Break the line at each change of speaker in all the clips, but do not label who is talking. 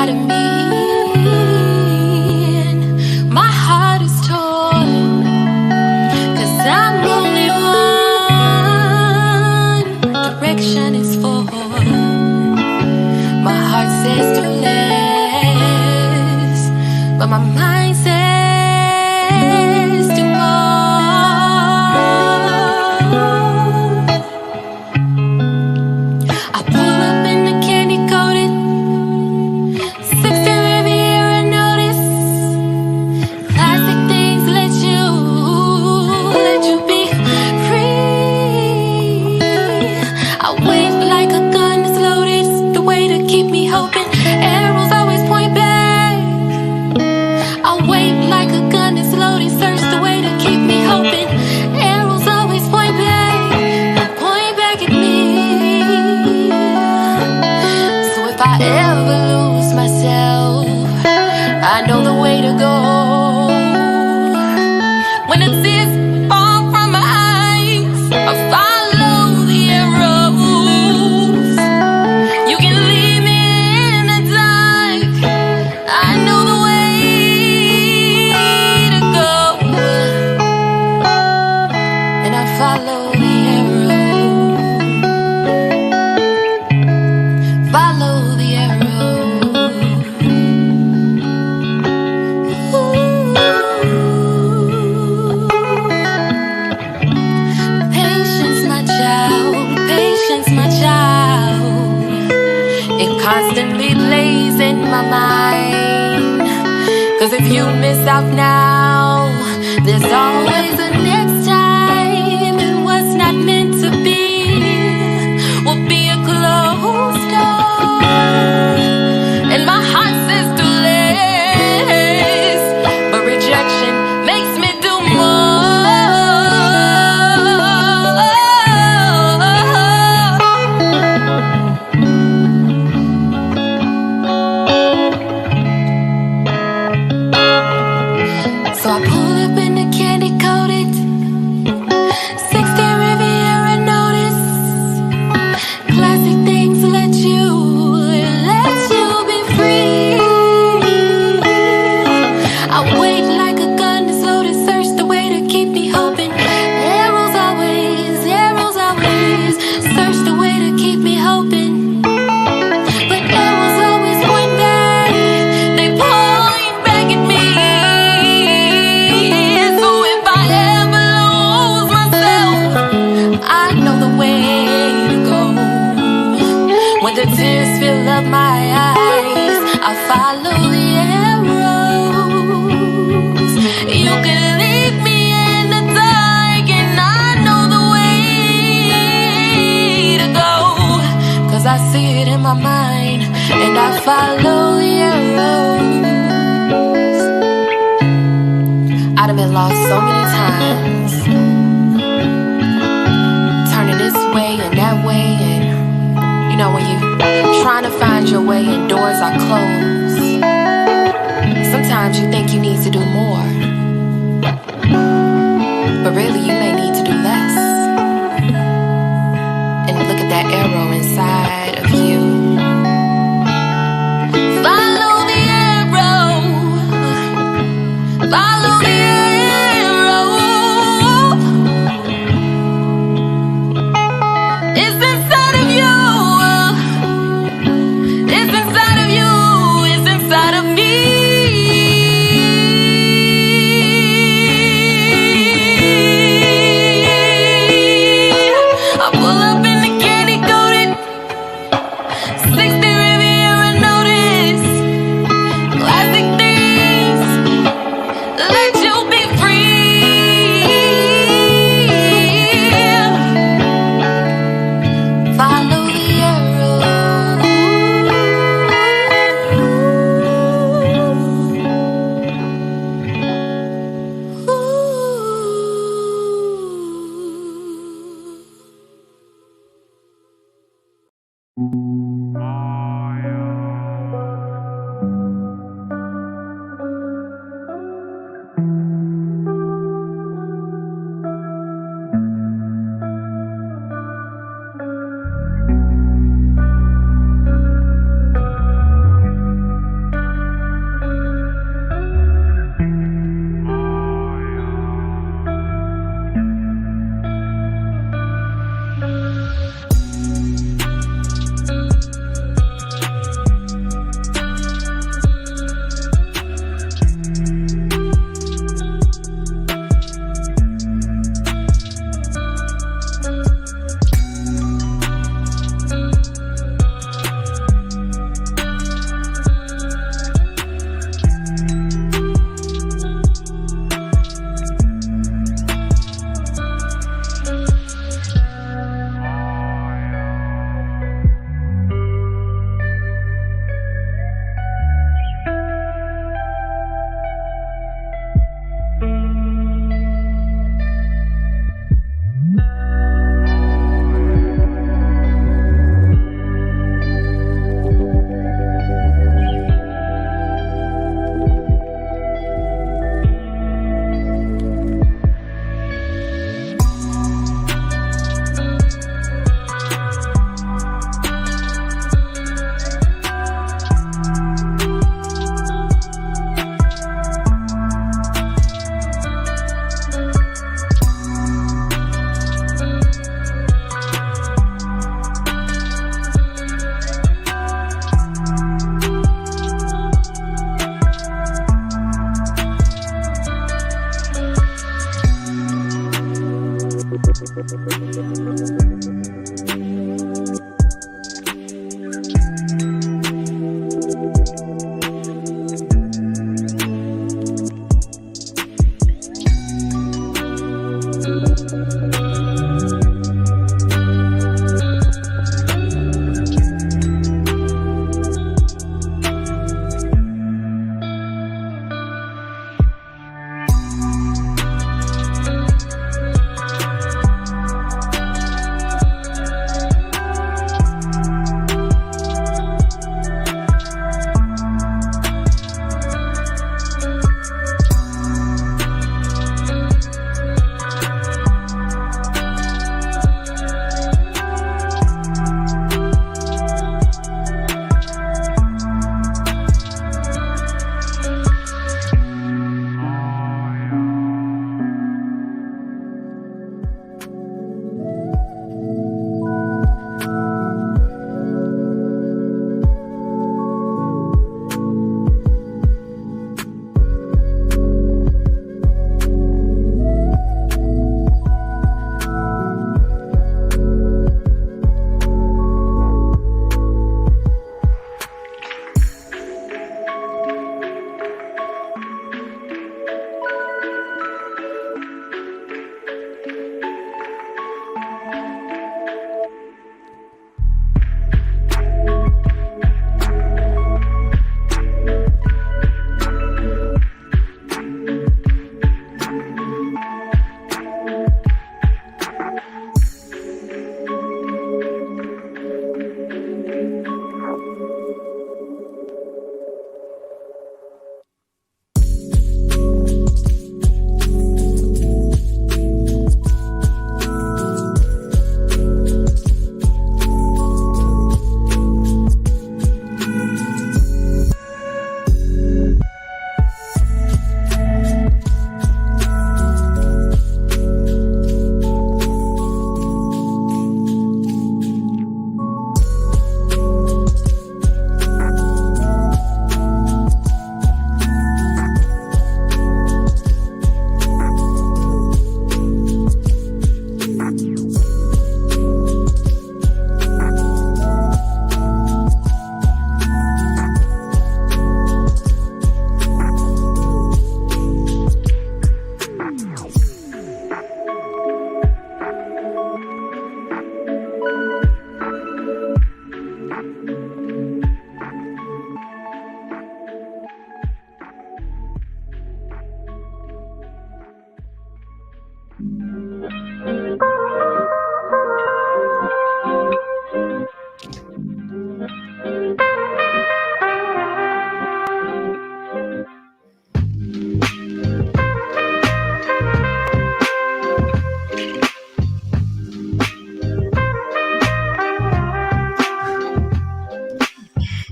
inside of me, and my heart is torn, 'cause I'm only one direction is for. My heart says to less, but my mind says to more. I pull up in the candy coated 60 Riviera notice. Classic things let you be free. I wave like a gun that's loaded, the way to keep me hoping. Arrows always point back. I wave like a gun that's loaded, search the way to keep me hoping. Arrows always point back at me. So if I ever lose myself, I know the way to go. When the tears fall from my eyes, I follow the arrows. You can leave me in the dark, I know the way to go. And I follow the arrow. Follow the arrow. Patience, my child. Patience, my child. It constantly plays in my mind. 'Cause if you miss out now, there's always a next time. And what's not meant to be will be a closed door. And my heart says to less, but rejection makes me do So I pull up in the candy coated 60 Riviera notice. Classic things let you be free. I wait like a gun that's loaded, search the way to keep me hoping. Arrows always search the way to keep me hoping. But arrows always point back, they point back at me. So if I ever lose myself, I know the way to go. When the tears fill up my eyes, I follow the arrows. You can leave me in the dark, and I know the way to go. 'Cause I see it in my mind, and I follow the arrows. I've been lost so many times, turning this way and that way, and you know when you trying to find your way and doors are closed, sometimes you think you need to do more, but really you may need to do less. And look at that arrow inside of you. Follow the arrow. Follow the arrow. It's inside of you. It's inside of you. It's inside of me. I pull up in the candy coated 60 Riviera notice. Classic things let you be free. Follow the arrow.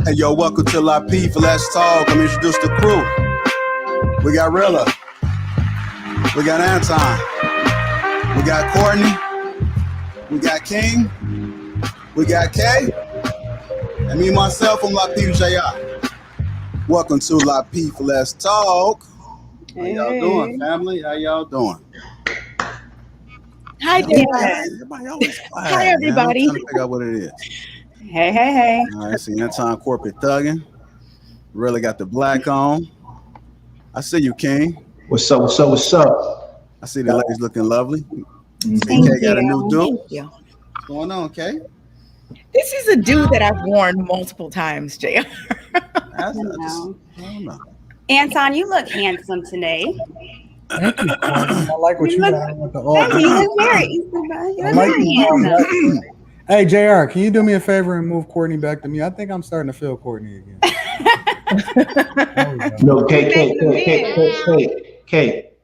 Hey, yo, welcome to Lapeef. Let's talk. Let me introduce the crew. We got Rilla. We got Anton. We got Courtney. We got King. We got Kay. And me, myself, I'm Lapeef JR. Welcome to Lapeef. Let's talk. How y'all doing, family? How y'all doing?
Hi, Dad.
Everybody always quiet.
Hi, everybody.
Man. I'm trying to figure out what it is.
Hey.
All right, see Anton corporate thugging. Really got the black on. I see you, King.
What's up?
I see the ladies looking lovely.
Thank
Kay got a new dude.
Thank you.
What's going on, Kay?
This is a dude that I've worn multiple times, JR.
I don't know.
Anton, you look handsome today.
Thank you. I like what you got with the all.
You look very handsome.
Hey, JR, can you do me a favor and move Courtney back to me? I think I'm starting to feel Courtney again.
No, Kay,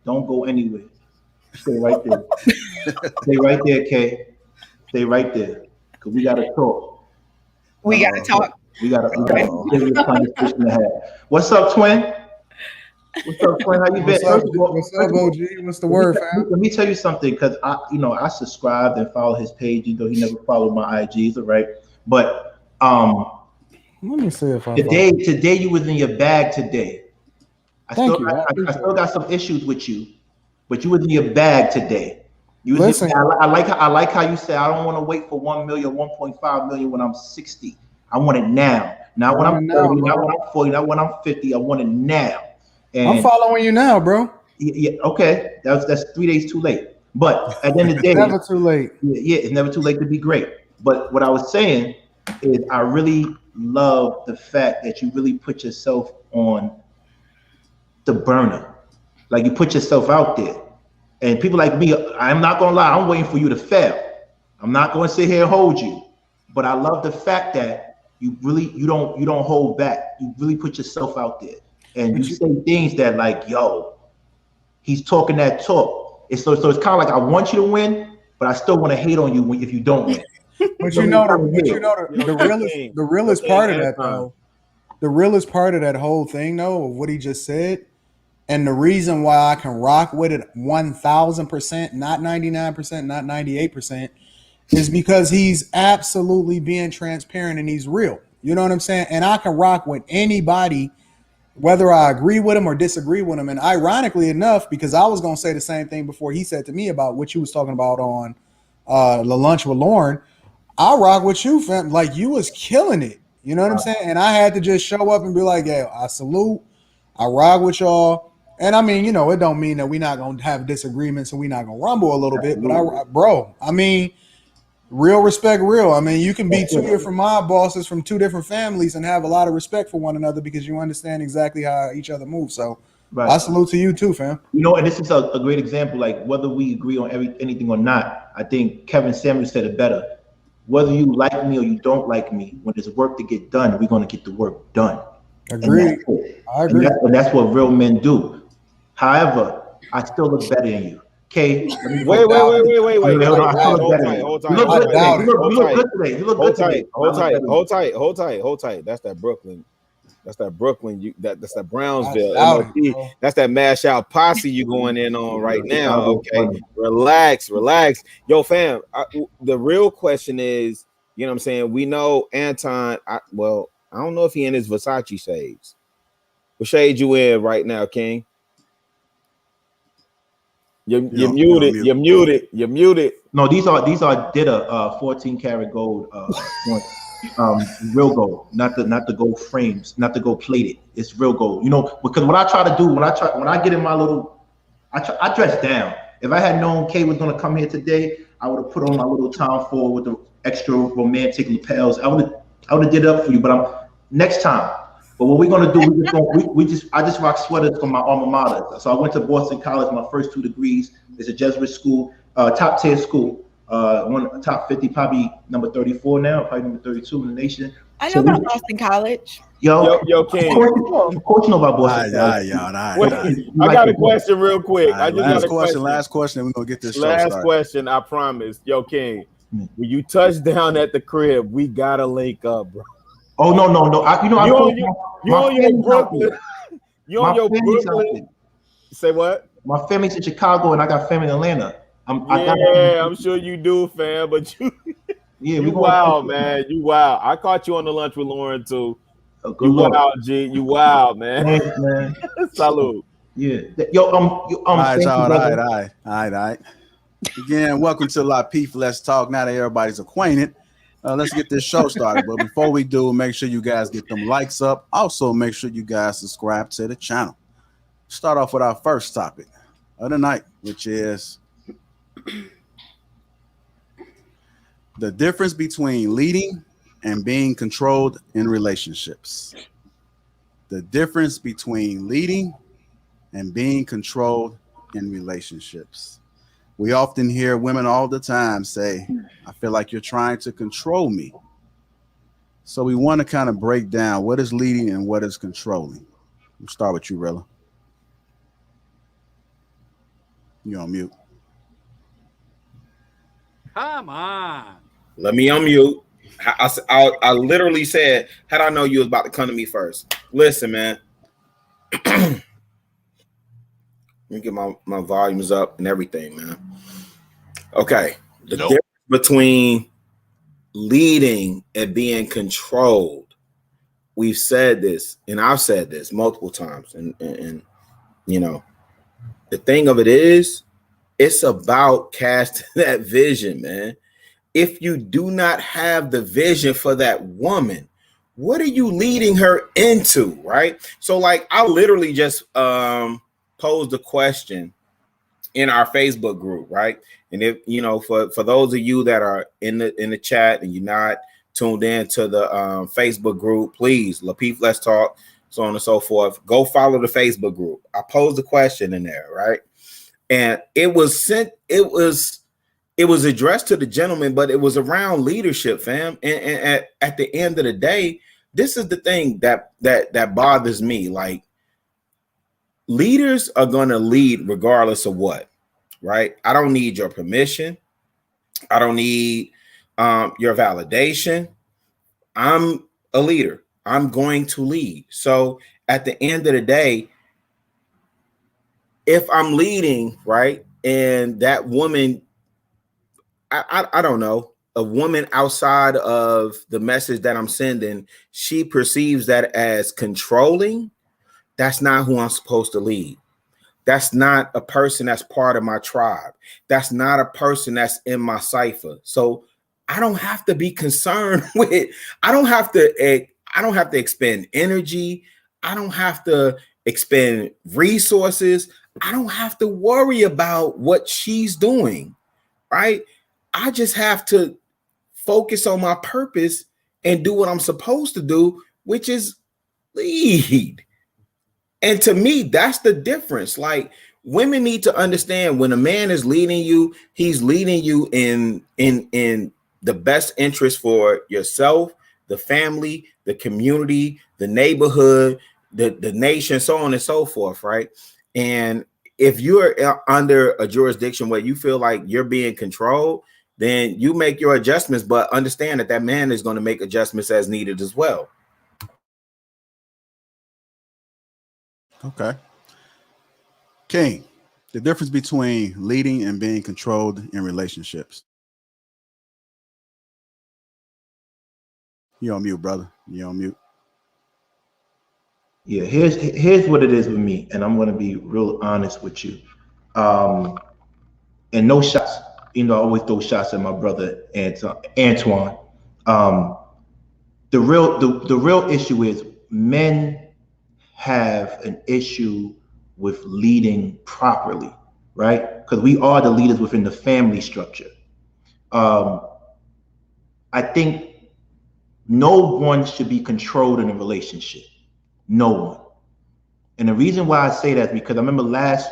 don't go anywhere. Stay right there. Stay right there, Kay. Stay right there. Because we got to talk.
We got to talk.
We got a serious conversation to have. What's up, twin? What's up, twin? How you been?
What's up, OG? What's the word, fam?
Let me tell you something, because I subscribed and followed his page, even though he never followed my IGs, all right? But
let me see if I
today you was in your bag today. I still got some issues with you, but you was in your bag today.
Listen,
I like how you say I don't want to wait for 1 million, 1.5 million when I'm 60. I want it now. Not when I'm 30, not when I'm 40, not when I'm 50. I want it now. And
I'm following you now, bro.
Yeah, okay. That's 3 days too late. But at the end of the day,
never too late.
Yeah, it's never too late to be great. But what I was saying is I really love the fact that you really put yourself on the burner. Like you put yourself out there. And people like me, I'm not gonna lie, I'm waiting for you to fail. I'm not gonna sit here and hold you. But I love the fact that you don't hold back. You really put yourself out there. And you say things that like, yo, he's talking that talk. So it's kind of like I want you to win, but I still want to hate on you if you don't win.
But the realest part of that though, the realest part of that whole thing though, of what he just said, and the reason why I can rock with it 1,000%, not 99%, not 98%, is because he's absolutely being transparent and he's real. You know what I'm saying? And I can rock with anybody, whether I agree with him or disagree with him. And ironically enough, because I was going to say the same thing before he said to me about what you was talking about on the lunch with Lauren, I rock with you, fam. Like you was killing it. You know what I'm saying? And I had to just show up and be like, yeah, I salute. I rock with y'all. And I mean, you know, it don't mean that we're not going to have disagreements and we're not going to rumble a little bit. But I mean, real respect, real. I mean, you can be two different mob bosses from two different families and have a lot of respect for one another because you understand exactly how each other moves. So I salute to you too, fam.
You know, and this is a great example, like whether we agree on anything or not, I think Kevin Samuels said it better. Whether you like me or you don't like me, when there's work to get done, we're going to get the work done.
Agreed. I agree.
And that's what real men do. However, I still look better than you. Okay.
Wait. Hold tight. That's that Brooklyn. That's that Brooklyn. That's that Brownsville. That's that mash out posse you going in on right now. Okay. Relax. Yo, fam. The real question is, you know what I'm saying? We know Anton. I don't know if he in his Versace shades. What shade you in right now, King? You're muted.
No, these are did a 14 karat gold real gold, not the gold frames, not the gold plated. It's real gold. You know, because what I try to do when I get in my little, I dress down. If I had known Kay was gonna come here today, I would have put on my little Tom Ford with the extra romantic lapels. I would have did it up for you, but next time. But what we're gonna do, I just rock sweaters from my alma mater. So I went to Boston College, my first 2 degrees. It's a Jesuit school, top tier school. One top 50, probably number 34 now, probably number 32 in the nation.
I know about Boston College.
Yo, King.
Of course you know about Boston College.
I got a question real quick.
Last question. We're gonna get this.
Last question, I promise. Yo, King. When you touch down at the crib, we gotta link up, bro.
Oh no.
You on your Brooklyn. You on your Brooklyn. Say what?
My family's in Chicago and I got family in Atlanta.
I'm sure you do, fam. But you wild, man. You wild. I caught you on the lunch with Lauren too. You wild, G. You wild, man.
Thanks, man.
Salute.
Yeah. Yo,
all right. Again, welcome to Lapeef Let's Talk. Now that everybody's acquainted, let's get this show started. But before we do, make sure you guys get them likes up. Also, make sure you guys subscribe to the channel. Start off with our first topic of the night, which is the difference between leading and being controlled in relationships. The difference between leading and being controlled in relationships. We often hear women all the time say, I feel like you're trying to control me. So we want to kind of break down what is leading and what is controlling. We'll start with you, Rilla. You're on mute.
Come on.
Let me unmute. I literally said, how'd I know you was about to come to me first? Listen, man. Let me get my volumes up and everything, man. Okay. The difference between leading and being controlled. We've said this, and I've said this multiple times. And you know, the thing of it is, it's about casting that vision, man. If you do not have the vision for that woman, what are you leading her into, right? So, like, I literally just posed a question in our Facebook group, right? And if you know, for those of you that are in the chat and you're not tuned in to the Facebook group, please, Lapeef Let's Talk, so on and so forth. Go follow the Facebook group. I posed a question in there, right? And it was sent. It was addressed to the gentleman, but it was around leadership, fam. And at the end of the day, this is the thing that bothers me. Like, leaders are going to lead regardless of what, right? I don't need your permission. I don't need your validation. I'm a leader. I'm going to lead. So at the end of the day, if I'm leading, right, and that woman, I don't know, a woman outside of the message that I'm sending, she perceives that as controlling, that's not who I'm supposed to lead. That's not a person that's part of my tribe. That's not a person that's in my cipher. So I don't have to be concerned with, I don't have to expend energy. I don't have to expend resources. I don't have to worry about what she's doing, right? I just have to focus on my purpose and do what I'm supposed to do, which is lead. And to me, that's the difference. Like, women need to understand when a man is leading you, he's leading you in the best interest for yourself, the family, the community, the neighborhood, the nation, so on and so forth, right? And if you're under a jurisdiction where you feel like you're being controlled, then you make your adjustments, but understand that man is going to make adjustments as needed as well.
Okay. King, the difference between leading and being controlled in relationships. You're on mute, brother. You're on mute.
Yeah, here's what it is with me, and I'm going to be real honest with you. And no shots, you know, I always throw shots at my brother Antoine. The real issue is men have an issue with leading properly, right? Because we are the leaders within the family structure. I think no one should be controlled in a relationship. No one. And the reason why I say that is because I remember last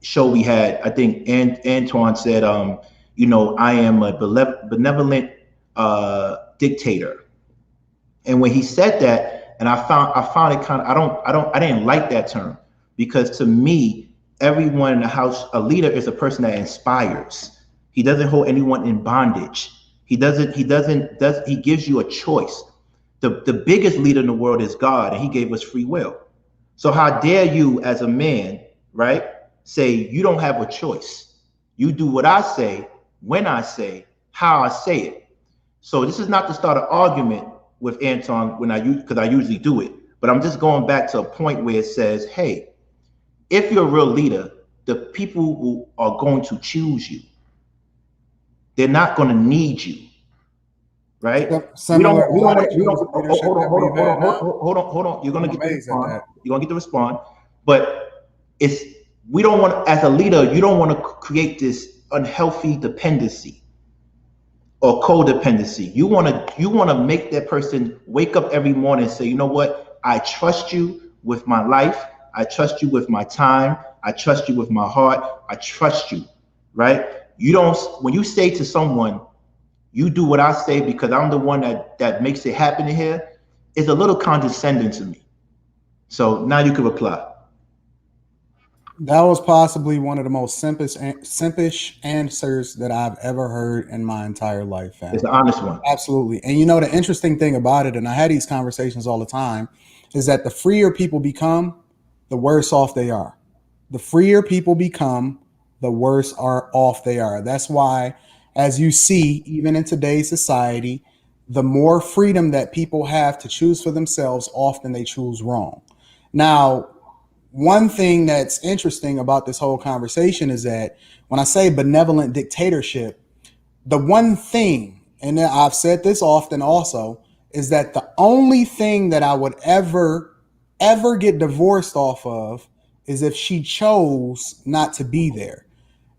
show we had, I think Antoine said, you know, I am a benevolent dictator. And when he said that, and I found it kind of, I didn't like that term, because to me, everyone in the house, a leader is a person that inspires. He doesn't hold anyone in bondage. He gives you a choice. The biggest leader in the world is God, and he gave us free will. So how dare you as a man, right, say you don't have a choice. You do what I say, when I say, how I say it. So this is not to start an argument with Anton because I usually do it, but I'm just going back to a point where it says, hey, if you're a real leader, the people who are going to choose you, they're not going to need you, right? Hold on. You're going to get the response. You're going to get the response, but we don't want, as a leader, you don't want to create this unhealthy dependency or codependency. You want to make that person wake up every morning and say, you know what? I trust you with my life. I trust you with my time. I trust you with my heart. I trust you, right? When you say to someone, you do what I say because I'm the one that makes it happen in here, it's a little condescending to me. So now you can reply.
That was possibly one of the most simpish answers that I've ever heard in my entire life, fam.
It's an honest one.
Absolutely. And you know, the interesting thing about it, and I had these conversations all the time, is that the freer people become, the worse off they are. The freer people become, the worse off they are. That's why, as you see, even in today's society, the more freedom that people have to choose for themselves, often they choose wrong. Now, one thing that's interesting about this whole conversation is that when I say benevolent dictatorship, the one thing, and I've said this often also, is that the only thing that I would ever get divorced off of is if she chose not to be there.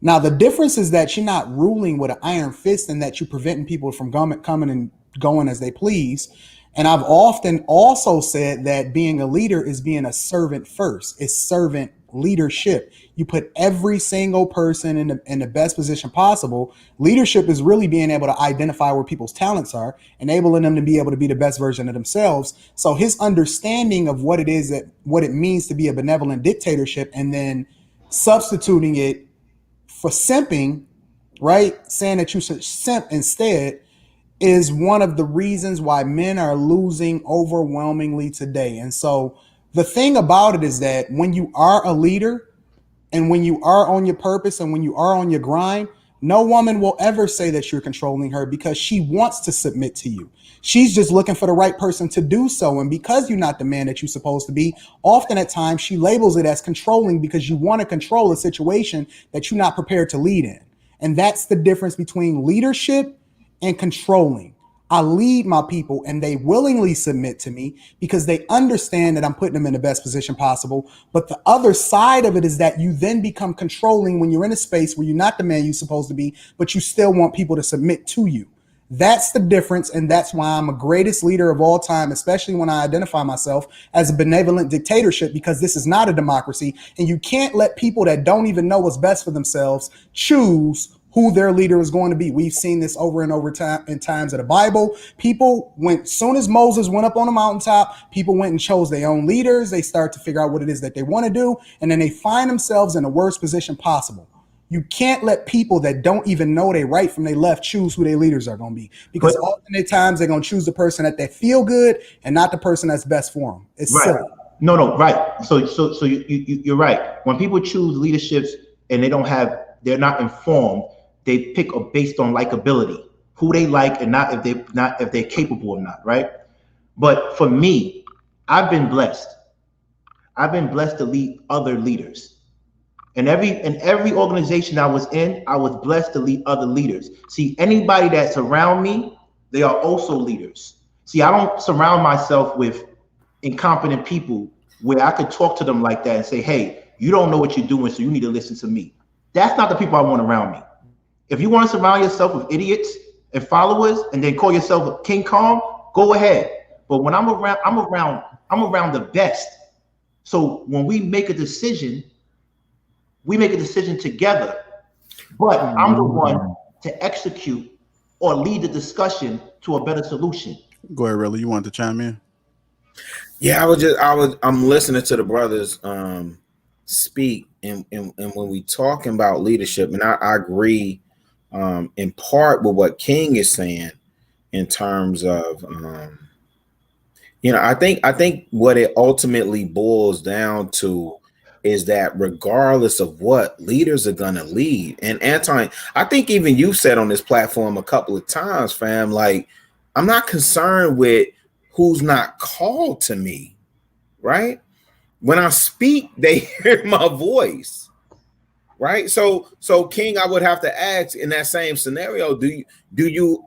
Now, the difference is that you're not ruling with an iron fist and that you're preventing people from coming and going as they please. And I've often also said that being a leader is being a servant first. It's servant leadership. You put every single person in the best position possible. Leadership is really being able to identify where people's talents are, enabling them to be able to be the best version of themselves. So his understanding of what it means to be a benevolent dictatorship, and then substituting it for simping, right? Saying that you should simp instead, is one of the reasons why men are losing overwhelmingly today. And so the thing about it is that when you are a leader and when you are on your purpose and when you are on your grind, no woman will ever say that you're controlling her because she wants to submit to you. She's just looking for the right person to do so. And because you're not the man that you're supposed to be, often at times she labels it as controlling because you want to control a situation that you're not prepared to lead in. And that's the difference between leadership and controlling. I lead my people and they willingly submit to me because they understand that I'm putting them in the best position possible. But the other side of it is that you then become controlling when you're in a space where you're not the man you're supposed to be, but you still want people to submit to you. That's the difference. And that's why I'm a greatest leader of all time, especially when I identify myself as a benevolent dictatorship, because this is not a democracy. And you can't let people that don't even know what's best for themselves choose who their leader is going to be. We've seen this over and over time in times of the Bible. People went, soon as Moses went up on the mountaintop, people went and chose their own leaders. They start to figure out what it is that they want to do. And then they find themselves in the worst position possible. You can't let people that don't even know they right from they left choose who their leaders are going to be, because oftentimes they're going to choose the person that they feel good and not the person that's best for them. It's
right.
silly.
No, right. So you're right. When people choose leaderships and they're not informed, they pick based on likability, who they like, and not if they're capable or not, right? But for me, I've been blessed. I've been blessed to lead other leaders. And every organization I was in, I was blessed to lead other leaders. See, anybody that's around me, they are also leaders. See, I don't surround myself with incompetent people where I could talk to them like that and say, hey, you don't know what you're doing, so you need to listen to me. That's not the people I want around me. If you want to surround yourself with idiots and followers and then call yourself King Kong, go ahead. But when I'm around the best. So when we make a decision together, but I'm the one to execute or lead the discussion to a better solution.
Go ahead, Riley. You want to chime in?
Yeah, I'm listening to the brothers speak, and when we talking about leadership, and I agree in part with what King is saying in terms of, I think what it ultimately boils down to is that regardless of what, leaders are going to lead. And Anton, I think even you said on this platform a couple of times, fam, like, I'm not concerned with who's not called to me, right? When I speak, they hear my voice, right? So King, I would have to ask in that same scenario, do you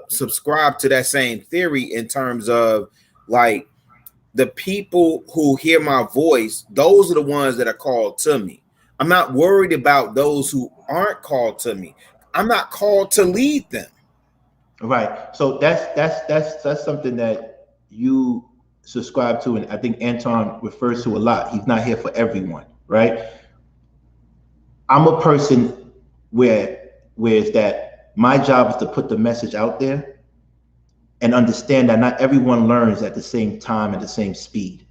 subscribe to that same theory in terms of like the people who hear my voice, those are the ones that are called to me. I'm not worried about those who aren't called to me. I'm not called to lead them.
Right. So that's something that you subscribe to, and I think Anton refers to a lot. He's not here for everyone, right? I'm a person where it's that my job is to put the message out there and understand that not everyone learns at the same time at the same speed.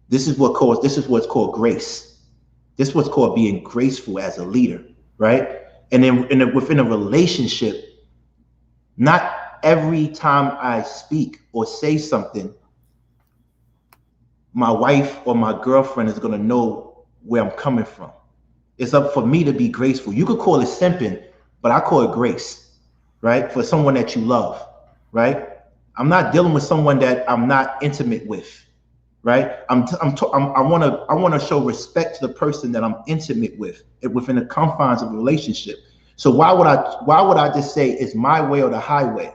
This is what's called grace. This is what's called being graceful as a leader, right? And then within a relationship, not every time I speak or say something, my wife or my girlfriend is gonna know where I'm coming from. It's up for me to be graceful. You could call it simping, but I call it grace, right? For someone that you love, right? I'm not dealing with someone that I'm not intimate with, right? I want to show respect to the person that I'm intimate with, within the confines of a relationship. So why would I just say it's my way or the highway?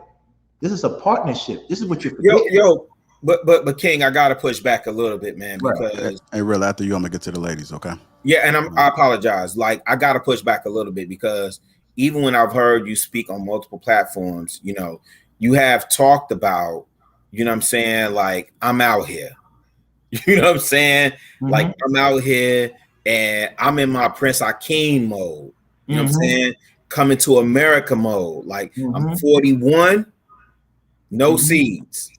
This is a partnership. This is what you're forgetting.
But King, I gotta push back a little bit, man, because
hey, real after you, I'm gonna get to the ladies, okay?
Yeah, and I apologize. Like, I gotta push back a little bit because even when I've heard you speak on multiple platforms, you have talked about, what I'm saying, like, I'm out here. You know what I'm saying? Mm-hmm. Like, I'm out here and I'm in my Prince Akeem mode. You know what I'm saying? Coming to America mode. Like, I'm 41, no seeds.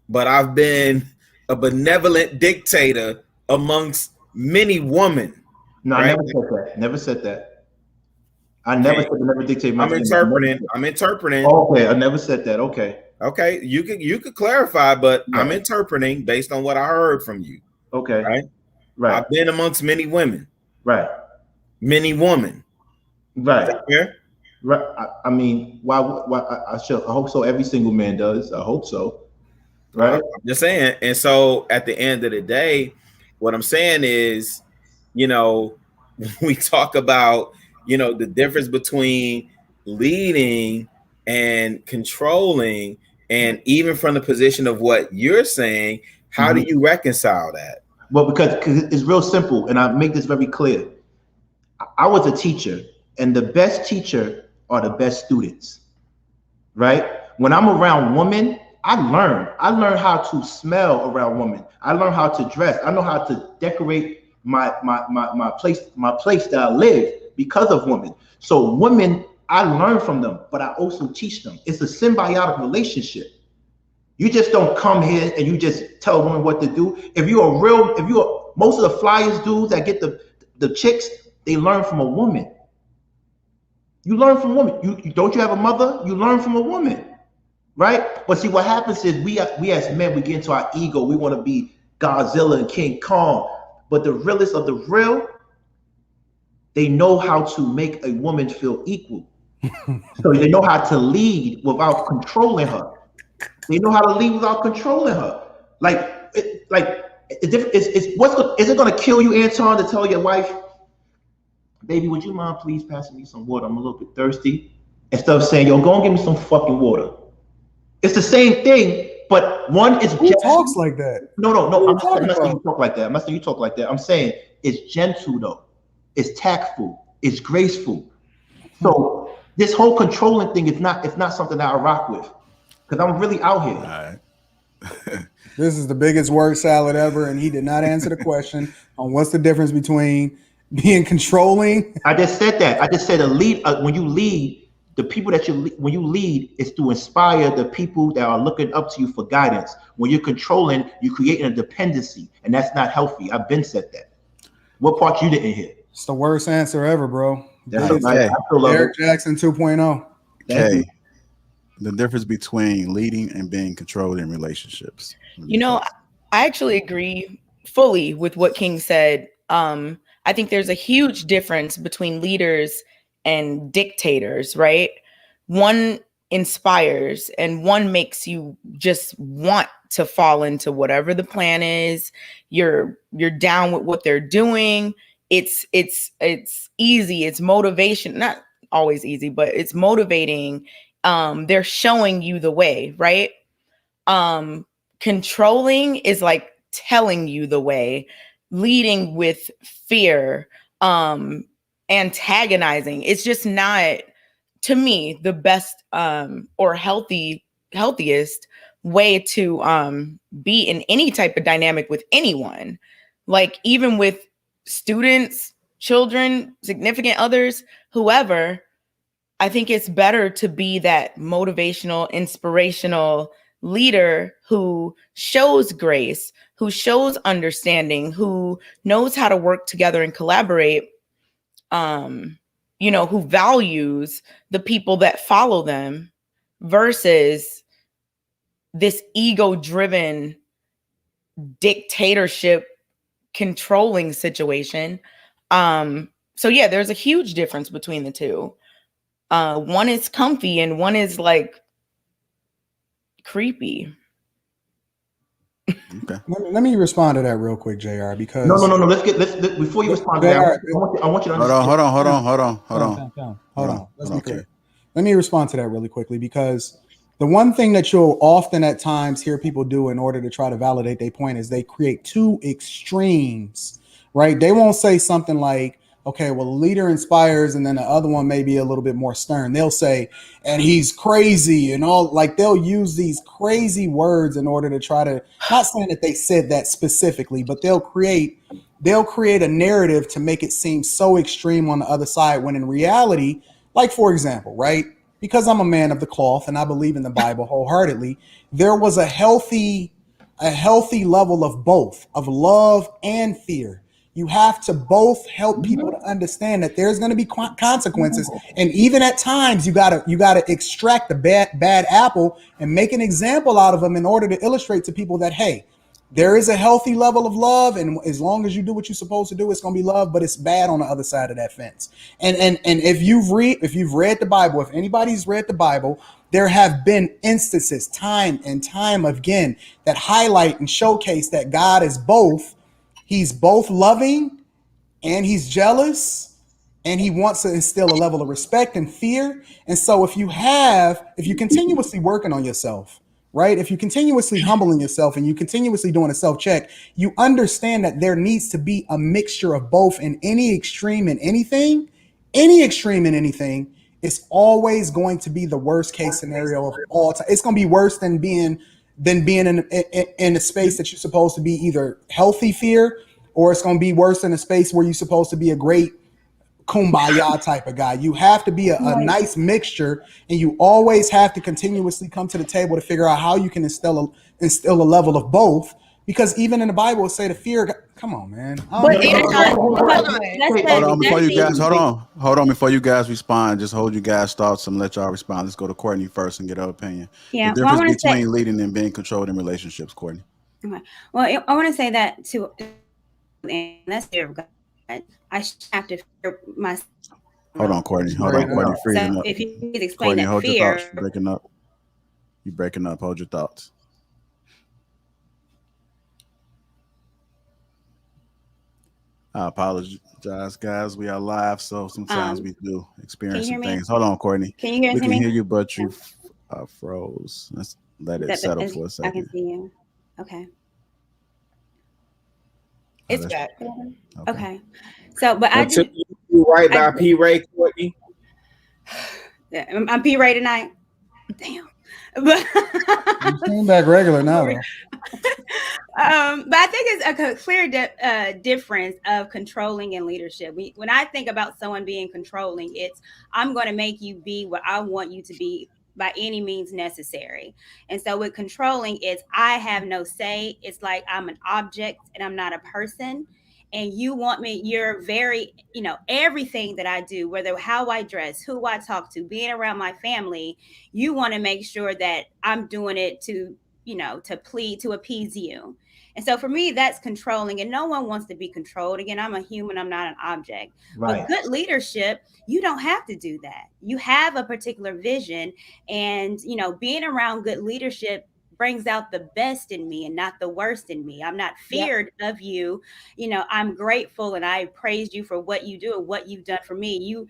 But I've been a benevolent dictator amongst many women.
No, right? I never said that. I never said never dictate.
I'm interpreting.
Okay, I never said that. Okay,
you could clarify, but right. I'm interpreting based on what I heard from you.
Okay,
right. I've been amongst many women.
Right.
Many women.
Right. Yeah. Right. I mean, why? I hope so. Every single man does. I hope so. Right.
I'm just saying. And so at the end of the day, what I'm saying is, we talk about, the difference between leading and controlling, and even from the position of what you're saying, how do you reconcile that?
Well, because it's real simple, and I make this very clear. I was a teacher, and the best teacher are the best students, right? When I'm around women, I learn how to smell around women. I learn how to dress. I know how to decorate my place that I live because of women. So women, I learn from them, but I also teach them. It's a symbiotic relationship. You just don't come here and you just tell women what to do. Most of the flyers dudes that get the chicks, they learn from a woman. You learn from a woman. Don't you have a mother? You learn from a woman. Right? But see, what happens is we as men, we get into our ego. We want to be Godzilla and King Kong. But the realest of the real, they know how to make a woman feel equal. So they know how to lead without controlling her. Is it going to kill you, Anton, to tell your wife, baby, would you mind please passing me some water? I'm a little bit thirsty. Instead of saying, yo, go and get me some fucking water. It's the same thing, but one is
Who talks like that?
No. I'm not saying you talk like that. I'm not saying you talk like that. I'm saying it's gentle though. It's tactful. It's graceful. So this whole controlling thing is not something that I rock with, because I'm really out here.
All right.
This is the biggest word salad ever, and he did not answer the question on what's the difference between being controlling.
I just said that. I just said when you lead. The people that when you lead is to inspire the people that are looking up to you for guidance. When you're controlling, you're creating a dependency, and that's not healthy. I've been said that. What part you didn't hear?
It's the worst answer ever, bro. Derek Jackson 2.0.
Okay. The difference between leading and being controlled in relationships.
You know, I actually agree fully with what King said. I think there's a huge difference between leaders and dictators, right? One inspires and one makes you just want to fall into whatever the plan is. You're down with what they're doing. It's easy. It's motivation. Not always easy, but it's motivating. They're showing you the way, right? Controlling is like telling you the way, leading with fear, antagonizing. It's just not, to me, the best or healthiest way to be in any type of dynamic with anyone. Like even with students, children, significant others, whoever, I think it's better to be that motivational, inspirational leader who shows grace, who shows understanding, who knows how to work together and collaborate, who values the people that follow them versus this ego-driven dictatorship controlling situation. So yeah, there's a huge difference between the two. One is comfy and one is like creepy.
Okay.
Let me respond to that real quick, JR, because
no. Let's before you respond to that, I want you to understand.
Hold on. Let's be clear. Let me respond to that really quickly, because the one thing that you'll often at times hear people do in order to try to validate their point is they create two extremes, right? They won't say something like, okay, well, the leader inspires, and then the other one may be a little bit more stern. They'll say, and he's crazy and all, like they'll use these crazy words in order to try to, not saying that they said that specifically, but they'll create a narrative to make it seem so extreme on the other side, when in reality, like for example, right? Because I'm a man of the cloth and I believe in the Bible wholeheartedly, there was a healthy level of both, of love and fear. You have to both help people to understand that there's going to be consequences, and even at times you gotta extract the bad apple and make an example out of them in order to illustrate to people that, hey, there is a healthy level of love, and as long as you do what you're supposed to do, it's going to be love, but it's bad on the other side of that fence. And if you've read the Bible, if anybody's read the Bible, there have been instances time and time again that highlight and showcase that God is both. He's both loving and he's jealous, and he wants to instill a level of respect and fear. And so if you continuously working on yourself, right? If you continuously humbling yourself and you continuously doing a self-check, you understand that there needs to be a mixture of both. In any extreme in anything, it's always going to be the worst case scenario of all time. It's going to be worse than being in a space that you're supposed to be either healthy fear, or it's going to be worse than a space where you're supposed to be a great kumbaya type of guy. You have to be a nice mixture, and you always have to continuously come to the table to figure out how you can instill a level of both. Because even in the Bible, it say the fear. Come on, man.
Hold on before you guys respond. Just hold you guys' thoughts and let y'all respond. Let's go to Courtney first and get her opinion.
Yeah,
the difference between leading and being controlled in relationships, Courtney.
Okay. Well, I want to say that too. And that's fear of God. I have to fear myself.
Hold on, Courtney. Courtney.
So if you could explain that fear.
Your thoughts. You're breaking up. You're breaking up. Hold your thoughts. I apologize, guys. We are live, so sometimes we do experience some things. Hold on, Courtney.
Can you hear me?
We can hear you, but you froze. Let's let it settle for a second.
I can see you. Okay.
It's back.
Okay. So, but I
took you right by P. Ray, Courtney.
I'm P. Ray tonight. Damn. But
you came back regular now.
But I think it's a clear difference of controlling and leadership. When I think about someone being controlling, it's I'm going to make you be what I want you to be by any means necessary. And so with controlling, it's I have no say. It's like I'm an object and I'm not a person. and you want me, you're very, everything that I do, whether how I dress, who I talk to, being around my family, you want to make sure that I'm doing it to, to appease you. And so for me, that's controlling, and no one wants to be controlled. Again, I'm a human, I'm not an object. Right. But good leadership, you don't have to do that. You have a particular vision, and, being around good leadership brings out the best in me and not the worst in me. I'm not feared of you. I'm grateful and I praise you for what you do and what you've done for me. You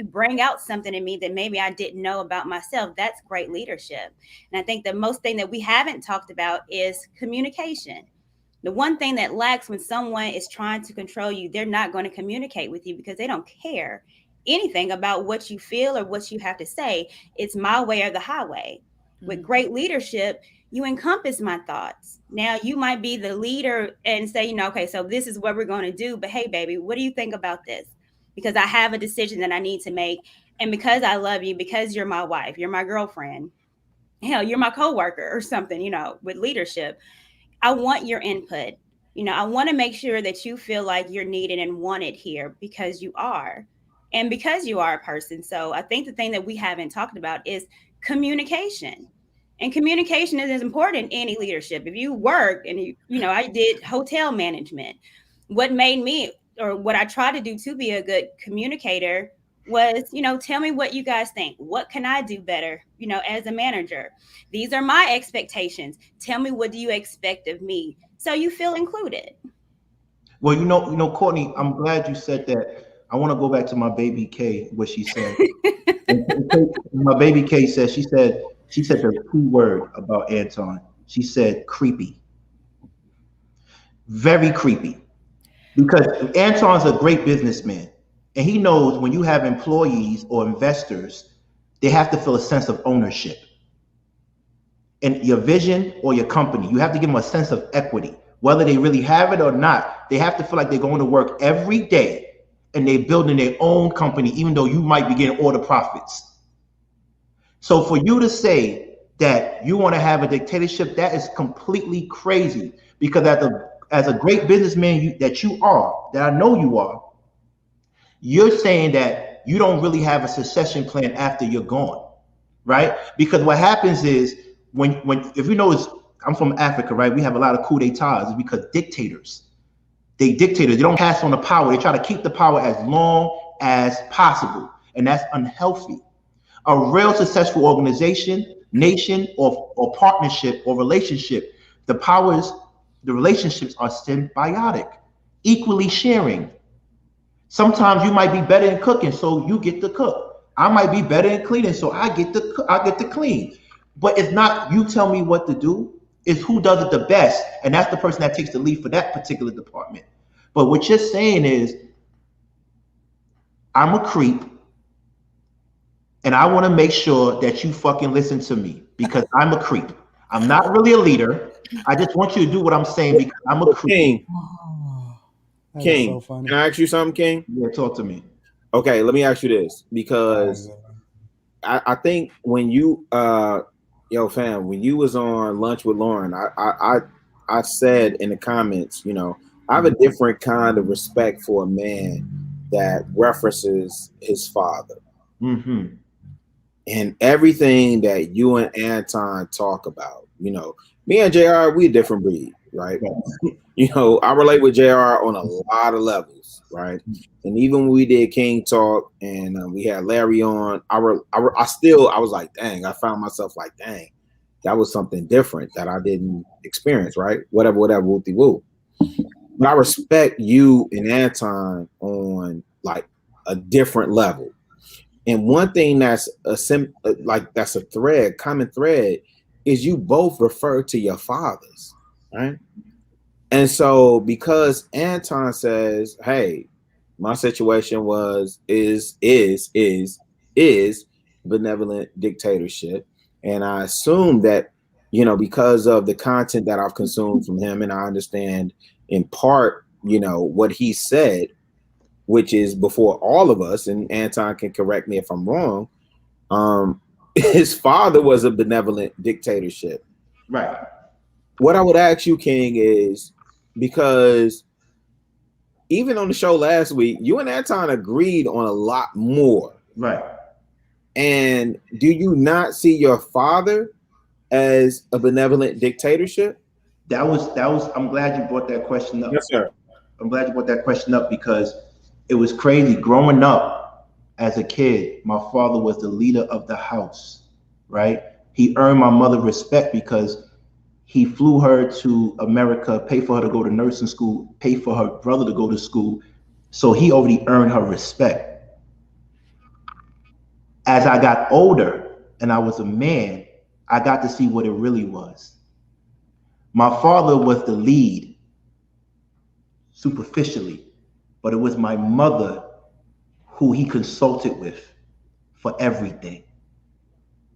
bring out something in me that maybe I didn't know about myself. That's great leadership. And I think the most thing that we haven't talked about is communication. The one thing that lacks when someone is trying to control you, they're not going to communicate with you because they don't care anything about what you feel or what you have to say. It's my way or the highway. Mm-hmm. With great leadership, you encompass my thoughts. Now you might be the leader and say, okay, so this is what we're going to do. But hey, baby, what do you think about this? Because I have a decision that I need to make. And because I love you, because you're my wife, you're my girlfriend, hell, you're my coworker or something, with leadership. I want your input. I want to make sure that you feel like you're needed and wanted here because you are. And because you are a person. So I think the thing that we haven't talked about is communication. And communication is as important in any leadership. If you work and I did hotel management, what made me, or what I try to do to be a good communicator was, tell me what you guys think. What can I do better, as a manager? These are my expectations. Tell me, what do you expect of me? So you feel included.
Well, Courtney, I'm glad you said that. I want to go back to my baby K, what she said. My baby K said, she said the key word about Anton. She said creepy. Very creepy. Because Anton's a great businessman. And he knows when you have employees or investors, they have to feel a sense of ownership in your vision or your company. You have to give them a sense of equity. Whether they really have it or not, they have to feel like they're going to work every day and they're building their own company, even though you might be getting all the profits. So for you to say that you want to have a dictatorship, that is completely crazy. Because as a great businessman that you are, that I know you are, you're saying that you don't really have a succession plan after you're gone, right? Because what happens is if you notice, I'm from Africa, right? We have a lot of coup d'etats. It's because dictators, they don't pass on the power. They try to keep the power as long as possible. And that's unhealthy. A real successful organization, nation, or partnership or relationship, the relationships are symbiotic, equally sharing. Sometimes you might be better in cooking, so you get to cook. I might be better in cleaning, so I get to clean. But it's not you tell me what to do, it's who does it the best. And that's the person that takes the lead for that particular department. But what you're saying is, I'm a creep, and I want to make sure that you fucking listen to me because I'm a creep. I'm not really a leader. I just want you to do what I'm saying because I'm a creep.
King, so can I ask you something, King?
Yeah, talk to me.
Okay, let me ask you this, because I think when you when you was on Lunch with Lauren, I said in the comments, I have a different kind of respect for a man that references his father.
Mm-hmm.
And everything that you and Anton talk about, me and JR, we a different breed, right? I relate with JR on a lot of levels, right? And even when we did King Talk and we had Larry on, I was like, dang, I found myself like, dang, that was something different that I didn't experience, right? Whatever, woo-de-woo. But I respect you and Anton on like a different level. And one thing that's that's a common thread, is you both refer to your fathers, right? And so because Anton says, hey, my situation is benevolent dictatorship. And I assume that, because of the content that I've consumed from him, and I understand in part, what he said, which is before all of us, and Anton can correct me if I'm wrong, his father was a benevolent dictatorship.
Right.
What I would ask you, King, is because even on the show last week, you and Anton agreed on a lot more.
Right.
And do you not see your father as a benevolent dictatorship?
That was. I'm glad you brought that question up.
Yes, sir.
I'm glad you brought that question up because it was crazy. Growing up as a kid, my father was the leader of the house, right? He earned my mother respect because he flew her to America, paid for her to go to nursing school, paid for her brother to go to school. So he already earned her respect. As I got older and I was a man, I got to see what it really was. My father was the lead superficially, but it was my mother who he consulted with for everything.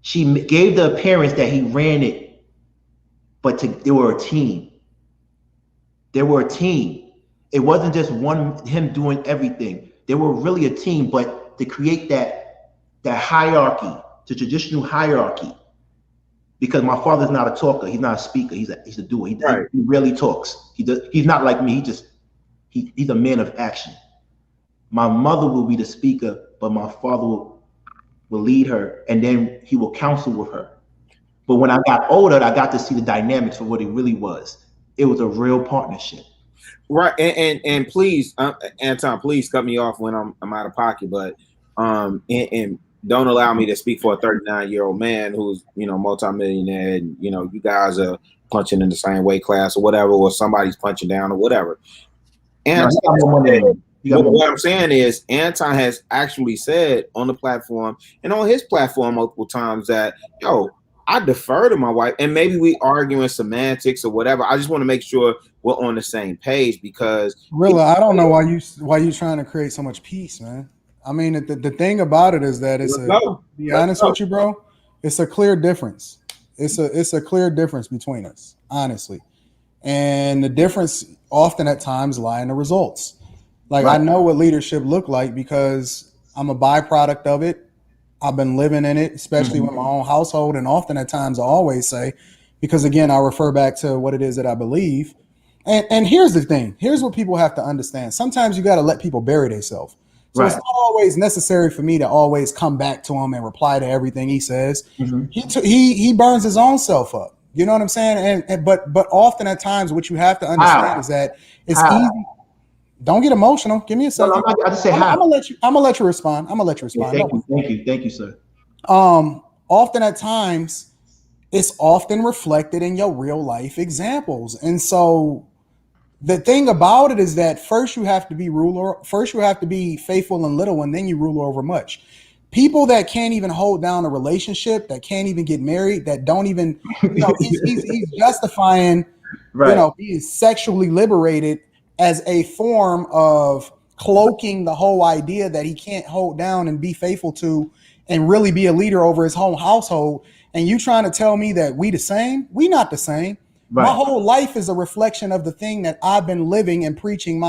She gave the appearance that he ran it, but they were a team. They were a team. It wasn't just him doing everything. They were really a team, but to create that hierarchy, the traditional hierarchy, because my father's not a talker. He's not a speaker. He's a doer. He rarely talks. He's not like me. He's a man of action. My mother will be the speaker, but my father will lead her, and then he will counsel with her. But when I got older, I got to see the dynamics for what it really was. It was a real partnership.
Right, and please, Anton, please cut me off when I'm out of pocket, but and don't allow me to speak for a 39-year-old man who's multimillionaire, and you guys are punching in the same weight class or whatever, or somebody's punching down or whatever. And what I'm saying is, Anton has actually said on the platform and on his platform multiple times that, I defer to my wife, and maybe we arguing semantics or whatever. I just want to make sure we're on the same page because
I don't know why you trying to create so much peace, man. I mean, the thing about it is that to be honest with you, bro, it's a clear difference. It's a clear difference between us, honestly. And the difference often at times lie in the results. Like, I know what leadership look like because I'm a byproduct of it. I've been living in it, especially with my own household. And often at times I always say, because again, I refer back to what it is that I believe. And here's the thing. Here's what people have to understand. Sometimes you got to let people bury themselves. So it's not always necessary for me to always come back to him and reply to everything he says. He burns his own self up. You know what I'm saying? But often at times what you have to understand is that it's easy. Don't get emotional. Give me a second.
I just say
I'm gonna let you respond.
Thank you, sir.
Often at times, it's often reflected in your real life examples. And so the thing about it is that first you have to be faithful in little, and then you rule over much. People that can't even hold down a relationship, that can't even get married, that don't even, he's justifying, being sexually liberated as a form of cloaking the whole idea that he can't hold down and be faithful to and really be a leader over his whole household. And you trying to tell me that we the same? We not the same. Right. My whole life is a reflection of the thing that I've been living and preaching.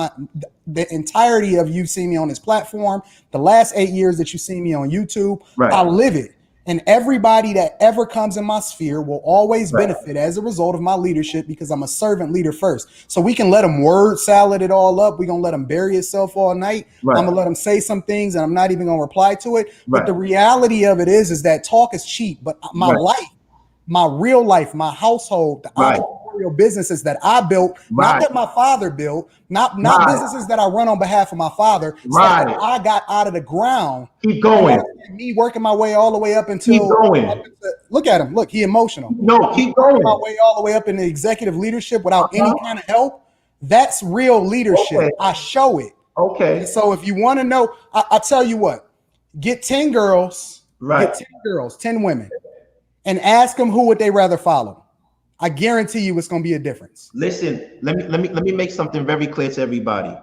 The entirety of you see me on this platform, the last 8 years that you see me on YouTube, I live it. And everybody that ever comes in my sphere will always benefit as a result of my leadership because I'm a servant leader first. So we can let them word salad it all up. We're going to let them bury itself all night. I'm going to let them say some things and I'm not even going to reply to it. But the reality of it is that talk is cheap. But my life, my real life, my household, the entrepreneurial businesses that I built, not that my father built, not businesses that I run on behalf of my father, stuff that I got out of the ground.
Keep going.
Me working my way all the way up until look at him. Look, he emotional.
No, keep going.
My way all the way up into executive leadership without any kind of help. That's real leadership. Okay. I show it.
Okay.
And so if you want to know, I tell you what, get 10 girls, get 10 girls, 10 women, and ask them who would they rather follow. I guarantee you it's going to be a difference.
Listen, let me make something very clear to everybody.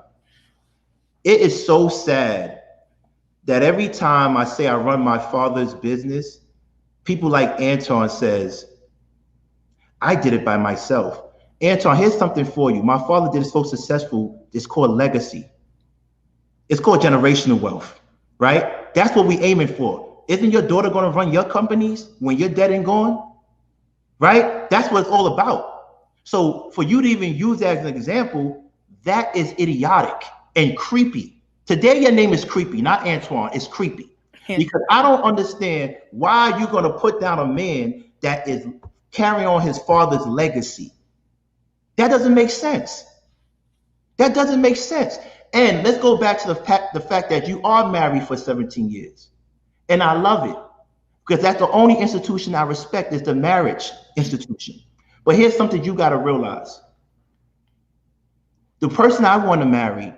It is so sad that every time I say I run my father's business, people like Anton says, I did it by myself. Anton, here's something for you. My father did it so successful. It's called legacy. It's called generational wealth, right? That's what we're aiming for. Isn't your daughter going to run your companies when you're dead and gone? Right? That's what it's all about. So for you to even use that as an example, that is idiotic. and creepy. Today your name is creepy, not Antoine. It's creepy. Because I don't understand why you're going to put down a man that is carrying on his father's legacy. That doesn't make sense. That doesn't make sense. And let's go back to the fact that you are married for 17 years. And I love it. Because that's the only institution I respect is the marriage institution. But here's something you got to realize. The person I want to marry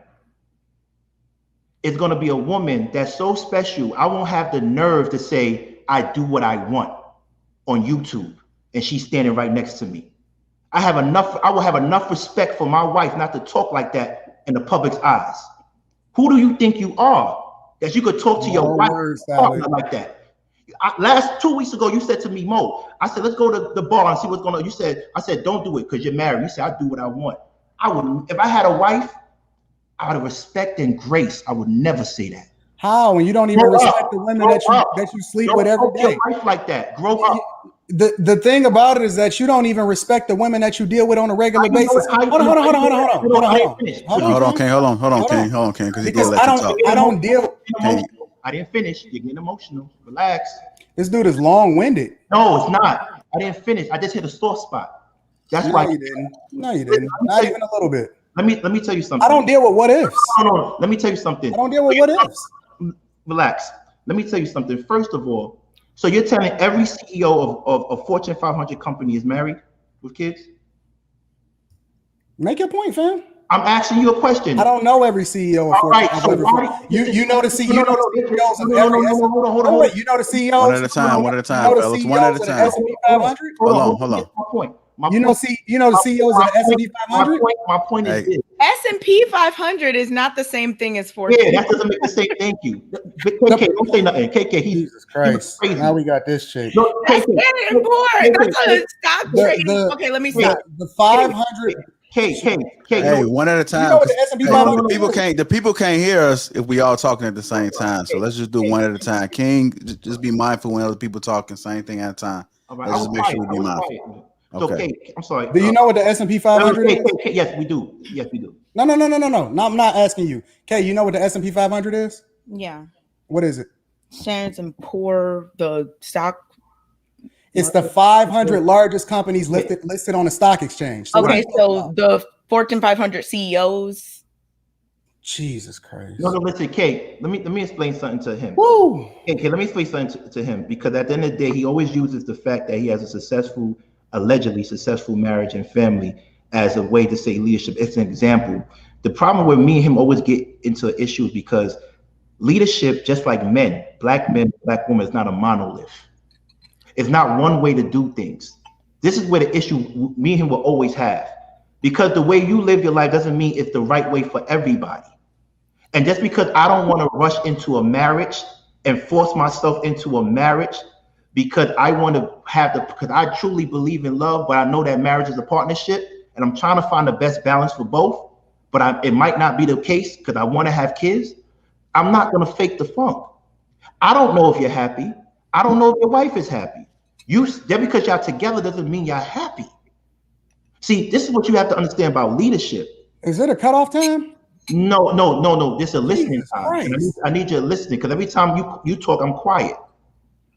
is going to be a woman that's so special, I won't have the nerve to say, I do what I want on YouTube, and she's standing right next to me. I will have enough respect for my wife not to talk like that in the public's eyes. Who do you think you are that you could talk to your wife like that? Last 2 weeks ago, you said to me, Mo, I said, let's go to the bar and see what's going on. I said, don't do it because you're married. You said, I do what I want. I would, if I had a wife, out of respect and grace, I would never say that.
How? When you don't even respect the women that you sleep with every day.
Your wife like that. Grow up.
The thing about it is that you don't even respect the women that you deal with on a regular basis. Hold on,
King, because he did let you talk.
I don't deal.
I didn't finish. You're getting emotional. Relax.
This dude is long-winded.
No, it's not. I didn't finish. I just hit a sore spot. That's why
you didn't. No, you didn't. Not even a little bit.
Let me tell you something.
I don't deal with what ifs.
No. Let me tell you something.
I don't deal with what ifs.
Relax. Let me tell you something. First of all, so you're telling every CEO of a Fortune 500 company is married with kids?
Make your point, fam.
I'm asking you a question.
I don't know every CEO of Fortune 500. You know the CEOs of every. Hold on. You know the CEOs.
One at a time, fellas. One at a time.
S&P 500.
Hold on.
My point.
You know the CEOs of the S&P 500.
My point is this.
S&P 500 is not the same thing as Fortune.
Yeah, that doesn't make the same. Thank you. KK, don't say nothing. KK,
Jesus Christ. Now we got this chick.
No,
that's very important. That's a stock trading. Okay, let me stop.
The 500.
Hey, one at a time.
You know what the S&P 500
the people can't hear us if we all talking at the same time. So let's just do one at a time. King, just be mindful when other people talking. Same thing at a time.
Right,
let's just make sure we be mindful.
Okay. I'm sorry.
Do you know what the S&P 500 is?
Yes, we do. Yes, we do.
No. I'm not asking you. Kay, you know what the S&P 500 is?
Yeah.
What is it?
Standard and Poor, the stock.
It's the 500 largest companies listed on the stock exchange.
So the Fortune 500 CEOs.
Jesus Christ.
No, listen, Kay, let me explain something to him.
Woo!
Okay, let me explain something to him, because at the end of the day, he always uses the fact that he has a allegedly successful marriage and family as a way to say leadership. It's an example. The problem with me and him always get into issues because leadership, just like men, black women, is not a monolith. It's not one way to do things. This is where the issue me and him will always have, because the way you live your life doesn't mean it's the right way for everybody. And just because I don't want to rush into a marriage and force myself into a marriage because I want to because I truly believe in love, but I know that marriage is a partnership and I'm trying to find the best balance for both, but it might not be the case because I want to have kids. I'm not going to fake the funk. I don't know if you're happy. I don't know if your wife is happy. Just because y'all together doesn't mean y'all happy. See, this is what you have to understand about leadership.
Is it a cutoff time?
No. This is a listening time. I need you to listen, because every time you talk, I'm quiet.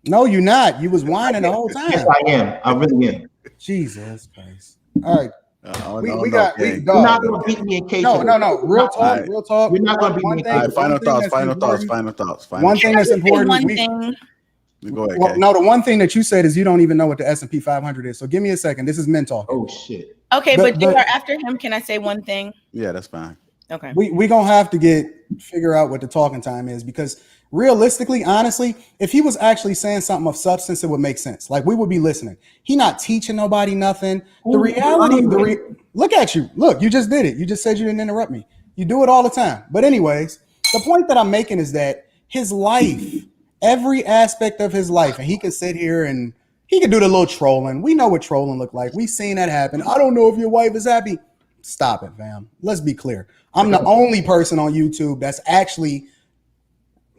No, you're not. You was whining the whole time.
Yes, I am. I really am.
Jesus Christ. All right. You're
not going to beat me in case.
No. Real talk.
You're not going to beat me in case.
Final thoughts.
One thing that's important.
Go ahead,
no, the one thing that you said is you don't even know what the S&P 500 is. So give me a second. This is men talking.
Oh, shit.
Okay, but after him, can I say one thing?
Yeah, that's fine.
Okay.
We gonna have to figure out what the talking time is, because realistically, honestly, if he was actually saying something of substance, it would make sense. Like, we would be listening. He not teaching nobody nothing. The reality, look at you. Look, you just did it. You just said you didn't interrupt me. You do it all the time. But anyways, the point that I'm making is that his life, every aspect of his life, and he can sit here and he can do the little trolling. We know what trolling look like. We've seen that happen. I don't know if your wife is happy. Stop it, fam. Let's be clear. I'm the only person on YouTube that's actually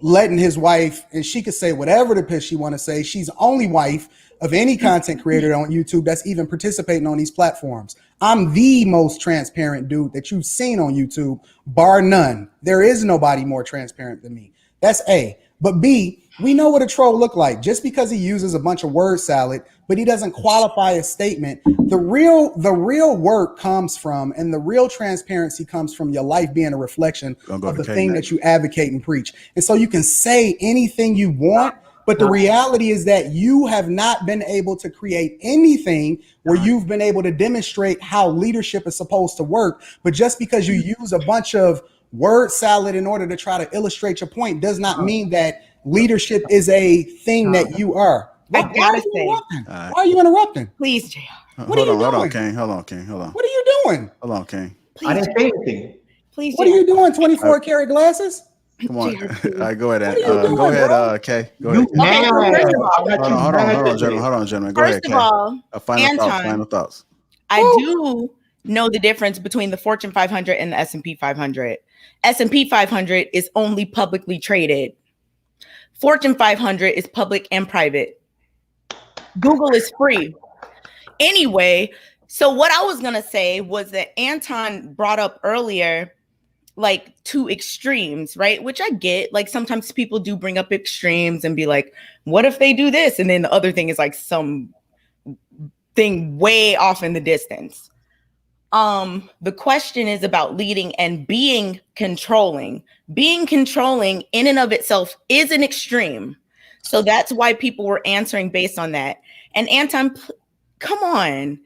letting his wife, and she could say whatever the piss she want to say. She's the only wife of any content creator on YouTube that's even participating on these platforms. I'm the most transparent dude that you've seen on YouTube, bar none. There is nobody more transparent than me. That's A. But B, we know what a troll look like. Just because he uses a bunch of word salad, but he doesn't qualify a statement. The real work comes from, and the real transparency comes from your life being a reflection of the thing that you advocate and preach. And so you can say anything you want, but the reality is that you have not been able to create anything where you've been able to demonstrate how leadership is supposed to work. But just because you use a bunch of word salad in order to try to illustrate your point does not mean that leadership is a thing that you are.
I gotta say,
why are you interrupting?
Please, JR.
What are you doing?
Hold on, King. Hold on.
What are you doing?
Hold on, King.
Please,
I didn't say anything.
Please,
what are you doing? 24 karat glasses?
Come on. All right, go ahead.
Doing,
go ahead, Kay. Go ahead.
Okay, so first of all,
Hold on, gentlemen. Go
first
ahead,
of all,
final thoughts.
I do know the difference between the Fortune 500 and the S&P 500. S&P 500 is only publicly traded. Fortune 500 is public and private. Google is free. Anyway, so what I was going to say was that Anton brought up earlier, like, two extremes, right? Which I get. Like, sometimes people do bring up extremes and be like, what if they do this? And then the other thing is like some thing way off in the distance. The question is about leading and being controlling. Being controlling in and of itself is an extreme. So that's why people were answering based on that. And Anton, come on.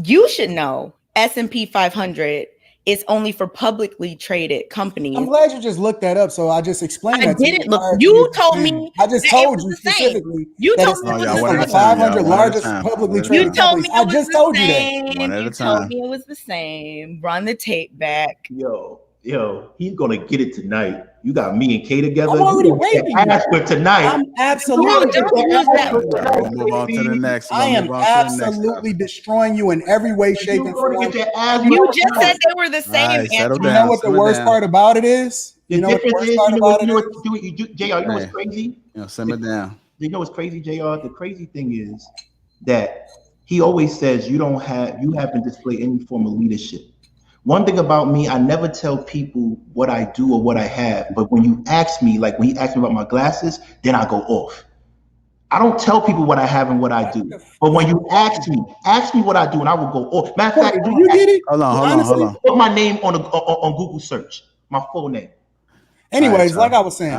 You should know S&P 500 is only for publicly traded companies.
I'm glad you just looked that up. So I just explained that.
I didn't look. You told me.
I just told you specifically.
You told me it was
the 500 largest publicly traded companies. I just told you that.
One at a time.
You told me it was the same. Run the tape back.
Yo, he's gonna get it tonight. You got me and Kay together.
I'm already waiting.
For tonight.
I'm absolutely.
We'll move on to the next.
I am absolutely destroying you in every way, shape, and form.
You just said they were the same.
You know what the worst part about it is? You know what the worst part about it is?
JR, you know what's crazy?
Simmer down.
You know what's crazy, JR? The crazy thing is that he always says you haven't displayed any form of leadership. One thing about me, I never tell people what I do or what I have. But when you ask me, like when he asked me about my glasses, then I go off. I don't tell people what I have and what I do. But when you ask me what I do, and I will go off. Matter of fact,
do you get it?
Hold on.
Put my name on Google search, my full name.
Anyways, like I was saying,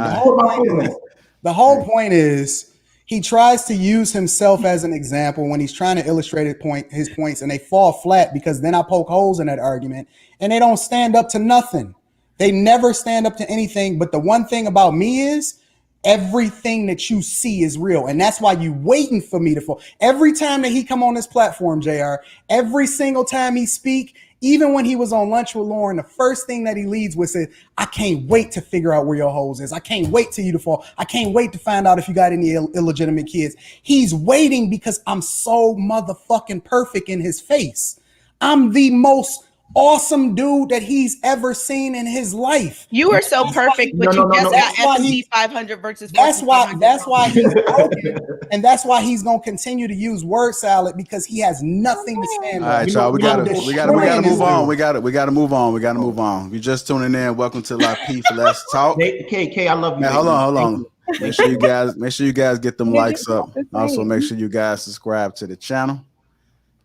the whole point is he tries to use himself as an example when he's trying to illustrate his points, and they fall flat because then I poke holes in that argument, and they don't stand up to nothing. They never stand up to anything. But the one thing about me is everything that you see is real, and that's why you waiting for me to fall. Every time that he come on this platform, JR, every single time he speak, even when he was on Lunch with Lauren, the first thing that he leads with is, I can't wait to figure out where your holes is. I can't wait till you to fall. I can't wait to find out if you got any illegitimate kids. He's waiting because I'm so motherfucking perfect in his face. I'm the most awesome dude that he's ever seen in his life.
You are so perfect, but you just got S&P 500 versus.
That's why he's broken, and that's why he's gonna continue to use word salad because he has nothing to stand on.
All right, y'all. We gotta move on. We gotta move on. If you're just tuning in, welcome to Lapeef Let's Talk.
K, I love you.
Hey, hold on. Make sure you guys get them likes up. Also, make sure you guys subscribe to the channel.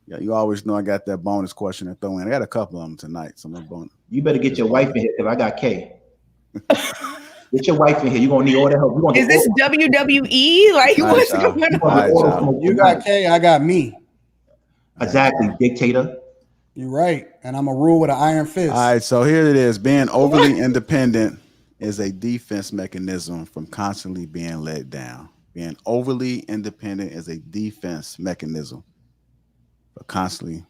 Yeah, you always know I got that bonus question to throw in. I got a couple of them tonight. So I'm bonus.
You better get your wife in here because I got K. Get your wife in here. You're gonna need all the help.
Is this WWE? Like, what's going on?
You got K, I got me.
Exactly, dictator.
You're right. And I'm a rule with an iron fist.
All right, so here it is. Being overly independent is a defense mechanism from constantly being let down. Being overly independent is a defense mechanism for constantly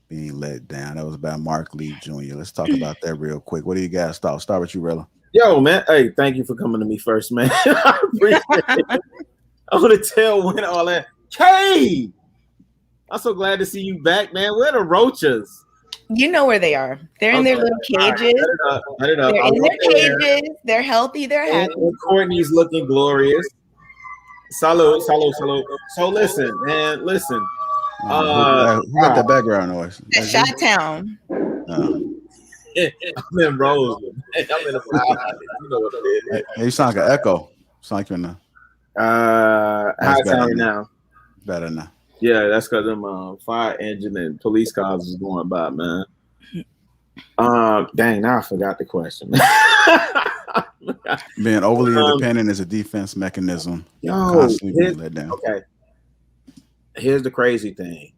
being let down. That was by Mark Lee Jr. Let's talk about that real quick. What do you guys thought? Start with you, Rilla.
Yo, man. Hey, thank you for coming to me first, man. I appreciate it. I'm gonna tell when all that. Hey, I'm so glad to see you back, man. Where the roaches?
You know where they are. They're in their little cages.
Let it up.
They're in their cages. They're healthy. They're happy.
And Courtney's looking glorious. Salute. So listen, man, listen.
Who got that background noise?
Chi-Town.
I'm in Roseland. I'm in a loud. You know what it is.
Hey, you sound like an echo. Sound like you're in the.
How's it sound now?
Better now.
Yeah, that's because them fire engine and police cars is going by, man. Dang, now I forgot the question.
Being overly independent is a defense mechanism. Constantly being let down.
Okay. Here's the crazy thing.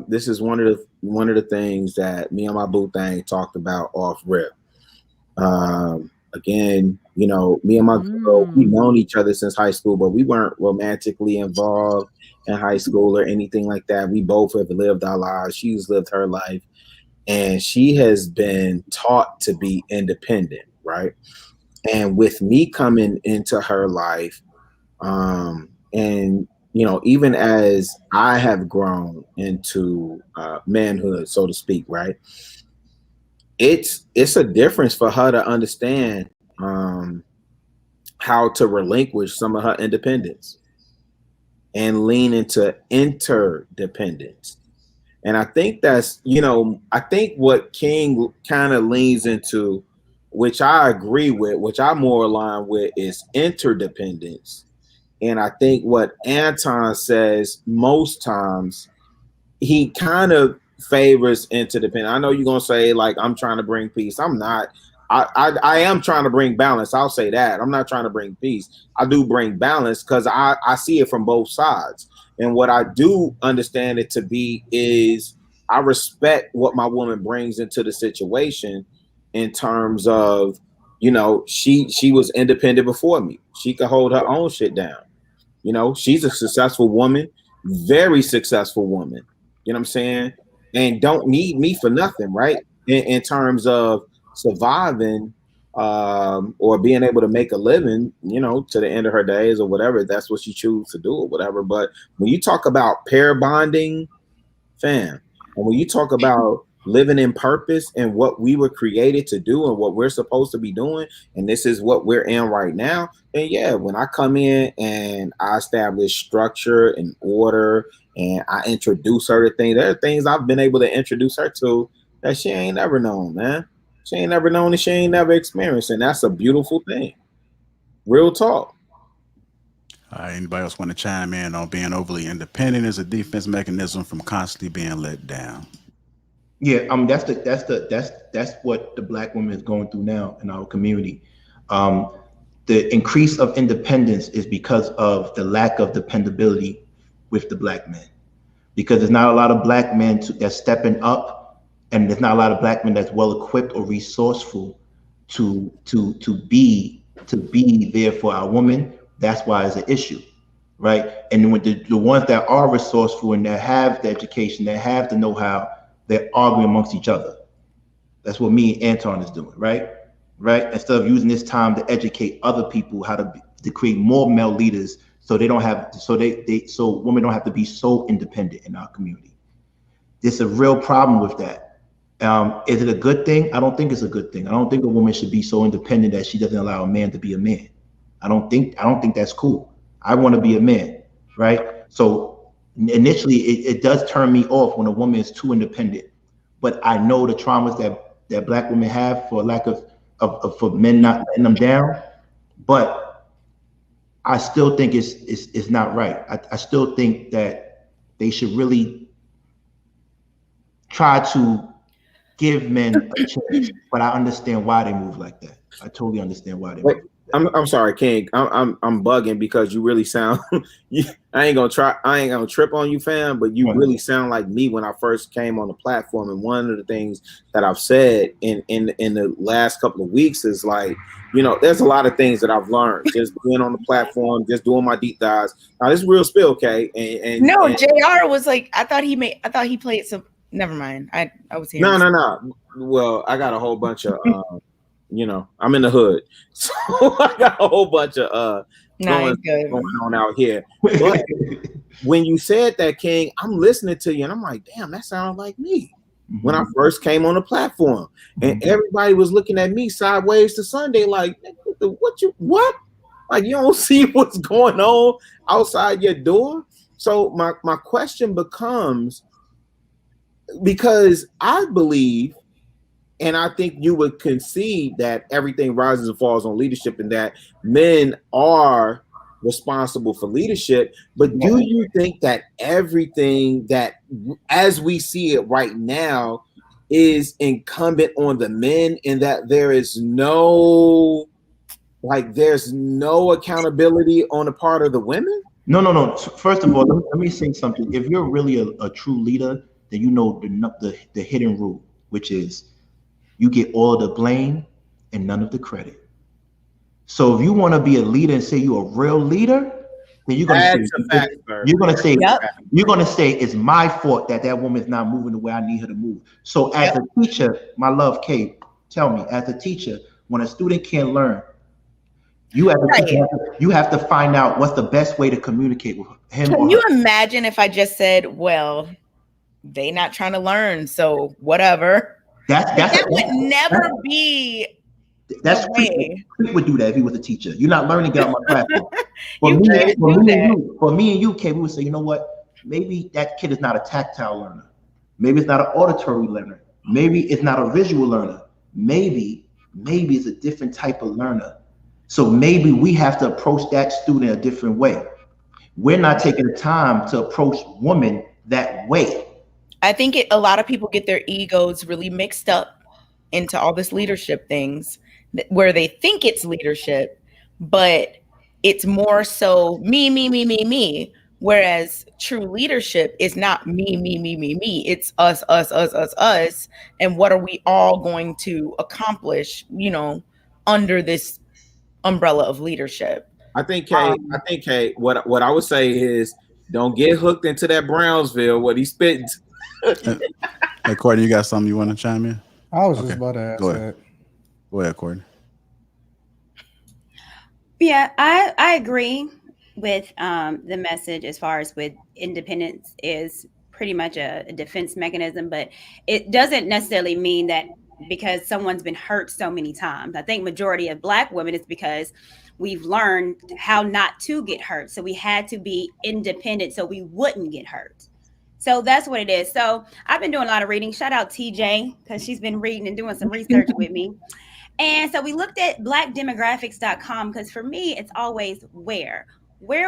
This is one of the things that me and my boo thing talked about off rip. Again, you know, me and my girl, we've known each other since high school, but we weren't romantically involved in high school or anything like that. We both have lived our lives. She's lived her life, and she has been taught to be independent, right? And with me coming into her life, and you know, even as I have grown into manhood, so to speak, right? It's a difference for her to understand how to relinquish some of her independence and lean into interdependence. And I think that's, you know, I think what King kind of leans into, which I agree with, which I more align with, is interdependence. And I think what Anton says most times, he kind of favors interdependence. I know you're gonna say, like, I'm trying to bring peace. I'm not. I am trying to bring balance. I'll say that. I'm not trying to bring peace. I do bring balance because I see it from both sides. And what I do understand it to be is I respect what my woman brings into the situation in terms of, you know, she was independent before me. She could hold her own shit down. You know, she's a successful woman, very successful woman. You know what I'm saying? And don't need me for nothing, right? In terms of surviving or being able to make a living, you know, to the end of her days or whatever. That's what she chooses to do or whatever. But when you talk about pair bonding, fam, and when you talk about living in purpose and what we were created to do and what we're supposed to be doing, and this is what we're in right now, then yeah, when I come in and I establish structure and order and I introduce her to things, there are things I've been able to introduce her to that she ain't never known, man. She ain't never known and she ain't never experienced, and that's a beautiful thing. Real talk.
Anybody else want to chime in on being overly independent as a defense mechanism from constantly being let down?
Yeah, that's what the Black woman is going through now in our community. The increase of independence is because of the lack of dependability with the Black men, because there's not a lot of Black men that's stepping up, and there's not a lot of Black men that's well equipped or resourceful to be there for our woman. That's why it's an issue, right? And with the ones that are resourceful and that have the education, that have the know-how, they're arguing amongst each other. That's what me and Anton is doing, right? Instead of using this time to educate other people how to create more male leaders, so they don't have, so women don't have to be so independent in our community. There's a real problem with that. Is it a good thing? I don't think it's a good thing. I don't think a woman should be so independent that she doesn't allow a man to be a man. I don't think that's cool. I want to be a man, right? So initially, it does turn me off when a woman is too independent. But I know the traumas that Black women have for lack of for men not letting them down. But I still think it's not right. I still think that they should really try to give men a chance. But I understand why they move like that. I totally understand why they move.
I'm sorry, King. I'm bugging because you really sound. I ain't gonna trip on you, fam. But you really sound like me when I first came on the platform. And one of the things that I've said in the last couple of weeks is like, you know, there's a lot of things that I've learned just being on the platform, just doing my deep dives. Now this is real spill, okay? And
JR was like, I thought he played some. Never mind. I was here.
No. Well, I got a whole bunch of. You know, I'm in the hood, so I got a whole bunch of going on out here. But when you said that, King, I'm listening to you, and I'm like, damn, that sounds like me when I first came on the platform, and everybody was looking at me sideways to Sunday, like, what? Like, you don't see what's going on outside your door. So my question becomes, because I believe, and I think you would concede that everything rises and falls on leadership, and that men are responsible for leadership. But do you think that everything that, as we see it right now, is incumbent on the men, and that there's no accountability on the part of the women?
No. First of all, let me say something. If you're really a true leader, then you know the hidden rule, which is you get all the blame and none of the credit. So if you want to be a leader and say you're a real leader, then you're gonna say it's my fault that woman's not moving the way I need her to move. So as a teacher, my love, Kate, tell me, as a teacher, when a student can't learn, you have to find out what's the best way to communicate with him.
Can you imagine if I just said, well, they not trying to learn, so whatever. That would never be.
That's Creep would do that if he was a teacher. You're not learning, get out my classroom. For me and you, Kate, we would say, you know what? Maybe that kid is not a tactile learner. Maybe it's not an auditory learner. Maybe it's not a visual learner. Maybe it's a different type of learner. So maybe we have to approach that student a different way. We're not taking the time to approach women that way.
I think a lot of people get their egos really mixed up into all this leadership things, where they think it's leadership, but it's more so me. Whereas true leadership is not me. It's us. And what are we all going to accomplish, under this umbrella of leadership?
I think, Kay, what I would say is, don't get hooked into that Brownsville, what he spitting.
Hey, Courtney, you got something you want to chime in?
I was just about to ask that.
Go ahead, Courtney.
Yeah, I agree with the message as far as with independence is pretty much a defense mechanism, but it doesn't necessarily mean that because someone's been hurt so many times. I think majority of Black women is because we've learned how not to get hurt. So we had to be independent so we wouldn't get hurt. So that's what it is. So I've been doing a lot of reading. Shout out TJ, because she's been reading and doing some research with me. And so we looked at blackdemographics.com, because for me, it's always where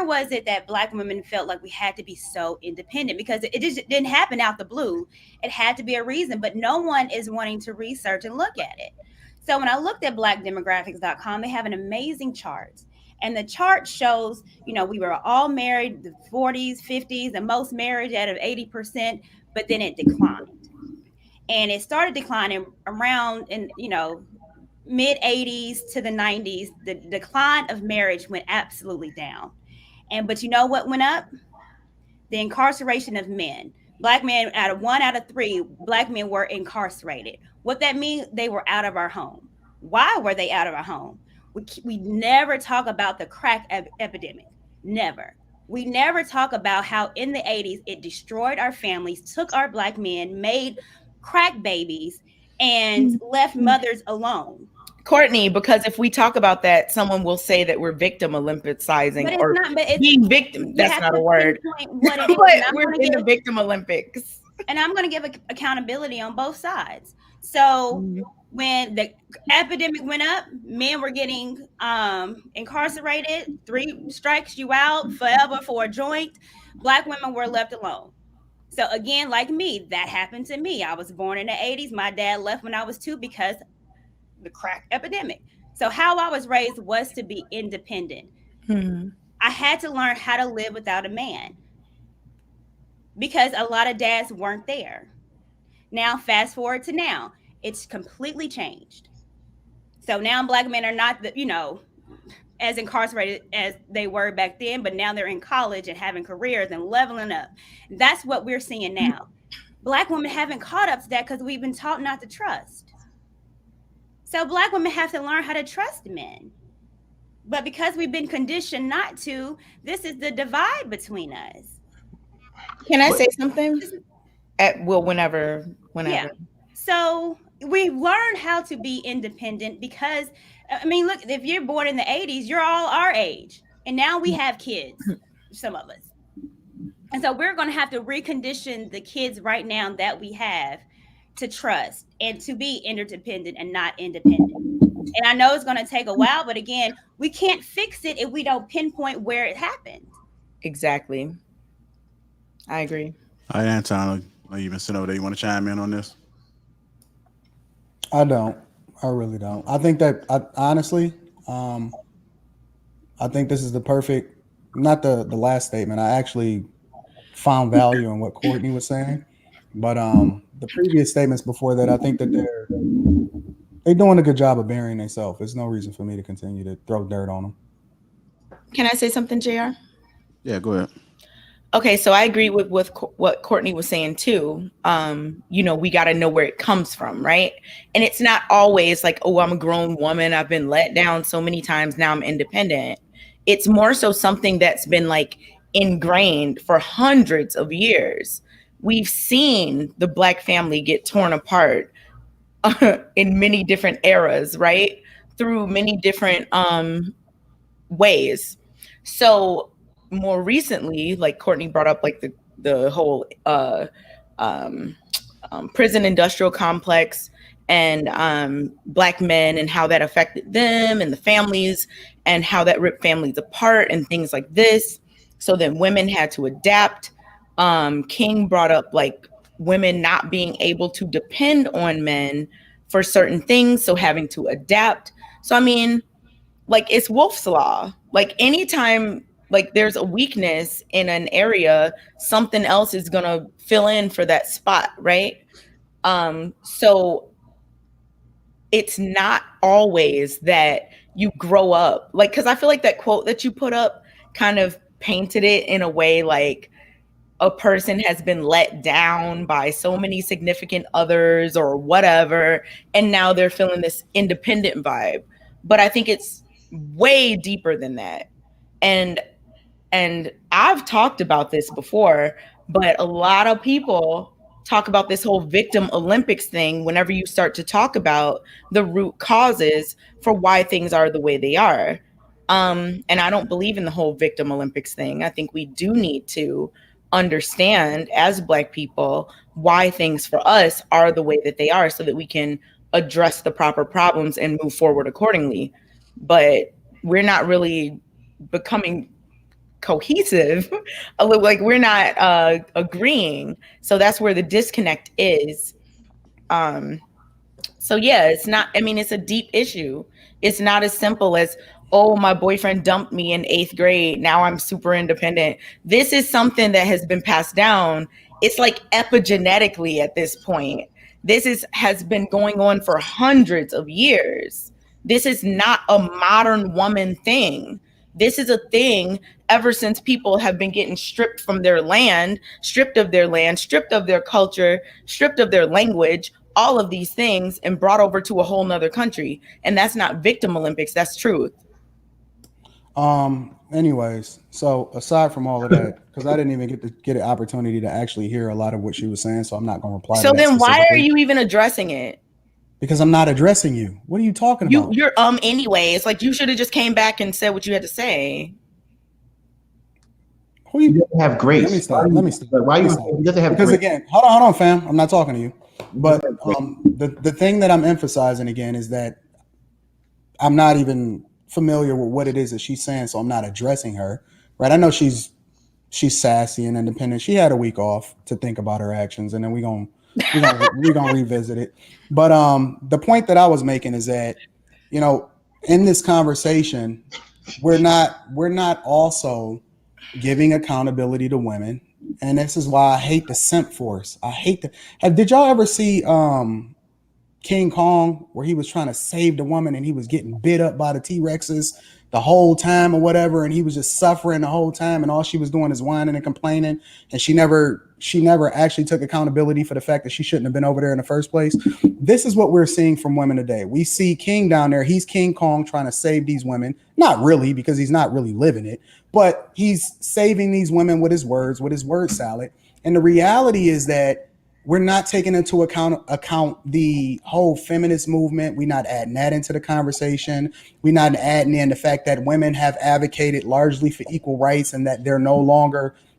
was it that Black women felt like we had to be so independent? Because it just didn't happen out the blue. It had to be a reason, but no one is wanting to research and look at it. So when I looked at blackdemographics.com, they have an amazing chart. And the chart shows, we were all married, the 40s, 50s, the most marriage out of 80%, but then it declined. And it started declining around in, mid 80s to the 90s. The decline of marriage went absolutely down. But you know what went up? The incarceration of men. Black men, one out of three Black men were incarcerated. What that means, they were out of our home. Why were they out of our home? We never talk about the crack epidemic. Never. We never talk about how in the 80s it destroyed our families, took our Black men, made crack babies, and left mothers alone.
Courtney, because if we talk about that, someone will say that we're victim Olympicizing,
but
or being victim. That's not a word.
What it is.
But we're in the victim Olympics.
And I'm going to give accountability on both sides. So when the epidemic went up, men were getting incarcerated. 3 strikes you out, forever for a joint. Black women were left alone. So again, like me, that happened to me. I was born in the 80s. My dad left when I was 2 because the crack epidemic. So how I was raised was to be independent. I had to learn how to live without a man because a lot of dads weren't there. Now, fast forward to now, it's completely changed. So now Black men are not, as incarcerated as they were back then, but now they're in college and having careers and leveling up. That's what we're seeing now. Black women haven't caught up to that because we've been taught not to trust. So Black women have to learn how to trust men. But because we've been conditioned not to, this is the divide between us.
Can I say something? Whenever.
Yeah. So we've learned how to be independent because, I mean, look, if you're born in the 80s, you're all our age. And now we have kids, some of us. And so we're going to have to recondition the kids right now that we have to trust and to be interdependent and not independent. And I know it's going to take a while, but again, we can't fix it if we don't pinpoint where it happened.
Exactly. I agree.
All right, Anton, you've been sitting over there. You want to chime in on this?
I don't. I really don't. I think that honestly, I think this is the perfect, not the last statement. I actually found value in what Courtney was saying, but the previous statements before that, I think that they're doing a good job of burying themselves. There's no reason for me to continue to throw dirt on them.
Can I say something, JR?
Yeah, go ahead.
Okay, so I agree with what Courtney was saying too. We got to know where it comes from, right? And it's not always like, oh, I'm a grown woman, I've been let down so many times, now I'm independent. It's more so something that's been like ingrained for hundreds of years. We've seen the Black family get torn apart in many different eras, right? Through many different ways. So more recently, like Courtney brought up, like the whole prison industrial complex and Black men and how that affected them and the families and how that ripped families apart and things like this. So then women had to adapt. King brought up like women not being able to depend on men for certain things, so having to adapt. So I mean, like, it's Wolf's Law. Like, anytime like there's a weakness in an area, something else is gonna fill in for that spot, right? So it's not always that you grow up, like, because I feel like that quote that you put up kind of painted it in a way like a person has been let down by so many significant others or whatever, and now they're feeling this independent vibe. But I think it's way deeper than that. And I've talked about this before, but a lot of people talk about this whole victim Olympics thing whenever you start to talk about the root causes for why things are the way they are. And I don't believe in the whole victim Olympics thing. I think we do need to understand as Black people why things for us are the way that they are so that we can address the proper problems and move forward accordingly. But we're not really becoming cohesive. Like, we're not agreeing. So that's where the disconnect is. So yeah, it's not, I mean, it's a deep issue. It's not as simple as, oh, my boyfriend dumped me in 8th grade, now I'm super independent. This is something that has been passed down. It's like epigenetically at this point. This has been going on for hundreds of years. This is not a modern woman thing. This is a thing ever since people have been getting stripped of their land, stripped of their culture, stripped of their language, all of these things, and brought over to a whole nother country. And that's not victim Olympics, that's truth.
Anyways, so aside from all of that, because I didn't even get an opportunity to actually hear a lot of what she was saying, so I'm not going to reply to that.
So then why are you even addressing it?
Because I'm not addressing you. What are you talking about?
You're anyway. It's like you should have just came back and said what you had to say.
Who you doesn't have grace?
Let me stop. Why you doesn't have because grace? Again, hold on, fam. I'm not talking to you. But the thing that I'm emphasizing again is that I'm not even familiar with what it is that she's saying, so I'm not addressing her. Right? I know she's sassy and independent. She had a week off to think about her actions, and then we're gonna revisit it. But the point that I was making is that, you know, in this conversation, we're not also giving accountability to women, and this is why I hate the simp force. Did y'all ever see King Kong, where he was trying to save the woman and he was getting bit up by the T-Rexes the whole time or whatever, and he was just suffering the whole time, and all she was doing is whining and complaining, and she never actually took accountability for the fact that she shouldn't have been over there in the first place. This is what we're seeing from women today. We see King down there, he's King Kong trying to save these women. Not really, because he's not really living it, but he's saving these women with his words, with his word salad. And the reality is that We're not taking into account the whole feminist movement. We're not adding that into the conversation. We're not adding in the fact that women have advocated largely for equal rights and that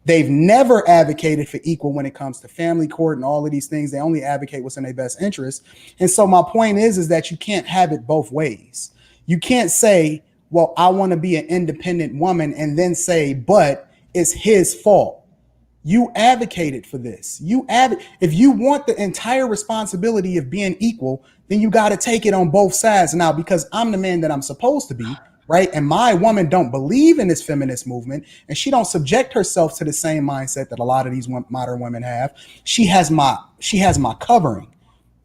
they've never advocated for equal when it comes to family court and all of these things. They only advocate what's in their best interest. And so my point is that you can't have it both ways. You can't say, well, I want to be an independent woman and then say, but it's his fault. You advocated for this. If you want the entire responsibility of being equal, then you got to take it on both sides. Now, because I'm the man that I'm supposed to be, right? And my woman don't believe in this feminist movement, and she don't subject herself to the same mindset that a lot of these modern women have. She has my covering.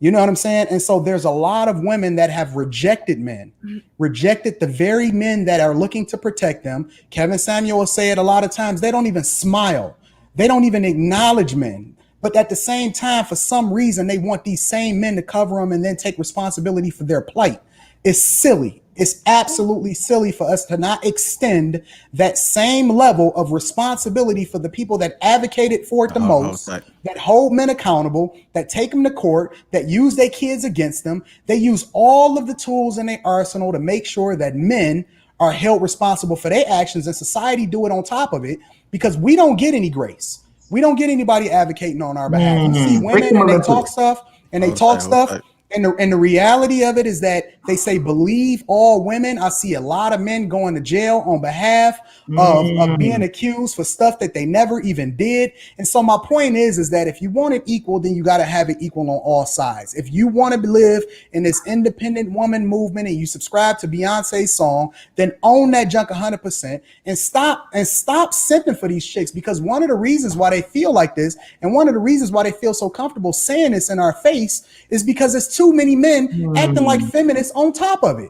You know what I'm saying? And so there's a lot of women that have rejected men, rejected the very men that are looking to protect them. Kevin Samuel will say it a lot of times. They don't even smile. They don't even acknowledge men. But at the same time, for some reason, they want these same men to cover them and then take responsibility for their plight. It's silly. It's absolutely silly for us to not extend that same level of responsibility for the people that advocated for it the most, that hold men accountable, that take them to court, that use their kids against them. They use all of the tools in their arsenal to make sure that men are held responsible for their actions, and society do it on top of it, because we don't get any grace. We don't get anybody advocating on our behalf. You see women and they talk stuff and they talk stuff. And the reality of it is that they say, believe all women. I see a lot of men going to jail on behalf of being accused for stuff that they never even did. And so my point is that if you want it equal, then you got to have it equal on all sides. If you want to live in this independent woman movement and you subscribe to Beyonce's song, then own that junk 100% and stop simping for these chicks, because one of the reasons why they feel like this and one of the reasons why they feel so comfortable saying this in our face is because it's too many men acting like feminists on top of it.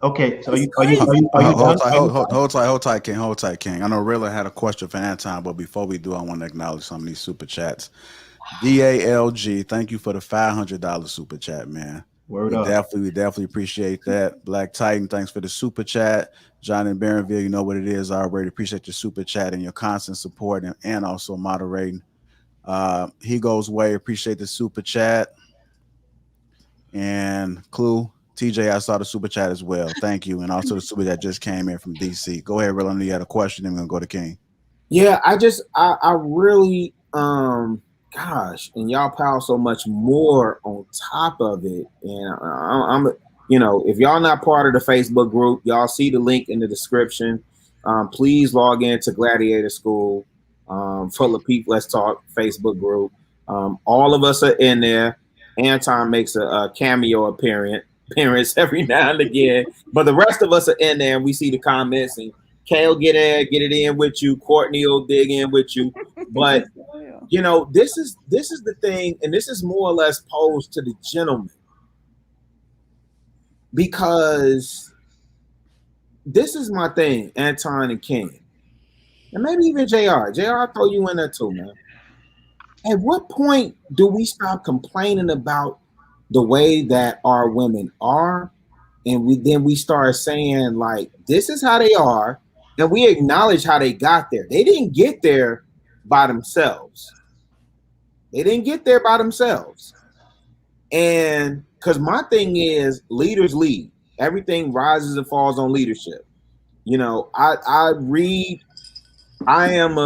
Okay, so
hold tight, King. I know Rilla had a question for Anton, but before we do, I want to acknowledge some of these super chats. DALG, thank you for the $500 super chat, man. We definitely appreciate that. Black Titan, thanks for the super chat. John and Barronville, you know what it is. I already appreciate your super chat and your constant support and also moderating. He Goes Way, appreciate the super chat. And Clue, TJ, I saw the super chat as well. Thank you. And also the super chat just came in from DC. Go ahead, Rilla. You had a question, then we're gonna go to King.
Yeah, I really gosh, and y'all pile so much more on top of it. And I'm if y'all not part of the Facebook group, y'all see the link in the description. Please log in to Gladiator School for Lapeef Let's Talk Facebook group. All of us are in there. Anton makes a cameo appearance every now and again, but the rest of us are in there and we see the comments, and Kale get it in with you, Courtney will dig in with you. But this is the thing, and this is more or less posed to the gentleman, because this is my thing, Anton and King, and maybe even JR. JR, I'll throw you in there too, man. At what point do we stop complaining about the way that our women are, and we start saying, like, this is how they are, and we acknowledge how they got there? They didn't get there by themselves. And because my thing is, leaders lead. Everything rises and falls on leadership. I am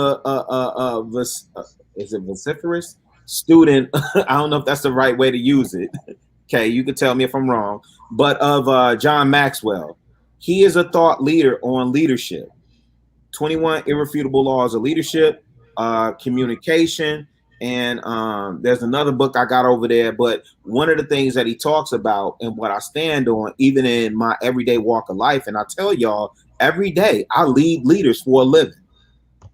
is it vociferous student? I don't know if that's the right way to use it. Okay, you can tell me if I'm wrong. But of John Maxwell, he is a thought leader on leadership. 21 Irrefutable Laws of Leadership, communication, and there's another book I got over there. But one of the things that he talks about and what I stand on, even in my everyday walk of life, and I tell y'all every day, I lead leaders for a living.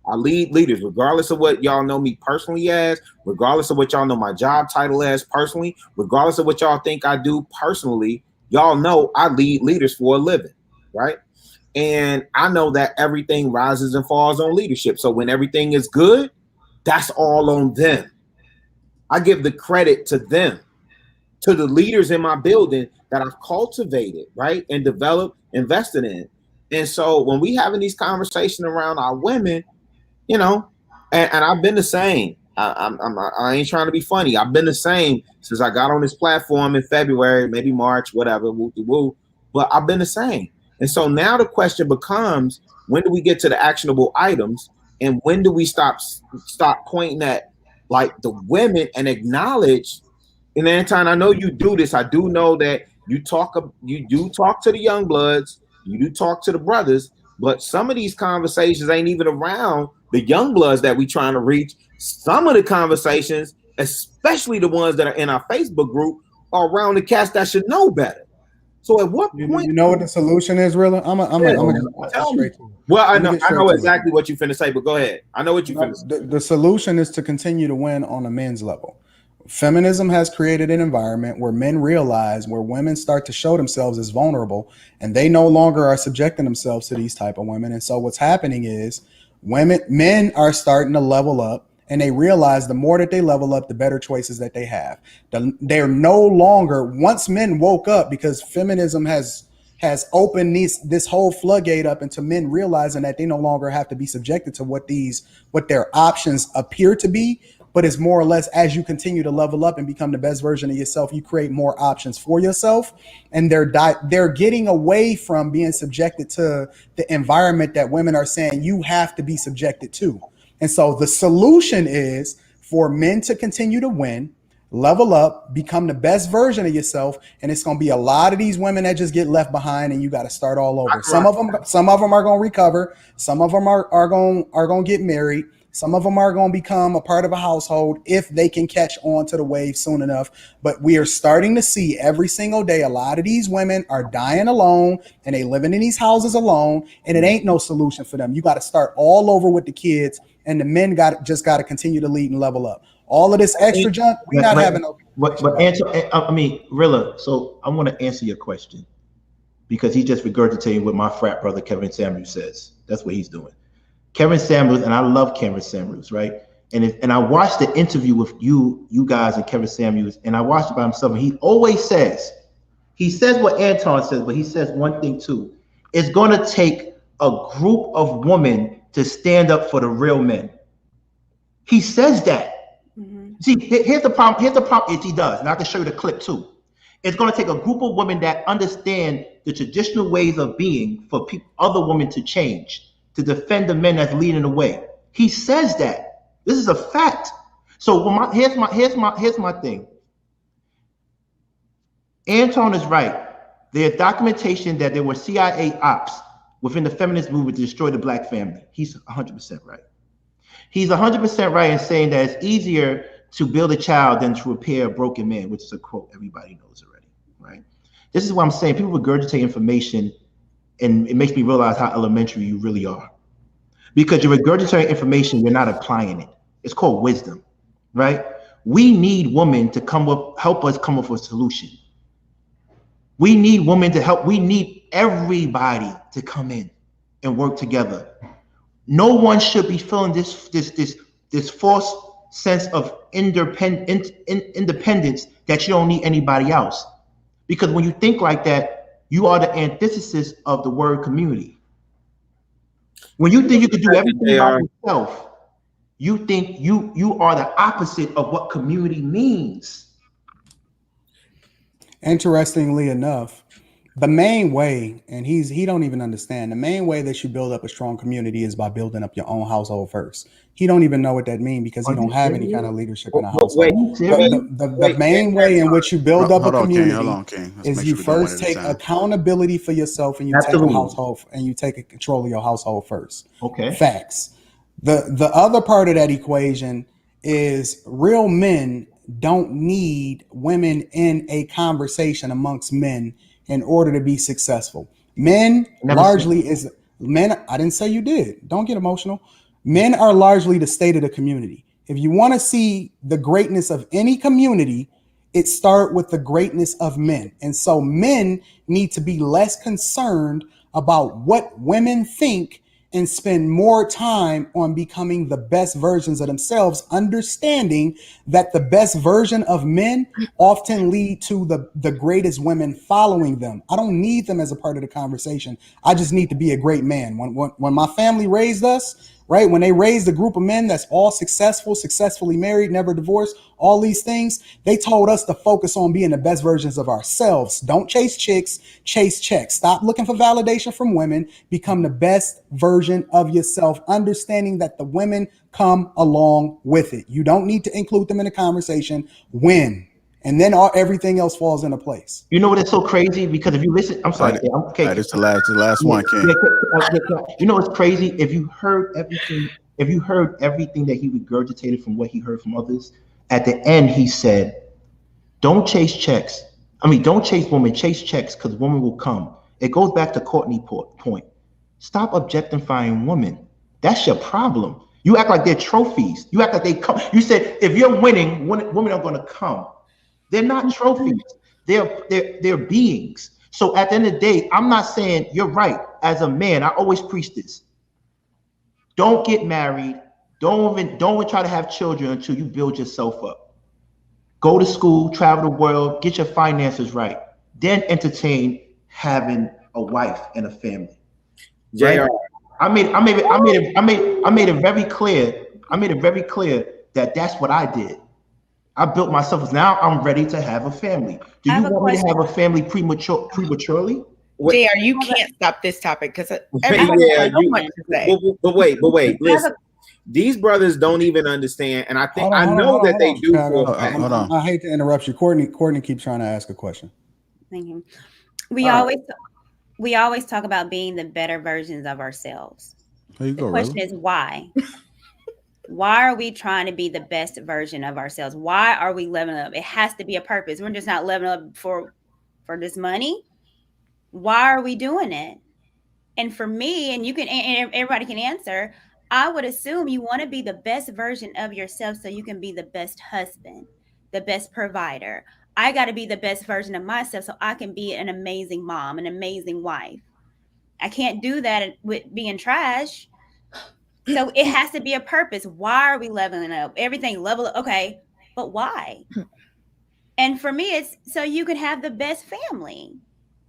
I lead leaders, regardless of what y'all know me personally as, regardless of what y'all know my job title as personally, regardless of what y'all think I do personally. Y'all know I lead leaders for a living, right? And I know that everything rises and falls on leadership. So when everything is good, that's all on them. I give the credit to them, to the leaders in my building that I've cultivated, right, and developed, invested in. And so when we having these conversations around our women, and I've been the same. I ain't trying to be funny. I've been the same since I got on this platform in February, maybe March, whatever, woo. But I've been the same. And so now the question becomes, when do we get to the actionable items, and when do we stop pointing at like the women and acknowledge? And Anton, I know you do this. I do know that you do talk to the young bloods, you do talk to the brothers, but some of these conversations ain't even around the young bloods that we trying to reach. Some of the conversations, especially the ones that are in our Facebook group, are around the cats that should know better. So at what point?
You know what the solution is, really? I'm gonna
tell me. Well, I know exactly what you finna say, but go ahead. I know what you finna say.
The solution is to continue to win on a men's level. Feminism has created an environment where men realize, where women start to show themselves as vulnerable, and they no longer are subjecting themselves to these type of women. And so what's happening is men are starting to level up, and they realize the more that they level up, the better choices that they have. They're no longer, once men woke up, because feminism has opened this whole floodgate up into men realizing that they no longer have to be subjected to what their options appear to be, but it's more or less, as you continue to level up and become the best version of yourself, you create more options for yourself. And they're getting away from being subjected to the environment that women are saying you have to be subjected to. And so the solution is for men to continue to win, level up, become the best version of yourself. And it's going to be a lot of these women that just get left behind, and you got to start all over. Some of them are going to recover. Some of them are going to get married. Some of them are going to become a part of a household if they can catch on to the wave soon enough. But we are starting to see every single day, a lot of these women are dying alone, and they living in these houses alone, and it ain't no solution for them. You got to start all over with the kids, and the men got to continue to lead and level up. All of this extra junk, we're not having no.
But answer, I mean, Rilla, so I want to answer your question, because he just regurgitated what my frat brother Kevin Samuels says. That's what he's doing. Kevin Samuels, and I love Kevin Samuels, right? And I watched the interview with you guys and Kevin Samuels, and I watched it by himself, and he always says what Anton says, but he says one thing too. It's going to take a group of women to stand up for the real men. He says that. Mm-hmm. See, here's the problem. Is he does, and I can show you the clip too. It's going to take a group of women that understand the traditional ways of being for other women to change, to defend the men that's leading the way. He says that. This is a fact. So here's my thing. Anton is right. There's documentation that there were CIA ops within the feminist movement to destroy the black family. He's 100% right. He's 100% right in saying that it's easier to build a child than to repair a broken man, which is a quote everybody knows already, right? This is what I'm saying. People regurgitate information, and it makes me realize how elementary you really are. Because you're regurgitating information, you're not applying it. It's called wisdom, right? We need women to help us come up with a solution. We need women to help. We need everybody to come in and work together. No one should be feeling this false sense of independence that you don't need anybody else. Because when you think like that, you are the antithesis of the word community. When you think you can do everything by yourself, you think you are the opposite of what community means.
Interestingly enough, the main way, and he don't even understand, the main way that you build up a strong community is by building up your own household first. He don't even know what that means because he don't have any kind of leadership in the household. The main way in which you build up a community is you first take accountability for yourself, and you take a household, and you take control of your household first.
Okay.
Facts. The other part of that equation is real men don't need women in a conversation amongst men in order to be successful. Men largely is men. I didn't say you did. Don't get emotional. Men are largely the state of the community. If you want to see the greatness of any community, it starts with the greatness of men. And so men need to be less concerned about what women think and spend more time on becoming the best versions of themselves, understanding that the best version of men often lead to the greatest women following them. I don't need them as a part of the conversation. I just need to be a great man. When my family raised us, right? When they raised a group of men that's all successful, successfully married, never divorced, all these things, they told us to focus on being the best versions of ourselves. Don't chase chicks, chase checks. Stop looking for validation from women. Become the best version of yourself, understanding that the women come along with it. You don't need to include them in the conversation. Win. And then everything else falls into place.
You know what is so crazy? Because if you listen, I'm sorry.
Okay, this is the last one, King.
You know what's crazy? If you heard everything that he regurgitated from what he heard from others, at the end he said, "Don't chase checks. Don't chase women. Chase checks, because women will come." It goes back to Courtney's point. Stop objectifying women. That's your problem. You act like they're trophies. You act like they come. You said if you're winning, women are going to come. They're not trophies. They're beings. So at the end of the day, I'm not saying you're right. As a man, I always preach this. Don't get married. Don't even try to have children until you build yourself up. Go to school, travel the world, get your finances right. Then entertain having a wife and a family. Right? I made it very clear. I made it very clear that that's what I did. I built myself. Now I'm ready to have a family. Do you want me to have a family prematurely?
JR, you can't stop this topic because
but wait. Listen, these brothers don't even understand, and I think I know that they do.
Hold on. I hate to interrupt you. Courtney keeps trying to ask a question.
Thank you. We always talk about being the better versions of ourselves. The question is why? Why are we trying to be the best version of ourselves? Why are we leveling up? It has to be a purpose. We're just not leveling up for this money. Why are we doing it? And for me, and everybody can answer, I would assume you want to be the best version of yourself so you can be the best husband, the best provider. I got to be the best version of myself so I can be an amazing mom, an amazing wife. I can't do that with being trash. So it has to be a purpose. Why are we leveling up? Everything level up. Okay, but why? And for me, it's so you can have the best family.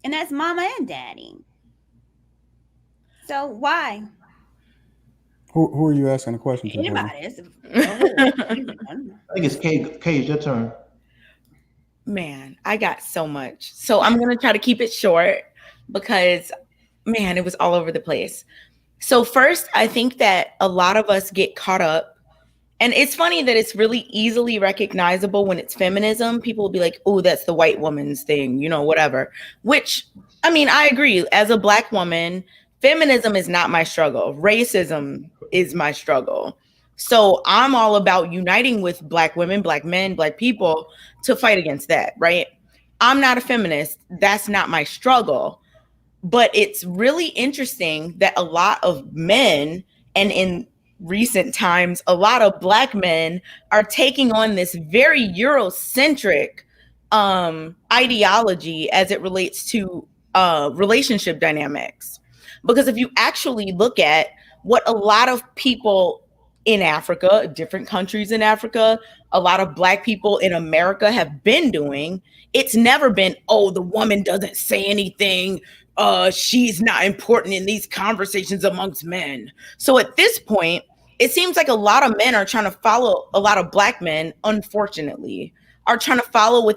And that's mama and daddy. So why?
Who are you asking a question to?
Anybody.
I think it's Kay. Kay, it's your turn.
Man, I got so much. So I'm going to try to keep it short because, man, it was all over the place. So first, I think that a lot of us get caught up. And it's funny that it's really easily recognizable when it's feminism. People will be like, oh, that's the white woman's thing, whatever. Which, I agree. As a Black woman, feminism is not my struggle. Racism is my struggle. So I'm all about uniting with Black women, Black men, Black people to fight against that, right? I'm not a feminist. That's not my struggle. But it's really interesting that a lot of men, and in recent times, a lot of Black men are taking on this very Eurocentric ideology as it relates to relationship dynamics. Because if you actually look at what a lot of people in Africa, different countries in Africa, a lot of Black people in America have been doing, it's never been, oh, the woman doesn't say anything. She's not important in these conversations amongst men. So at this point, it seems like a lot of men are trying to follow, a lot of Black men, unfortunately, are trying to follow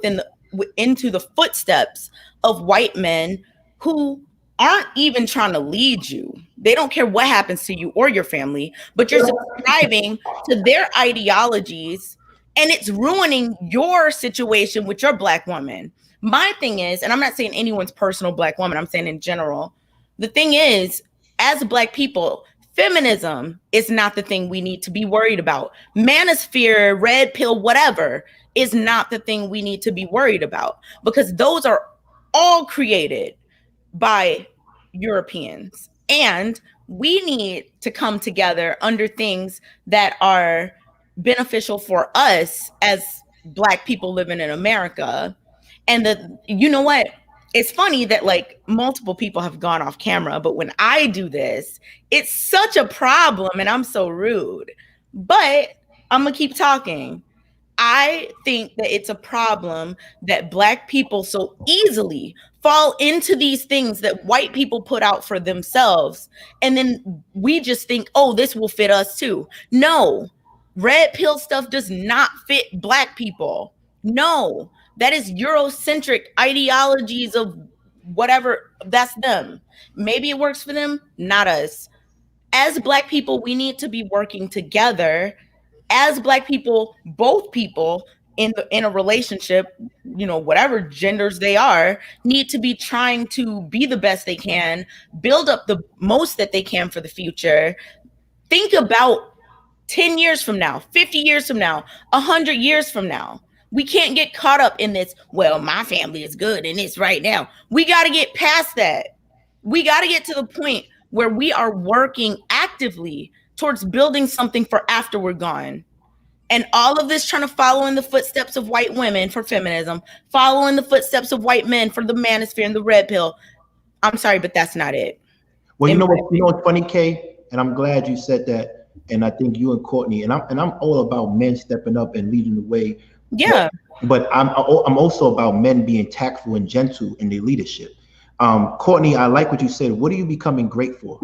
into the footsteps of white men who aren't even trying to lead you. They don't care what happens to you or your family, but you're subscribing to their ideologies, and it's ruining your situation with your Black woman. My thing is, and I'm not saying anyone's personal Black woman, I'm saying in general, the thing is, as Black people, feminism is not the thing we need to be worried about. Manosphere, red pill, whatever, is not the thing we need to be worried about, because those are all created by Europeans. And we need to come together under things that are beneficial for us as Black people living in America. And you know what? It's funny that like multiple people have gone off camera, but when I do this, it's such a problem and I'm so rude. But I'm gonna keep talking. I think that it's a problem that Black people so easily fall into these things that white people put out for themselves. And then we just think, oh, this will fit us too. No, red pill stuff does not fit Black people. No, that is Eurocentric ideologies of whatever. That's them. Maybe it works for them, not us. As Black people, we need to be working together. As Black people, both people in a relationship, you know, whatever genders they are, need to be trying to be the best they can, build up the most that they can for the future. Think about 10 years from now, 50 years from now, 100 years from now. We can't get caught up in this, well, my family is good and it's right now. We got to get past that. We got to get to the point where we are working actively towards building something for after we're gone. And all of this trying to follow in the footsteps of white women for feminism, follow in the footsteps of white men for the manosphere and the red pill. I'm sorry, but that's not it.
Well, you know what's funny, Kay? And I'm glad you said that. And I think you and Courtney, and I'm all about men stepping up and leading the way.
Yeah.
But I'm also about men being tactful and gentle in their leadership. Courtney, I like what you said. What are you becoming great for?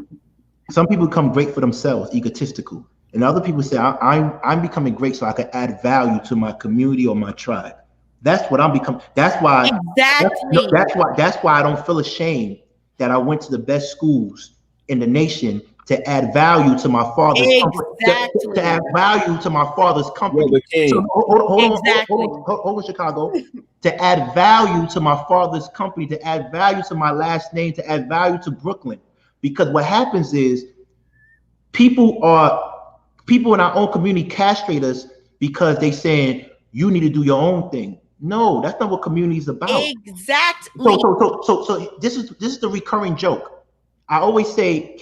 Some people become great for themselves, egotistical. And other people say, I'm becoming great so I can add value to my community or my tribe. That's what I'm becoming. That's why.
Exactly.
That's why I don't feel ashamed that I went to the best schools in the nation to add value to my father's company. To add value to my father's company. So, hold on, Chicago. To add value to my father's company, to add value to my last name, to add value to Brooklyn. Because what happens is people in our own community castrate us because they saying you need to do your own thing. No, that's not what community is about.
Exactly.
So this is the recurring joke. I always say,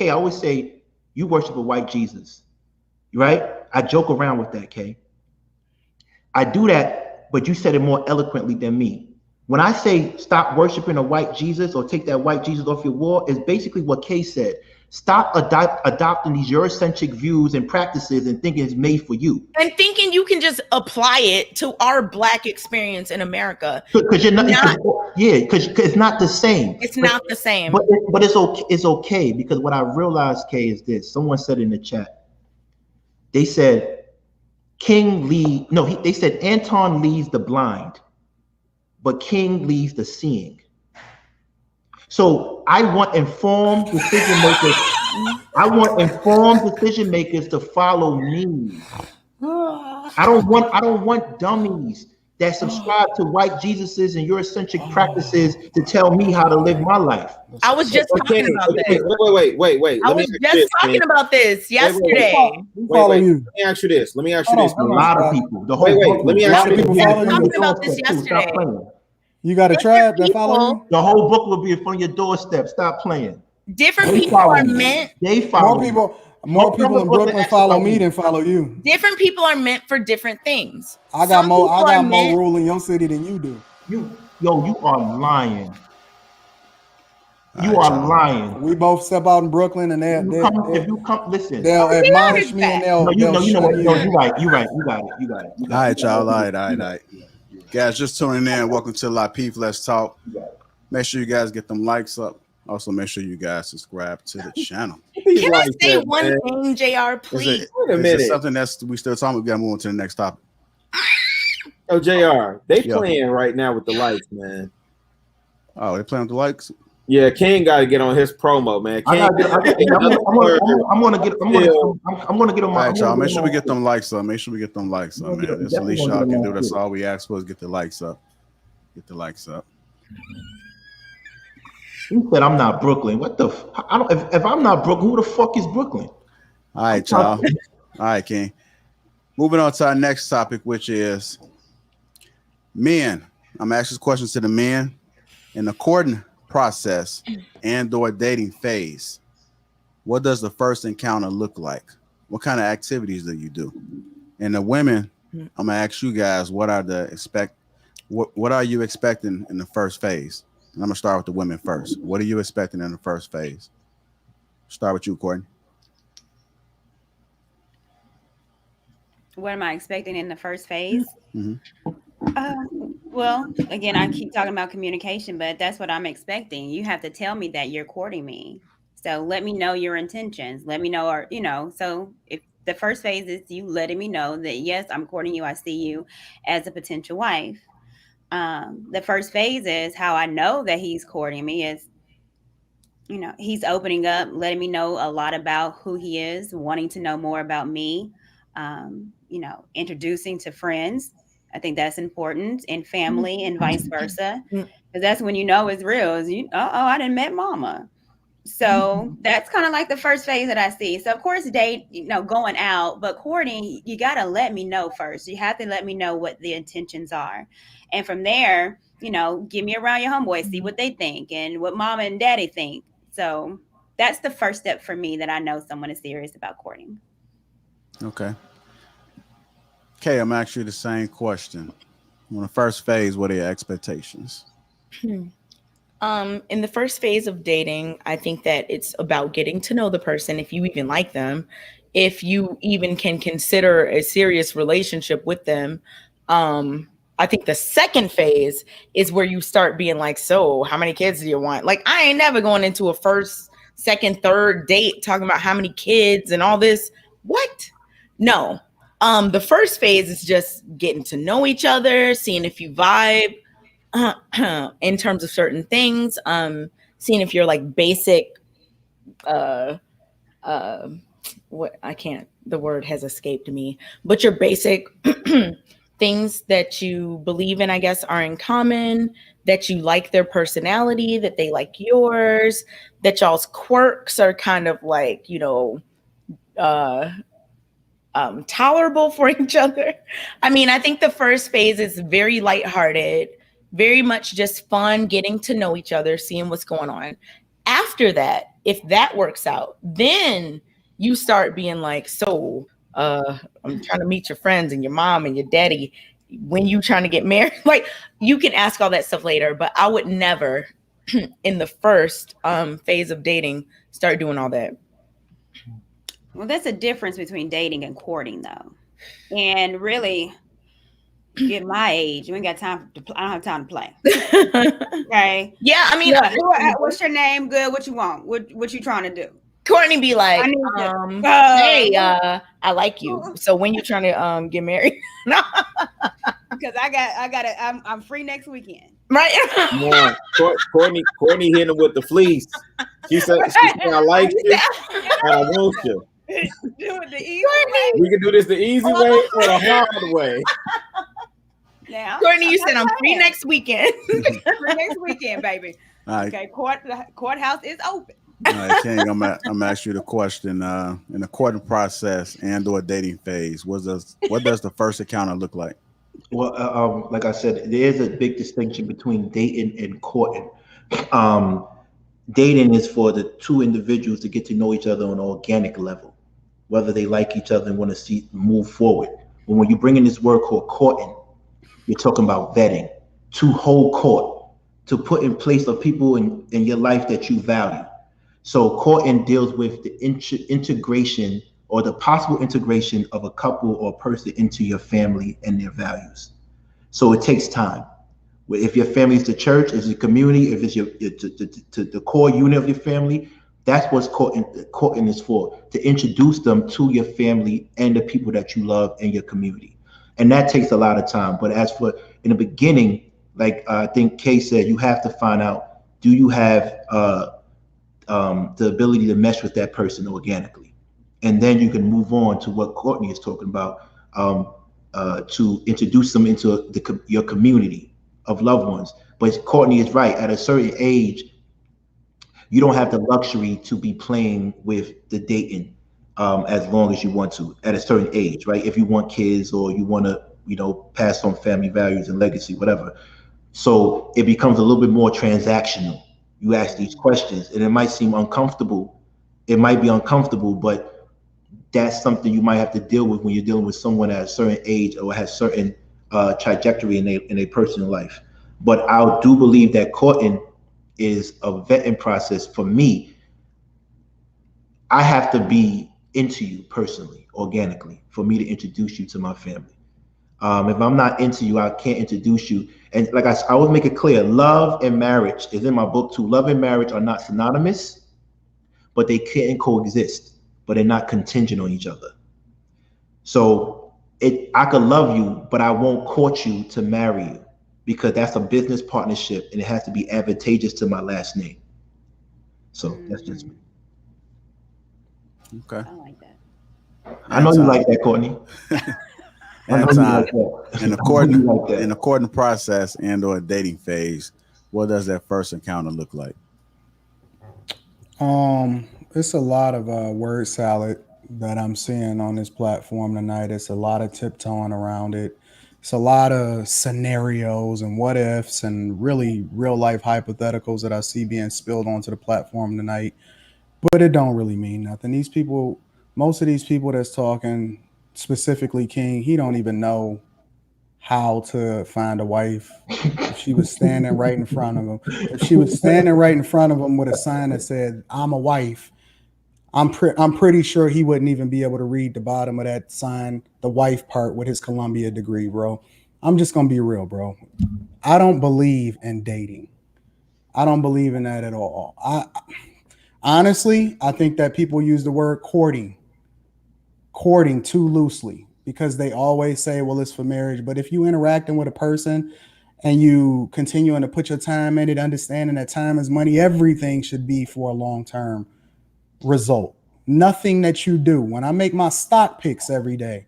you worship a white Jesus, right? I joke around with that, Kay. I do that, but you said it more eloquently than me. When I say stop worshiping a white Jesus or take that white Jesus off your wall, is basically what Kay said. Stop adopting these Eurocentric views and practices and thinking it's made for you.
And thinking you can just apply it to our Black experience in America.
Because you're not, because it's not the same.
It's not the same.
But it's okay because what I realized, Kay, is this. Someone said in the chat, they said they said Anton leads the blind, but King leads the seeing. So I want informed decision makers. I want informed decision makers to follow me. I don't want dummies that subscribe to white Jesuses and Eurocentric practices to tell me how to live my life.
I was just talking about
that. Wait.
I was just talking about this yesterday.
Let me ask you this.
A lot of people. The whole
let me ask you this.
Talking about this yesterday.
You got a tribe that follow you?
The whole book will be in front of your doorstep. Stop playing.
Different people are meant.
They follow.
More people in Brooklyn follow me than follow you.
Different people are meant for different things.
I got more rule in your city than you do.
You are lying. You are lying.
We both step out in Brooklyn, and
listen,
they'll admonish me, and they'll.
You're right. You got it.
All right, y'all. All right. Guys, just tuning in. Welcome to Lapeef Let's Talk. Make sure you guys get them likes up. Also, make sure you guys subscribe to the channel.
Can I say one thing, JR, please?
Wait a minute.
Something that's we still talking about. We got to move on to the next topic.
Oh, JR, they playing right now with the likes, man.
Oh, they playing with the likes?
Yeah, King got to get on his promo, man.
I'm gonna get on my.
All right, y'all. Make sure we get them likes up. Man. That's the least y'all can do. That's all we ask for is get the likes up.
You said I'm not Brooklyn. What the? If I'm not Brooklyn, who the fuck is Brooklyn?
All right, y'all. All right, King. Moving on to our next topic, which is men. I'm asking questions to the men in the courting process and/or dating phase. What does the first encounter look like? What kind of activities do you do? And the women, I'm gonna ask you guys, what are you expecting in the first phase? And I'm gonna start with the women first. What are you expecting in the first phase? Start with you, Courtney.
What am I expecting in the first phase?
Mm-hmm.
Well, again, I keep talking about communication, but that's what I'm expecting. You have to tell me that you're courting me. So let me know your intentions. Let me know, or, so if the first phase is you letting me know that, yes, I'm courting you. I see you as a potential wife. The first phase is how I know that he's courting me is, he's opening up, letting me know a lot about who he is, wanting to know more about me, introducing to friends. I think that's important, and family and vice versa. Because that's when you know it's real. Is I didn't met mama. So that's kind of like the first phase that I see. So of course, going out, but courting, you got to let me know first. You have to let me know what the intentions are. And from there, give me around your homeboys, see what they think and what mama and daddy think. So that's the first step for me that I know someone is serious about courting.
Okay. Okay, I'm asking you the same question. On the first phase, what are your expectations?
In the first phase of dating, I think that it's about getting to know the person, if you even like them, if you even can consider a serious relationship with them. I think the second phase is where you start being like, so how many kids do you want? Like, I ain't never going into a first, second, third date talking about how many kids and all this. What? No. The first phase is just getting to know each other, seeing if you vibe in terms of certain things, seeing if you're like basic, the word has escaped me, but your basic things that you believe in, I guess, are in common, that you like their personality, that they like yours, that y'all's quirks are kind of like, tolerable for each other. I mean, I think the first phase is very lighthearted, very much just fun, getting to know each other, seeing what's going on. After that, if that works out, then you start being like, so I'm trying to meet your friends and your mom and your daddy. When you trying to get married, like, you can ask all that stuff later, but I would never in the first phase of dating start doing all that.
Well, that's a difference between dating and courting, though. And really, at my age, you ain't got time I don't have time to play. Okay.
Yeah, I mean,
what's your name? Good. What you want? What you trying to do?
Courtney be like, hey, I like you. So when you trying to get married? No.
Because I'm free next weekend.
Right.
Yeah. Courtney hitting him with the fleece. She said I like you and I want you.
Do it the easy way.
We can do this the easy way or the hard way.
Now,
Courtney, you said I'm free next weekend.
Free next weekend, baby.
Right.
Okay, courthouse is open.
All right, King, I'm gonna ask you the question. In the courting process and/or dating phase, what does the first encounter look like?
Well, like I said, there is a big distinction between dating and courting. Dating is for the two individuals to get to know each other on an organic level, whether they like each other and want to move forward. But when you bring in this word called courting, you're talking about vetting, to hold court, to put in place of people in your life that you value. So courting deals with the integration or the possible integration of a couple or a person into your family and their values. So it takes time. If your family is the church, is the community, if it's the core unit of your family, that's what courting is for, to introduce them to your family and the people that you love in your community. And that takes a lot of time. But as for in the beginning, like I think Kay said, you have to find out, do you have the ability to mesh with that person organically? And then you can move on to what Courtney is talking about, to introduce them into your community of loved ones. But Courtney is right. At a certain age, you don't have the luxury to be playing with the dating as long as you want to at a certain age, right? If you want kids or you want to, pass on family values and legacy, whatever. So it becomes a little bit more transactional. You ask these questions and it might seem uncomfortable. It might be uncomfortable, but that's something you might have to deal with when you're dealing with someone at a certain age or has certain trajectory in a personal life. But I do believe that courting is a vetting process. For me, I have to be into you personally, organically, for me to introduce you to my family. If I'm not into you, I can't introduce you. And like I always make it clear, love and marriage is in my book too. Love and marriage are not synonymous, but they can coexist, but they're not contingent on each other. So I could love you, but I won't court you to marry you, because that's a business partnership and it has to be advantageous to my last name. So that's just me.
Okay.
I like that.
I know you like that, Courtney.
In a courting process and or a dating phase, what does that first encounter look like?
It's a lot of word salad that I'm seeing on this platform tonight. It's a lot of tiptoeing around it. It's a lot of scenarios and what ifs and really real life hypotheticals that I see being spilled onto the platform tonight. But it don't really mean nothing. These people, most of these people that's talking, specifically King, he don't even know how to find a wife. If she was standing right in front of him, with a sign that said, "I'm a wife," I'm pretty sure he wouldn't even be able to read the bottom of that sign, the wife part, with his Columbia degree, bro. I'm just gonna be real, bro. I don't believe in dating. I don't believe in that at all. Honestly, I think that people use the word courting too loosely, because they always say, well, it's for marriage. But if you interacting with a person and you continuing to put your time in it, understanding that time is money, everything should be for a long-term result. Nothing that you do. When I make my stock picks every day,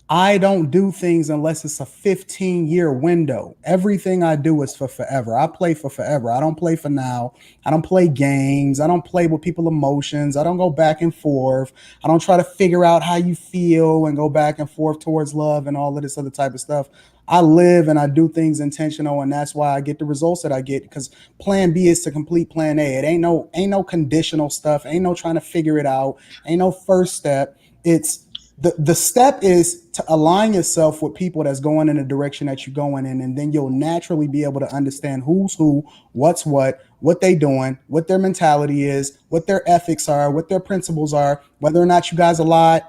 I don't do things unless it's a 15-year window. Everything I do is for forever. I play for forever. I don't play for now. I don't play games. I don't play with people's emotions. I don't go back and forth. I don't try to figure out how you feel and go back and forth towards love and all of this other type of stuff. I live and I do things intentional, and that's why I get the results that I get, because plan B is to complete plan A. It ain't no conditional stuff. Ain't no trying to figure it out. Ain't no first step. It's the step is to align yourself with people that's going in the direction that you're going in, and then you'll naturally be able to understand who's who, what's what they doing, what their mentality is, what their ethics are, what their principles are, whether or not you guys align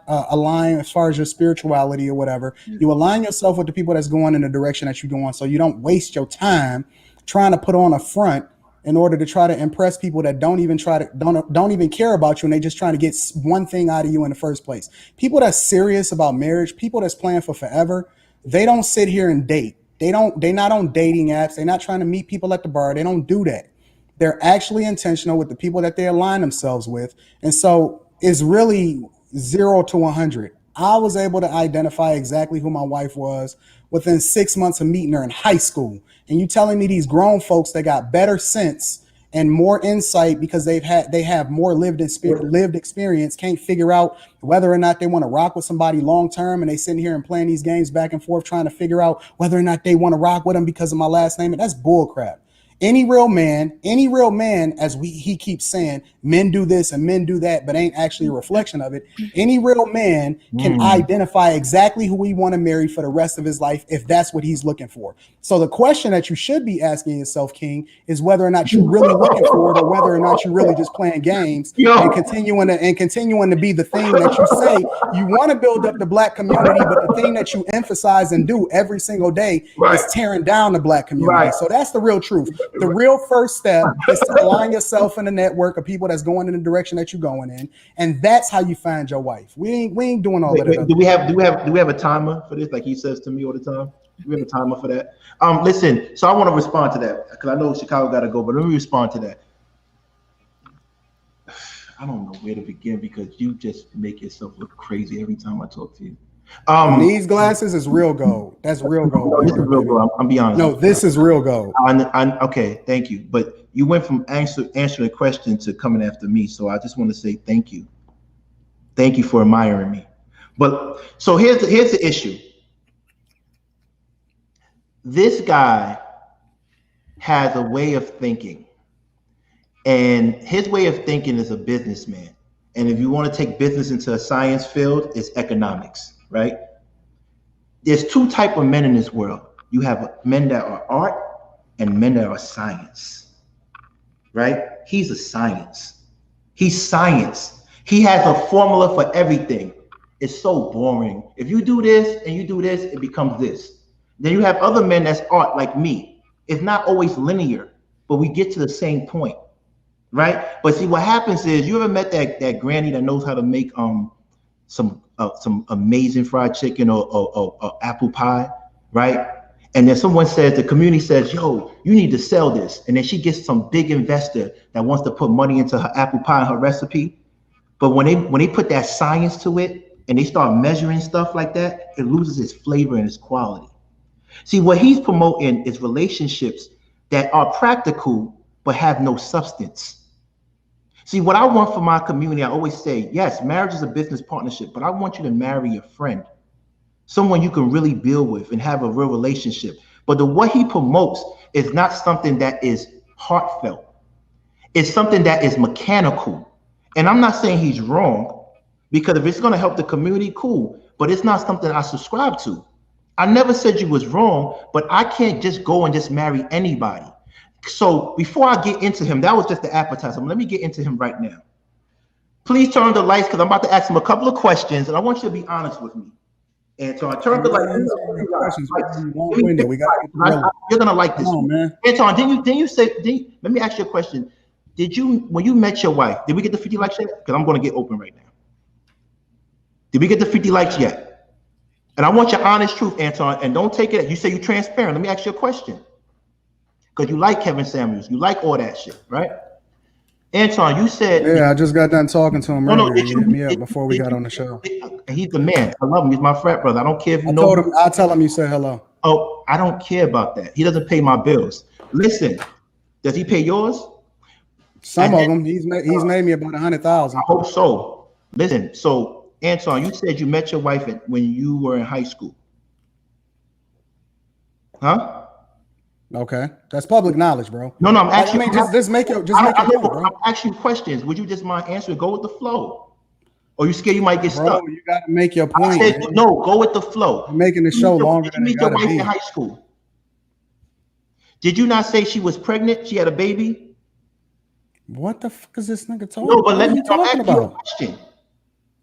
as far as your spirituality or whatever. You align yourself with the people that's going in the direction that you're going, so you don't waste your time trying to put on a front in order to try to impress people that don't even care about you, and they just trying to get one thing out of you in the first place. People that's serious about marriage, people that's planning for forever, they don't sit here and date. They're not on dating apps. They're not trying to meet people at the bar. They don't do that. They're actually intentional with the people that they align themselves with. And so it's really 0 to 100. I was able to identify exactly who my wife was within 6 months of meeting her in high school. And you telling me these grown folks that got better sense and more insight because they have more lived experience can't figure out whether or not they want to rock with somebody long term, and they sitting here and playing these games back and forth trying to figure out whether or not they want to rock with them because of my last name? And that's bull crap. Any real man, as he keeps saying, men do this and men do that, but ain't actually a reflection of it. Any real man can identify exactly who he want to marry for the rest of his life if that's what he's looking for. So the question that you should be asking yourself, King, is whether or not you're really looking for it, or whether or not you're really just playing games and continuing to be the thing that you say you want to build up the Black community, but the thing that you emphasize and do every single day is tearing down the Black community. So that's the real truth. The real first step is to align yourself in a network of people that's going in the direction that you're going in, and that's how you find your wife. We ain't doing all that.
Do we have a timer for this? Like he says to me all the time. Do we have a timer for that? Listen. So I want to respond to that because I know Chicago got to go, but let me respond to that. I don't know where to begin because you just make yourself look crazy every time I talk to you.
These glasses is real gold. That's real gold.
No, this is real gold. I'm be honest.
No, this is real gold.
Okay, thank you. But you went from answering a question to coming after me, so I just want to say thank you. Thank you for admiring me. But so here's the issue. This guy has a way of thinking, and his way of thinking is a businessman. And if you want to take business into a science field, it's economics. Right? There's two types of men in this world. You have men that are art and men that are science. Right? He's a science. He's science. He has a formula for everything. It's so boring. If you do this and you do this, it becomes this. Then you have other men that's art like me. It's not always linear, but we get to the same point, right? But see, what happens is, you ever met that granny that knows how to make some amazing fried chicken or apple pie, right? And then someone says, the community says, yo, you need to sell this. And then she gets some big investor that wants to put money into her apple pie and her recipe. But when they put that science to it and they start measuring stuff like that, it loses its flavor and its quality. See, what he's promoting is relationships that are practical but have no substance. See, what I want for my community, I always say, yes, marriage is a business partnership, but I want you to marry a friend, someone you can really build with and have a real relationship. But what he promotes is not something that is heartfelt. It's something that is mechanical. And I'm not saying he's wrong, because if it's going to help the community, cool. But it's not something I subscribe to. I never said you was wrong, but I can't just go and just marry anybody. So before I get into him, that was just the appetizer. Let me get into him right now. Please turn on the lights, because I'm about to ask him a couple of questions, and I want you to be honest with me. And so I turn the lights. You're gonna like this. On, man. Anton, didn't you say? Let me ask you a question. Did you, when you met your wife, did we get the 50 likes yet? Because I'm going to get open right now. Did we get the 50 likes yet? And I want your honest truth, Anton, and don't take it. You say you're transparent. Let me ask you a question. Because you like Kevin Samuels. You like all that shit, right? Anton, you said.
Yeah, I just got done talking to him earlier. He hit me up before we got on the show.
He's the man. I love him. He's my frat brother. I don't care if you know.
Told him, I'll tell him you said hello.
Oh, I don't care about that. He doesn't pay my bills. Listen, does he pay yours?
Some of them. He's made me about 100,000.
I hope so. Listen, so Anton, you said you met your wife when you were in high school. Huh?
Okay, that's public knowledge, bro.
No, I'm actually.
I mean, just make your point, bro.
I'm asking questions. Would you just mind answering? Go with the flow. Or you scared you might get stuck?
You got to make your point.
I said, no, go with the flow.
You're making the show longer than it gotta be. Did you meet your wife in high school?
Did you not say she was pregnant? She had a baby?
What the fuck is this nigga talking?
No, but let me ask you a question.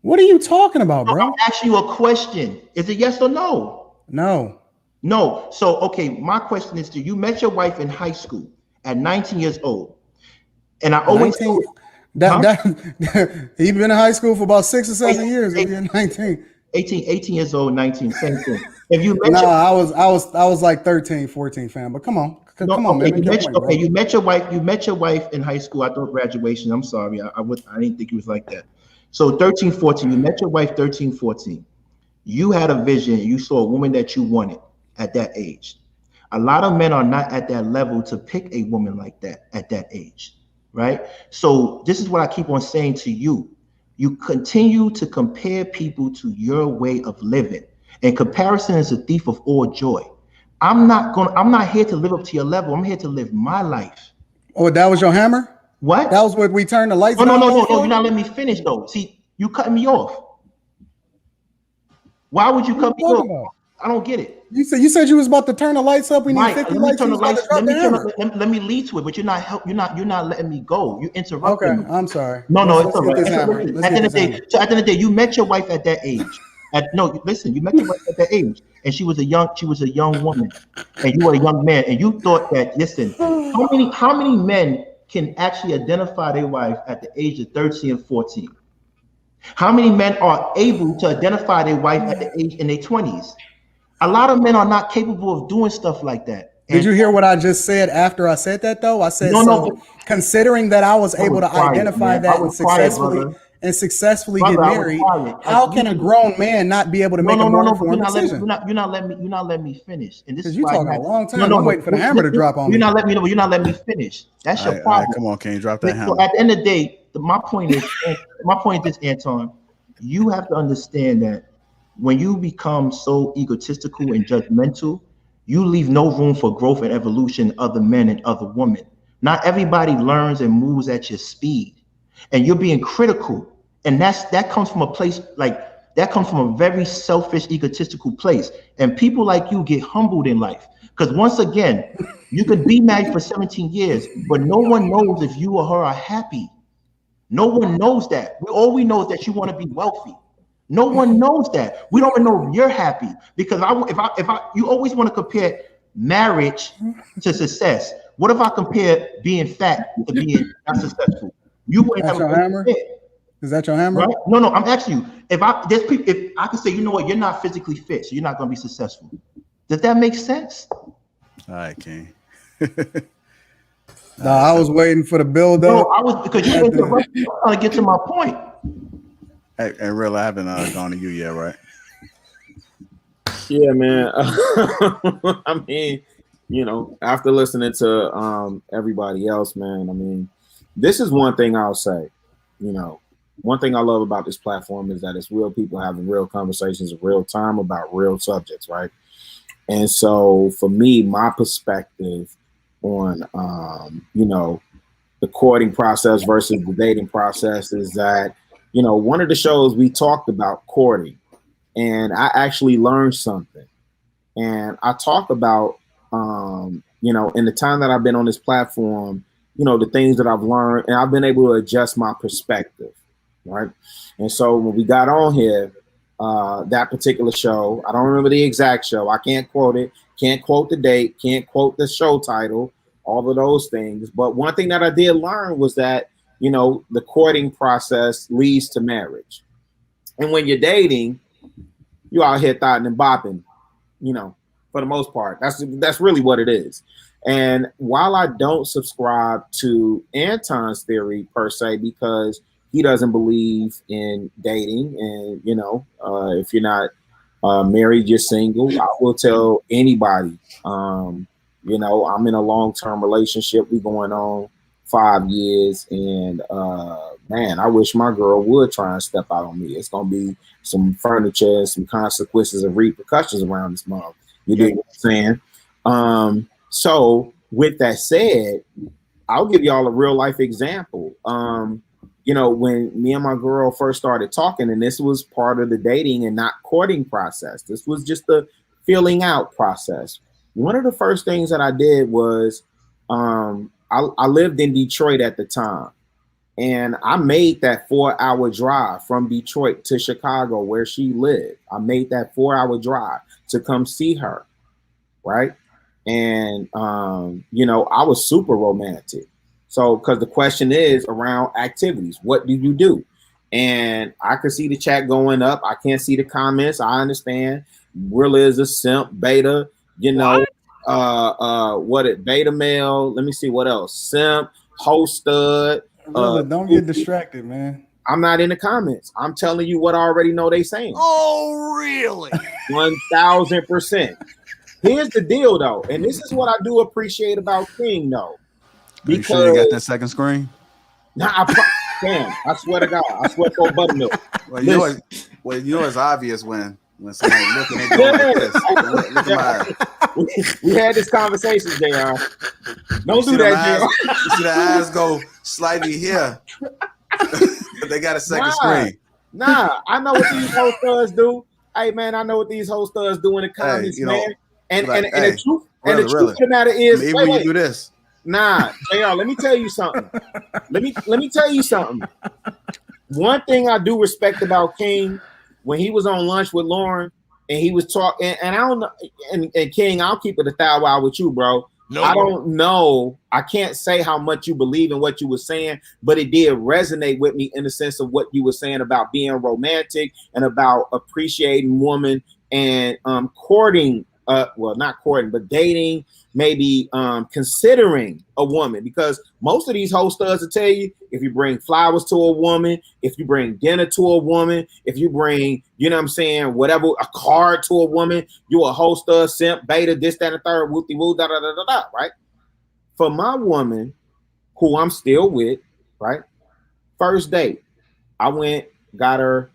What are you talking about, bro?
I'm asking you a question. Is it yes or no?
No.
No. So, okay, my question is, you met your wife in high school at 19 years old. And I always
he's been in high school for about 6 or 7 years.
18 years old, 19, same thing. If you
met I was like 13, 14, fam. But come on. Come on, man.
You met your wife in high school. I thought graduation. I'm sorry. I didn't think it was like that. So 13, 14, you met your wife 13, 14. You had a vision. You saw a woman that you wanted at that age. A lot of men are not at that level to pick a woman like that at that age, right? So this is what I keep on saying to you. You continue to compare people to your way of living. And comparison is a thief of all joy. I'm not here to live up to your level. I'm here to live my life.
Oh, that was your hammer?
What?
That was what we turned the lights on?
No. You're not letting me finish though. See, you cutting me off. Why would you cut me off? I don't get it.
You said you was about to turn the lights up. We need 50 lights.
Let me lead to it, but you're not letting me go. You interrupting me.
I'm sorry.
No, it's all right. At the end of the day, you met your wife at that age. You met your wife at that age, and she was a young woman, and you were a young man, and you thought that, listen, how many men can actually identify their wife at the age of 13 and 14? How many men are able to identify their wife at the age in their 20s? A lot of men are not capable of doing stuff like that.
Did you hear what I just said after I said that though? I said, considering that I was able to identify that and successfully get married, how can a grown man not be able to make a more informed decision?
You're not letting me finish. And this is
you talking a long time. I'm waiting for the hammer to drop on me.
You're not letting me finish. That's your problem.
All right, come on, can you drop that hammer?
So at the end of the day, my point is, Anton, you have to understand that when you become so egotistical and judgmental, you leave no room for growth and evolution in other men and other women. Not everybody learns and moves at your speed, and you're being critical. And that comes from a place that comes from a very selfish, egotistical place. And people like you get humbled in life. Because once again, you could be married for 17 years, but no one knows if you or her are happy. No one knows that. All we know is that you want to be wealthy. No one knows that. We don't know if you're happy, because you always want to compare marriage to success. What if I compare being fat to being not successful? You wouldn't have
your hammer. Is that your hammer?
Right? No, I'm asking you. If I could say, you know what, you're not physically fit, so you're not going to be successful. Does that make sense?
All right, King.
No, I was waiting for the build up.
No, I was, because you interrupted me. I'm trying to get to my point.
Hey, and real, I haven't gone to you yet, right?
Yeah, man. I mean, you know, after listening to everybody else, man, I mean, this is one thing I'll say. You know, one thing I love about this platform is that it's real people having real conversations in real time about real subjects, right? And so for me, my perspective on, you know, the courting process versus the dating process is that, you know, one of the shows we talked about courting, and I actually learned something. And I talk about, you know, in the time that I've been on this platform, you know, the things that I've learned, and I've been able to adjust my perspective, right? And so when we got on here, that particular show, I don't remember the exact show. I can't quote it, can't quote the date, can't quote the show title, all of those things. But one thing that I did learn was that, you know, the courting process leads to marriage. And when you're dating, you out here thotting and bopping, you know, for the most part. That's really what it is. And while I don't subscribe to Anton's theory per se, because he doesn't believe in dating, and, you know, if you're not married, you're single, I will tell anybody, you know, I'm in a long-term relationship. We're going on 5 years, and man, I wish my girl would try and step out on me. It's gonna be some furniture and some consequences and repercussions around this month. You dig what I'm saying? So with that said, I'll give y'all a real life example. You know, when me and my girl first started talking, and this was part of the dating and not courting process, this was just the feeling out process. One of the first things that I did was, I lived in Detroit at the time, and I made that 4-hour drive from Detroit to Chicago where she lived. I made that 4-hour drive to come see her, right? And, you know, I was super romantic. So, because the question is around activities, what do you do? And I could see the chat going up. I can't see the comments. I understand. Rilla is a simp, beta, you know, beta male. Let me see what else. Simp, host stud.
Don't get distracted, man.
I'm not in the comments. I'm telling you what I already know they saying.
Oh, really?
1000%. Here's the deal, though, and this is what I do appreciate about King, though.
Because, you sure you got that second screen?
Nah, I swear to God, I swear for buttermilk.
Well, you know it's obvious when somebody looking at going like this. Look at my eyes.
We had this conversation, JR. Don't do that, JR.
You see the eyes go slightly here. But they got a second screen.
Nah, I know what these host studs do. Hey, man, I know what these host studs do in the comments, man. And the truth of the matter is,
maybe when you do this.
Nah, JR, let me tell you something. Let me tell you something. One thing I do respect about King, when he was on lunch with Lauren and he was talking, and I don't know, and King, I'll keep it 1,000 with you, bro. No, I don't know. I can't say how much you believe in what you were saying, but it did resonate with me in the sense of what you were saying about being romantic and about appreciating women and courting. Well, not courting, but dating, maybe considering a woman, because most of these host studs will tell you, if you bring flowers to a woman, if you bring dinner to a woman, if you bring, you know what I'm saying, whatever, a card to a woman, you a host stud, simp, beta, this, that, and the third, whoopty woo, da da da da da, right? For my woman, who I'm still with, right? First date, I went, got her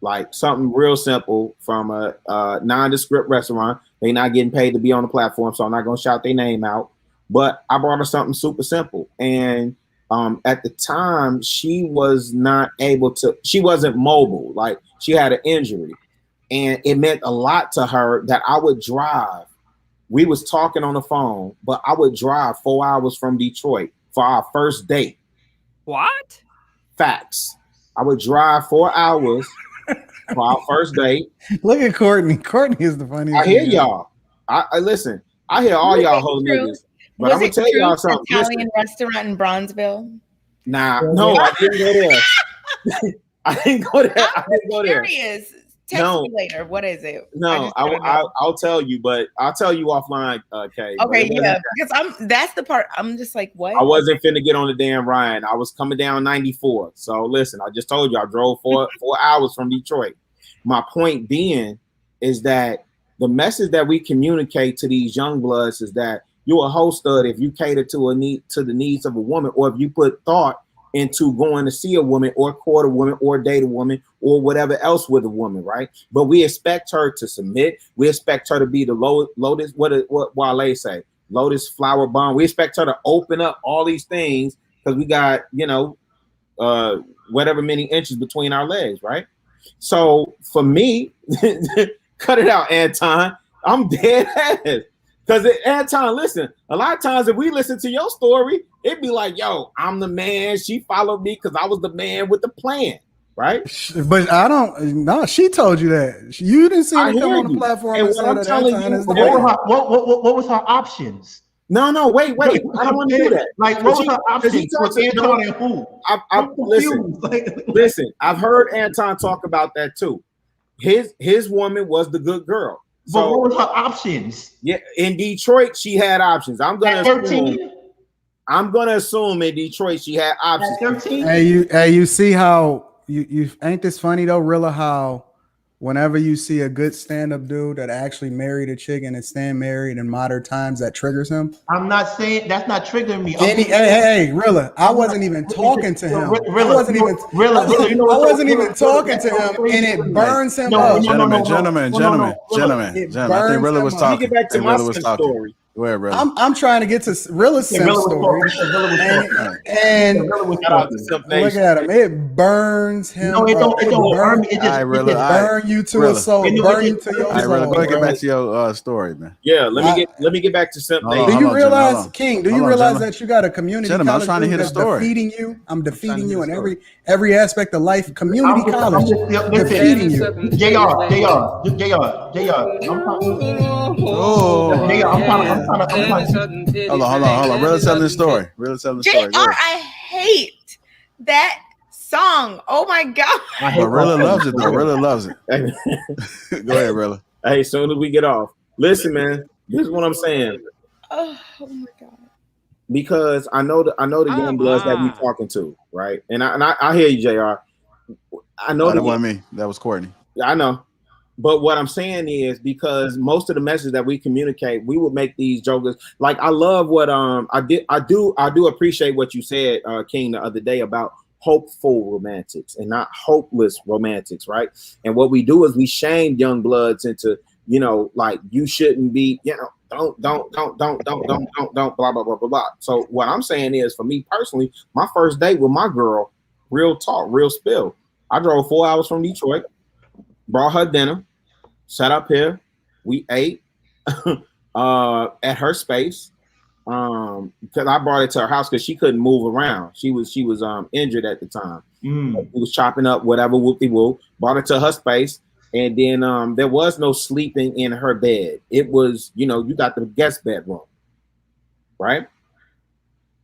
like something real simple from a nondescript restaurant. They not getting paid to be on the platform, so I'm not gonna shout their name out. But I brought her something super simple. And at the time, she was not able to, she wasn't mobile, like she had an injury. And it meant a lot to her that I would drive. We was talking on the phone, but I would drive 4 hours from Detroit for our first date.
What?
Facts. I would drive 4 hours for our first date.
Look at Courtney. Courtney is the funniest.
I hear y'all. I listen. I hear all y'all whole niggas. But I'm gonna tell y'all something.
Italian restaurant in Bronzeville.
Nah, no, I didn't go there. I didn't go there. I didn't go there.
Curious. Text me later. What is it?
No, I'll tell you, but I'll tell you offline, Kay.
Okay, yeah, because that's the part I'm just like, what?
I wasn't finna get on the damn Ryan. I was coming down 94. So listen, I just told you I drove 4 hours from Detroit. My point being is that the message that we communicate to these young bloods is that you're a whole stud if you cater to the needs of a woman, or if you put thought into going to see a woman or court a woman or date a woman or whatever else with a woman, right? But we expect her to submit. We expect her to be the lotus, what Wale say, lotus flower bomb. We expect her to open up all these things because we got, whatever many inches between our legs, right? So for me, cut it out, Anton. I'm dead ass. Because Anton, listen, a lot of times if we listen to your story, it'd be like, yo, I'm the man. She followed me because I was the man with the plan, right?
But I don't. No, she told you that. You didn't see her come on the platform and say that Anton is the man.
What was her options?
No, wait. I don't want to do that.
Like, what was her options? Was Anton and who?
Listen, I've heard Anton talk about that too. His woman was the good girl.
So, but what was her options?
Yeah, in Detroit, she had options. I'm gonna assume in Detroit she had options.
Hey, you see how you ain't this funny though, Rilla? How whenever you see a good stand-up dude that actually married a chick and is staying married in modern times, that triggers him.
I'm not saying that's not triggering me.
Hey, Rilla, I wasn't even talking to him. I wasn't even talking to him, and it burns him up.
Gentlemen. I think Rilla was talking.
Get back to my story.
Where, Rilla?
I'm trying to get to Rilla's story. And look at him. It burns him.
No, it don't burn me.
It burn you to a soul. Burn you to your soul.
Rilla, go get back to your story, man.
Yeah, let me get back to something.
Do you realize, King? Do you realize that you got a community college
I'm trying to hear the story.
Defeating you? I'm defeating you in every aspect of life. Community college defeating you.
JR.
Hold on. Rilla telling the story.
I hate that song. Oh my god.
But Rilla loves it though. Rilla loves it. Go ahead, Rilla.
Hey, as soon as we get off, listen, man. This is what I'm saying.
Oh my god.
Because I know the young bloods that we talking to, right? And I hear you, JR. I know
that wasn't me. That was Courtney.
I know. But what I'm saying is because most of the message that we communicate, we would make these jokers. Like I love what I do appreciate what you said, King, the other day about hopeful romantics and not hopeless romantics, right? And what we do is we shame young bloods into, like you shouldn't be, don't, blah, blah, blah, blah, blah. So what I'm saying is for me personally, my first date with my girl, real talk, real spill. I drove 4 hours from Detroit. Brought her dinner, sat up here, we ate at her space. Because I brought it to her house because she couldn't move around. She was injured at the time. We was chopping up whatever whoop-de-whoop, brought it to her space, and then there was no sleeping in her bed. It was, you got the guest bedroom, right?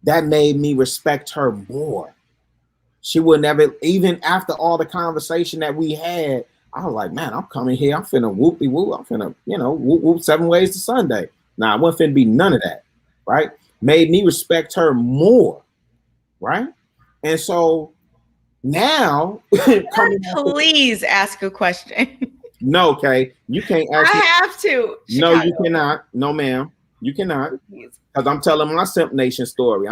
That made me respect her more. She would never, even after all the conversation that we had, I was like, man, I'm coming here. I'm finna whoop-de-whoop. I'm finna, whoop 7 ways to Sunday. Nah, I wasn't finna be none of that, right? Made me respect her more, right? And so now,
please ask a question.
No, Kay, you can't ask.
I have to.
No, you cannot. No, ma'am, you cannot. Because I'm telling my Simp Nation story.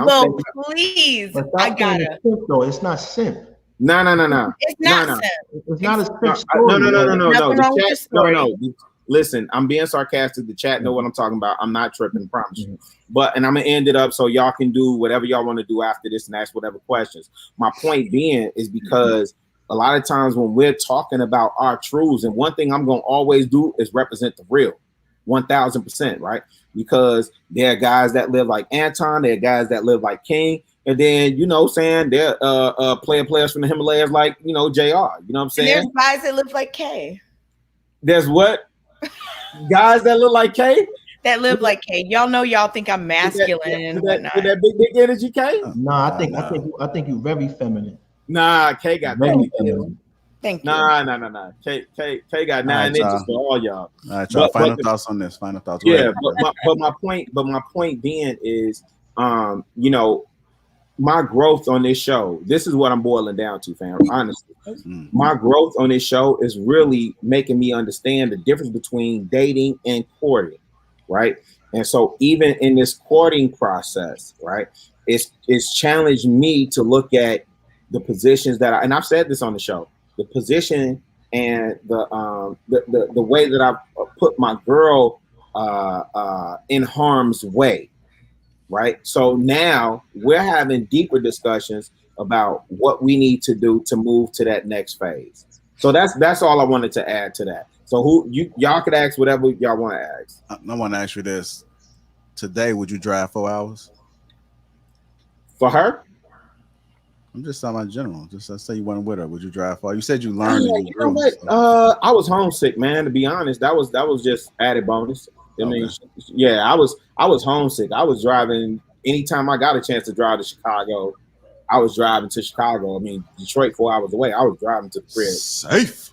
Please, I gotta.
It's not simp.
No.
It's not simp.
It's not a simp story.
No. Listen, I'm being sarcastic. The chat know what I'm talking about. I'm not tripping, I promise you. And I'm gonna end it up so y'all can do whatever y'all want to do after this and ask whatever questions. My point being is because a lot of times when we're talking about our truths, and one thing I'm gonna always do is represent the real, 1000%, right? Because there are guys that live like Anton, there are guys that live like King, And then, you know, saying they're players from the Himalayas like, you know, JR. You know what I'm saying?
And there's guys that look like K.
There's what? Guys that look like K?
That live like K. Y'all know y'all think I'm masculine and whatnot.
With that big energy, K?
Nah, I think you're very feminine.
Nah, K got
very
that.
feminine.
Thank you.
Nah. K got 9 inches for all y'all.
All right, y'all. Final thoughts on this. Final thoughts.
Yeah, but my point being is, you know, my growth on this show. This is what I'm boiling down to, fam. Honestly, my growth on this show is really making me understand the difference between dating and courting, right? And so even in this courting process, right, it's challenged me to look at the positions that and I've said this on the show. The position and the way that I put my girl in harm's way, right? So now we're having deeper discussions about what we need to do to move to that next phase. So that's all I wanted to add to that. So y'all could ask whatever y'all want to ask.
I want to ask you this: today, would you drive 4 hours
for her?
I'm just talking about general. Just let's say you went with her. Would you drive far? You said you learned.
You know what? I was homesick, man. To be honest, that was just added bonus. I mean, yeah, I was homesick. I was driving anytime I got a chance to drive to Chicago. I was driving to Chicago. I mean, Detroit 4 hours away. I was driving to the crib.
Safe.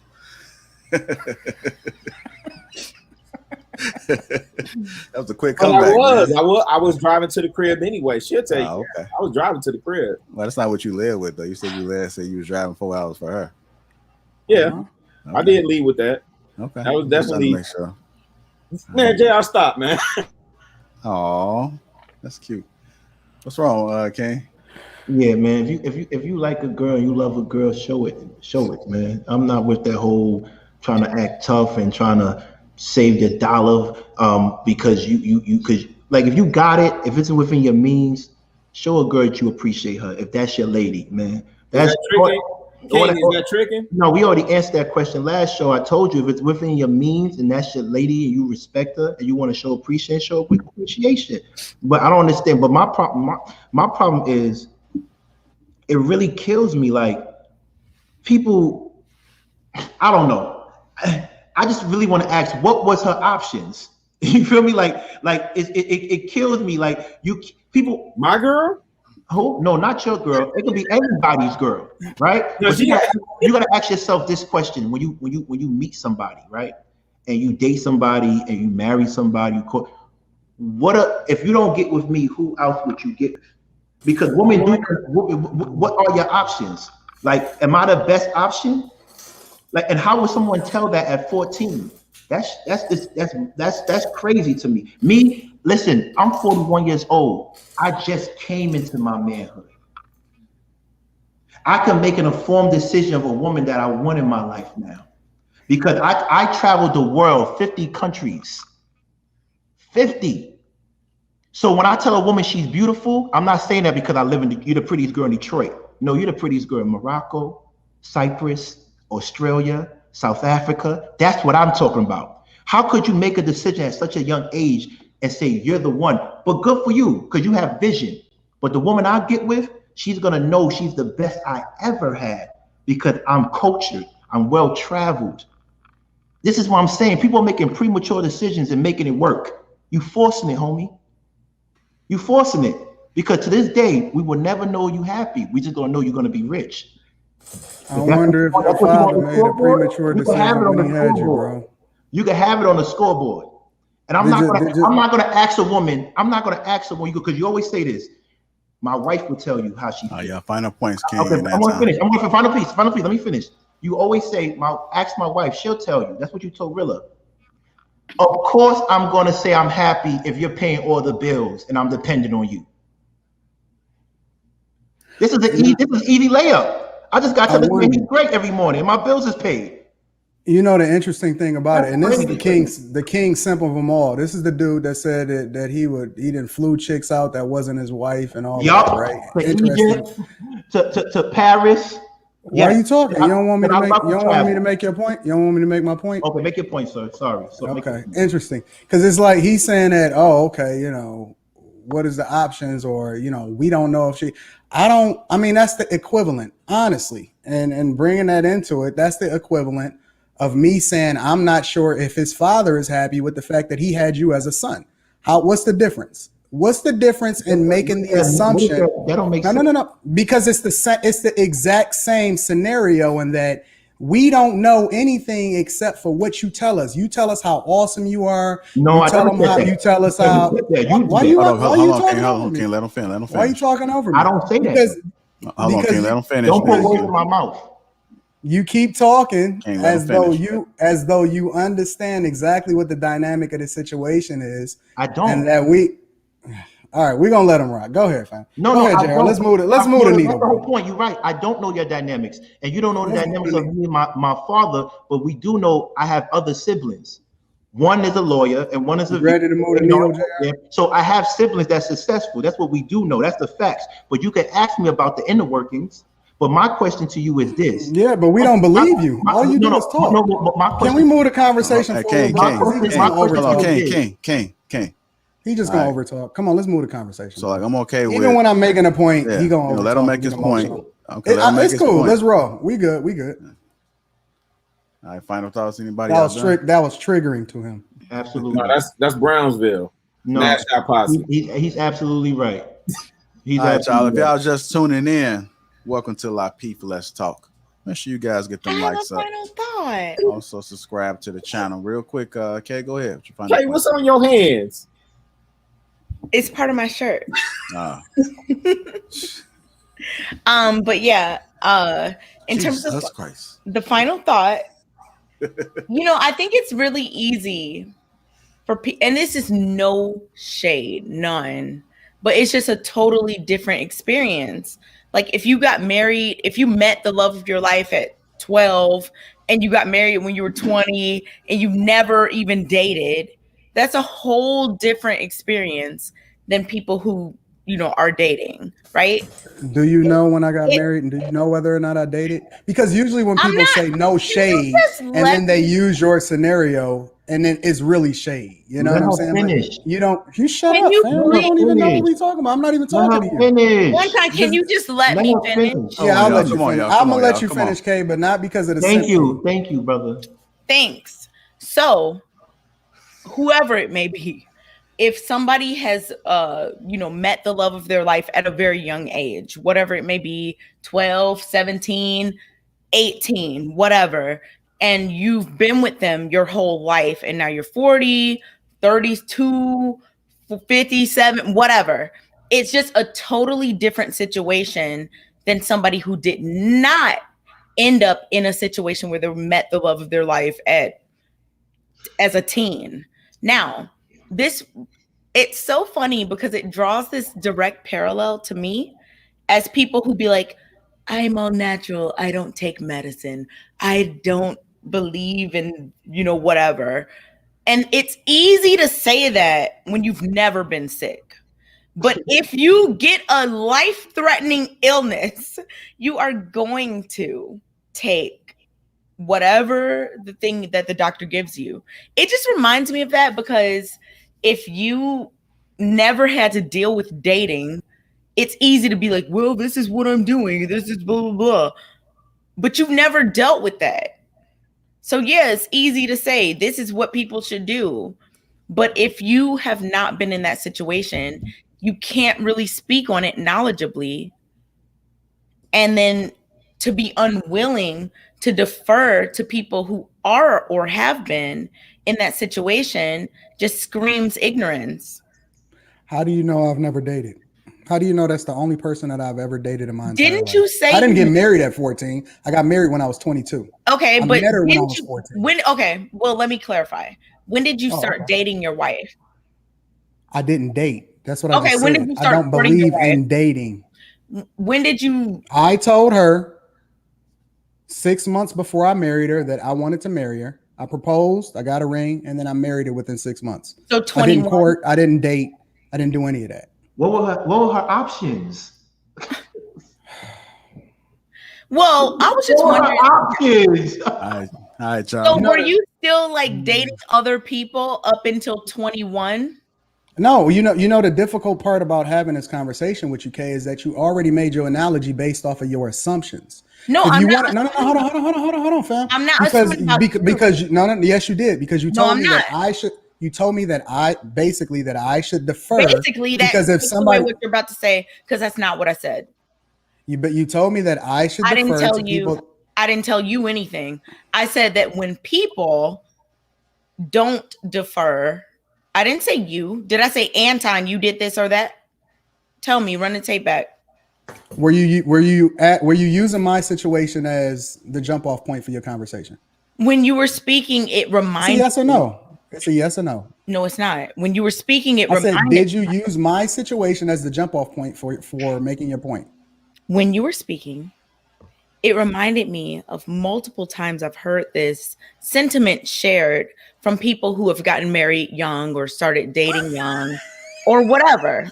That was a quick comeback.
I was driving to the crib anyway. She'll tell you. Okay. I was driving to the crib.
Well, that's not what you led with, though. You said you was driving 4 hours for her.
Yeah, okay. I did lead with that.
Okay,
that was definitely.
Make sure.
Man, JR, stop, man.
Oh, that's cute. What's wrong, King?
Yeah, man. If you like a girl, you love a girl, show it, man. I'm not with that whole trying to act tough and trying to save your dollar because you could, like, if you got it, if it's within your means, show a girl that you appreciate her. If that's your lady, man. That's
tricky. King, is that tricking?
No, we already answered that question last show. I told you if it's within your means and that's your lady and you respect her and you want to show appreciation. But I don't understand. But my problem is it really kills me. Like, people, I don't know. I just really want to ask, what was her options? You feel me? Like it kills me. Like, people.
My girl?
Oh no, not your girl. It could be anybody's girl, right? No, but you gotta ask yourself this question when you meet somebody, right? And you date somebody and you marry somebody. If you don't get with me, who else would you get with? Because women do. What are your options? Like, am I the best option? Like, and how would someone tell that at 14? That's crazy to me. Me, listen, I'm 41 years old. I just came into my manhood. I can make an informed decision of a woman that I want in my life now. Because I traveled the world, 50 countries. 50. So when I tell a woman she's beautiful, I'm not saying that because you're the prettiest girl in Detroit. No, you're the prettiest girl in Morocco, Cyprus, Australia, South Africa. That's what I'm talking about. How could you make a decision at such a young age and say you're the one? But good for you, because you have vision. But the woman I get with, she's gonna know she's the best I ever had because I'm cultured, I'm well-traveled. This is what I'm saying. People are making premature decisions and making it work. You forcing it, homie. You forcing it. Because to this day, we will never know you happy. We just gonna know you're gonna be rich.
I wonder if your father made a premature decision when he had you, bro.
You can have it on the scoreboard. And I'm not gonna ask a woman, because you always say this. My wife will tell you how she feels.
Oh yeah, final points, King.
Okay, I'm gonna finish. I'm going for final piece. Let me finish. You always say, ask my wife, she'll tell you. That's what you told Rilla. Of course, I'm gonna say I'm happy if you're paying all the bills and I'm dependent on you. This is easy layup. I just got to he's great every morning. My bills is paid.
You know the interesting thing about it, and this is the king simple of them all. This is the dude that said that he didn't flew chicks out that wasn't his wife and all that, right?
To Paris.
Why are you talking? You don't want me to make your point? You don't want me to make my point?
Okay, make your point, sir. Sorry.
So okay, interesting. Because it's like he's saying that, what is the options, or we don't know if she. I mean, that's the equivalent, honestly, and bringing that into it, that's the equivalent of me saying I'm not sure if his father is happy with the fact that he had you as a son. What's the difference? What's the difference in making the assumption?
That don't make sense.
No. Because it's the exact same scenario in that we don't know anything except for what you tell us. You tell us how awesome you are.
No,
you tell them how. You tell us how. Why you talking over me?
Let him finish.
Why are you talking over me?
I don't say that.
Because let him finish.
Don't put words in my mouth.
You keep talking as though you understand exactly what the dynamic of the situation is.
I don't.
And that all right, we're gonna let him rock. Go ahead, fam.
Go
ahead, Jared. Let's move the needle.
That's the whole point. You're right. I don't know your dynamics, and you don't know the dynamics of me and my father, but we do know I have other siblings. One is a lawyer, and one is
ready to move the needle, Jared?
So I have siblings that's successful. That's what we do know. That's the facts. But you can ask me about the inner workings. But my question to you is this.
Yeah, but we don't believe you. All you do is talk. Can we move the conversation forward?
King.
He just gonna overtalk. Come on, let's move the conversation.
So I'm okay with
even when I'm making a point, he gonna
let him make his point.
Okay, it's cool. Let's roll. We good.
All right, final thoughts. Anybody
that
else?
That was triggering to him.
Absolutely.
No, that's Brownsville.
No, he's absolutely right.
All right, y'all. If y'all just tuning in, welcome to Lapeef Let's Talk. Make sure you guys get them likes up.
Thought.
Also subscribe to the channel. Real quick, Kay, go ahead.
Kay, what's on your hands?
It's part of my shirt.
Ah.
But yeah, in terms of the final thought, I think it's really easy for people, and this is no shade, none, but it's just a totally different experience. Like if you got married, if you met the love of your life at 12 and you got married when you were 20 and you've never even dated, that's a whole different experience than people who, are dating, right?
Do you know when I got married, and do you know whether or not I dated? Because usually when people say no shade and then they use your scenario and then it's really shade. You know what I'm saying?
Finish.
Like, you shut up, fam. I don't even know what we're talking about. I'm not even talking to you.
Finish.
One time, can you just let me finish?
Yeah, I'll let you finish. I'm gonna let you finish, Kay, but not because of the
Thank you, brother.
Thanks. So, whoever it may be, if somebody has met the love of their life at a very young age, whatever it may be, 12, 17, 18, whatever, and you've been with them your whole life, and now you're 40, 32, 57, whatever, it's just a totally different situation than somebody who did not end up in a situation where they met the love of their life as a teen. Now, it's so funny because it draws this direct parallel to me as people who be like, I'm all natural. I don't take medicine. I don't believe in, whatever. And it's easy to say that when you've never been sick. But if you get a life-threatening illness, you are going to take whatever the thing that the doctor gives you. It just reminds me of that because if you never had to deal with dating, it's easy to be like, well, this is what I'm doing. This is blah, blah, blah. But you've never dealt with that. So yeah, it's easy to say this is what people should do. But if you have not been in that situation, you can't really speak on it knowledgeably. And then to be unwilling to defer to people who are or have been in that situation just screams ignorance.
How do you know I've never dated? How do you know that's the only person that I've ever dated in my entire life?
Didn't you say
I didn't get married at 14? I got married when I was 22.
Okay,
I
but
met her when I was 14.
Okay, well, let me clarify. When did you start dating your wife?
I didn't date. That's what I just said.
When did you start
I don't believe in dating.
When did you?
I told her 6 months before I married her that I wanted to marry her. I proposed, I got a ring, and then I married her within 6 months.
So 21.
I didn't court, I didn't date, I didn't do any of that.
What were her options?
Well, I was just wondering.
Options.
All right, Charles.
So were you still like dating other people up until 21?
No, you know the difficult part about having this conversation with you, Kay, is that you already made your analogy based off of your assumptions.
No,
if
I'm
you
not.
want, no, hold on, fam.
I'm not
because yes, you did, because you told me
not.
that I should. You told me that I should defer.
Basically,
because if somebody,
what you're about to say, because that's not what I said.
You told me that I should defer
didn't tell
to
you.
people.
I didn't tell you anything. I said that when people don't defer, I didn't say you. Did I say, Anton, you did this or that? Tell me, run the tape back.
Were you using my situation as the jump off point for your conversation?
When you were speaking, it reminded
me. Yes or no? It's a yes or no.
No, it's not. When you were speaking, it reminded.
I said, did you use my situation as the jump off point for making your point?
When you were speaking, it reminded me of multiple times I've heard this sentiment shared from people who have gotten married young or started dating young or whatever.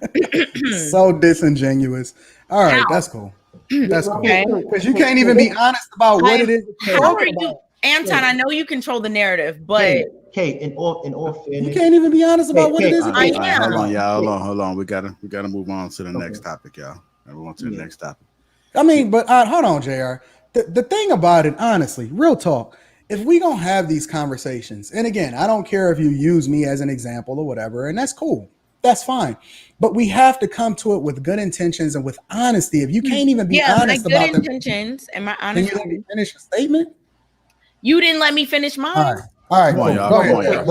So disingenuous. All right, that's cool. That's cool. Because you can't even be honest about what it is.
How are you, Anton? I know you control the narrative, but
in all fairness,
you can't even be honest about what it is.
I am.
Hold on, y'all. Hold on. We gotta move on to the next topic, y'all. Everyone to the next topic.
I mean, but hold on, JR. The thing about it, honestly, real talk, if we gonna have these conversations, and again, I don't care if you use me as an example or whatever, and that's cool. That's fine. But we have to come to it with good intentions and with honesty. If you can't even be honest about
good intentions, am I honest?
Can you let me finish your statement?
You didn't let me finish mine.
All right.
Come on, y'all.
Go
ahead.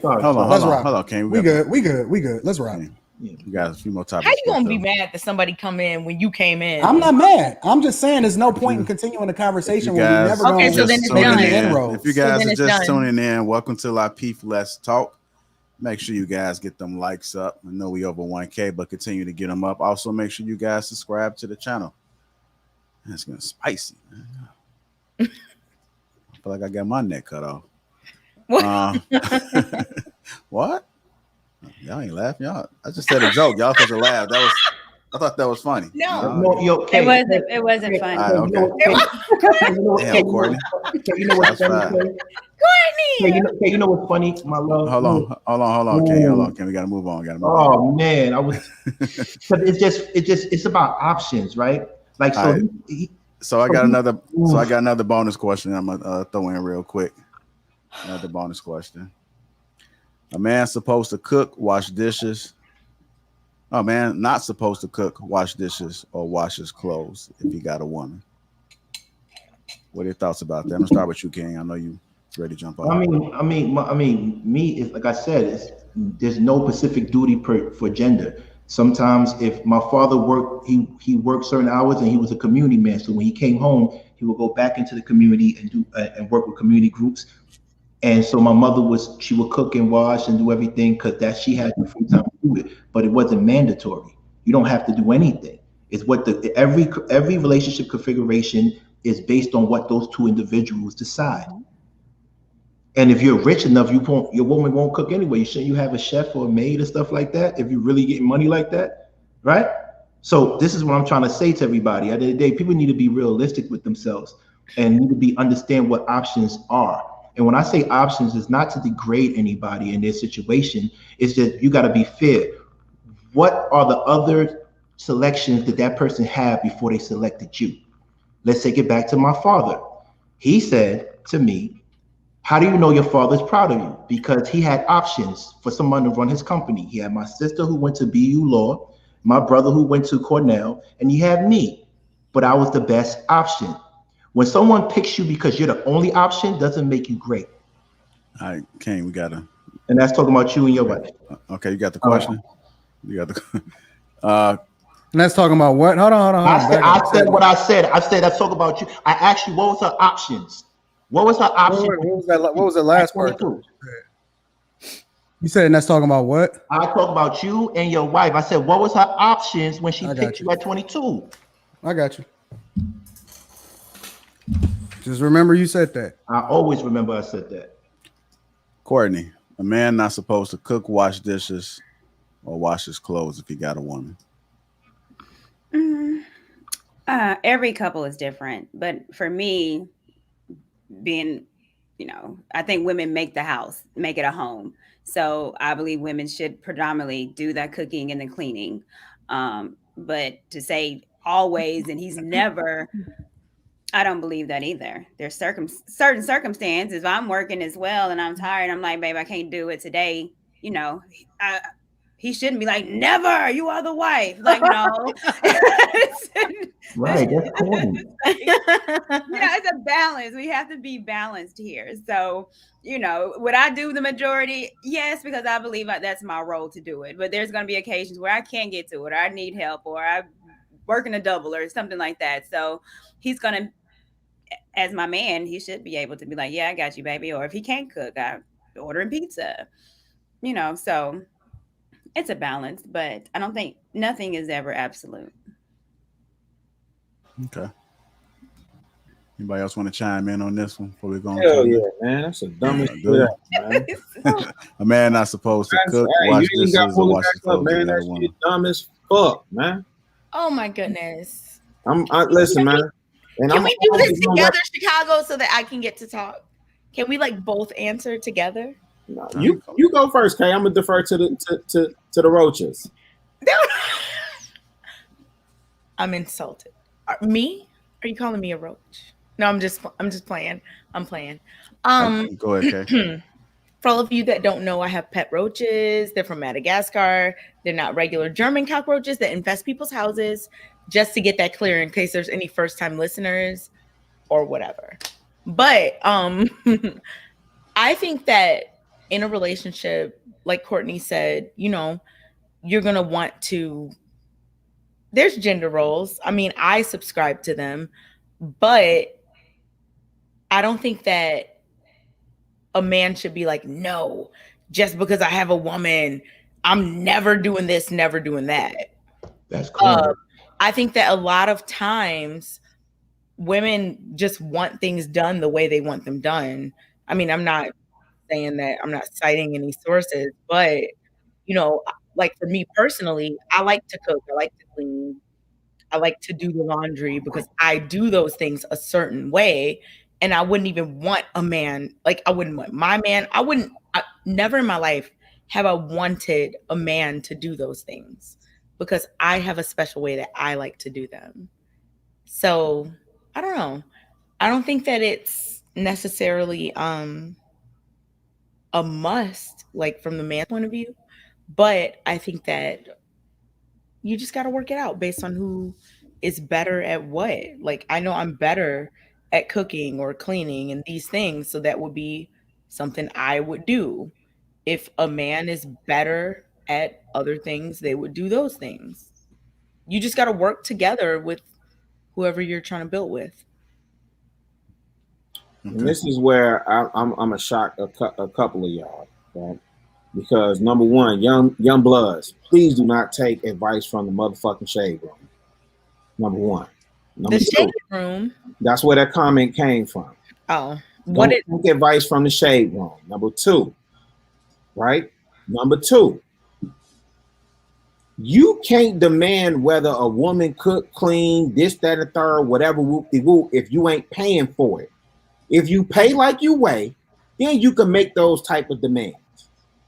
Hold on. Okay,
we good. Let's rock.
You guys, a few more topics.
How you gonna be mad that somebody come in when you came in?
I'm not mad. I'm just saying there's no point in continuing the conversation when we never going to
make any inroads.
If you guys are just tuning in, welcome to Lapeef Let's Talk. Make sure you guys get them likes up. I know we over 1K, but continue to get them up. Also, make sure you guys subscribe to the channel. It's getting spicy. I feel like I got my neck cut off. What? What? Y'all ain't laughing, y'all. I just said a joke. Y'all supposed to laugh. I thought that was funny.
No, it wasn't funny.
Okay. Damn, Courtney.
You know what's funny? Courtney. You know what's funny, my love? Hold
on. Can we gotta move on?
Man, it's about options, right? Like so.
Right. So I got another bonus question. I'm gonna throw in real quick. Another bonus question. A man supposed to cook, wash dishes. A man not supposed to cook, wash dishes, or wash his clothes if he got a woman. What are your thoughts about that? I'm gonna start with you, King. I know you ready to jump on.
I mean, me is like I said, there's no specific duty for gender. Sometimes if my father worked, he worked certain hours and he was a community man. So when he came home, he would go back into the community and do and work with community groups. And so my mother she would cook and wash and do everything because she had the free time to do it, but it wasn't mandatory. You don't have to do anything. It's what every relationship configuration is based on what those two individuals decide. And if you're rich enough, your woman won't cook anyway. Shouldn't you have a chef or a maid or stuff like that if you're really getting money like that, right? So this is what I'm trying to say to everybody. At the end of the day, people need to be realistic with themselves and need to understand what options are. And when I say options, it's not to degrade anybody in their situation. It's just you got to be fair. What are the other selections that person had before they selected you? Let's take it back to my father. He said to me, how do you know your father's proud of you? Because he had options for someone to run his company. He had my sister who went to BU Law, my brother who went to Cornell, and he had me. But I was the best option. When someone picks you because you're the only option, doesn't make you great.
All right, King, we gotta.
And that's talking about you and your wife.
Okay, you got the question. You got the.
And that's talking about what? Hold on.
I said what I said. I said that's talking about you. I asked you what was her options. What was her option?
What was the last part? You said, and that's talking about what?
I talk about you and your wife. I said, what was her options when she picked you at 22?
I got you. Just remember you said that.
I always remember I said that.
Courtney, a man not supposed to cook, wash dishes, or wash his clothes if he got a woman.
Every couple is different, but for me, being, I think women make the house, make it a home. So I believe women should predominantly do that cooking and the cleaning. But to say always and he's never, I don't believe that either. There's certain circumstances. If I'm working as well and I'm tired, I'm like, babe, I can't do it today. You know, he shouldn't be like, never, you are the wife. Like, no.
Right, that's corny.
It's a balance. We have to be balanced here. So, you know, would I do the majority? Yes, because I believe that's my role to do it. But there's going to be occasions where I can't get to it, or I need help, or I'm working a double or something like that. So he's going to, as my man, he should be able to be like, yeah, I got you, baby. Or if he can't cook, I'm ordering pizza. You know, so it's a balance, but I don't think nothing is ever absolute.
Okay. Anybody else want to chime in on this one before we go on?
Hell yeah, man. That's the dumbest shit, man.
A man not supposed to cook, wash dishes, or wash his clothes.
Man, that shit dumb as fuck, man.
Oh my goodness.
Listen, man. And
can we do this together, Chicago, so that I can get to talk? Can we like both answer together?
No, you go first, Kay. I'm gonna defer to the roaches.
I'm insulted. Me? Are you calling me a roach? No, I'm just playing. I'm playing.
Go ahead, Kay.
For all of you that don't know, I have pet roaches. They're from Madagascar. They're not regular German cockroaches that infest people's houses. Just to get that clear in case there's any first-time listeners or whatever. But I think that in a relationship, like Courtney said, you know, you're going to want to, there's gender roles. I mean, I subscribe to them, but I don't think that a man should be like, no, just because I have a woman, I'm never doing this, never doing that.
That's cool.
I think that a lot of times women just want things done the way they want them done. I mean, I'm not saying that, I'm not citing any sources, but, you know, like for me personally, I like to cook, I like to clean, I like to do the laundry because I do those things a certain way. And I wouldn't even want a man, like I wouldn't want my man. Never in my life have I wanted a man to do those things because I have a special way that I like to do them. So I don't know. I don't think that it's necessarily a must, like from the man's point of view, but I think that you just got to work it out based on who is better at what. Like I know I'm better at cooking or cleaning and these things, so that would be something I would do. If a man is better at other things, they would do those things. You just got to work together with whoever you're trying to build with.
And this is where I'm a shock a couple of y'all, right? Because number one, young bloods, please do not take advice from the motherfucking shade room. Number one. Number
the
two,
shade room.
That's where that comment came from.
Oh,
don't take advice from the shade room. Number two, right? Number two, you can't demand whether a woman cook, clean, this, that, and third, whatever, whoop-de-whoop, if you ain't paying for it. If you pay like you weigh, then you can make those type of demands.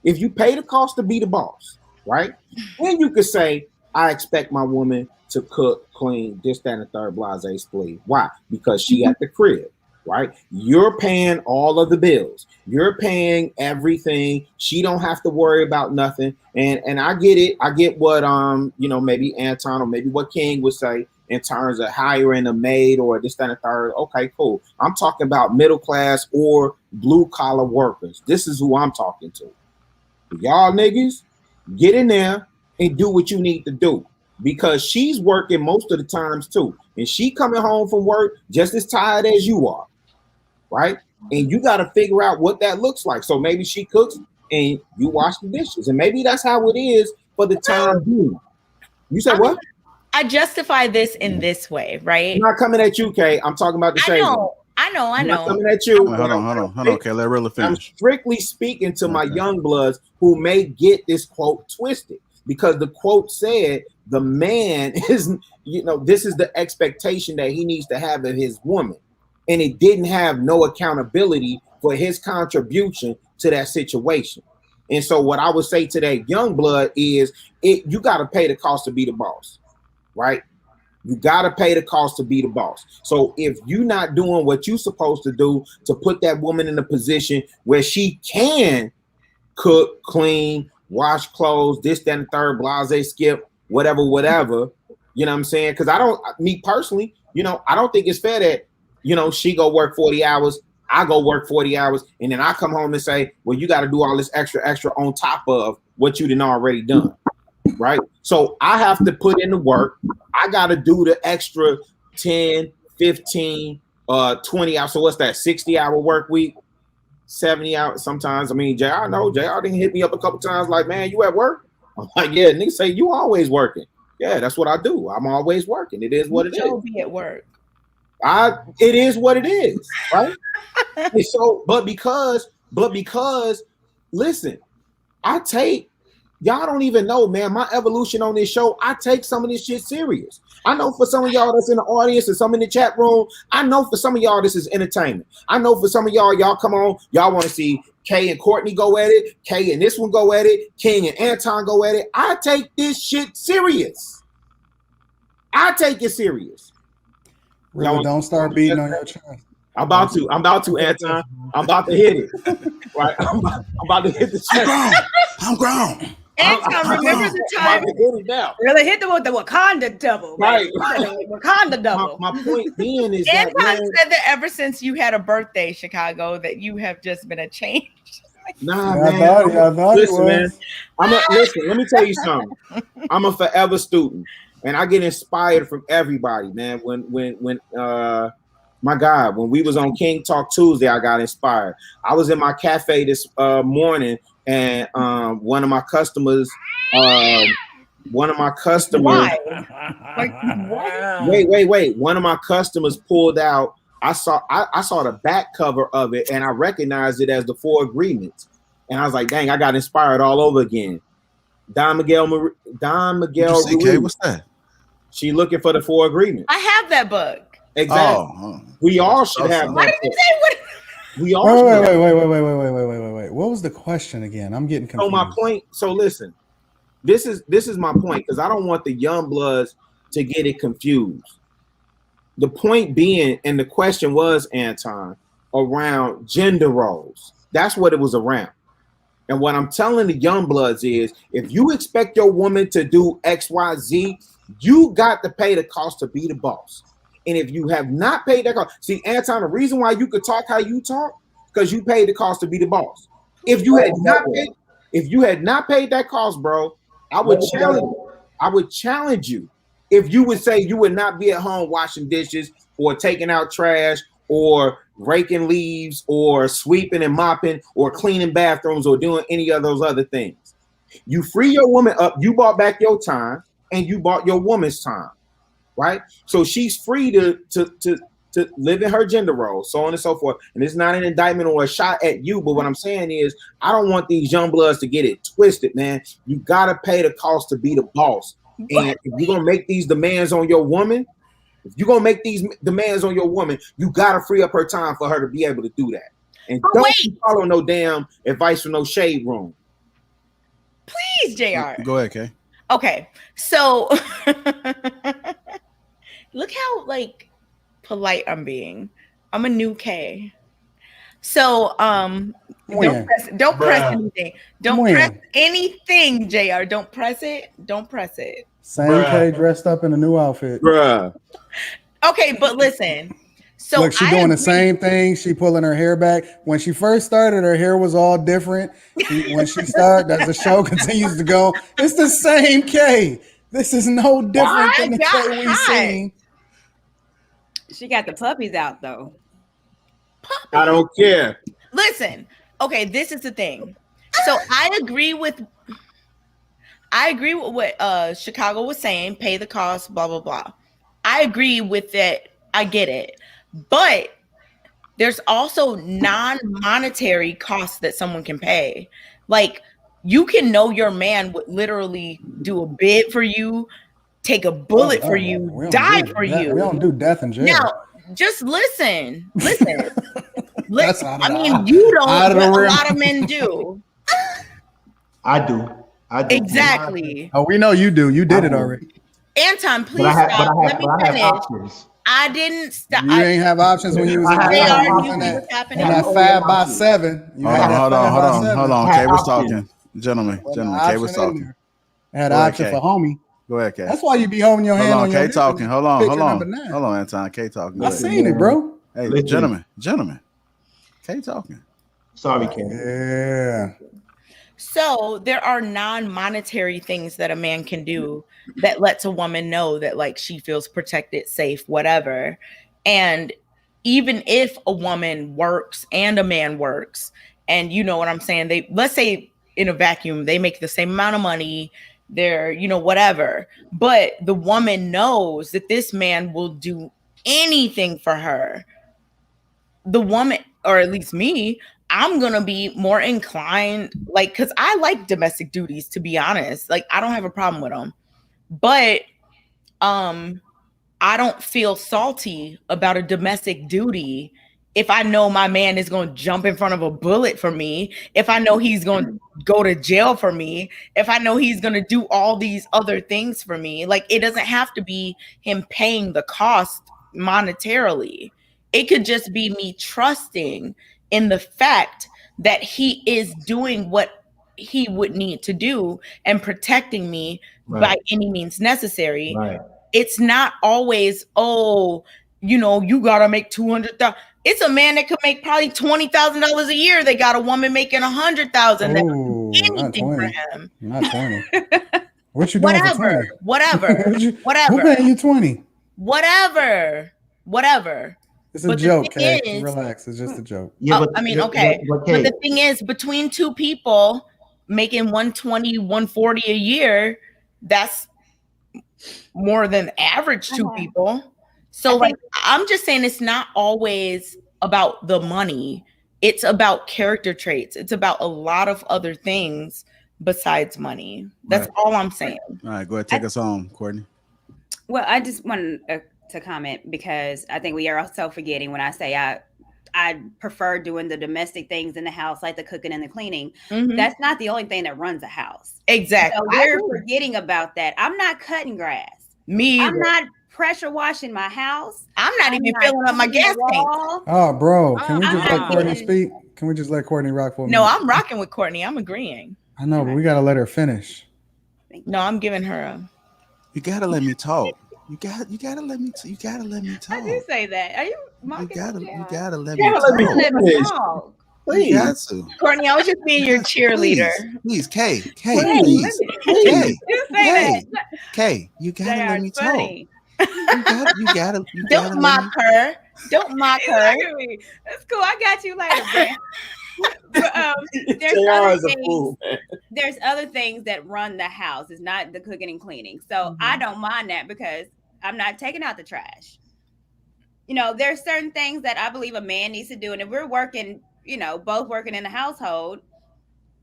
If you pay the cost to be the boss, right? Then you could say, I expect my woman to cook, clean, this, that, and the third, blase, split. Why? Because she at the crib, right? You're paying all of the bills. You're paying everything. She don't have to worry about nothing. And I get it. I get what maybe Anton or maybe what King would say in terms of hiring a maid or this, that, and the third. Okay, cool. I'm talking about middle class or blue collar workers. This is who I'm talking to. Y'all niggas, get in there and do what you need to do, because she's working most of the times too, and she coming home from work just as tired as you are, right? And you got to figure out what that looks like. So maybe she cooks and you wash the dishes, and maybe that's how it is for the time being. You said what?
I justify this in this way, right?
I'm not coming at you, Kay. I'm talking about the shade.
I know.
I'm not coming at you.
Hold on. Okay, let Rilla finish.
I'm strictly speaking to my young bloods who may get this quote twisted, because the quote said the man is, this is the expectation that he needs to have of his woman. And it didn't have no accountability for his contribution to that situation. And so what I would say to that young blood is you got to pay the cost to be the boss, right? You got to pay the cost to be the boss. So if you're not doing what you're supposed to do to put that woman in a position where she can cook, clean, wash clothes, this, that, and third, blase, skip, whatever, you know what I'm saying? Because me personally, I don't think it's fair that, she go work 40 hours, I go work 40 hours, and then I come home and say, well, you got to do all this extra on top of what you done already done, right? So I have to put in the work. I got to do the extra 10, 15, 20 hours. So what's that, 60-hour work week? 70 hours sometimes. I mean, JR didn't hit me up a couple times like, man, you at work? I'm like, yeah, niggas say you always working. Yeah, that's what I do. I'm always working. It is what it is.
Be at work.
It is what it is, right? So, but because, listen, y'all don't even know, man, my evolution on this show, I take some of this shit serious. I know for some of y'all that's in the audience and some in the chat room, I know for some of y'all this is entertainment. I know for some of y'all come on, y'all want to see Kay and Courtney go at it, Kay and this one go at it, King and Anton go at it. I take this shit serious. I take it serious.
Really, don't start beating on your chest.
I'm about to, Anton. I'm about to hit it. Right? I'm about to hit the chest.
I'm grown.
Anton, remember the time?
Really hit the Wakanda double.
Right.
Wakanda double.
My point being is
Anton
that
said that ever since you had a birthday, Chicago, that you have just been a change.
Nah,
yeah,
man.
I thought
Listen, man. Listen, let me tell you something. I'm a forever student. And I get inspired from everybody, man. When my God, when we was on King Talk Tuesday, I got inspired. I was in my cafe this morning, and one of my customers.
Why?
Wait. One of my customers pulled out. I saw the back cover of it, and I recognized it as the 4 Agreements. And I was like, dang, I got inspired all over again. Don Miguel.
Okay, what's that?
She looking for the 4 Agreements.
I have that book.
Exactly. We all should have.
Why did you say what?
We all.
Wait. What was the question again? I'm getting confused.
So my point. So listen, this is my point, because I don't want the young bloods to get it confused. The point being, and the question was, Anton, around gender roles. That's what it was around. And what I'm telling the young bloods is, if you expect your woman to do X, Y, Z, you got to pay the cost to be the boss. And if you have not paid that cost, see, Anton, the reason why you could talk how you talk, because you paid the cost to be the boss. If you had not paid that cost, bro, I would challenge you. If you would say you would not be at home washing dishes or taking out trash or raking leaves or sweeping and mopping or cleaning bathrooms or doing any of those other things. You free your woman up, you bought back your time, and you bought your woman's time, right? So she's free to live in her gender role, so on and so forth. And it's not an indictment or a shot at you, but what I'm saying is, I don't want these young bloods to get it twisted, man. You gotta pay the cost to be the boss. And if you're gonna make these demands on your woman, you gotta free up her time for her to be able to do that. And don't follow no damn advice from no shade room.
Please, JR.
Go ahead, Kay.
Okay, so look how polite I'm being. I'm a new K. So don't press anything. Don't press anything, JR. Don't press it. Don't press it.
Same K dressed up in a new outfit.
Bruh.
Okay, but listen. So
look, she's doing the same thing. She pulling her hair back. When she first started, her hair was all different. When she started, as the show continues to go, it's the same K. This is no different than the K we've seen.
She got the puppies out though.
I don't care.
Listen, okay, this is the thing. So I agree with what Chicago was saying, pay the cost, blah, blah, blah. I agree with that. I get it. But there's also non-monetary costs that someone can pay. Like, you can know your man would literally do a bid for you, take a bullet for you, die for you.
We don't do death in jail.
Now, just listen. I mean, you don't, but a lot of men do.
I do.
Exactly.
Oh, we know you do. You did it already.
Anton, please stop. Let me finish. I didn't stop.
You ain't have options when you was in that 5x7.
Hold on. Kay was talking. Gentlemen. Kay was talking.
Had an option for homie.
Go ahead, Kay.
That's why you be holding your hand on your
Kay talking. Hold on,
Anton.
Kay talking.
I seen it, bro.
Hey, gentlemen. Kay talking.
Sorry, Kay.
Yeah.
So there are non-monetary things that a man can do that lets a woman know that like she feels protected, safe, whatever. And even if a woman works and a man works, and you know what I'm saying, let's say in a vacuum, they make the same amount of money, they're, whatever. But the woman knows that this man will do anything for her. The woman, or at least me, I'm going to be more inclined, like, because I like domestic duties, to be honest. Like, I don't have a problem with them. But I don't feel salty about a domestic duty if I know my man is going to jump in front of a bullet for me, if I know he's going to go to jail for me, if I know he's going to do all these other things for me. Like, it doesn't have to be him paying the cost monetarily. It could just be me trusting in the fact that he is doing what he would need to do and protecting me by any means necessary.
Right.
It's not always, you got to make $200,000. It's a man that could make probably $20,000 a year. They got a woman making $100,000. Anything for him.
Not 20. What you doing for 20?
Whatever.
Who paying you 20?
Whatever.
It's a joke, Kay. Relax. It's just a joke.
Yeah, okay. But the thing is, between two people making 120, 140 a year, that's more than average two people. So I'm just saying it's not always about the money. It's about character traits. It's about a lot of other things besides money. That's all I'm saying.
All right, go ahead. Take us home, Courtney.
Well, I just wanted to comment because I think we are also forgetting when I say I prefer doing the domestic things in the house, like the cooking and the cleaning. Mm-hmm. That's not the only thing that runs a house.
Exactly.
So we're forgetting about that. I'm not cutting grass.
Me either.
I'm not pressure washing my house.
I'm not even filling up my gas tank.
Oh, bro. Can we just let Courtney speak? Can we just let Courtney rock for a minute?
No, I'm rocking with Courtney. I'm agreeing.
I know, but we got to let her finish.
No, I'm giving her
You got to let me talk. You gotta let me talk.
I do say that. Are you mocking?
You gotta let me talk. Please. You got to.
Courtney, I was just being your cheerleader.
Please, Kay, please. Kay, you gotta let me talk. You gotta
Don't mock her. Don't mock her.
That's cool. I got you later, man. But, there's other things that run the house. It's not the cooking and cleaning. So I don't mind that because I'm not taking out the trash. There's certain things that I believe a man needs to do. And if we're working, both working in the household,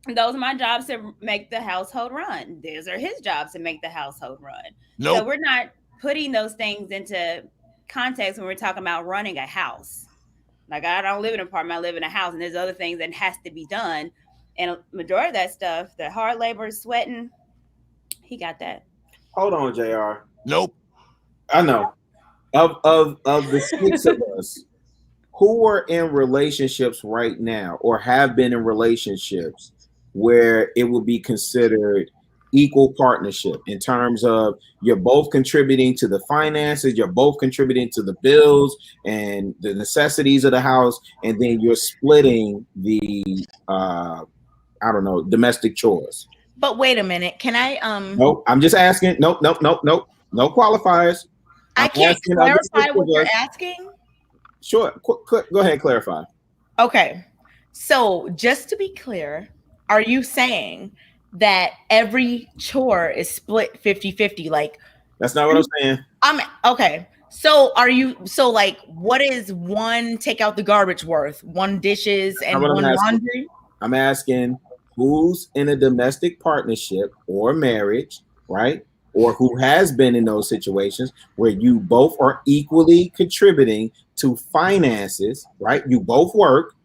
those are my jobs to make the household run. Those are his jobs to make the household run. Nope. So we're not putting those things into context when we're talking about running a house. Like, I don't live in an apartment, I live in a house, and there's other things that has to be done. And a majority of that stuff, the hard labor, sweating, he got that.
Hold on, JR.
Nope.
I know. Of the 6 of us, who are in relationships right now or have been in relationships where it would be considered equal partnership in terms of you're both contributing to the finances, you're both contributing to the bills and the necessities of the house, and then you're splitting the domestic chores.
But wait a minute, can I
Nope, I'm just asking. Nope. No qualifiers.
I can't clarify what you're asking.
Sure, go ahead, clarify.
Okay, so just to be clear, are you saying that every chore is split 50-50? Like,
that's not what I'm saying.
Okay. So what is one take out the garbage worth? One dishes and one laundry?
I'm asking who's in a domestic partnership or marriage, right? Or who has been in those situations where you both are equally contributing to finances, right? You both work,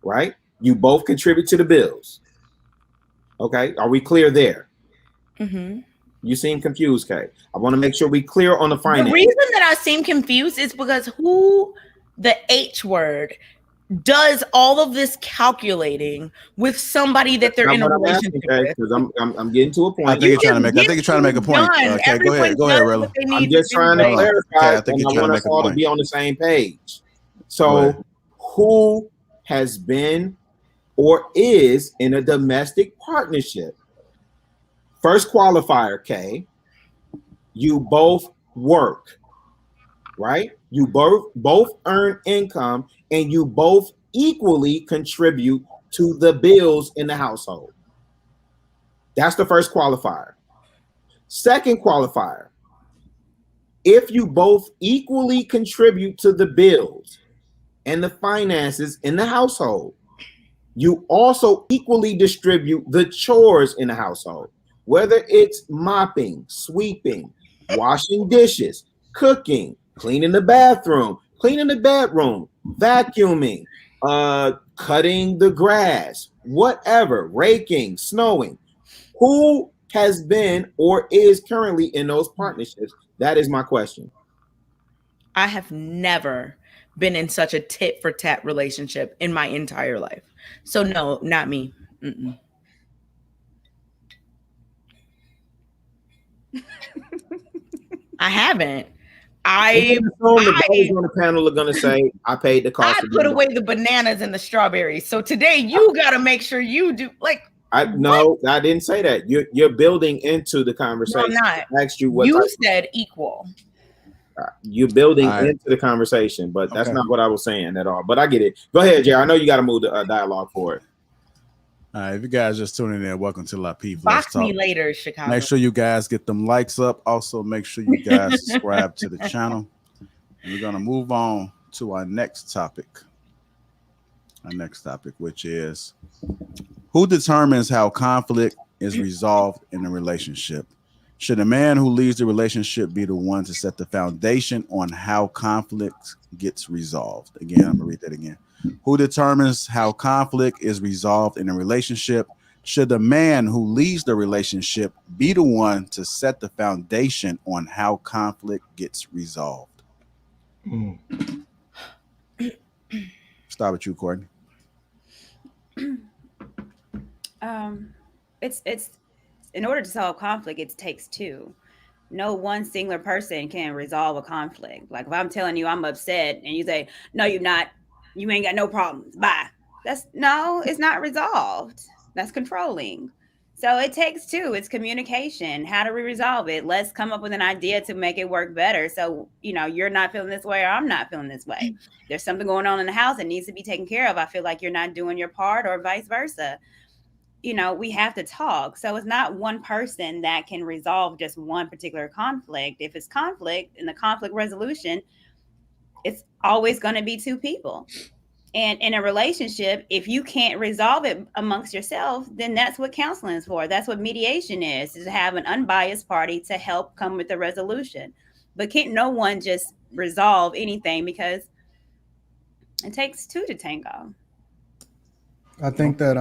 right? You both contribute to the bills. Okay, are we clear there?
Mm-hmm.
You seem confused, Kay. I want to make sure we clear on the finance.
The reason that I seem confused is because who the H word does all of this calculating with somebody that they're in a relationship with?
Because I'm getting to a point.
I think you're trying to make. I think you're trying to make a point. Okay, go ahead, Rilla.
I'm just trying to clarify. I think you're trying to make a point. To be on the same page. So, who has been or is in a domestic partnership? First qualifier, Kay. You both work, right? You both earn income, and you both equally contribute to the bills in the household. That's the first qualifier. Second qualifier, if you both equally contribute to the bills and the finances in the household, you also equally distribute the chores in the household, whether it's mopping, sweeping, washing dishes, cooking, cleaning the bathroom, cleaning the bedroom, vacuuming, cutting the grass, whatever, raking, snowing. Who has been or is currently in those partnerships? That is my question.
I have never been in such a tit for tat relationship in my entire life. So no, not me. Mm-mm. I haven't.
The guys on the panel are going to say, I paid the cost.
I put away the bananas and the strawberries. So today you got to make sure you do. Like,
no, I didn't say that. You're building into the conversation.
No, I'm not.
I asked you what
you said equal.
You're building into the conversation, but that's not what I was saying at all. But I get it. Go ahead, Jay. I know you got to move the dialogue forward.
All right, if you guys just tuning in, welcome to Lapeef.
Box me later, Chicago.
Make sure you guys get them likes up. Also, make sure you guys subscribe to the channel. And we're gonna move on to our next topic. Which is who determines how conflict is resolved in a relationship? Should a man who leads the relationship be the one to set the foundation on how conflict gets resolved? Again, I'm gonna read that again. Who determines how conflict is resolved in a relationship? Should the man who leads the relationship be the one to set the foundation on how conflict gets resolved? Start with you, Courtney.
It's in order to solve conflict, it takes two. No one singular person can resolve a conflict. Like if I'm telling you I'm upset and you say, no, you're not, you ain't got no problems. Bye. It's not resolved. That's controlling. So it takes two. It's communication. How do we resolve it? Let's come up with an idea to make it work better. So, you're not feeling this way or I'm not feeling this way. There's something going on in the house that needs to be taken care of. I feel like you're not doing your part or vice versa. We have to talk. So it's not one person that can resolve just one particular conflict. If it's conflict in the conflict resolution, it's always going to be two people. And in a relationship, if you can't resolve it amongst yourself, then that's what counseling is for. That's what mediation is to have an unbiased party to help come with a resolution. But can't no one just resolve anything because it takes two to tango.
I think that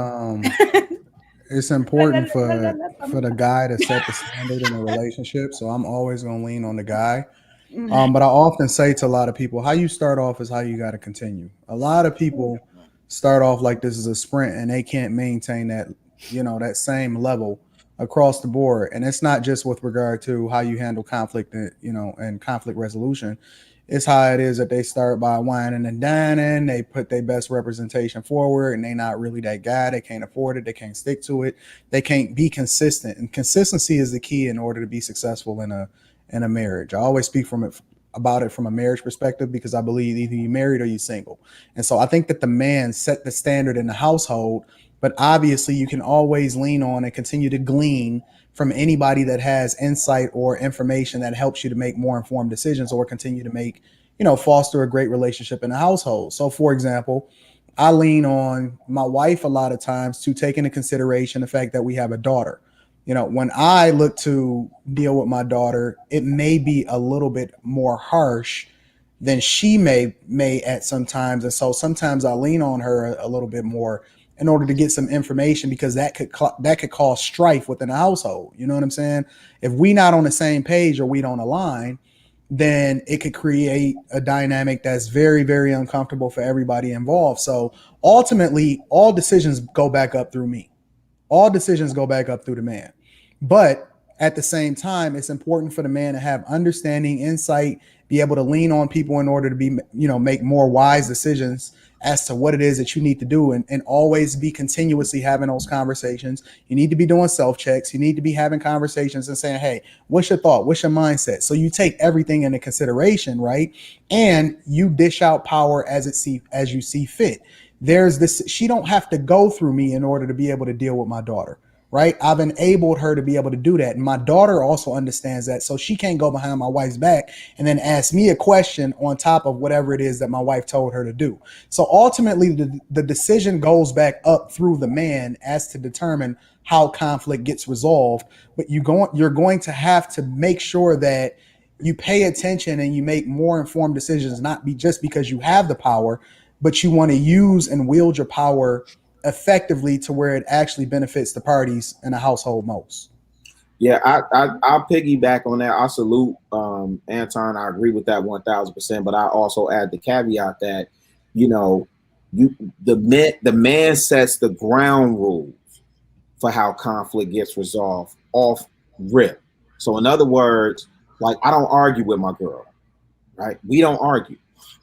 it's important for the guy to set the standard in a relationship. So I'm always going to lean on the guy. But I often say to a lot of people, how you start off is how you got to continue. A lot of people start off like this is a sprint and they can't maintain that, that same level across the board. And it's not just with regard to how you handle conflict, and conflict resolution. It's how it is that they start by whining and dining. They put their best representation forward and they're not really that guy. They can't afford it. They can't stick to it. They can't be consistent. And consistency is the key in order to be successful in a marriage. I always speak about it from a marriage perspective because I believe either you're married or you're single. And so I think that the man set the standard in the household, but obviously you can always lean on and continue to glean from anybody that has insight or information that helps you to make more informed decisions or continue to make, foster a great relationship in the household. So for example, I lean on my wife a lot of times to take into consideration the fact that we have a daughter. When I look to deal with my daughter, it may be a little bit more harsh than she may at sometimes. And so sometimes I lean on her a little bit more in order to get some information, because that could cause strife within the household. You know what I'm saying? If we not on the same page or we don't align, then it could create a dynamic that's very, very uncomfortable for everybody involved. So ultimately, all decisions go back up through me. All decisions go back up through the man. But at the same time, it's important for the man to have understanding, insight, be able to lean on people in order to be, make more wise decisions as to what it is that you need to do, and always be continuously having those conversations. You need to be doing self-checks. You need to be having conversations and saying, hey, what's your thought? What's your mindset? So you take everything into consideration, right? And you dish out power as you see fit. There's this, she don't have to go through me in order to be able to deal with my daughter, right? I've enabled her to be able to do that. And my daughter also understands that. So she can't go behind my wife's back and then ask me a question on top of whatever it is that my wife told her to do. So ultimately, the decision goes back up through the man as to determine how conflict gets resolved. But you're going to have to make sure that you pay attention and you make more informed decisions, not be just because you have the power, but you want to use and wield your power effectively to where it actually benefits the parties in the household most.
Yeah, I'll piggyback on that. I salute Anton. I agree with that 1000%. But I also add the caveat that, the man sets the ground rules for how conflict gets resolved off rip. So in other words, like, I don't argue with my girl, right? We don't argue.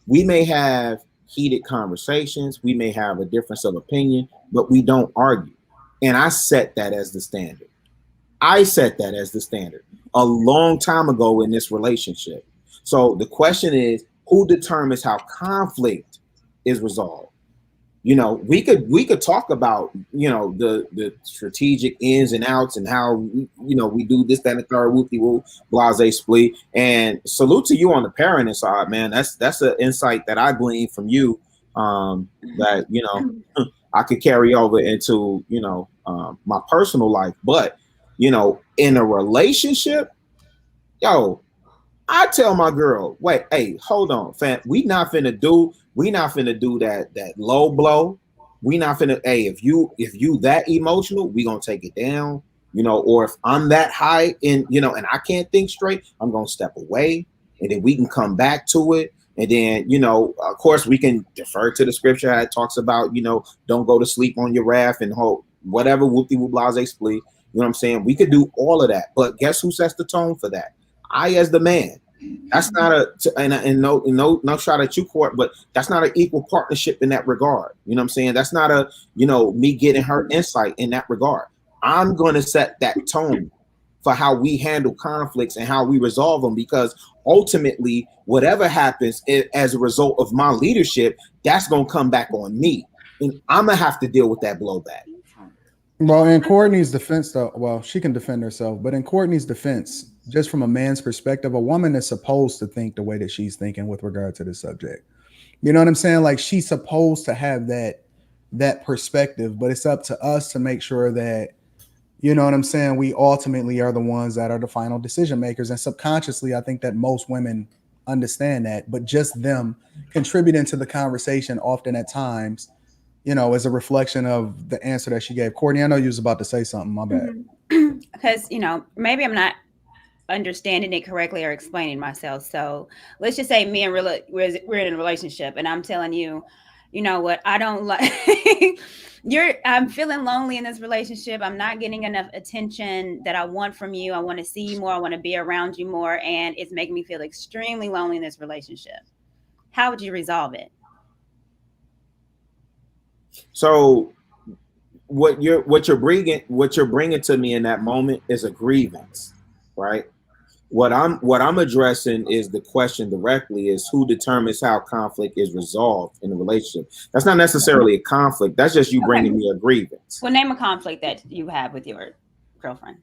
We may have heated conversations, we may have a difference of opinion, but we don't argue. And I set that as the standard. I set that as the standard a long time ago in this relationship. So the question is, who determines how conflict is resolved? We could talk about, the strategic ins and outs and how, we do this, that, and the third, whoopty-whoop, blase split. And salute to you on the parenting side, man. That's an insight that I gleaned from you, that, I could carry over into, my personal life. But, in a relationship, I tell my girl, wait, hey, hold on, fam. We not finna do that low blow. We not finna, hey, if you that emotional, we gonna take it down, or if I'm that high in, and I can't think straight, I'm gonna step away, and then we can come back to it. And then, of course, we can defer to the scripture that talks about, don't go to sleep on your wrath and hope, whatever, whoopty-whoop, blase split. You know what I'm saying? We could do all of that, but guess who sets the tone for that? I, as the man. That's not no shot at you, Court, but that's not an equal partnership in that regard. You know what I'm saying? That's not a, me getting her insight in that regard. I'm going to set that tone for how we handle conflicts and how we resolve them, because ultimately, whatever happens as a result of my leadership, that's going to come back on me, and I'm going to have to deal with that blowback.
Well, in Courtney's defense, though, well, she can defend herself, but in Courtney's defense, just from a man's perspective, a woman is supposed to think the way that she's thinking with regard to the subject. You know what I'm saying? Like, she's supposed to have that perspective, but it's up to us to make sure that, you know what I'm saying, we ultimately are the ones that are the final decision makers. And subconsciously, I think that most women understand that, but just them contributing to the conversation often at times, is a reflection of the answer that she gave. Courtney, I know you was about to say something. My bad.
Because, maybe I'm not understanding it correctly or explaining myself. So let's just say me and we're in a relationship, and I'm telling you, you know what, I don't like I'm feeling lonely in this relationship. I'm not getting enough attention that I want from you. I want to see you more. I want to be around you more. And it's making me feel extremely lonely in this relationship. How would you resolve it?
So what you're bringing to me in that moment is a grievance, right? What I'm addressing is the question directly is who determines how conflict is resolved in a relationship. That's not necessarily a conflict. That's just you bringing me a grievance.
Well, name a conflict that you have with your girlfriend.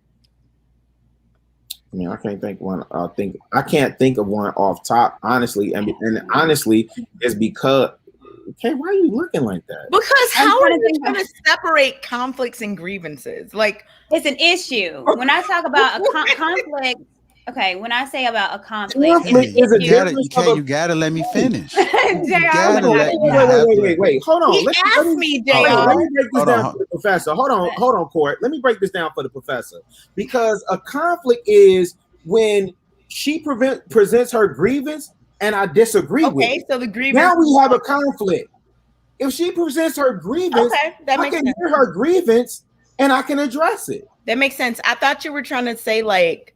I mean, I can't think one. I can't think of one off top, honestly. And honestly, it's because. Okay, why are you looking like that?
Because how are you trying to separate conflicts and grievances? Like,
it's an issue. When I talk about a conflict, okay, when I say about a conflict,
you gotta let me finish.
Wait. Hold on.
He asked me, JR.
Let me break this down for the professor. Hold on, Court. Let me break this down for the professor. Because a conflict is when she presents her grievance and I disagree with it.
So the grievance.
Now we have a conflict. If she presents her grievance, I can hear her grievance and I can address it.
That makes sense. I thought you were trying to say like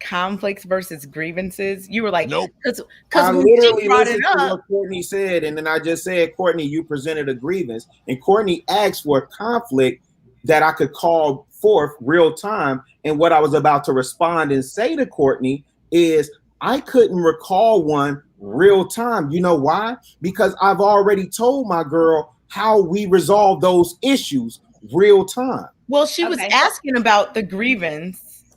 conflicts versus grievances. You were like, nope. Because
I literally listened to what Courtney said, and then I just said, Courtney, you presented a grievance, and Courtney asked for a conflict that I could call forth real time. And what I was about to respond and say to Courtney is, I couldn't recall one real time. You know why? Because I've already told my girl how we resolve those issues real time.
Well, she was asking about the grievance.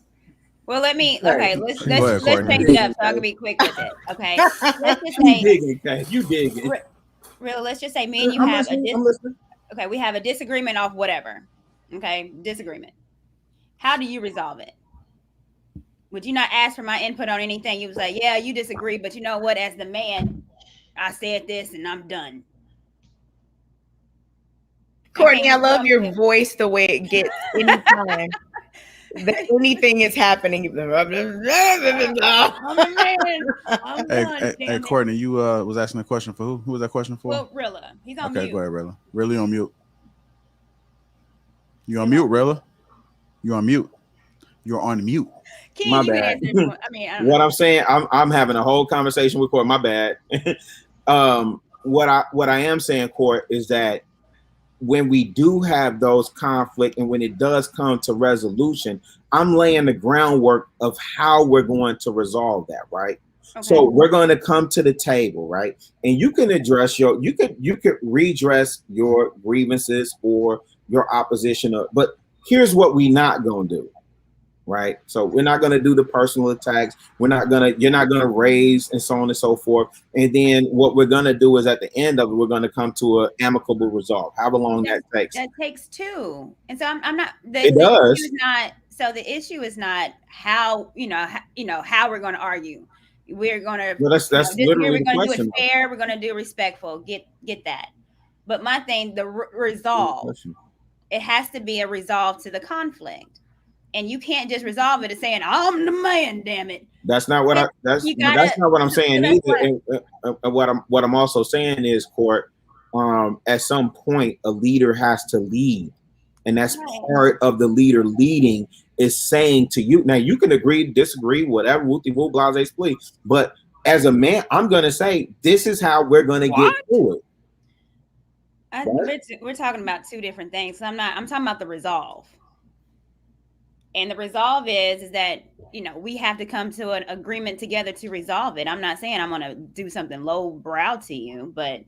Well, let's change it up so I can be quick with it. Okay, let's just say
you digging.
Real. Let's just say me and you we have a disagreement off whatever. Okay, disagreement. How do you resolve it? Would you not ask for my input on anything? You was like, yeah, you disagree, but you know what? As the man, I said this and I'm done.
Courtney, I love your voice, the way it gets anytime that anything is happening.
Hey, Courtney, you was asking a question for who? Who was that question for?
Well, Rilla. He's on mute.
Okay, go ahead, Rilla. Really on mute. You on mute, Rilla? You on mute? You're on mute.
My bad. What I'm saying, I'm having a whole conversation with Court. My bad. What I am saying, Court, is that when we do have those conflicts and when it does come to resolution, I'm laying the groundwork of how we're going to resolve that, right? Okay. So we're going to come to the table, right? And you can address you could redress your grievances or your opposition, but here's what we're not going to do. Right. So we're not going to do the personal attacks. You're not going to raise and so on and so forth. And then what we're going to do is at the end of it, we're going to come to an amicable resolve, however long that takes.
That takes two. And so I'm not,
it does.
So the issue is not how, how we're going to argue. We're going to,
that's literally
we're going to do it fair. We're going to do respectful. Get that. But my thing, the resolve, it has to be a resolve to the conflict. And you can't just resolve it as saying, I'm the man, damn it.
That's not what that's not what I'm saying either. And what I'm also saying is, Court, at some point a leader has to lead. And that's part of the leader leading is saying to you. Now you can agree, disagree, whatever, woo blase split. But as a man, I'm gonna say this is how we're gonna get through it.
We're talking about two different things. I'm talking about the resolve. And the resolve is that, we have to come to an agreement together to resolve it. I'm not saying I'm going to do something low brow to you, but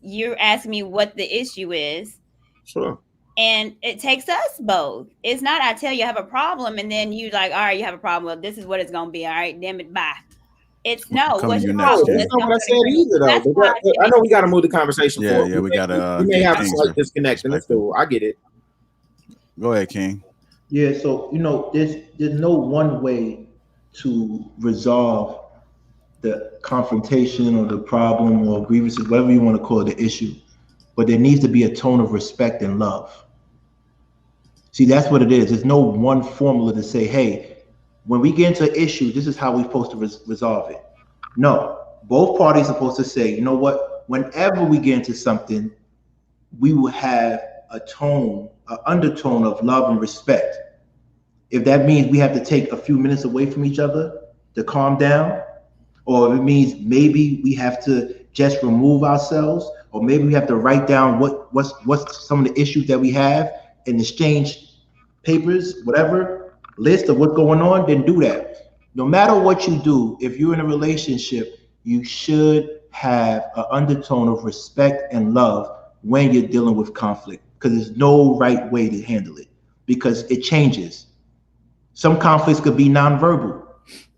you're asking me what the issue is.
Sure.
And it takes us both. It's not, I tell you I have a problem. And then you like, all right, you have a problem. Well, this is what it's going to be. All right, damn it. Bye. It's no. What's your problem?
That's not what I said either, though. But I know we got to move the conversation forward.
Yeah, we got to.
We may have a slight disconnection. That's cool. I get it.
Go ahead, King.
Yeah, so there's no one way to resolve the confrontation or the problem or grievances, whatever you want to call it, the issue. But there needs to be a tone of respect and love. See, that's what it is. There's no one formula to say, hey, when we get into an issue, this is how we're supposed to resolve it. No, both parties are supposed to say, you know what, whenever we get into something, we will have a tone, an undertone of love and respect. If that means we have to take a few minutes away from each other to calm down, or if it means maybe we have to just remove ourselves, or maybe we have to write down what's some of the issues that we have and exchange papers, whatever, list of what's going on, then do that. No matter what you do, if you're in a relationship, you should have an undertone of respect and love when you're dealing with conflict, because there's no right way to handle it, because it changes. Some conflicts could be nonverbal,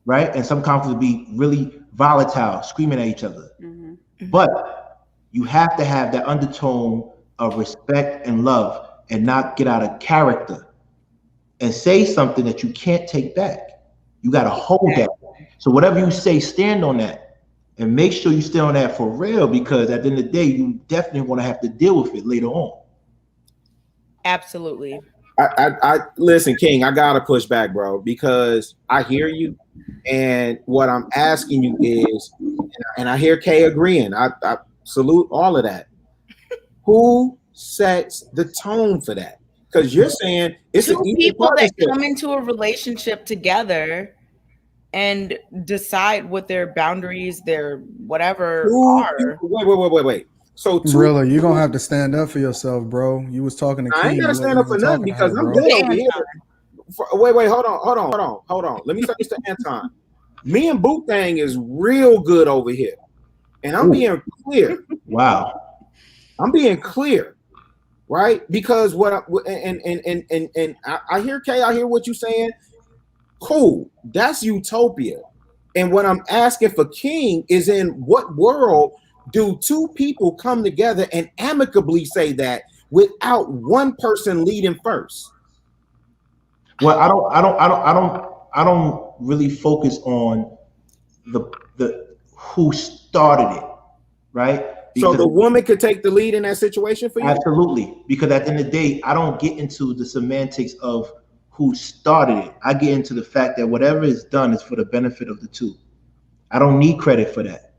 right? And some conflicts would be really volatile, screaming at each other. Mm-hmm. But you have to have that undertone of respect and love and not get out of character and say something that you can't take back. You got to hold that. So whatever you say, stand on that. And make sure you stay on that for real, because at the end of the day, you definitely want to have to deal with it later on.
Absolutely.
I listen, King, I gotta push back, bro, because I hear you, and what I'm asking you is, and I hear Kay agreeing. I salute all of that. Who sets the tone for that? Because you're saying it's
two people that come into a relationship together and decide what their boundaries, their whatever are.
Wait. So
really, you're gonna have to stand up for yourself, bro. You was talking to King.
I ain't gotta stand up for nothing because I'm good over here. Wait, hold on. Let me say this to Anton. Me and Boot Thang is real good over here. And I'm being clear.
Wow.
I'm being clear, right? Because what I hear, Kay, I hear what you're saying. Cool, that's utopia. And what I'm asking for King is, in what world do two people come together and amicably say that without one person leading first?
Well, I don't really focus on the who started it, right?
Because so the woman could take the lead in that situation for you?
Absolutely. Because at the end of the day, I don't get into the semantics of who started it. I get into the fact that whatever is done is for the benefit of the two. I don't need credit for that.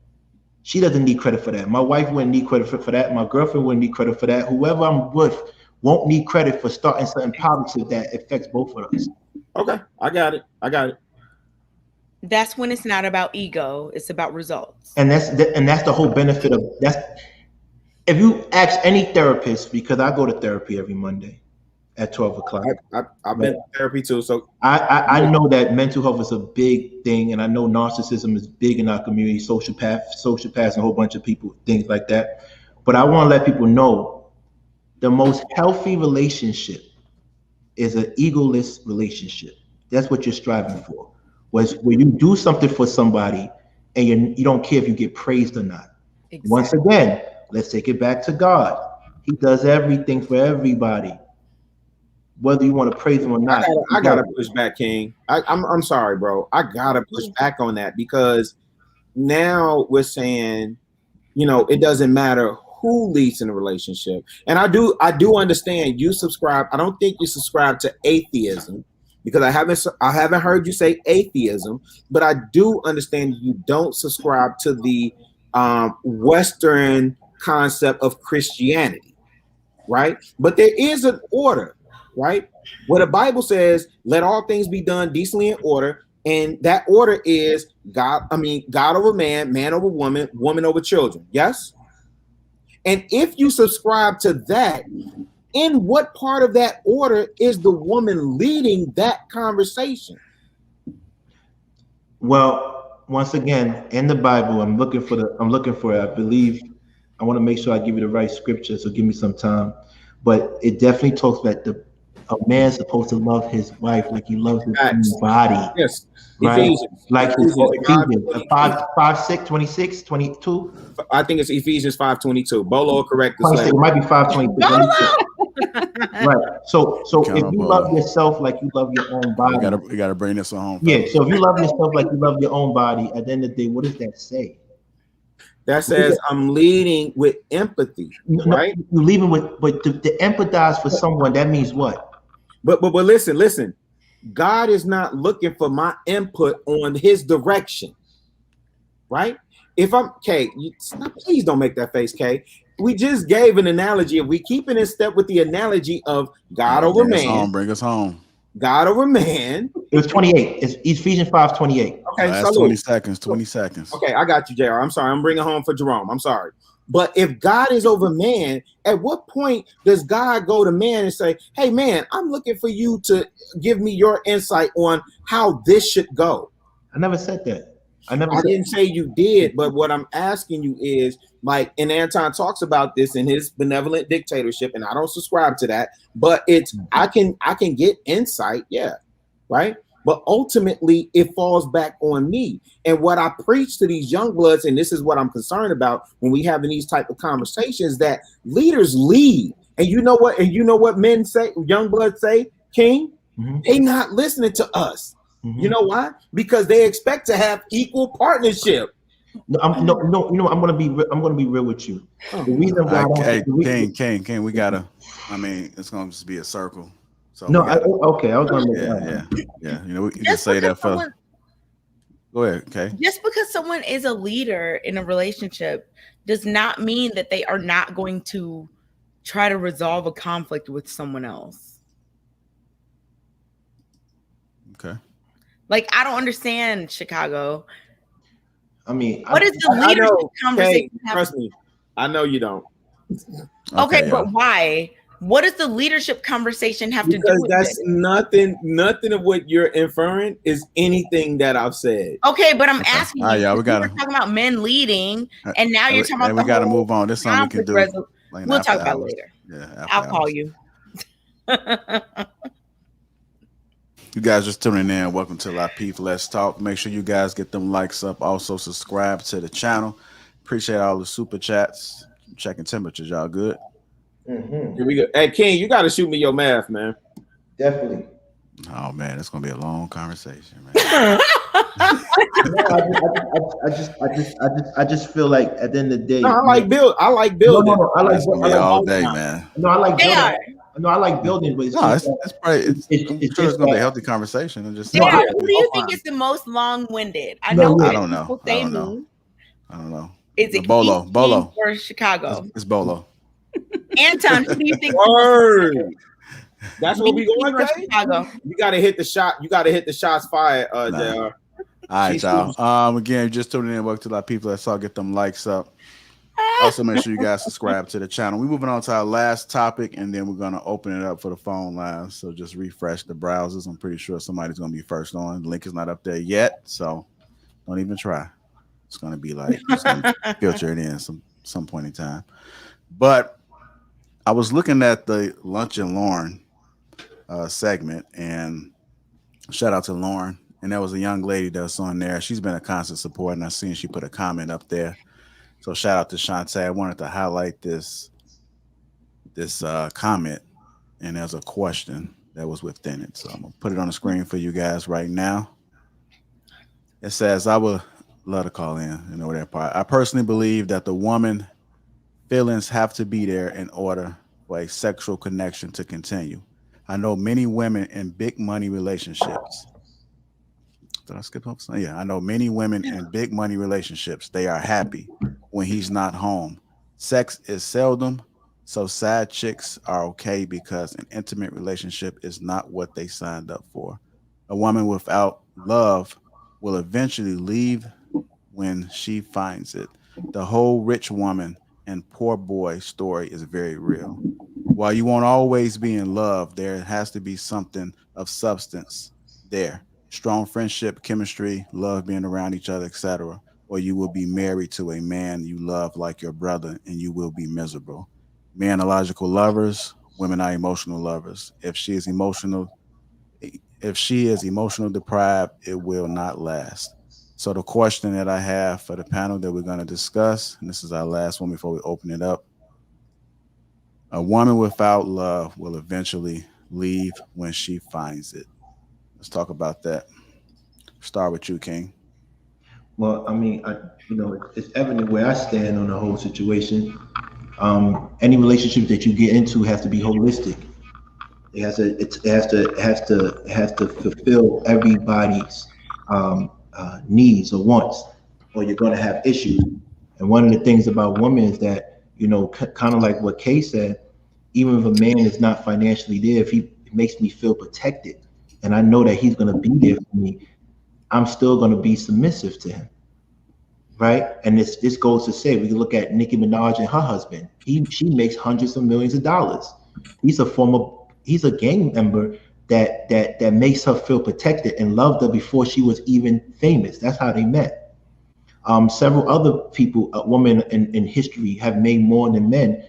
She doesn't need credit for that. My wife wouldn't need credit for that. My girlfriend wouldn't need credit for that. Whoever I'm with won't need credit for starting something positive that affects both of us.
Okay, I got it.
That's when it's not about ego, it's about results.
And that's the whole benefit of that. If you ask any therapist, because I go to therapy every Monday at 12 o'clock.
I've been to therapy too. So
I know that mental health is a big thing, and I know narcissism is big in our community, sociopaths, and a whole bunch of people, things like that. But I want to let people know the most healthy relationship is an egoless relationship. That's what you're striving for. Where you do something for somebody and you don't care if you get praised or not. Exactly. Once again, let's take it back to God. He does everything for everybody, whether you want to praise him or not.
I gotta push back, King. I'm sorry, bro. I gotta push back on that, because now we're saying, it doesn't matter who leads in a relationship. And I do understand you subscribe. I don't think you subscribe to atheism, because I haven't heard you say atheism, but I do understand you don't subscribe to the Western concept of Christianity, right? But there is an order, right? Where the Bible says, let all things be done decently in order. And that order is God over man, man over woman, woman over children. Yes? And if you subscribe to that, in what part of that order is the woman leading that conversation?
Well, once again, in the Bible, I'm looking for it. I believe I want to make sure I give you the right scripture, so give me some time. But it definitely talks about a man's supposed to love his wife like he loves his own body.
Yes.
Right?
Ephesians.
Like Ephesians 5:6, 26, 22.
I think it's Ephesians 5:22. Bolo will correct this.
It might be 5:22. Right. So if you love yourself like you love your own body,
we gotta bring this home.
Yeah. So if you love yourself like you love your own body, at the end of the day, what does that say?
That says I'm leading with empathy, right?
You're leading but to empathize for someone, that means what?
But listen. God is not looking for my input on his direction, right? If I'm Kay, please don't make that face, Kay. We just gave an analogy. If we keep it in step with the analogy of God over man,
bring us home.
God over man.
It was 28. It's Ephesians 5:28.
Okay,
that's 20 seconds. 20 seconds.
Okay, I got you, JR. I'm sorry. I'm bringing home for Jerome. I'm sorry. But if God is over man, at what point does God go to man and say, hey, man, I'm looking for you to give me your insight on how this should go?
I never said that. I
didn't say you did, but what I'm asking you is, like, and Anton talks about this in his Benevolent Dictatorship, and I don't subscribe to that, but it's I can get insight, yeah, right? But ultimately, it falls back on me. And what I preach to these young bloods, and this is what I'm concerned about when we having these type of conversations, that leaders lead. And you know what? And you know what men say, young bloods say, King? Mm-hmm. They not listening to us. Mm-hmm. You know why? Because they expect to have equal partnership.
No, I'm gonna be real with you. The reason why
King, we gotta. I mean, it's gonna just be a circle. So
no,
okay.
I was gonna
yeah. You know, we can say that for. Go ahead, okay.
Just because someone is a leader in a relationship does not mean that they are not going to try to resolve a conflict with someone else.
Okay.
Like, I don't understand, Chicago.
I mean,
what is the leadership conversation?
Trust me, I know you don't.
Okay, but why? What does the leadership conversation have to do with
that's
it?
Nothing of what you're inferring is anything that I've said.
Okay, but I'm asking you.
Yeah, we
were talking about men leading, and now you're talking about
we got to move on. This is something we can do.
We'll talk about it later.
Yeah,
I'll call you.
You guys just tuning in. Welcome to Lapeef Let's Talk. Make sure you guys get them likes up. Also subscribe to the channel. Appreciate all the super chats. Checking temperatures. Y'all good?
Mm-hmm. Here we go. Hey King, you got to shoot me your math, man.
Definitely.
Oh man, it's gonna be a long conversation, man.
I just feel like at the end of the day,
I like building.
No, I like all day, man.
No, I like building. No, I like building, but
it's gonna be a healthy conversation. And just
who do you think is the most long-winded? I don't know.
I don't know.
Is it
Bolo
or Chicago?
It's Bolo.
Anton, who do you think?
That's what we going, Chicago. You gotta hit the shot. You gotta hit the shots fired, JR.
All right, y'all. Again, just tuning in. Welcome to our people. Let's all get them likes up. Also, make sure you guys subscribe to the channel. We're moving on to our last topic, and then we're gonna open it up for the phone line. So just refresh the browsers. I'm pretty sure somebody's gonna be first on. The link is not up there yet, so don't even try. It's gonna be like filter it in some point in time. But I was looking at the Lunch and Lauren segment, and shout out to Lauren. And there was a young lady that's on there. She's been a constant support, and I seen she put a comment up there. So shout out to Shantae. I wanted to highlight this comment, and there's a question that was within it. So I'm gonna put it on the screen for you guys right now. It says, I would love to call in and know that part. I personally believe that the woman feelings have to be there in order for a sexual connection to continue. I know many women in big money relationships. Did I skip up? Yeah, I know many women in big money relationships. They are happy when he's not home. Sex is seldom, so side chicks are okay because an intimate relationship is not what they signed up for. A woman without love will eventually leave when she finds it. The whole rich woman and poor boy story is very real. While you won't always be in love, there has to be something of substance there. Strong friendship, chemistry, love being around each other, etc. Or you will be married to a man you love like your brother, and you will be miserable. Men are logical lovers, women are emotional lovers. If she is emotional deprived, it will not last. So the question that I have for the panel that we're going to discuss, and this is our last one before we open it up. A woman without love will eventually leave when she finds it. Let's talk about that. Start with you, King.
Well, I mean, it's evident where I stand on the whole situation. Any relationship that you get into has to be holistic. It has to fulfill everybody's needs or wants, or you're going to have issues. And one of the things about women is that, kind of like what Kay said, even if a man is not financially there, if it makes me feel protected, and I know that he's going to be there for me, I'm still going to be submissive to him, right? And this goes to say, we can look at Nicki Minaj and her husband. She makes hundreds of millions of dollars. He's a gang member that makes her feel protected and loved her before she was even famous. That's how they met. Several other people, women in history, have made more than men,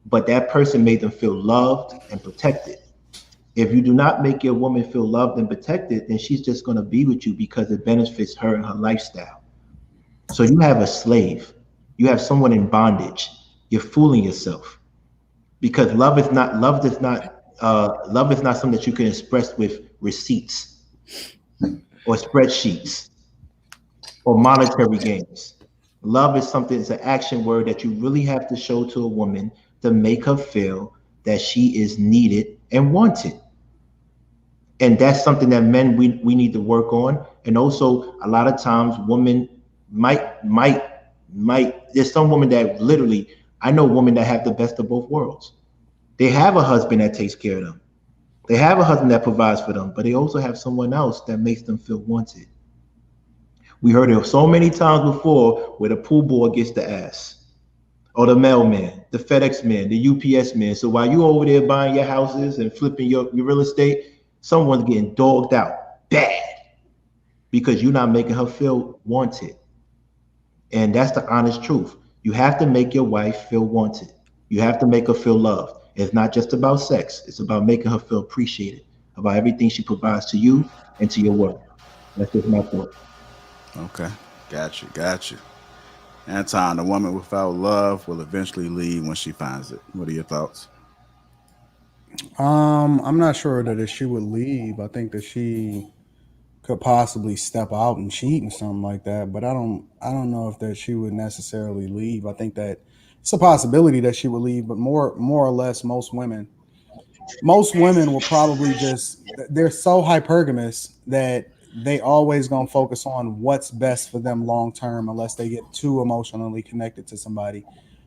but that person made them feel loved and protected. If you do not make your woman feel loved and protected, then she's just going to be with you because it benefits her and her lifestyle. So you have a slave. You have someone in bondage. You're fooling yourself, because love is not something that you can express with receipts or spreadsheets or monetary gains. Love is something, it's an action word that you really have to show to a woman to make her feel that she is needed and wanted. And that's something that men we need to work on. And also a lot of times women might there's some women that literally, I know women that have the best of both worlds. They have a husband that takes care of them. They have a husband that provides for them, but they also have someone else that makes them feel wanted. We heard it so many times before where the pool boy gets the ass, or the mailman, the FedEx man, the UPS man. So while you over there buying your houses and flipping your real estate, someone's getting dogged out bad because you're not making her feel wanted. And that's the honest truth. You have to make your wife feel wanted. You have to make her feel loved. It's not just about sex. It's about making her feel appreciated about everything she provides to you and to your work. That's just my thought.
Okay. Got you. Anton, a woman without love will eventually leave when she finds it. What are your thoughts?
I'm not sure that if she would leave. I think that she could possibly step out and cheat and something like that. But I don't know if that she would necessarily leave. I think that it's a possibility that she would leave, but more or less most women will probably they're so hypergamous that they always gonna focus on what's best for them long term unless they get too emotionally connected to somebody.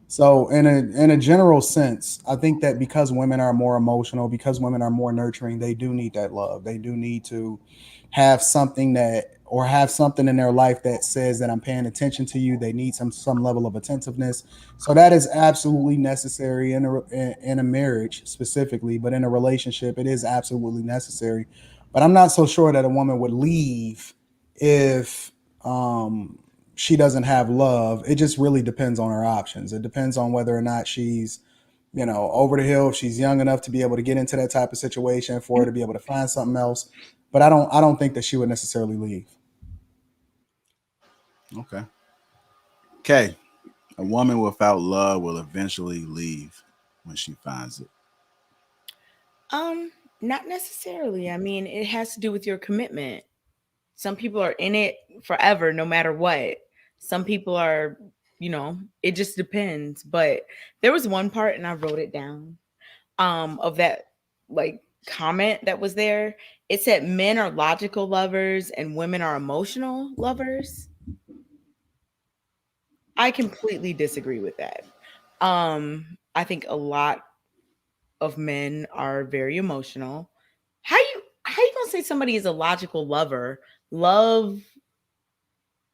So in a general sense, I think that because women are more emotional, because women are more nurturing, they do need that love. They do need to have something in their life that says that I'm paying attention to you. They need some level of attentiveness. So that is absolutely necessary in a marriage specifically, but in a relationship, it is absolutely necessary. But I'm not so sure that a woman would leave if she doesn't have love. It just really depends on her options. It depends on whether or not she's, over the hill, if she's young enough to be able to get into that type of situation, for her to be able to find something else. But I don't think that she would necessarily leave.
Okay. A woman without love will eventually leave when she finds it.
Not necessarily. I mean, it has to do with your commitment. Some people are in it forever, no matter what. Some people are, it just depends. But there was one part, and I wrote it down, of that comment that was there. It said men are logical lovers and women are emotional lovers. I completely disagree with that. I think a lot of men are very emotional. How you gonna say somebody is a logical lover? Love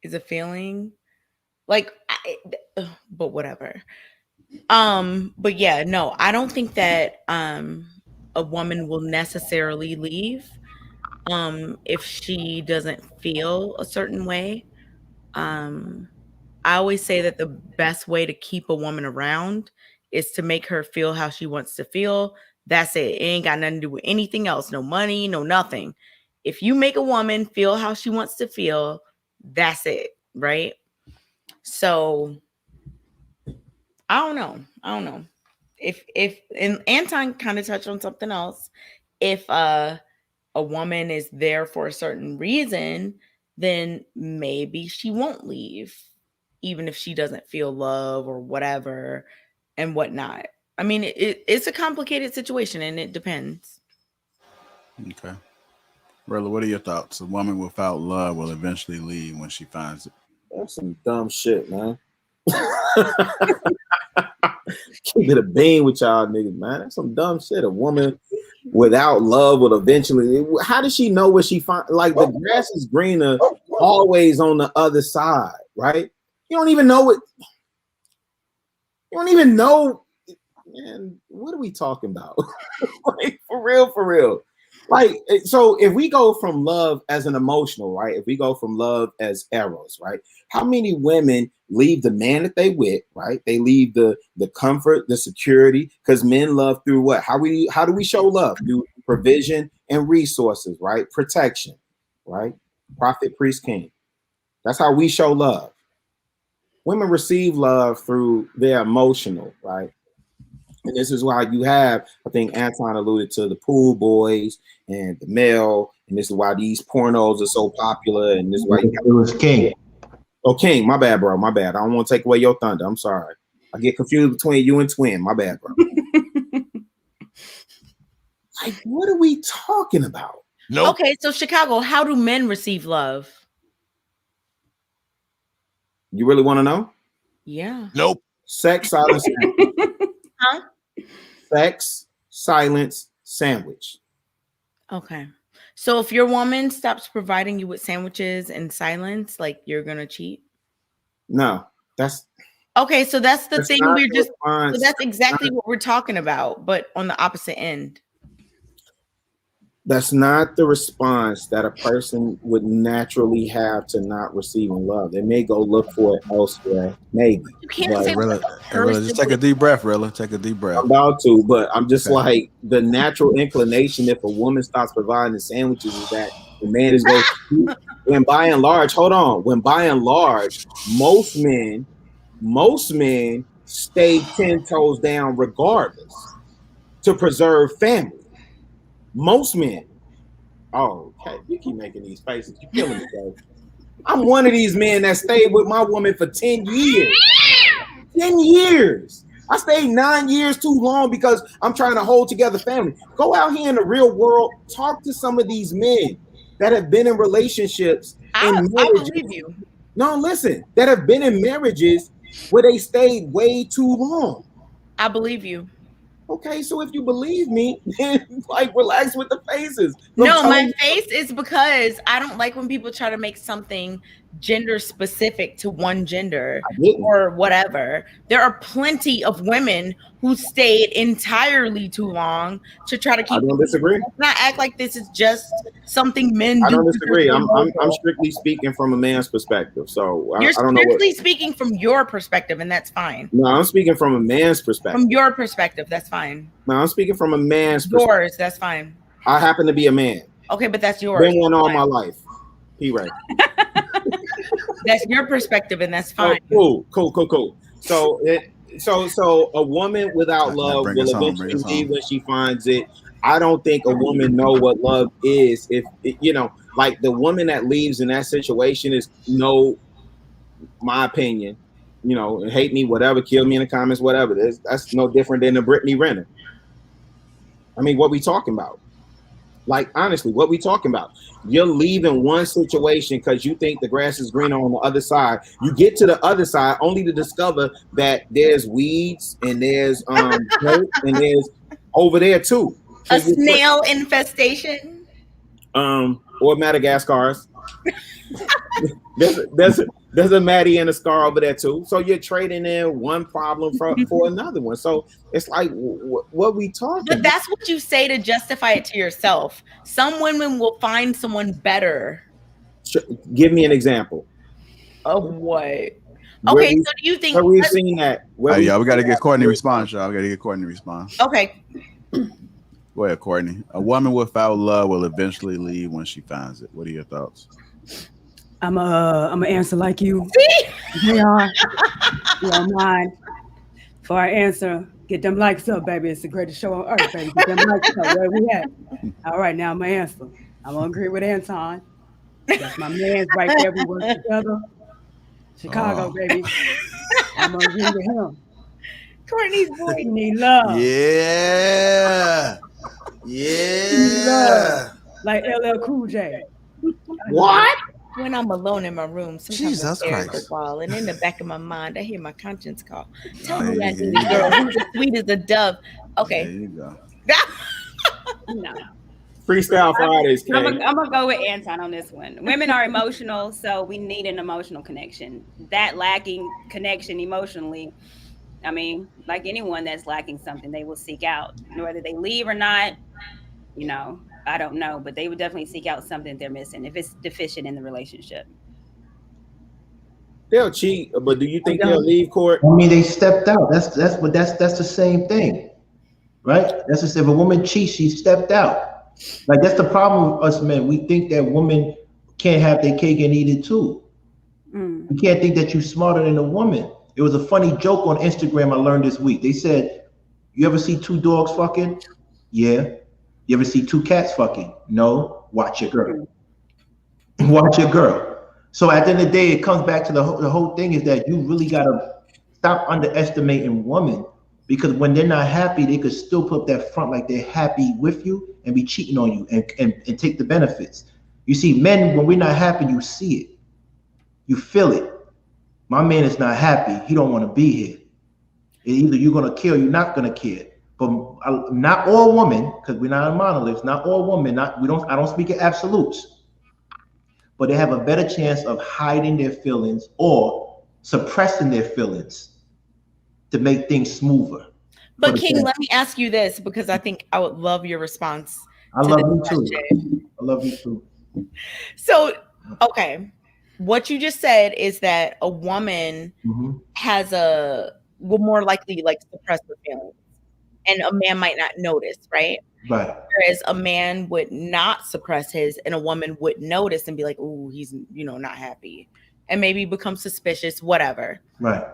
is a feeling, but whatever. But yeah, no, I don't think that a woman will necessarily leave if she doesn't feel a certain way. I always say that the best way to keep a woman around is to make her feel how she wants to feel. That's it. It ain't got nothing to do with anything else. No money, no nothing. If you make a woman feel how she wants to feel, that's it, right? So I don't know. If and Anton kind of touched on something else. If a woman is there for a certain reason, then maybe she won't leave, even if she doesn't feel love or whatever and whatnot. I mean, it's a complicated situation and it depends.
Okay. Rilla, what are your thoughts? A woman without love will eventually leave when she finds it.
That's some dumb shit, man. Keep it a bean with y'all niggas, man. That's some dumb shit. A woman without love will eventually. How does she know what she find? Like, the grass is greener always on the other side, right? You don't even know it. You don't even know. Man, what are we talking about? Like, for real. Like, so if we go from love as an emotional, right? If we go from love as eros, right? How many women leave the man that they with, right? They leave the comfort, the security, because men love through what? How do we show love? Through provision and resources, right? Protection, right? Prophet, priest, king. That's how we show love. Women receive love through their emotional, right? And this is why you have, I think Anton alluded to the pool boys and the male, and this is why these pornos are so popular, and this is why
it was king.
Oh, King, my bad, bro. My bad. I don't want to take away your thunder. I'm sorry. I get confused between you and Twin. My bad, bro. Like, what are we talking about?
No. Nope. Okay, so Chicago, how do men receive love?
You really want to know?
Yeah.
Nope.
Sex, silence,
huh?
Sex, silence, sandwich.
Okay. So if your woman stops providing you with sandwiches and silence, like you're gonna cheat?
No, that's
okay. So that's the thing we're just. So that's exactly what we're talking about, but on the opposite end.
That's not the response that a person would naturally have to not receiving love. They may go look for it elsewhere, maybe.
You can't say
Rilla, just take a deep breath, Rilla. Take a deep breath.
I'm about to, but I'm just like the natural inclination if a woman starts providing the sandwiches is that the man is going to when by and large, hold on, when by and large, most men stay 10 toes down regardless to preserve family. Most men. Oh, okay. You keep making these faces. You're killing me, bro. I'm one of these men that stayed with my woman for 10 years. 10 years. I stayed 9 years too long because I'm trying to hold together family. Go out here in the real world. Talk to some of these men that have been in relationships.
I believe you.
No, listen. That have been in marriages where they stayed way too long.
I believe you.
Okay, so if you believe me, then like relax with the faces.
No, my face is because I don't like when people try to make something gender specific to one gender or whatever. There are plenty of women who stayed entirely too long to try to keep.
I don't disagree.
Let's not act like this is just something men do.
I don't disagree. I'm strictly speaking from a man's perspective. So
you're
I don't know. You're
strictly speaking from your perspective, and that's fine.
No, I'm speaking from a man's perspective.
From your perspective, that's fine.
No, I'm speaking from a man's perspective.
Yours, that's fine.
I happen to be a man.
Okay, but that's yours.
Been one all my life. P-Ray.
That's your perspective, and that's fine.
Oh, cool. So a woman without love will eventually leave when she finds it. I don't think a woman know what love is. If like the woman that leaves in that situation is my opinion. Hate me, whatever, kill me in the comments, whatever. That's no different than the Brittany Renner. I mean, what we talking about? Like, honestly, what we talking about? You're leaving one situation because you think the grass is greener on the other side. You get to the other side only to discover that there's weeds and there's dirt and there's over there too.
So a snail infestation?
Or Madagascar's. There's a Maddie and a Scar over there too. So you're trading in one problem for another one. So it's like, what we talking
about? But that's what you say to justify it to yourself. Some women will find someone better.
Give me an example.
Of what? Okay, so do you think
we've seen that?
We got to get Courtney to respond, y'all. We got to get Courtney to respond.
Okay.
Go ahead, Courtney. A woman without love will eventually leave when she finds it. What are your thoughts?
I'm a answer like you. They are. You don't mind. For our answer, get them likes up, baby. It's the greatest show on earth, baby. Get them likes up. Where we at? All right, now my answer. I'm gonna agree with Anton. That's my man's right there. We work together. Chicago, baby. I'm gonna agree with him.
Courtney's boy
need love.
Yeah.
Like LL Cool J.
What?
When I'm alone in my room, sometimes
Jesus
I stare at
Christ.
the wall, and in the back of my mind, I hear my conscience call. Tell me that little girl who's as sweet as a dove. Okay.
There you go.
No.
Freestyle Fridays.
I'm gonna go with Anton on this one. Women are emotional, so we need an emotional connection. That lacking connection emotionally, I mean, like anyone that's lacking something, they will seek out. Whether they leave or not, I don't know, but they would definitely seek out something they're missing if it's deficient in the relationship.
They'll cheat, but do you think they'll leave court?
I mean, they stepped out. That's the same thing, right? That's just if a woman cheats, she stepped out. Like that's the problem with us men. We think that women can't have their cake and eat it too. You can't think that you're smarter than a woman. It was a funny joke on Instagram I learned this week. They said, "You ever see two dogs fucking?" Yeah. You ever see two cats fucking? No. Watch your girl. Watch your girl. So at the end of the day, it comes back to the whole thing is that you really gotta stop underestimating women, because when they're not happy, they could still put up that front like they're happy with you and be cheating on you and take the benefits. You see, men, when we're not happy, you see it, you feel it. My man is not happy. He don't want to be here. Either you're gonna care or you're not gonna care. But not all women, because we're not a monolith. Not all women. I don't speak in absolutes. But they have a better chance of hiding their feelings or suppressing their feelings to make things smoother.
But King, let me ask you this, because I think I would love your response.
I love you too. I love you too.
So, okay, what you just said is that a woman will more likely like suppress her feelings, and a man might not notice, right?
Right.
Whereas a man would not suppress his, and a woman would notice and be like, "Ooh, he's not happy," and maybe become suspicious, whatever.
Right.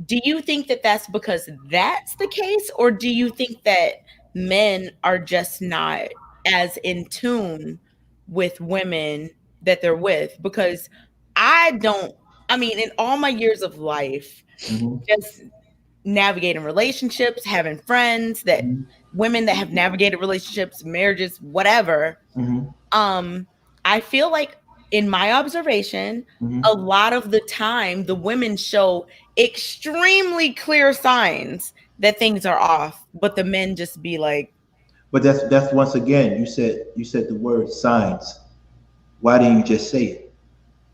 Do you think that that's because that's the case, or do you think that men are just not as in tune with women that they're with? Because in all my years of life, just navigating relationships, having friends that women that have navigated relationships, marriages, whatever. I feel like, in my observation, a lot of the time the women show extremely clear signs that things are off, but the men just be like.
But that's once again, you said the word signs. Why didn't you just say it?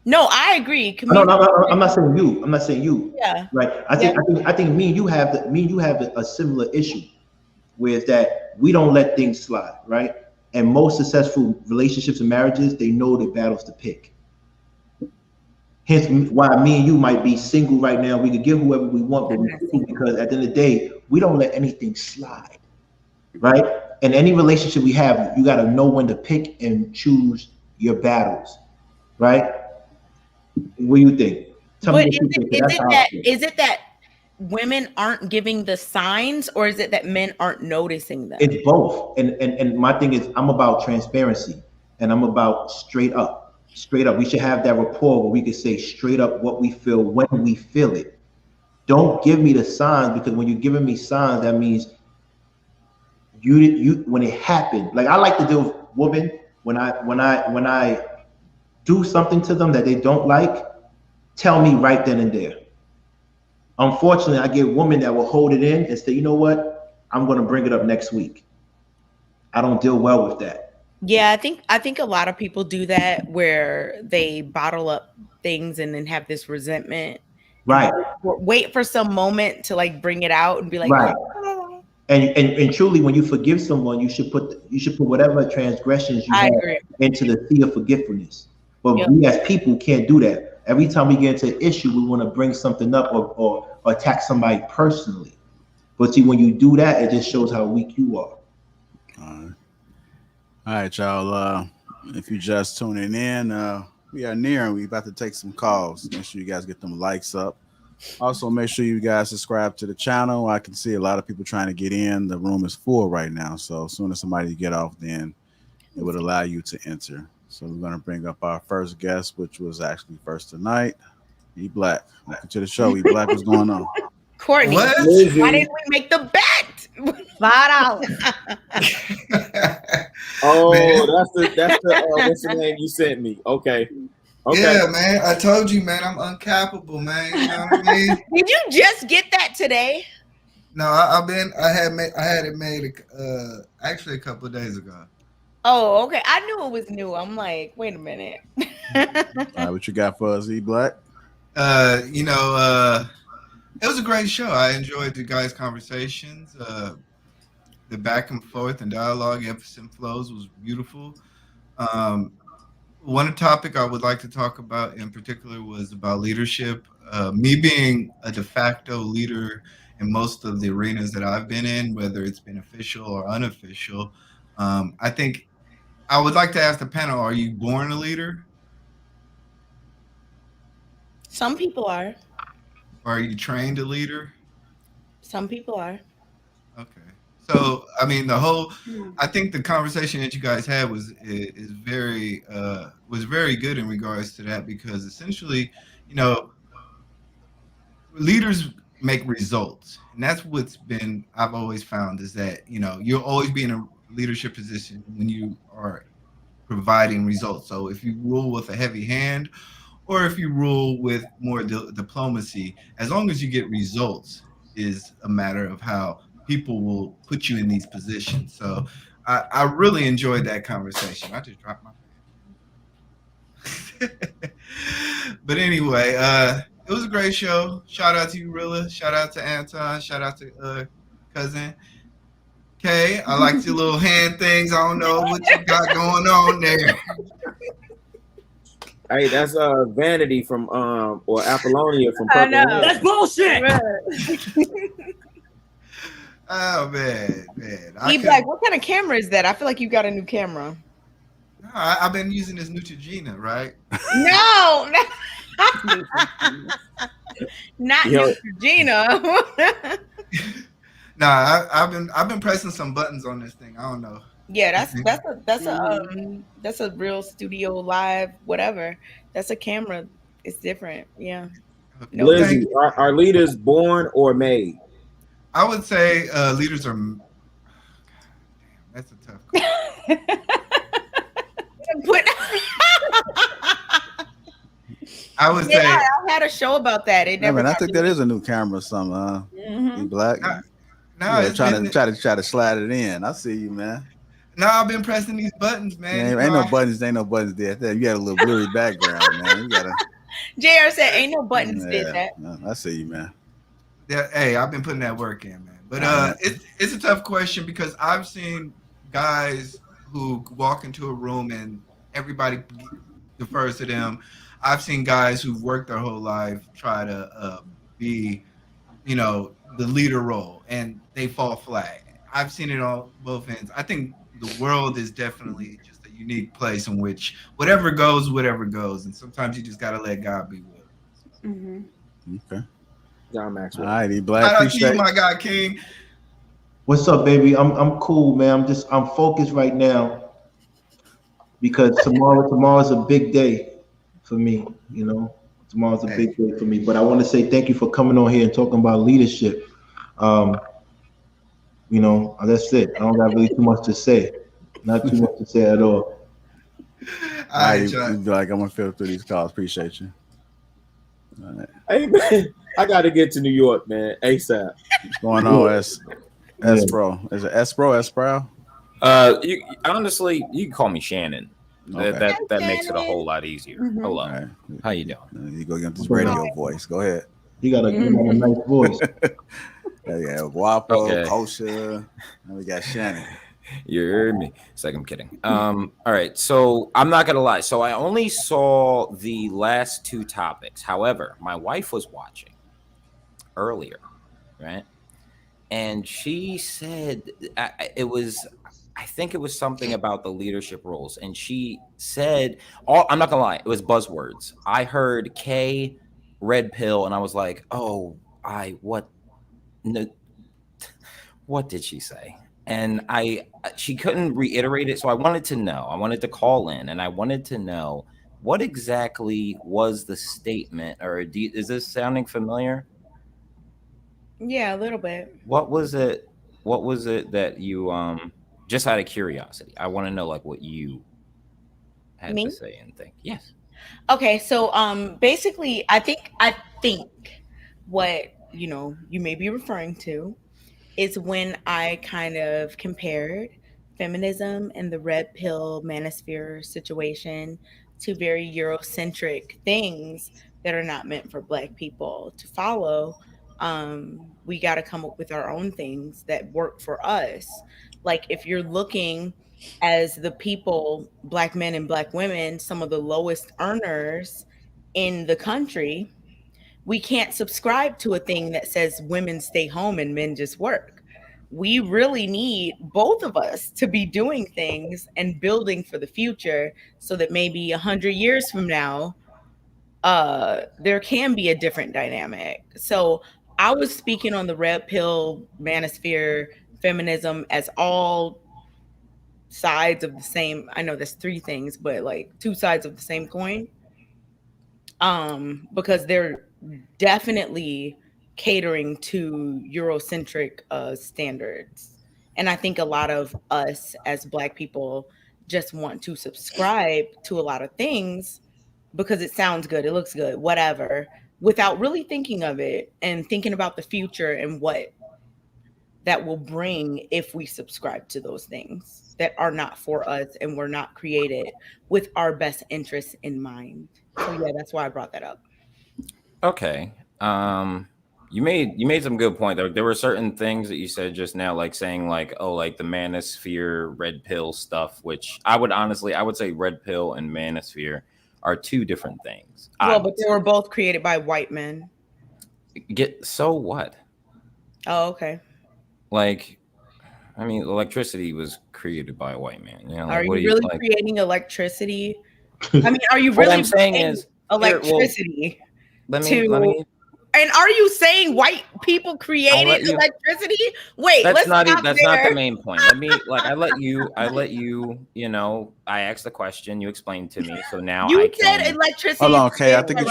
No, I agree.
No, I'm not saying you. I'm not saying you.
Yeah.
Right. I think me and you have a similar issue, where it's that we don't let things slide, right? And most successful relationships and marriages, they know the battles to pick. Hence why me and you might be single right now. We could get whoever we want, but because at the end of the day, we don't let anything slide, right? In any relationship we have, you got to know when to pick and choose your battles, right? What do you think?
Is it that women aren't giving the signs, or is it that men aren't noticing them?
It's both. And my thing is, I'm about transparency, and I'm about straight up. We should have that rapport where we can say straight up what we feel when we feel it. Don't give me the signs, because when you're giving me signs, that means you when it happened. Like, I like to deal with women when I do something to them that they don't like, tell me right then and there. Unfortunately, I get women that will hold it in and say, you know what, I'm going to bring it up next week. I don't deal well with that.
Yeah, I think a lot of people do that, where they bottle up things and then have this resentment.
Right.
Wait for some moment to like bring it out and be like,
right. Oh. And truly, when you forgive someone, you should put whatever transgressions you have into the sea of forgiveness. But we as people can't do that. Every time we get into an issue, we want to bring something up or attack somebody personally. But see, when you do that, it just shows how weak you are.
All right, y'all. If you just tuning in, we are nearing. We about to take some calls. Make sure you guys get them likes up. Also, make sure you guys subscribe to the channel. I can see a lot of people trying to get in. The room is full right now. So as soon as somebody get off, then it would allow you to enter. So we're going to bring up our first guest, which was actually first tonight. E Black. Welcome to the show. E Black, what's going on?
Courtney, why didn't we make the bet? $5.
Oh, that's the what's the name you sent me? Okay.
Yeah, man. I told you, man. I'm uncappable, man. You know what I mean?
Did you just get that today?
No, I had it made actually a couple of days ago.
Oh, okay. I knew it was new. I'm like, wait a minute.
All right, what you got for us, E Black?
It was a great show. I enjoyed the guys' conversations. The back and forth and dialogue, ebbs and flows was beautiful. One topic I would like to talk about in particular was about leadership. Me being a de facto leader in most of the arenas that I've been in, whether it's been official or unofficial, I think I would like to ask the panel, are you born a leader?
Some people are.
Are you trained a leader?
Some people are.
Okay. So I mean, I think the conversation that you guys had was very good in regards to that, because essentially, you know, leaders make results, and that's what's been I've always found, is that, you know, you'll always be in a leadership position when you are providing results. So if you rule with a heavy hand, or if you rule with more diplomacy, as long as you get results, is a matter of how people will put you in these positions. So I really enjoyed that conversation. I just dropped my pen. But anyway, it was a great show. Shout out to you, Rilla. Shout out to Anton. Shout out to cousin Kay. I liked your little hand things. I don't know what you got going on there.
Hey, that's Vanity from or Apollonia from
I
Purple
know.
Rain.
That's bullshit.
Oh man.
Black, what kind of camera is that? I feel like you got a new camera.
No, I've been using this Neutrogena, right?
No, not Neutrogena.
Nah, I've been pressing some buttons on this thing. I don't know.
Yeah, that's a real studio live, whatever. That's a camera. It's different. Yeah.
No, Lizzie, are leaders born or made?
I would say leaders are. God, damn, that's a tough question. I would say
I had a show about that. It never.
I think that is a new camera or something. You Black.
No, it's
try to slide it in. I see you, man.
No, I've been pressing these buttons, man.
Ain't no buttons there. You got a little blurry background, man. You gotta.
JR said, "Ain't no buttons did that."
I see you, man.
Yeah, hey, I've been putting that work in, man. But it's a tough question, because I've seen guys who walk into a room and everybody defers to them. I've seen guys who've worked their whole life try to be, you know, the leader role, and they fall flat. I've seen it on both ends. I think the world is definitely just a unique place in which whatever goes, and sometimes you just gotta let God be with.
Mm-hmm.
Okay.
John Maxwell.
All right, Black.
Shout out to you, my guy King.
What's up, baby? I'm cool, man. I'm focused right now, because tomorrow's a big day for me. You know, tomorrow's a big day for me. But I want to say thank you for coming on here and talking about leadership. You know, that's it. I don't got really too much to say. Not too much to say at all.
All right, like, I'm gonna filter through these calls. Appreciate you. All right.
Hey man, I got to get to New York, man. ASAP.
What's going on, S-Bro? Is it S-Bro?
You honestly, you can call me Shannon.
Okay.
That makes it a whole lot easier.
Mm-hmm.
Hello.
Right.
How you doing?
You go get this radio voice. Go ahead.
You got a nice voice.
Yeah, Wapo, okay. Kosha, and we got Shannon.
You heard me. It's like I'm kidding. All right. So I'm not gonna lie. So I only saw the last two topics. However, my wife was watching earlier, right? And she said I think it was something about the leadership roles. And she said, I'm not gonna lie, it was buzzwords. I heard K, red pill, and I was like, what did she say? And she couldn't reiterate it, so I wanted to know. I wanted to call in, and I wanted to know what exactly was the statement, or is this sounding familiar?
Yeah, a little bit.
What was it that you just out of curiosity? I want to know like what you had to say and think. Yes.
Okay, so basically I think what you may be referring to is when I kind of compared feminism and the red pill manosphere situation to very Eurocentric things that are not meant for Black people to follow. We got to come up with our own things that work for us. Like if you're looking as the people, Black men and Black women, some of the lowest earners in the country, we can't subscribe to a thing that says women stay home and men just work. We really need both of us to be doing things and building for the future so that maybe 100 years from now, there can be a different dynamic. So I was speaking on the red pill manosphere feminism as all sides of the same, I know there's three things, but like two sides of the same coin. Because they're definitely catering to Eurocentric standards. And I think a lot of us as Black people just want to subscribe to a lot of things because it sounds good, it looks good, whatever, without really thinking of it and thinking about the future and what that will bring if we subscribe to those things that are not for us and were not created with our best interests in mind. So yeah, that's why I brought that up.
Okay. You made some good point. There were certain things that you said just now, like saying like, oh, like the manosphere, red pill stuff, which I would say red pill and manosphere are two different things.
Well, but they were both created by white men.
So what?
Oh, okay.
Like, I mean, electricity was created by a white man. You know,
are you really creating electricity? I mean, are you really
what I'm saying is
electricity?
Let me.
And are you saying white people created electricity? Wait,
that's not the main point. I let you, you know, I asked the question, you explained to me. So now
you said electricity.
Hold on, Kay. I think you're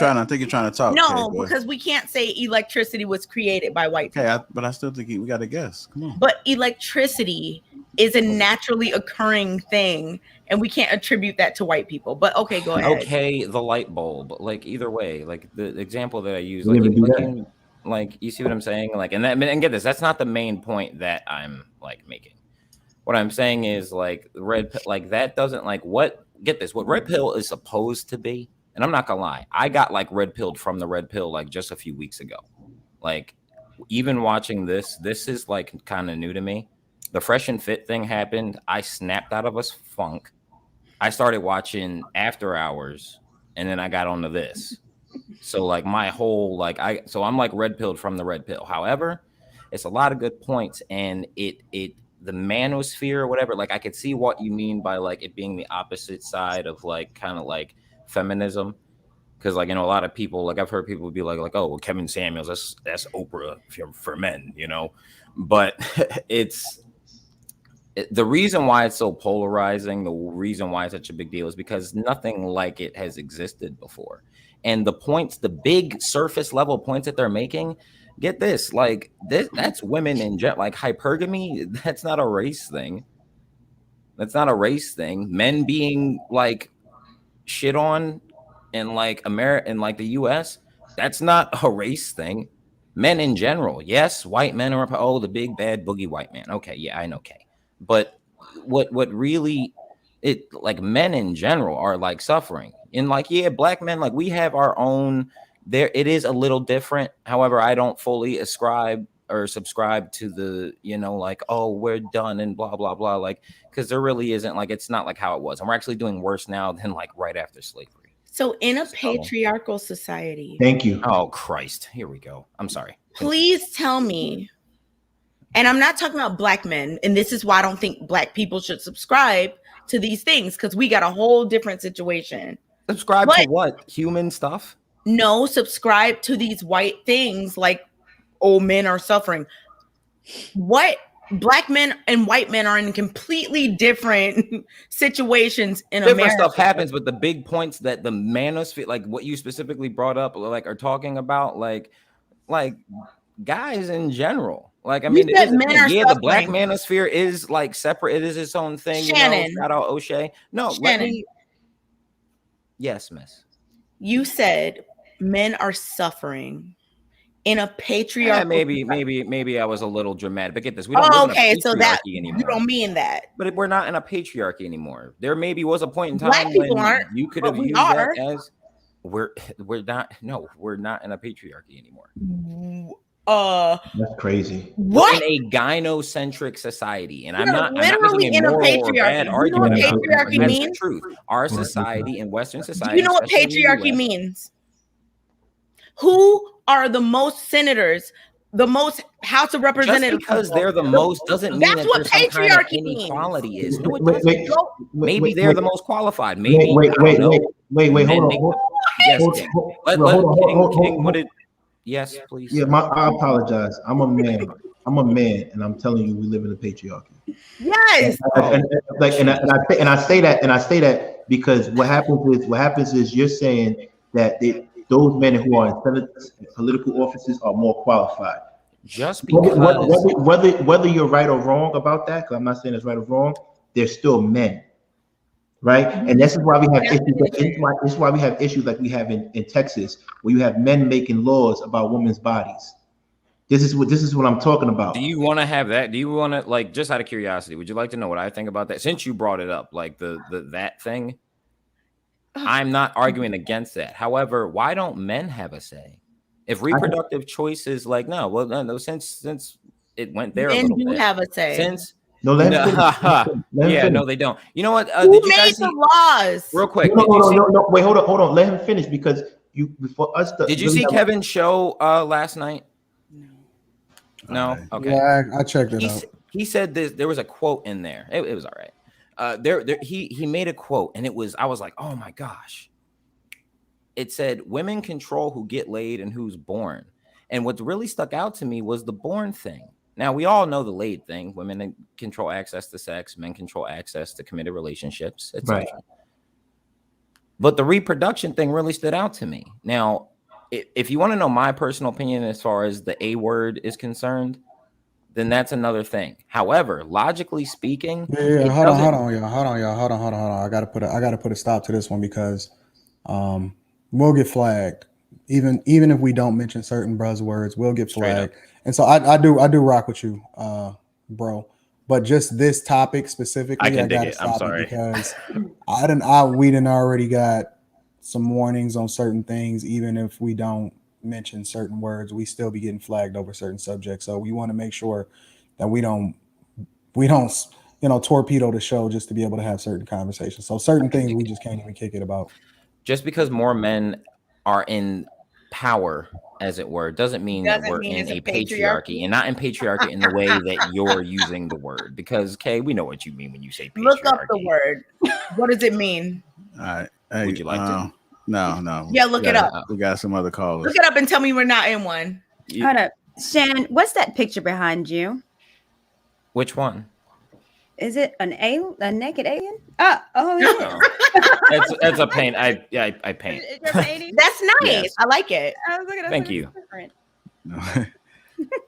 trying to talk.
No,
Kay,
because we can't say electricity was created by white people.
Okay, but I still think we got to guess. Come on.
But electricity is a naturally occurring thing, and we can't attribute that to white people. But okay, go ahead.
Okay, the light bulb. Like either way, like the example that I use, like you see what I'm saying? Like, and get this, that's not the main point that I'm like making. What I'm saying is like like that doesn't like what red pill is supposed to be. And I'm not gonna lie, I got like red pilled from the red pill like just a few weeks ago. Like even watching this is like kind of new to me. The Fresh and Fit thing happened. I snapped out of a funk. I started watching After Hours, and then I got onto this. So like my whole I'm like red pilled from the red pill. However, it's a lot of good points, and the manosphere or whatever. Like I could see what you mean by like it being the opposite side of like kind of like feminism, because like, you know, a lot of people, like I've heard people be like oh, well, Kevin Samuels, that's Oprah for men, you know. But the reason why it's so polarizing, the reason why it's such a big deal is because nothing like it has existed before. And the points, the big surface level points that they're making, get this, like that's women in like hypergamy. That's not a race thing. That's not a race thing. Men being like shit on in like America, in like the US, that's not a race thing. Men in general, yes, white men are the big bad boogie white man. Okay, yeah, I know, okay. But what really like men in general are like suffering. And like, yeah, Black men, like we have our own there. It is a little different. However, I don't fully ascribe or subscribe to the, you know, like, oh, we're done and blah, blah, blah. Like, because there really isn't, like, it's not like how it was. And we're actually doing worse now than like right after slavery.
So in a patriarchal society.
Thank you.
Oh, Christ. Here we go. I'm sorry.
Please tell me. And I'm not talking about Black men. And this is why I don't think Black people should subscribe to these things, because we got a whole different situation.
Subscribe to what? Human stuff?
No, subscribe to these white things like, oh, men are suffering. What? Black men and white men are in completely different situations in America.
Different stuff happens, but the big points that the manosphere, like what you specifically brought up, like are talking about, like guys in general. Like, I mean, the Black manosphere is like separate. It is its own thing.
Shannon.
You know, shout out O'Shea. No,
Shannon.
Yes, miss.
You said men are suffering in a patriarchal.
Maybe I was a little dramatic. But get this, we don't live in a patriarchy anymore.
You don't mean that.
But we're not in a patriarchy anymore. There maybe was a point in time
Black people
when
aren't,
you could have used that as we're not. No, we're not in a patriarchy anymore.
That's crazy.
What?
In a gynocentric society, and I'm not
literally in a patriarchy. You know what patriarchy means?
That's the truth. Our society in Western society.
Do you know what patriarchy means? Who are the most senators, the most House of Representatives?
Just because they're the most doesn't mean
that's
that
what
there's some kind of inequality is. No, it doesn't. Maybe they're the most qualified. Maybe
wait, hold on.
Yes, King. Let King. What did? Yes, please.
Yeah, I apologize. I'm a man, and I'm telling you, we live in a patriarchy.
Yes.
And I say that because what happens is you're saying that those men who are in political offices are more qualified.
Just because
whether you're right or wrong about that, because I'm not saying it's right or wrong, they're still men, right? And this is why we have issues. This is why we have issues like we have in Texas, where you have men making laws about women's bodies. This is what I'm talking about.
Do you want to have that? Do you want to, like, just out of curiosity, would you like to know what I think about that? Since you brought it up, like that thing, I'm not arguing against that. However, why don't men have a say? If reproductive choice is like, no, since it went there,
Men
a little
do
bit.
have a say.
Since
no,
no, they don't. You know what?
Who
did you
made
guys
the
see,
laws?
real quick?
No. Wait, hold on. Let him finish because before us.
Did you see Kevin's show last night? No. Okay.
Yeah, I checked it out.
He said this. There was a quote in there. It was all right. He made a quote, and I was like, oh my gosh. It said, "Women control who get laid and who's born." And what really stuck out to me was the born thing. Now we all know the laid thing. Women control access to sex. Men control access to committed relationships, etc.
Right.
But the reproduction thing really stood out to me. Now, if you want to know my personal opinion as far as the A word is concerned, then that's another thing. However, logically speaking,
hold on, y'all. I gotta put a stop to this one because we'll get flagged. Even if we don't mention certain buzzwords, we'll get flagged. And so I do rock with you, bro. But just this topic specifically, I gotta stop it because we done already got some warnings on certain things. Even if we don't mention certain words, we still be getting flagged over certain subjects. So we want to make sure that we don't torpedo the show just to be able to have certain conversations. So certain things we just can't even kick it about.
Just because more men are in power, as it were, doesn't mean that we're in a patriarchy, and not in patriarchy in the way that you're using the word. Because Kay, we know what you mean when you say patriarchy.
Look up the word. What does it mean?
All right. Hey,
would you like to?
No.
Yeah, look it up.
We got some other callers.
Look it up and tell me we're not in one.
Hold up, Shannon. What's that picture behind you?
Which one?
Is it a naked alien? Oh yeah.
That's a paint. I paint.
That's nice.
Yes.
I like it.
I was looking at
Thank you.
All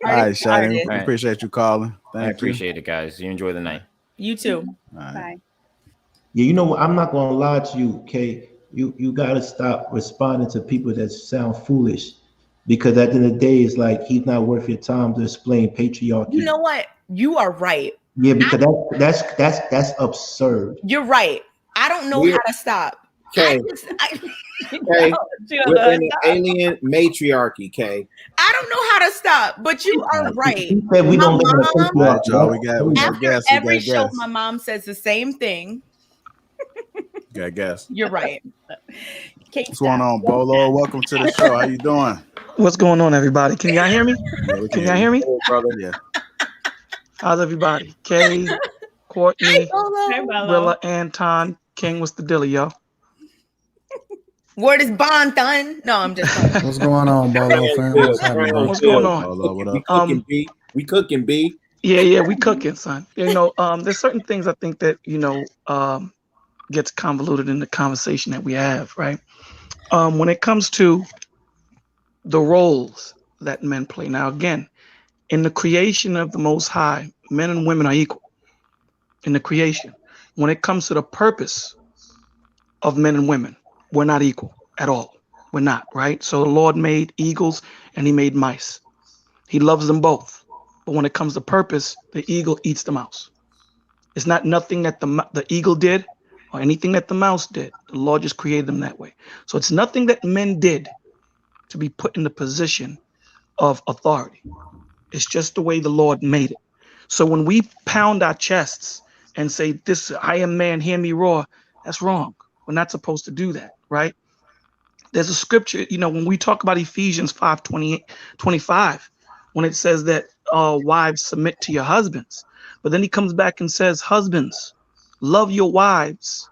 right, Shannon. We appreciate you calling.
I appreciate it, guys. You enjoy the night.
You too.
Right.
Bye.
Yeah, you know what? I'm not gonna lie to you, Kay. You gotta stop responding to people that sound foolish, because at the end of the day, it's like he's not worth your time to explain patriarchy.
You know what? You are right.
Yeah, because that's absurd.
You're right. I don't know how to stop.
Okay. We're in an alien matriarchy, Kay.
I don't know how to stop, but you are right.
We don't
after every show, my mom says the same thing.
I guess.
You're right.
What's going on, Bolo? Welcome to the show. How you doing?
What's going on, everybody? Can y'all hear me? Can y'all hear me?
Brother, yeah.
How's everybody? Kay, Courtney, Willa, Anton, King, what's the deal, yo?
Word is Bond done. No, I'm just
kidding. What's going on, Bolo?
What's going on?
Bolo, what up? We cooking, B.
Yeah, we cooking, son. There's certain things I think that, gets convoluted in the conversation that we have, right? When it comes to the roles that men play. Now, again, in the creation of the Most High, men and women are equal in the creation. When it comes to the purpose of men and women, we're not equal at all. We're not, right? So the Lord made eagles and he made mice. He loves them both. But when it comes to purpose, the eagle eats the mouse. It's not nothing that the eagle did or anything that the mouse did. The Lord just created them that way. So it's nothing that men did to be put in the position of authority. It's just the way the Lord made it. So when we pound our chests and say, "This, I am man, hear me roar," that's wrong. We're not supposed to do that, right? There's a scripture, when we talk about Ephesians 5:25, when it says that wives submit to your husbands. But then he comes back and says, husbands, love your wives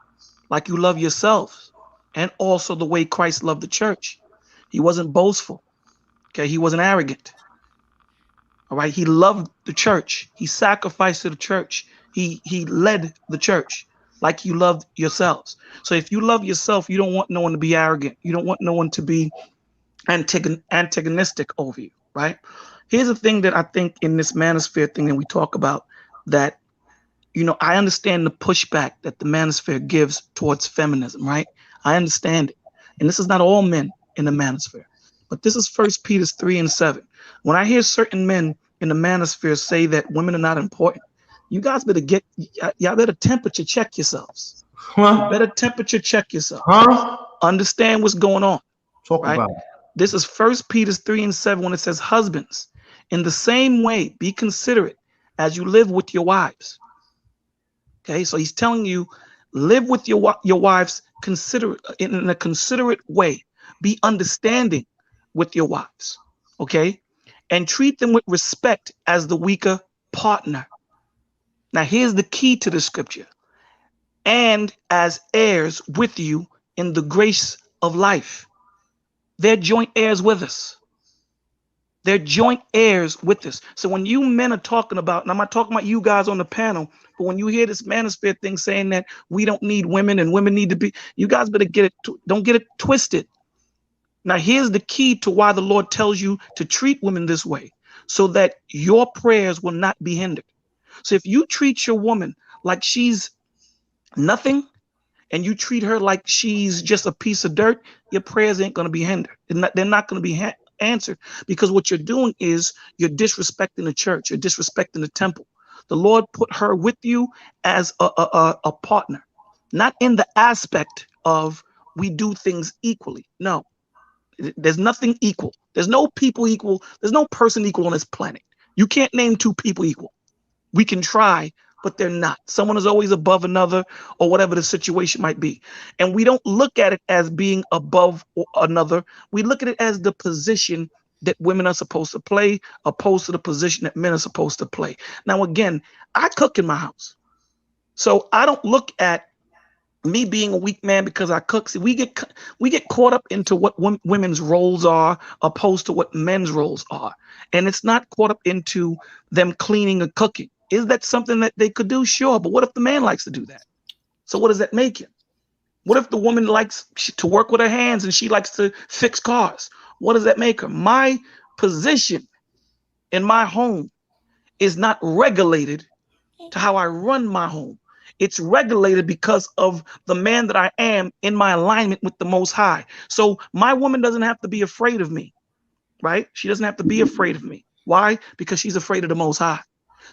like you love yourselves, and also the way Christ loved the church. He wasn't boastful. Okay, he wasn't arrogant. All right, he loved the church. He sacrificed to the church. He led the church like you loved yourselves. So if you love yourself, you don't want no one to be arrogant. You don't want no one to be antagonistic over you, right? Here's the thing that I think in this manosphere thing that we talk about, that, you know, I understand the pushback that the manosphere gives towards feminism, right? I understand it. And this is not all men in the manosphere, but this is 1 Peter 3:7. When I hear certain men in the manosphere say that women are not important, you guys better y'all better temperature check yourselves. You better temperature check yourself. Understand what's going on.
Talk
right?
about it.
This is 1 Peter 3:7 when it says, husbands, in the same way, be considerate as you live with your wives. Okay, so he's telling you, live with your wives in a considerate way. Be understanding with your wives, okay? And treat them with respect as the weaker partner. Now, here's the key to the scripture. And as heirs with you in the grace of life. They're joint heirs with us. They're joint heirs with us. So when you men are talking about, and I'm not talking about you guys on the panel, but when you hear this manosphere thing saying that we don't need women and women need to be, you guys better don't get it twisted. Now, here's the key to why the Lord tells you to treat women this way, so that your prayers will not be hindered. So if you treat your woman like she's nothing, and you treat her like she's just a piece of dirt, your prayers ain't going to be hindered. They're not going to be answered, because what you're doing is you're disrespecting the church. You're disrespecting the temple. The Lord put her with you as a partner, not in the aspect of we do things equally. No, there's nothing equal. There's no people equal. There's no person equal on this planet. You can't name two people equal. We can try, but they're not. Someone is always above another, or whatever the situation might be. And we don't look at it as being above another. We look at it as the position that women are supposed to play, opposed to the position that men are supposed to play. Now, again, I cook in my house. So I don't look at me being a weak man because I cook. See, we get caught up into what women's roles are opposed to what men's roles are. And it's not caught up into them cleaning or cooking. Is that something that they could do? Sure. But what if the man likes to do that? So what does that make him? What if the woman likes to work with her hands and she likes to fix cars? What does that make her? My position in my home is not regulated to how I run my home. It's regulated because of the man that I am in my alignment with the Most High. So my woman doesn't have to be afraid of me, right? She doesn't have to be afraid of me. Why? Because she's afraid of the Most High.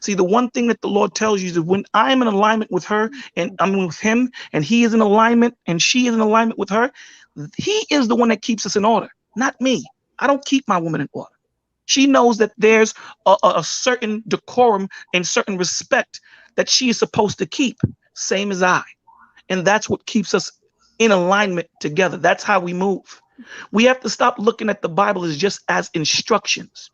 See, the one thing that the Lord tells you is that when I'm in alignment with her and I'm with him, and he is in alignment and she is in alignment with her, he is the one that keeps us in order, not me. I don't keep my woman in order. She knows that there's a certain decorum and certain respect that she is supposed to keep, same as I. And that's what keeps us in alignment together. That's how we move. We have to stop looking at the Bible as just as instructions,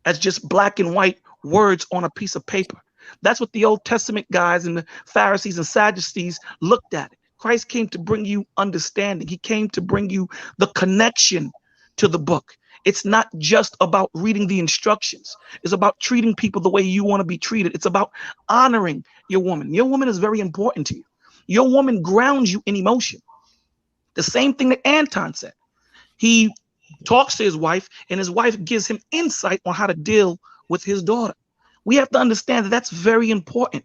as just black and white words on a piece of paper. That's what the Old Testament guys and the Pharisees and Sadducees looked at. Christ came to bring you understanding. He came to bring you the connection to the book. It's not just about reading the instructions. It's about treating people the way you want to be treated. It's about honoring your woman. Your woman is very important to you. Your woman grounds you in emotion. The same thing that Anton said. He talks to his wife, and his wife gives him insight on how to deal with his daughter. We have to understand that that's very important,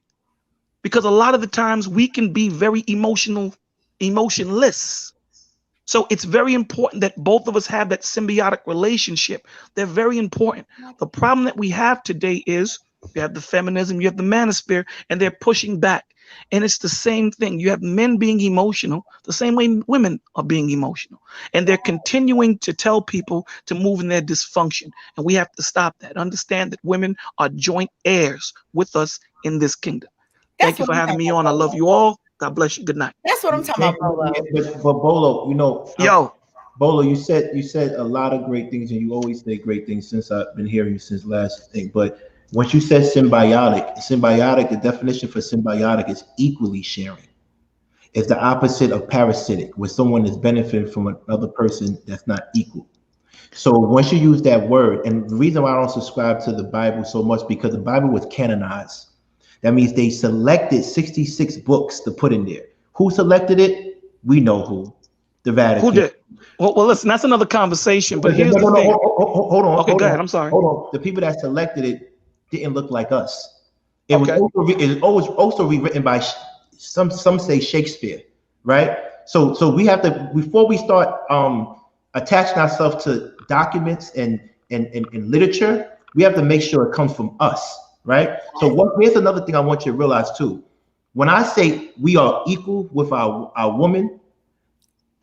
because a lot of the times we can be very emotionless. So it's very important that both of us have that symbiotic relationship. They're very important. The problem that we have today is you have the feminism, you have the manosphere, and they're pushing back. And it's the same thing. You have men being emotional the same way women are being emotional. And they're continuing to tell people to move in their dysfunction. And we have to stop that. Understand that women are joint heirs with us in this kingdom. Thank you for having me on. I love you all. God bless you. Good night.
That's what I'm talking about, Bolo.
But Bolo, you know, Bolo, you said a lot of great things, and you always say great things since I've been hearing you since last thing. But once you said symbiotic, the definition for symbiotic is equally sharing. It's the opposite of parasitic, where someone is benefiting from another person that's not equal. So once you use that word, and the reason why I don't subscribe to the Bible so much, because the Bible was canonized. That means they selected 66 books to put in there. Who selected it? We know who. The Vatican.
Who did? Well, listen, that's another conversation. But here's the thing.
Hold on.
Okay, go ahead. I'm sorry.
Hold on. The people that selected it didn't look like us. It was also rewritten by some say Shakespeare, right? So we have to, before we start attaching ourselves to documents and literature, we have to make sure it comes from us, right? So here's another thing I want you to realize too. When I say we are equal with our woman,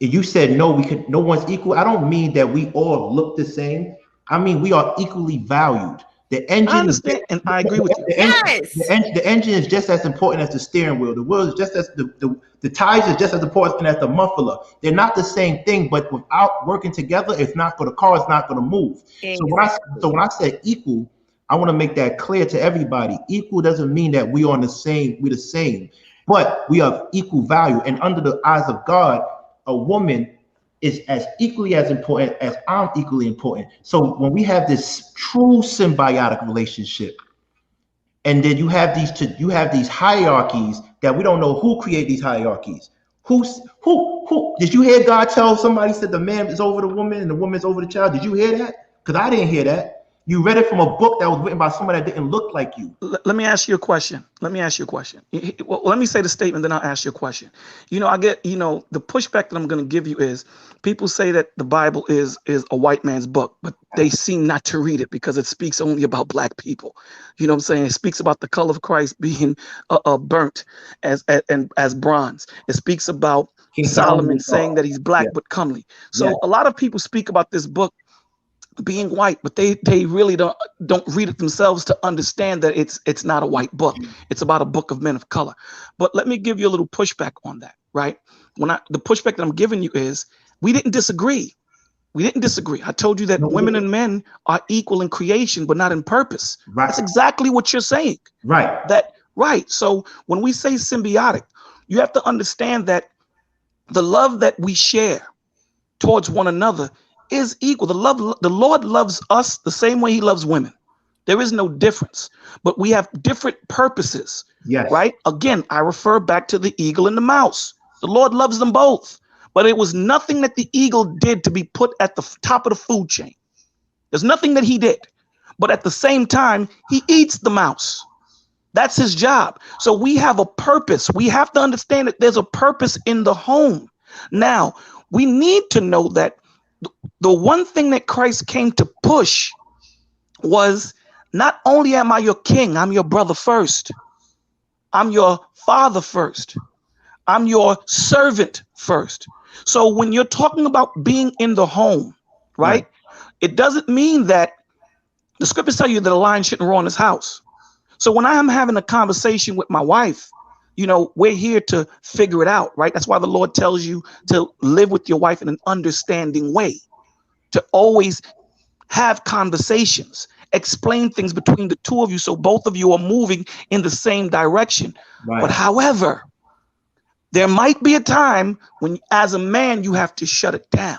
if you said no one's equal, I don't mean that we all look the same. I mean we are equally valued. The engine,
I understand, and I agree with you.
The engine is just as important as the steering wheel. The wheel is just as the tires are just as important as the muffler. They're not the same thing, but without working together, the car is not going to move. Exactly. So when I say equal, I want to make that clear to everybody. Equal doesn't mean that we're the same, but we have equal value. And under the eyes of God, a woman is as equally as important as I'm equally important. So when we have this true symbiotic relationship, and then you have these hierarchies that we don't know who created these hierarchies. Who did you hear God tell somebody, said the man is over the woman and the woman is over the child? Did you hear that? Because I didn't hear that. You read it from a book that was written by somebody that didn't look like you.
Let me ask you a question. Well, let me say the statement, then I'll ask you a question. I get, the pushback that I'm going to give you is people say that the Bible is a white man's book, but they seem not to read it because it speaks only about black people. You know what I'm saying? It speaks about the color of Christ being burnt as bronze. It speaks about King Solomon saying that he's black but comely. So a lot of people speak about this book being white, but they really don't read it themselves to understand that it's not a white book. It's about a book of men of color. But let me give you a little pushback on that, right? The pushback that I'm giving you is we didn't disagree. I told you that women and men are equal in creation, but not in purpose. Right. That's exactly what you're saying. Right. So when we say symbiotic, you have to understand that the love that we share towards one another is equal. The Lord loves us the same way he loves women. There is no difference, but we have different purposes. Yes. Right. Again, I refer back to the eagle and the mouse. The Lord loves them both, but it was nothing that the eagle did to be put at the top of the food chain. There's nothing that he did, but at the same time, he eats the mouse. That's his job. So we have a purpose. We have to understand that there's a purpose in the home. Now, we need to know that the one thing that Christ came to push was not only am I your king, I'm your brother first. I'm your father first. I'm your servant first. So when you're talking about being in the home, right? It doesn't mean that the scriptures tell you that a lion shouldn't roar in his house. So when I am having a conversation with my wife, we're here to figure it out, right? That's why the Lord tells you to live with your wife in an understanding way, to always have conversations, explain things between the two of you so both of you are moving in the same direction. Right. But however, there might be a time when as a man, you have to shut it down.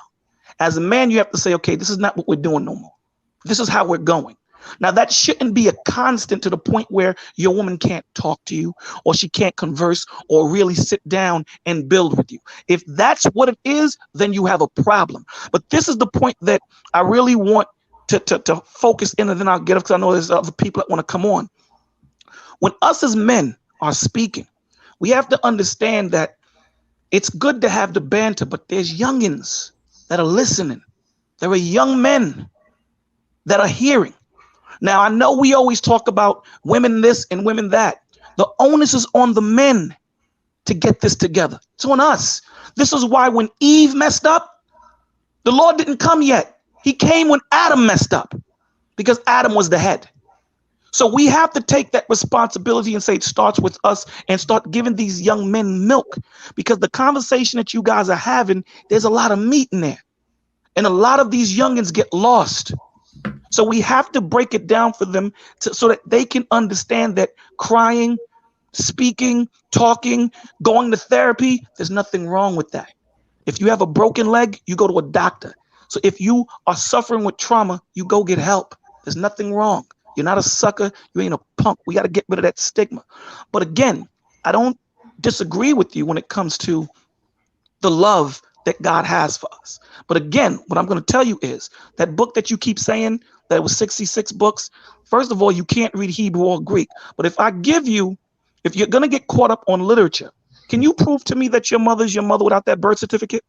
As a man, you have to say, okay, this is not what we're doing no more. This is how we're going. Now, that shouldn't be a constant to the point where your woman can't talk to you or she can't converse or really sit down and build with you. If that's what it is, then you have a problem. But this is the point that I really want to focus in, and then I'll get up because I know there's other people that want to come on. When us as men are speaking, we have to understand that it's good to have the banter, but there's youngins that are listening. There are young men that are hearing. Now, I know we always talk about women this and women that. The onus is on the men to get this together. It's on us. This is why when Eve messed up, the Lord didn't come yet. He came when Adam messed up because Adam was the head. So we have to take that responsibility and say it starts with us and start giving these young men milk, because the conversation that you guys are having, there's a lot of meat in there. And a lot of these youngins get lost. So we have to break it down for them so that they can understand that crying, speaking, talking, going to therapy, there's nothing wrong with that. If you have a broken leg, you go to a doctor. So if you are suffering with trauma, you go get help. There's nothing wrong. You're not a sucker. You ain't a punk. We got to get rid of that stigma. But again, I don't disagree with you when it comes to the love that God has for us. But again, what I'm going to tell you is that book that you keep saying that it was 66 books. First of all, you can't read Hebrew or Greek. But if you're going to get caught up on literature, can you prove to me that your mother's your mother without that birth certificate?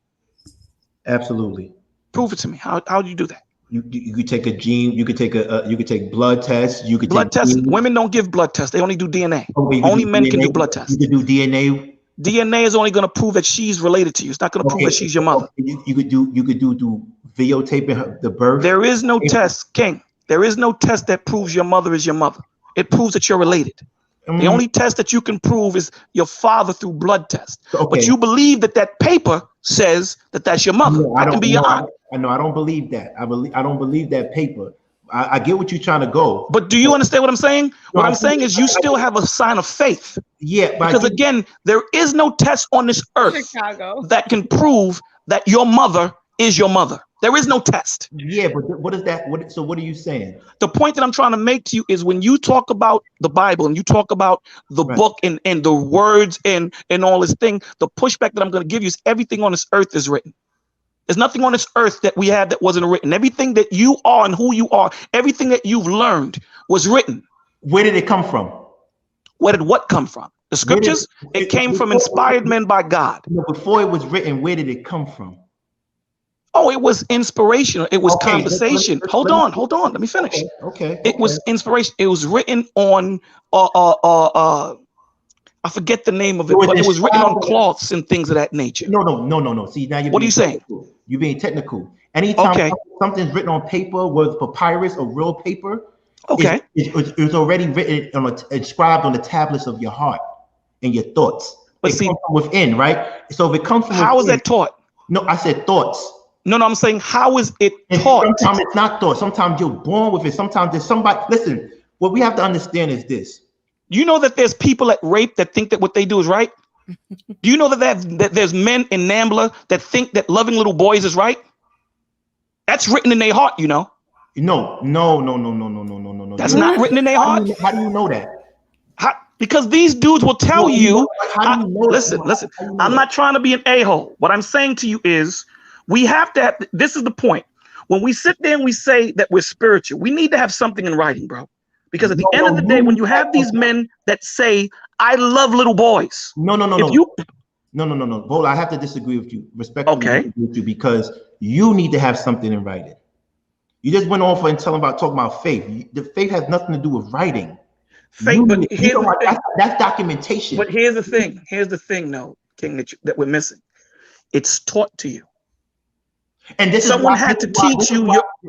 Absolutely.
Prove it to me. How do you do that?
You could take a gene. You could take you could take blood tests. You could
blood
take
tests.
genes.
Women don't give blood tests. They only do DNA.
Okay,
only men
DNA.
can do blood tests.
You could do DNA.
DNA is only going to prove that she's related to you. It's not going to prove that she's your mother.
You could do videotaping the birth.
There is no test, King. There is no test that proves your mother is your mother. It proves that you're related. The only test that you can prove is your father through blood test. Okay. But you believe that paper says that that's your mother.
No,
that can be your aunt.
I don't believe that. I don't believe that paper. I get what you're trying to go.
But do you understand what I'm saying? What I'm saying is you still have a sign of faith.
Yeah.
Because again, there is no test on this earth that can prove that your mother is your mother. There is no test.
Yeah, but what is that? So what are you saying?
The point that I'm trying to make to you is when you talk about the Bible and you talk about the book and the words and all this thing, the pushback that I'm going to give you is everything on this earth is written. There's nothing on this earth that we have that wasn't written. Everything that you are and who you are, everything that you've learned was written.
Where did it come from?
Where did what come from? The scriptures? It came from inspired men by God.
Before it was written, where did it come from?
Oh, it was inspirational. It was conversation. Hold on. Let me finish.
Okay.
It was inspiration. It was written on I forget the name of it, but it was written on cloths and things of that nature.
No. See, now
what are you saying?
You're being technical. Anytime something's written on paper, whether it's papyrus or real paper, it's already written inscribed on the tablets of your heart and your thoughts. But it comes from within, right? So if it comes from
how is that taught?
No, I said thoughts.
No, I'm saying how is it taught?
Sometimes it's not taught. Sometimes you're born with it. Sometimes there's somebody. Listen, what we have to understand is this.
You know that there's people that rape that think that what they do is right? Do you know that there's men in NAMBLA that think that loving little boys is right? That's written in their heart, you know.
No.
That's not written in their heart.
How do you know that?
Because these dudes will tell you. Listen. I'm not trying to be an a-hole. What I'm saying to you is we have to have, this is the point. When we sit there and we say that we're spiritual, we need to have something in writing, bro. Because at the end of the day, when you have these men that say, I love little boys.
No. Bola, I have to disagree with you. Respectfully with you, because you need to have something in writing. You just went off and talking about faith. The faith has nothing to do with writing.
Faith, but
that's documentation.
But here's the thing. Here's the thing, though, King, that we're missing. It's taught to you.
And this
someone had to teach you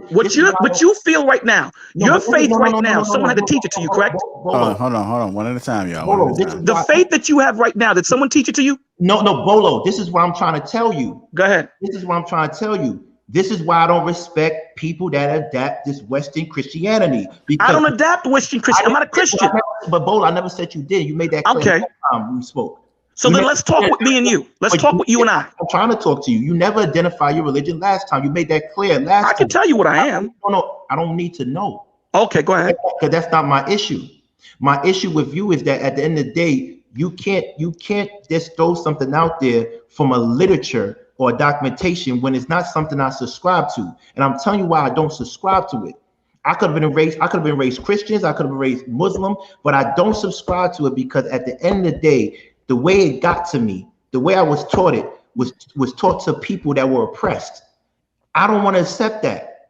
what you feel right now. Your faith right now, someone had to teach it to you, correct?
Hold on. One at a time, y'all.
The faith that you have right now, did someone teach it to you?
No, Bolo. This is what I'm trying to tell you.
Go ahead.
This is what I'm trying to tell you. This is why I don't respect people that adapt this Western Christianity.
I don't adapt Western Christianity. I'm not a Christian.
But Bolo, I never said you did. You made that clear last time we spoke.
So then let's talk with me and you. Let's talk with you and I.
I'm trying to talk to you. You never identify your religion last time. You made that clear last time.
I can tell you what I am.
No, I don't need to know.
Okay, go ahead.
Because that's not my issue. My issue with you is that at the end of the day, you can't just throw something out there from a literature or a documentation when it's not something I subscribe to. And I'm telling you why I don't subscribe to it. I could have been raised Christians, I could have been raised Muslim, but I don't subscribe to it because at the end of the day, the way it got to me, the way I was taught it was taught to people that were oppressed. I don't want to accept that.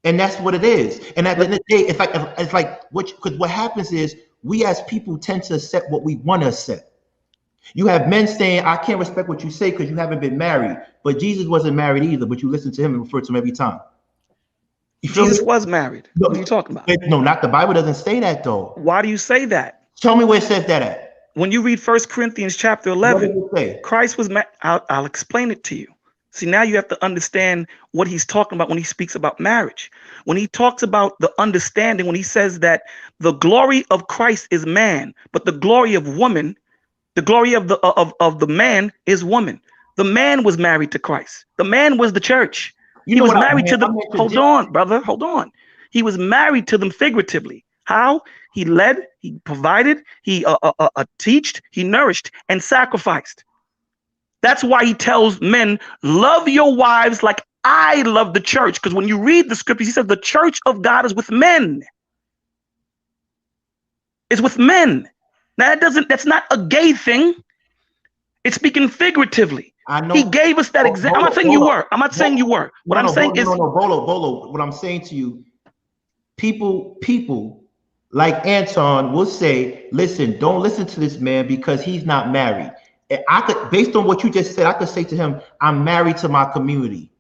And that's what it is. And at the end of the day, because what happens is we as people tend to accept what we want to accept. You have men saying, I can't respect what you say because you haven't been married. But Jesus wasn't married either, but you listen to him and refer to him every time.
Jesus was married. What are you talking about?
No, not the Bible doesn't say that though.
Why do you say that?
Tell me where it says that at.
When you read 1 Corinthians chapter 11, Christ was I'll explain it to you. See, now you have to understand what he's talking about when he speaks about marriage. When he talks about the understanding, when he says that the glory of Christ is man, but the glory of woman, the glory of the man is woman. The man was married to Christ. The man was the church. He was married to them. Hold on, brother. Hold on. He was married to them figuratively. How? He led, he provided, he teached, he nourished, and sacrificed. That's why he tells men, love your wives like I love the church. Because when you read the scriptures, he says the church of God is with men. It's with men. Now that's not a gay thing. It's speaking figuratively.
I know.
He gave us that example. I'm not saying you were. I'm not saying you were. What I'm saying is
Bolo. What I'm saying to you, people like Anton will say, listen, don't listen to this man because he's not married. And I could, based on what you just said, I could say to him, I'm married to my community.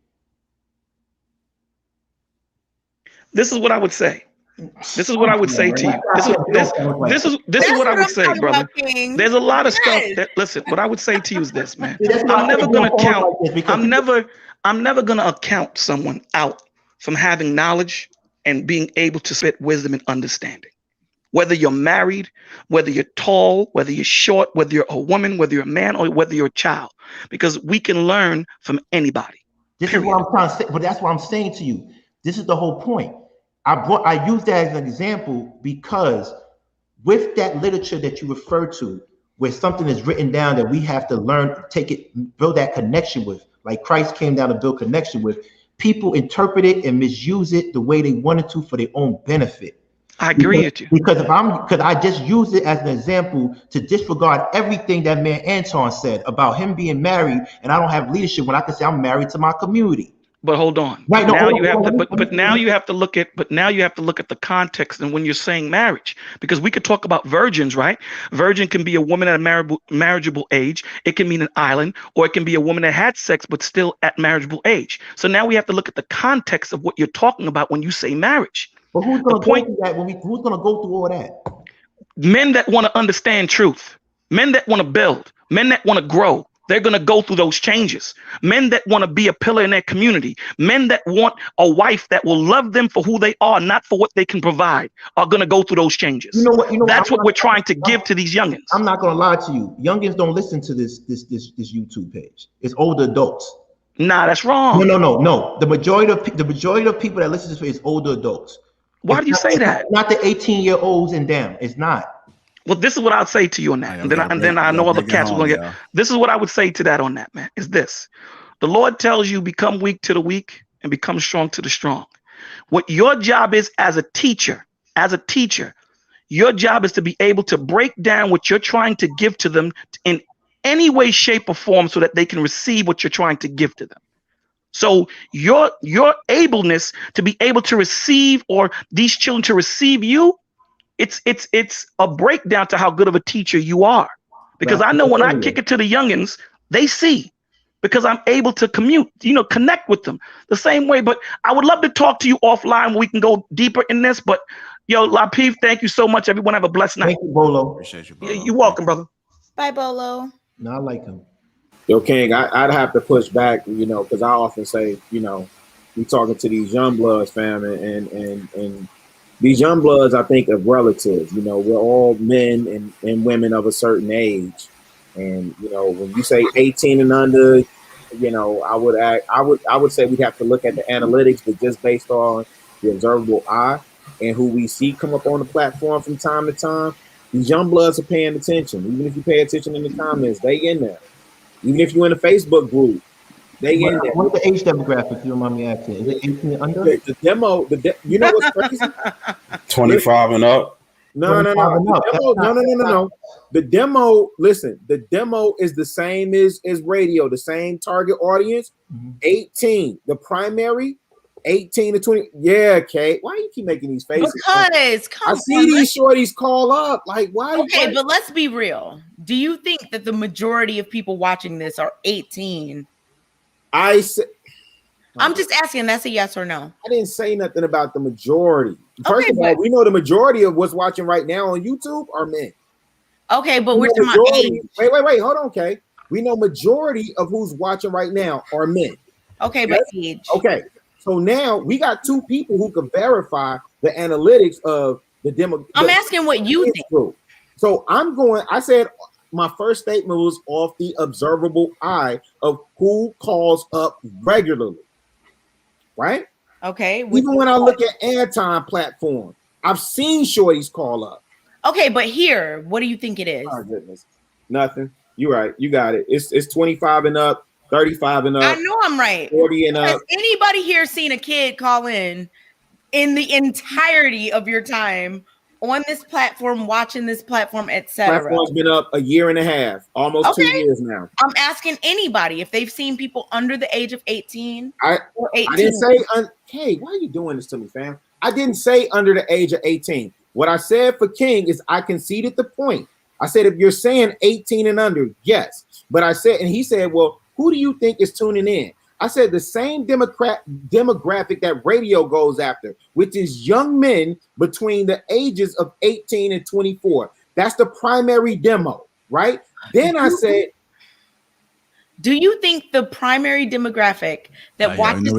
This is what I would say. This is what I would say to you. This is what I would say, brother. There's a lot of stuff that, listen, what I would say to you is this, man. I'm never gonna account someone out from having knowledge and being able to spit wisdom and understanding. Whether you're married, whether you're tall, whether you're short, whether you're a woman, whether you're a man, or whether you're a child, because we can learn from anybody.
This is what I'm trying to say, but that's what I'm saying to you. This is the whole point. I use that as an example because with that literature that you refer to, where something is written down that we have to learn, take it, build that connection with, like Christ came down to build connection with, people interpret it and misuse it the way they wanted to for their own benefit.
I agree with you.
Because I just use it as an example to disregard everything that man Anton said about him being married, and I don't have leadership when I can say I'm married to my community.
But hold on. Right, now you have to, but now you have to look at the context and when you're saying marriage, because we could talk about virgins, right? Virgin can be a woman at a marriageable age. It can mean an island, or it can be a woman that had sex but still at marriageable age. So now we have to look at the context of what you're talking about when you say marriage.
But who's going to go through that? Who's going to go through all that?
Men that want to understand truth, men that want to build, men that want to grow. They're going to go through those changes. Men that want to be a pillar in their community, men that want a wife that will love them for who they are, not for what they can provide, are going to go through those changes. That's what we're trying to give to these youngins.
I'm not going to lie to you. Youngins don't listen to this YouTube page. It's older adults.
Nah, that's wrong.
No. The majority of people that listen to this is older adults.
Why do you say that?
Not the 18-year-olds and them. It's not.
Well, this is what I'd say to you on that. And then I know other cats will get. This is what I would say to that on that, man, is this. The Lord tells you become weak to the weak and become strong to the strong. What your job is as a teacher, your job is to be able to break down what you're trying to give to them in any way, shape, or form so that they can receive what you're trying to give to them. So your ableness to be able to receive, or these children to receive you, it's a breakdown to how good of a teacher you are. Because I know when I kick it to the youngins, they see, because I'm able to connect with them the same way. But I would love to talk to you offline where we can go deeper in this. But yo, Lapeef, thank you so much. Everyone have a blessed night.
Thank you, Bolo.
Appreciate you, Bolo.
You're welcome, brother.
Bye, Bolo.
No, I like him.
Yo, King, I'd have to push back, because I often say, we talking to these young bloods, fam, and these young bloods, I think, of relatives. We're all men and women of a certain age, and when you say 18 and under, I would say we'd have to look at the analytics, but just based on the observable eye and who we see come up on the platform from time to time, these young bloods are paying attention. Even if you pay attention in the comments, they in there. Even if you're in a Facebook group, they in there.
What's the age demographic? You don't mind me asking? Is it 18 and under?
The demo, you know what's crazy?
25 and up.
No. The demo, listen, the demo is the same as radio, the same target audience. 18, the primary, 18 to 20. Yeah, Kate. Why do you keep making these faces?
Because
I see these shorties call up. Like, why?
Okay, but let's be real. Do you think that the majority of people watching this are 18?
I'm
just asking. That's a yes or no. I
didn't say nothing about the majority. First of all, we know the majority of what's watching right now on YouTube are men.
Okay, but we're talking about age.
Wait. Hold on, Kay. We know majority of who's watching right now are men.
Okay, but age.
Okay. So now we got two people who can verify the analytics of the demo.
I'm asking what you think.
Group. So I said my first statement was off the observable eye of who calls up regularly. right?
Okay.
Even when I look at Anton platform, I've seen shorties call up.
Okay, but here, what do you think it is?
Oh goodness, nothing. You're right. You got it. It's 25 and up, 35 and up.
I know I'm right.
40 and up.
Has anybody here seen a kid call in the entirety of your time on this platform, watching this platform, etc.?
Platform's been up a year and a half, almost 2 years now.
I'm asking anybody if they've seen people under the age of 18 or 18.
I didn't say, hey, why are you doing this to me, fam? I didn't say under the age of 18. What I said for King is I conceded the point. I said, if you're saying 18 and under, yes. But I said, and he said, well, who do you think is tuning in? I said the same demographic that radio goes after, which is young men between the ages of 18 and 24. That's the primary demo, right? Then I said,
do you think the primary demographic that watches this show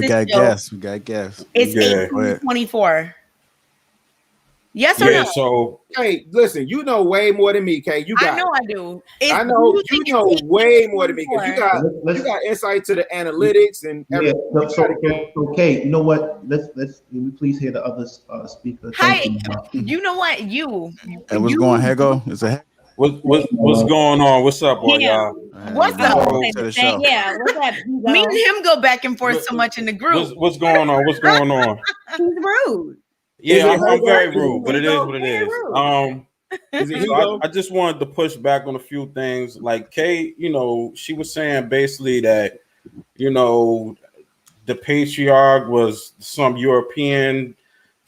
we got guess.
is 18 to 24? Yes or no?
So
hey, listen, you know way more than me, Kay. You got
I know I do.
I know you know way more than me because you got insight to the analytics and everything.
Okay, you know what? Let me please hear the other speaker.
Hi, you know what? You
and what's going Hego? Is a
what's going on? What's up, boy, y'all?
What's up?
Yeah, what's up?
Me and him go back and forth so much in the group.
What's going on? What's going on?
He's rude.
Yeah, I'm very rude, but it is what it is. So I just wanted to push back on a few things. Like Kay, you know, she was saying basically that, you know, the patriarch was some European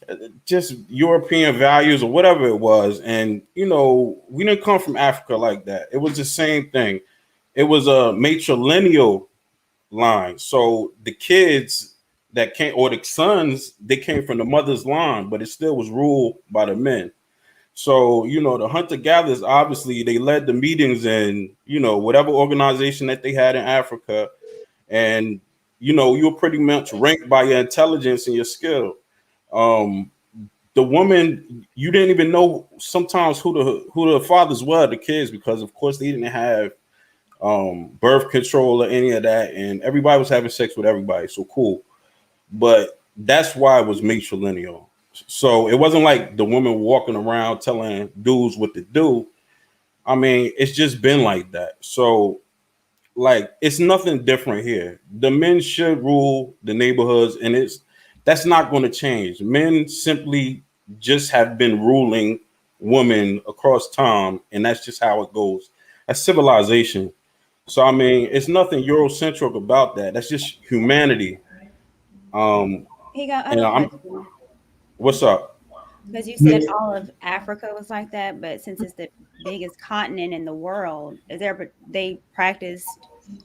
values or whatever it was. And, you know, we didn't come from Africa like that. It was the same thing. It was a matrilineal line. So the kids that came, or the sons, they came from the mother's line, but it still was ruled by the men. So, you know, the hunter-gatherers, obviously, they led the meetings and, you know, whatever organization that they had in Africa. And, you know, you were pretty much ranked by your intelligence and your skill. The woman, you didn't even know sometimes who the fathers were, the kids, because, of course, they didn't have birth control or any of that. And everybody was having sex with everybody. So cool. But that's why it was matrilineal. So it wasn't like the woman walking around telling dudes what to do. I mean, it's just been like that. So, like, it's nothing different here. The men should rule the neighborhoods, and that's not going to change. Men simply just have been ruling women across time, and that's just how it goes. That's civilization. So, I mean, it's nothing Eurocentric about that. That's just humanity. What's up?
Because you said all of Africa was like that, but since it's the biggest continent in the world, they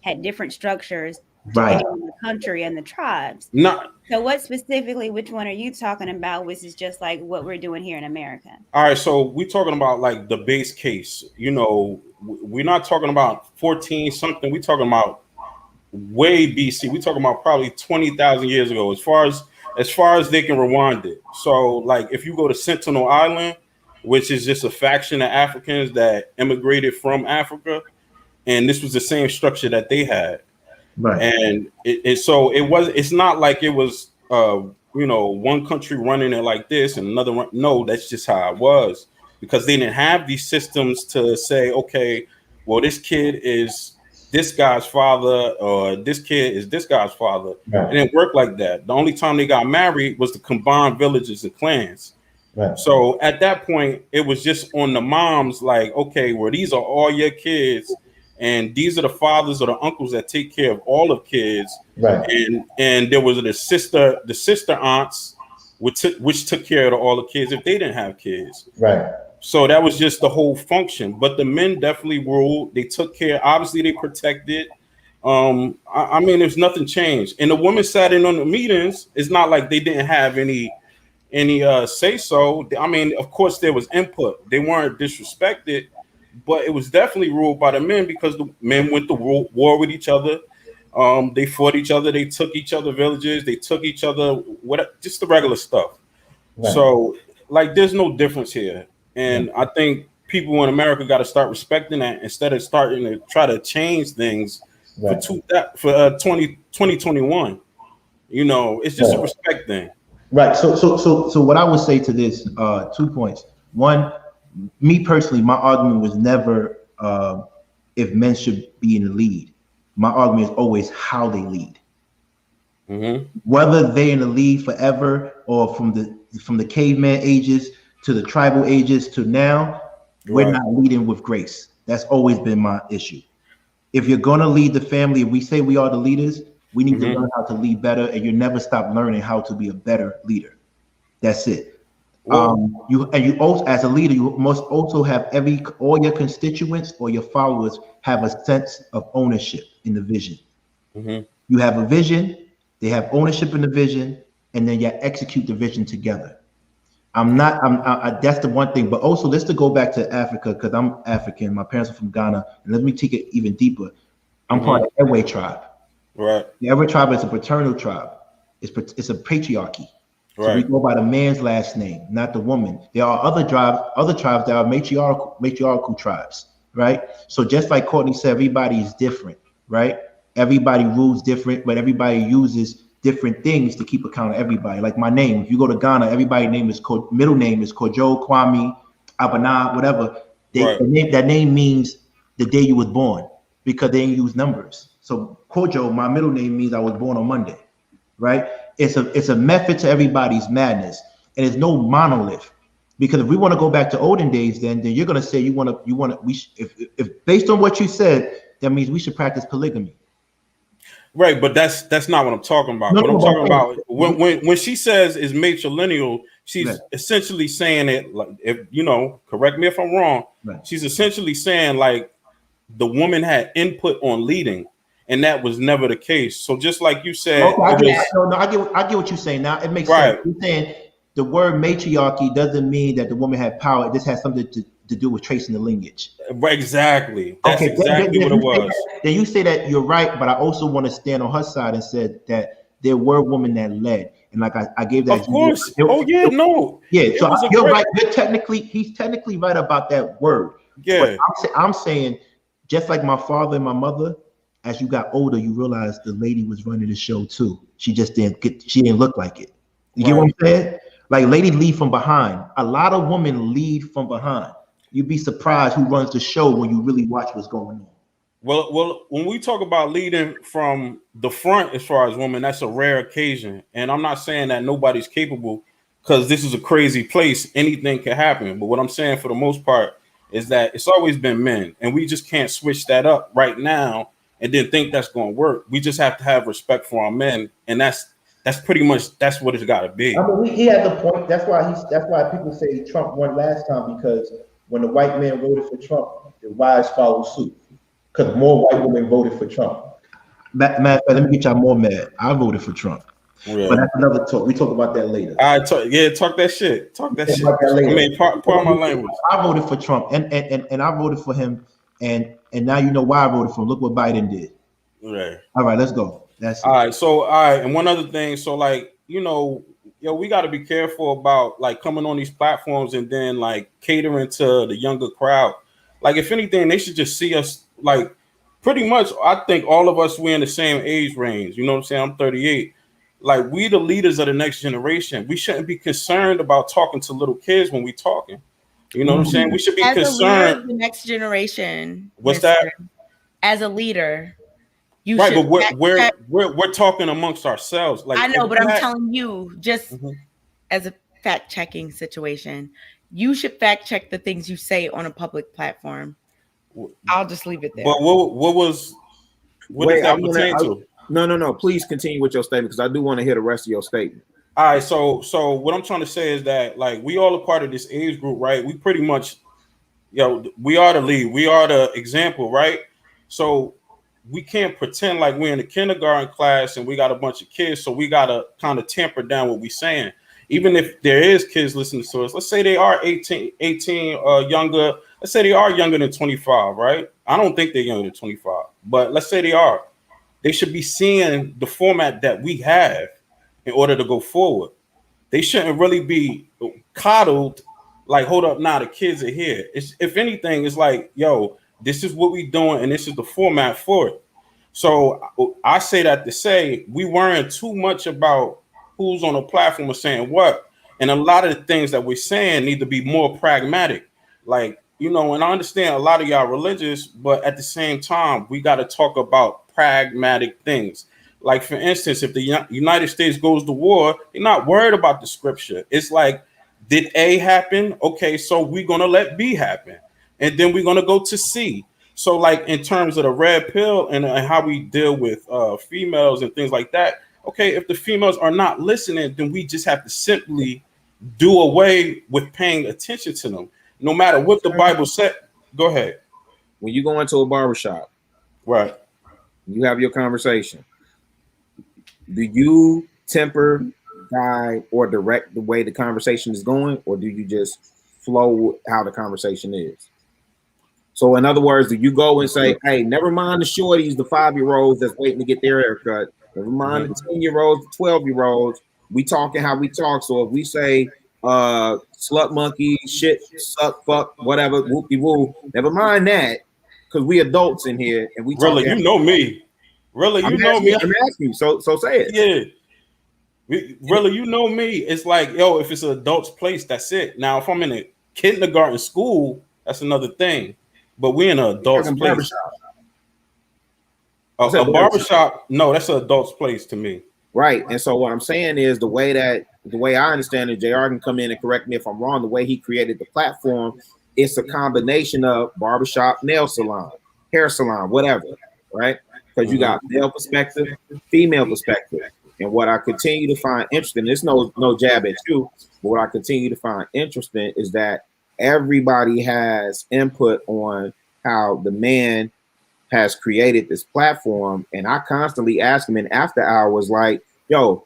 had different structures
right
in the country and the tribes.
Not
so what specifically, which one are you talking about, which is just like what we're doing here in America?
All right, so we're talking about like the base case. You know, we're not talking about 14 something, we're talking about way BC. We're talking about probably 20,000 years ago, as far as they can rewind it. So, like, if you go to Sentinel Island, which is just a faction of Africans that immigrated from Africa, and this was the same structure that they had.
Right.
And it's not like it was, you know, one country running it like this and another one. No, that's just how it was, because they didn't have these systems to say, okay, well, this kid is this guy's father, or this kid is this guy's father. Right. It didn't work like that. The only time they got married was to combine villages and clans.
Right.
So at that point, it was just on the moms, like, okay, well, these are all your kids, and these are the fathers or the uncles that take care of all of kids.
Right.
And there was the sister aunts, which took care of all the kids if they didn't have kids.
Right.
So that was just the whole function. But the men definitely ruled. They took care. Obviously, they protected. I mean, there's nothing changed. And the women sat in on the meetings. It's not like they didn't have any say so. I mean, of course, there was input. They weren't disrespected, but it was definitely ruled by the men, because the men went to war with each other. They fought each other. They took each other villages. They took each other just the regular stuff. Right. So, like, there's no difference here. And I think people in America got to start respecting that instead of starting to try to change things for 2021. You know, it's just a respect thing.
Right. So what I would say to this, 2 points. One, me personally, my argument was never if men should be in the lead. My argument is always how they lead. Whether they're in the lead forever or from the caveman ages to the tribal ages to now, we're not leading with grace. That's always been my issue. If you're gonna lead the family, if we say we are the leaders, we need to learn how to lead better, and you never stop learning how to be a better leader. That's it. You also, as a leader, you must also have all your constituents or your followers have a sense of ownership in the vision. You have a vision, they have ownership in the vision, and then you execute the vision together. That's the one thing. But also, let's go back to Africa, because I'm African. My parents are from Ghana, and let me take it even deeper. I'm part of the Ewe tribe.
Right.
The Ewe tribe is a paternal tribe. It's a patriarchy. So we go by the man's last name, not the woman. There are other tribes that are matriarchal tribes, right? So just like Courtney said, everybody is different, right? Everybody rules different, but everybody uses different things to keep account of everybody. Like my name, if you go to Ghana, everybody's name is middle name is Kojo, Kwame, Abana, whatever. That name means the day you was born, because they didn't use numbers. So Kojo, my middle name, means I was born on Monday, right? It's a method to everybody's madness, and it's no monolith. Because if we want to go back to olden days, then you're gonna say if based on what you said, that means we should practice polygamy.
Right, but that's not what I'm talking about. I'm talking about when she says is matrilineal, she's essentially saying it like, if you know, correct me if I'm wrong. Right. She's essentially saying like the woman had input on leading, and that was never the case. So just like you said,
I get what you're saying. Now it makes sense. You're saying the word matriarchy doesn't mean that the woman had power. It just has something to do with tracing the lineage.
Exactly. That's exactly what it was.
Then you say that you're right, but I also want to stand on her side and said that there were women that led, and like I gave that.
Of course. Yeah.
So you're right. He's technically right about that word.
Yeah.
But I'm saying, just like my father and my mother, as you got older, you realized the lady was running the show too. She just didn't look like it. You get what I'm saying? Like lady lead from behind. A lot of women lead from behind. You'd be surprised who runs the show when you really watch what's going on.
Well, when we talk about leading from the front, as far as women, that's a rare occasion. And I'm not saying that nobody's capable, because this is a crazy place. Anything can happen. But what I'm saying for the most part is that it's always been men, and we just can't switch that up right now and then think that's going to work. We just have to have respect for our men, and that's pretty much what it's got to be.
I mean, he has a point. That's why people say Trump won last time, because when the white man voted for Trump, the wives followed suit, because more white women voted for Trump. Let me get y'all more mad. I voted for Trump. Yeah. But that's another talk. We talk about that later.
All right, talk that shit. Talk that shit. I mean, part my language.
I voted for Trump, and I voted for him, and now you know why I voted for him. Look what Biden did.
Right.
All right, let's go. That's
all right. So and one other thing. So like, you know, we got to be careful about like coming on these platforms and then like catering to the younger crowd. Like, if anything, they should just see us like pretty much. I think all of us, we're in the same age range. You know what I'm saying? I'm 38. Like, we the leaders of the next generation. We shouldn't be concerned about talking to little kids when we talking. You know what I'm saying? We should be concerned.
As the next generation.
What's that?
As a leader, you
right,
should.
But we're talking amongst ourselves. Like,
I know, but I'm telling you, just as a fact checking situation, you should fact check the things you say on a public platform. I'll just leave it there.
But what does that pertain to?
No. Please continue with your statement, because I do want to hear the rest of your statement.
All right. So what I'm trying to say is that, like, we all are part of this age group, right? We pretty much, we are the lead. We are the example, right? So we can't pretend like we're in a kindergarten class and we got a bunch of kids. So we got to kind of tamper down what we're saying. Even if there is kids listening to us, let's say they are 18 younger. Let's say they are younger than 25, right? I don't think they're younger than 25, but let's say they are. They should be seeing the format that we have in order to go forward. They shouldn't really be coddled like, hold up, now the kids are here. If anything, it's like, yo, this is what we're doing and this is the format for it. So I say that to say we weren't too much about who's on the platform or saying what. And a lot of the things that we're saying need to be more pragmatic. Like, you know, and I understand a lot of y'all religious, but at the same time, we got to talk about pragmatic things. Like, for instance, if the United States goes to war, they're not worried about the scripture. It's like, did A happen? Okay, so we're going to let B happen. And then we're going to go to C. So, like, in terms of the red pill and how we deal with females and things like that, okay, if the females are not listening, then we just have to simply do away with paying attention to them. No matter what the Bible said. Go ahead.
When you go into a barbershop,
right,
you have your conversation. Do you temper, guide, or direct the way the conversation is going, or do you just flow how the conversation is? So, in other words, do you go and say, hey, never mind the shorties, the 5-year-olds that's waiting to get their haircut, never mind the 10-year-olds, the 12-year-olds, we talking how we talk. So if we say slut monkey, shit, suck, fuck, whatever, whoopie woo, never mind that, because we adults in here and we
really, you know me. Really, you know me.
I'm asking you, so say
it. Yeah. Really, you know me. It's like, yo, if it's an adult's place, that's it. Now, if I'm in a kindergarten school, that's another thing. But we're in an adult's place. A barbershop, no, that's an adult's place to me.
Right. And so what I'm saying is the way I understand it, JR can come in and correct me if I'm wrong, the way he created the platform, it's a combination of barbershop, nail salon, hair salon, whatever, right? Because you got male perspective, female perspective. And what I continue to find interesting, there's no jab at you, but what I continue to find interesting is that everybody has input on how the man has created this platform. And I constantly ask him in after hours, like, yo,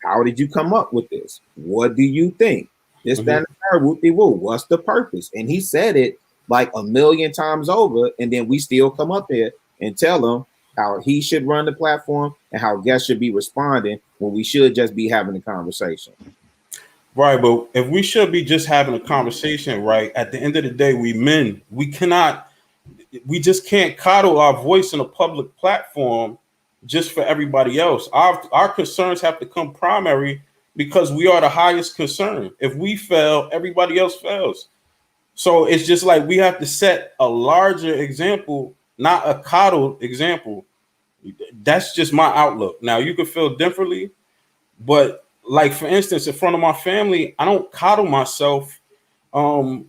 how did you come up with this? What do you think? This, that, and the third, whoop-de-woo. What's the purpose? And he said it like 1,000,000 times over. And then we still come up here and tell him how he should run the platform and how guests should be responding when we should just be having a conversation.
Right, but if we should be just having a conversation, right, at the end of the day, we just can't coddle our voice in a public platform just for everybody else. Our concerns have to come primary because we are the highest concern. If we fail, everybody else fails. So it's just like we have to set a larger example, not a coddled example. That's just my outlook. Now, you can feel differently, but like, for instance, in front of my family, I don't coddle myself to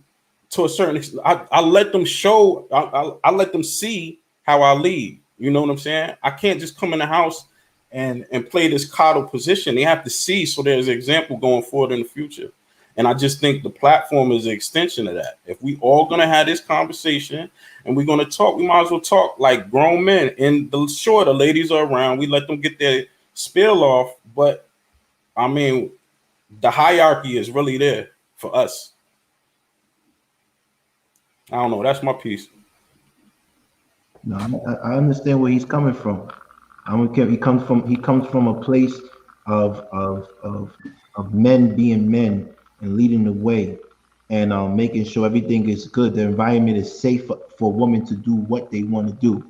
a certain extent. I let them show, I let them see how I lead. You know what I'm saying? I can't just come in the house and play this coddle position. They have to see, so there's an example going forward in the future. And I just think the platform is an extension of that. If we all gonna have this conversation and we're gonna talk, we might as well talk like grown men. And the ladies are around, we let them get their spill off. But I mean, the hierarchy is really there for us. I don't know. That's my piece.
No, I understand where he's coming from. He comes from a place of men being men and leading the way and making sure everything is good. The environment is safe for women to do what they want to do.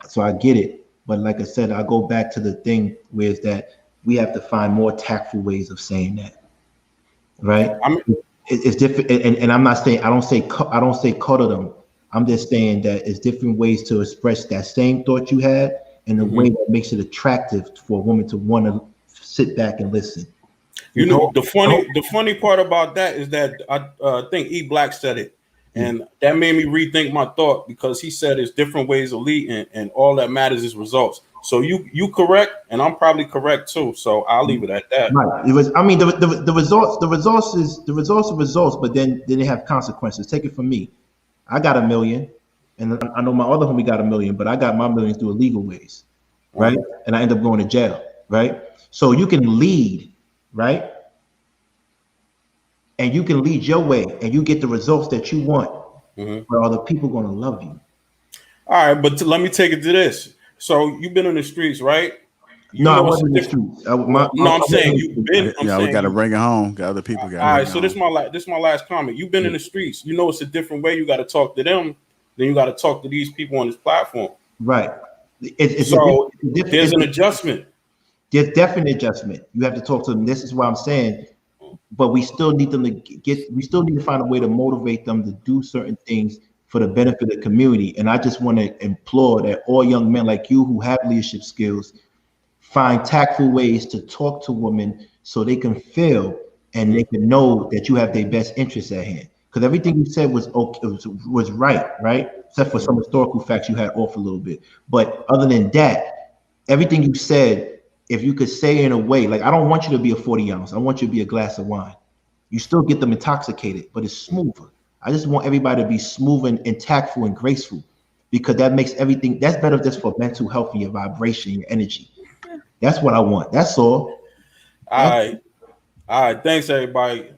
So I get it. But like I said, I go back to the thing where is that we have to find more tactful ways of saying that, right? It's different, and I'm not saying I don't say cuddle them. I'm just saying that it's different ways to express that same thought you had in a way that makes it attractive for a woman to want to sit back and listen.
You know, the funny part about that is that I think E Black said it, and that made me rethink my thought because he said it's different ways of leading, and all that matters is results. So you correct, and I'm probably correct too. So I'll leave it at that.
Right. It was. I mean, the results are results, but then they have consequences. Take it from me. I got 1 million, and I know my other homie got 1 million, but I got my millions through illegal ways, right? And I end up going to jail, right? So you can lead, right? And you can lead your way, and you get the results that you want. But are the people going to love you?
All right, but let me take it to this. So you've been in the streets, right?
No, I wasn't in the streets.
I'm saying you've been.
We got to bring it home. Got other people.
All right, so this is my last comment. You've been in the streets. You know it's a different way. You got to talk to them. Then you got to talk to these people on this platform.
Right.
There's an adjustment.
There's definite adjustment. You have to talk to them. This is what I'm saying. But we still need them to we still need to find a way to motivate them to do certain things for the benefit of the community. And I just want to implore that all young men like you who have leadership skills find tactful ways to talk to women so they can feel and they can know that you have their best interests at hand. Because everything you said was okay, was right? Except for some historical facts you had off a little bit. But other than that, everything you said, if you could say in a way, like, I don't want you to be a 40 ounce. I want you to be a glass of wine. You still get them intoxicated, but it's smoother. I just want everybody to be smooth and tactful and graceful, because that makes everything, that's better just for mental health and your vibration, your energy. That's what I want. That's all.
All right. Thanks, everybody.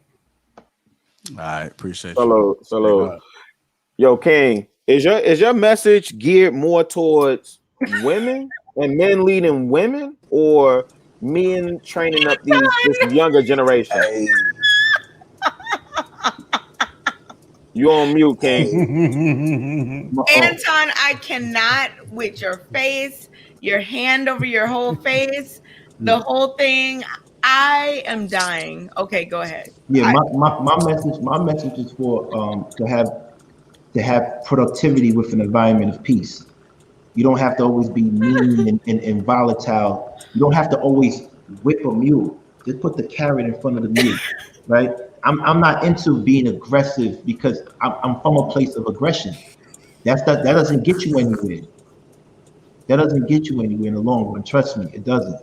All right. Appreciate
you. Hello. Yo, King, is your message geared more towards women and men leading women, or men training up this younger generation?
Hey.
You on mute, King.
Anton, I cannot, with your face, your hand over your whole face, the whole thing. I am dying. Okay, go ahead.
Yeah, my message is for to have productivity with an environment of peace. You don't have to always be mean and volatile. You don't have to always whip a mule. Just put the carrot in front of the mule, right? I'm not into being aggressive because I'm from a place of aggression. That doesn't get you anywhere. That doesn't get you anywhere in the long run. Trust me, it doesn't.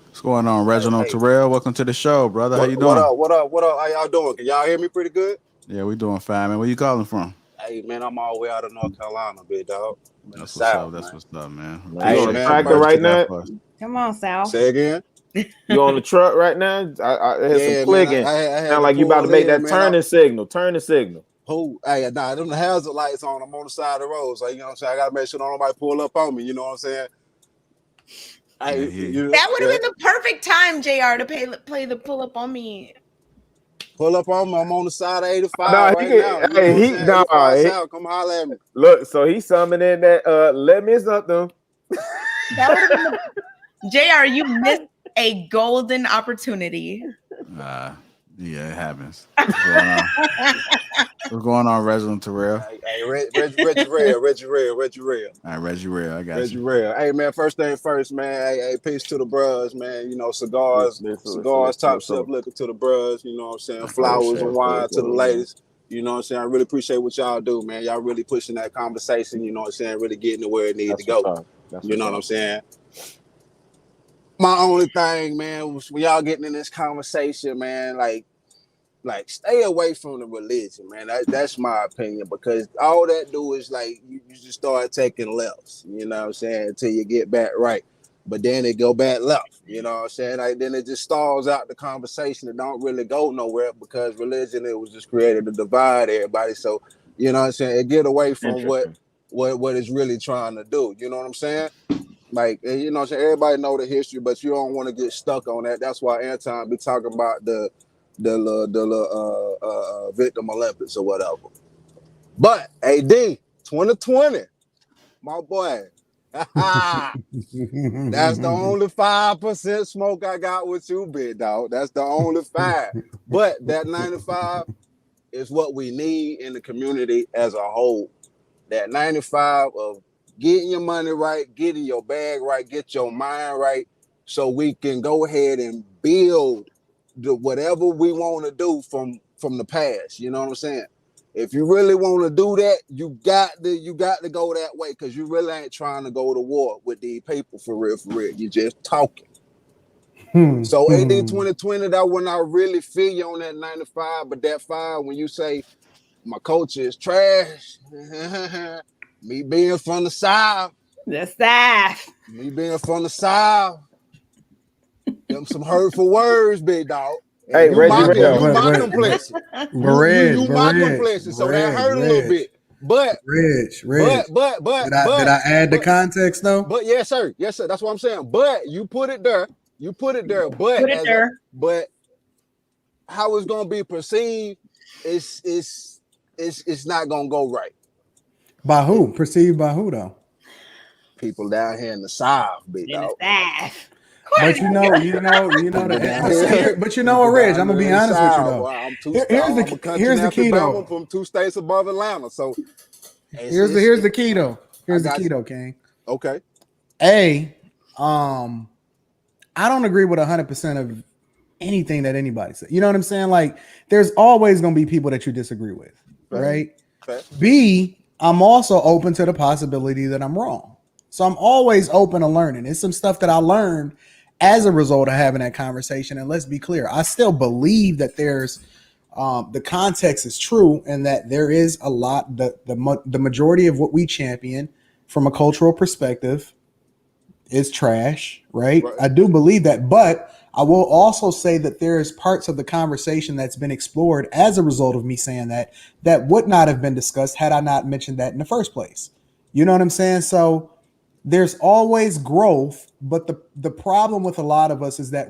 What's going on, Reginald Terrell? Welcome to the show, brother. How you doing?
What up? How y'all doing? Can y'all hear me pretty good?
Yeah, we doing fine, man. Where you calling from?
Hey, man, I'm all the way out of North Carolina, big dog.
That's what's up. That's what's up, man.
You on the tractor right now?
Come on, Sal.
Say again.
You on the truck right now? I heard some clicking. Sound like you about to make that turning signal. Turning signal.
Who? Hey, nah, them the hazard lights on. I'm on the side of the road, so you know what I'm saying. I gotta make sure nobody pull up on me. You know what I'm saying?
That would have been the perfect time, JR, to play the pull up on me.
Pull up on me. I'm on the side of 85 now.
Hey,
come holler at me.
Look, so he's summoning that. Let me something.
That would have been JR, you missed a golden opportunity.
Yeah, it happens. What's going on, Reginald Terrell?
Hey, Reggie Rail. All
right, Reggie Rail, I got you.
Rail. Hey, man, first thing first, man. Hey, peace to the bros, man. You know, cigars, top shelf liquor to the bros. You know what I'm saying? Flowers and wine to the ladies. You know what I'm saying? I really appreciate what y'all do, man. Y'all really pushing that conversation. You know what I'm saying? Really getting to where it needs to go. You know what I'm saying? My only thing, man, was when y'all getting in this conversation, man, like stay away from the religion, man. That's my opinion, because all that do is like you just start taking lefts, you know what I'm saying, until you get back right. But then it go back left, you know what I'm saying? Like then it just stalls out the conversation and don't really go nowhere, because religion, it was just created to divide everybody. So, you know what I'm saying? It get away from what it's really trying to do. You know what I'm saying? Like, you know what I'm saying? Everybody know the history, but you don't want to get stuck on that. That's why Anton be talking about the victim Olympics or whatever. But AD 2020, my boy. That's the only 5% smoke I got with you, big dog. That's the only 5. But that 95 is what we need in the community as a whole. That 95 of getting your money right, getting your bag right, get your mind right, so we can go ahead and build whatever we want to do from the past. You know what I'm saying? If you really want to do that, you got to go that way, because you really ain't trying to go to war with these people for real. You're just talking. So AD 2020, that when I really feel you on that 95, but that 5, when you say my culture is trash, me being from the South.
The South.
Me being from the South. Them some hurtful words, big dog.
Hey, Reggie,
you my complexion. You my complexion, so that hurt a little bit. But
did I add the context though?
But yes, sir. That's what I'm saying. But you put it there. But how it's gonna be perceived is not gonna go right.
By who? Perceived by who though?
People down here in the South, big dog.
But you know that. But you know what, Reg? I'm gonna be honest with you though.
Boy, I'm
Here's the key though.
I'm from 2 states above Atlanta, so
here's the key though. Here's the key though, King.
Okay.
I don't agree with 100% of anything that anybody said. You know what I'm saying? Like, there's always gonna be people that you disagree with, right?
Okay.
B, I'm also open to the possibility that I'm wrong. So I'm always open to learning. It's some stuff that I learned as a result of having that conversation. And let's be clear, I still believe that there's the context is true and that there is a lot, the majority of what we champion from a cultural perspective is trash, right? I do believe that, but I will also say that there is parts of the conversation that's been explored as a result of me saying that would not have been discussed had I not mentioned that in the first place. You know what I'm saying? So there's always growth, but the problem with a lot of us is that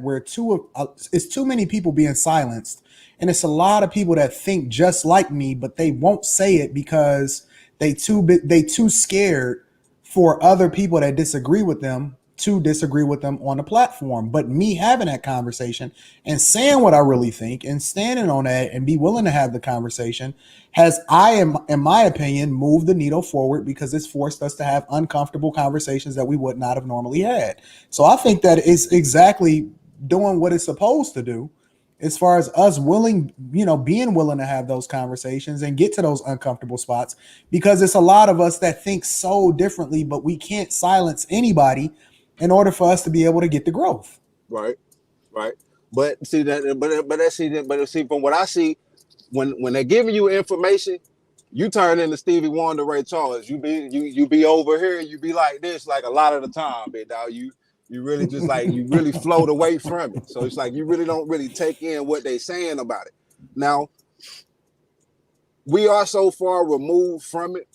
it's too many people being silenced, and it's a lot of people that think just like me, but they won't say it because they too scared for other people that disagree with them to disagree with them on the platform. But me having that conversation and saying what I really think and standing on that and be willing to have the conversation has, in my opinion, moved the needle forward because it's forced us to have uncomfortable conversations that we would not have normally had. So I think that it's exactly doing what it's supposed to do as far as us being willing to have those conversations and get to those uncomfortable spots, because it's a lot of us that think so differently, but we can't silence anybody in order for us to be able to get the growth.
Right. But see from what I see, when they're giving you information, you turn into Stevie Wonder, Ray Charles. You be over here, you be like this, like a lot of the time, big dog. You really just like you really float away from it. So it's like you really don't really take in what they're saying about it. Now, we are so far removed from it,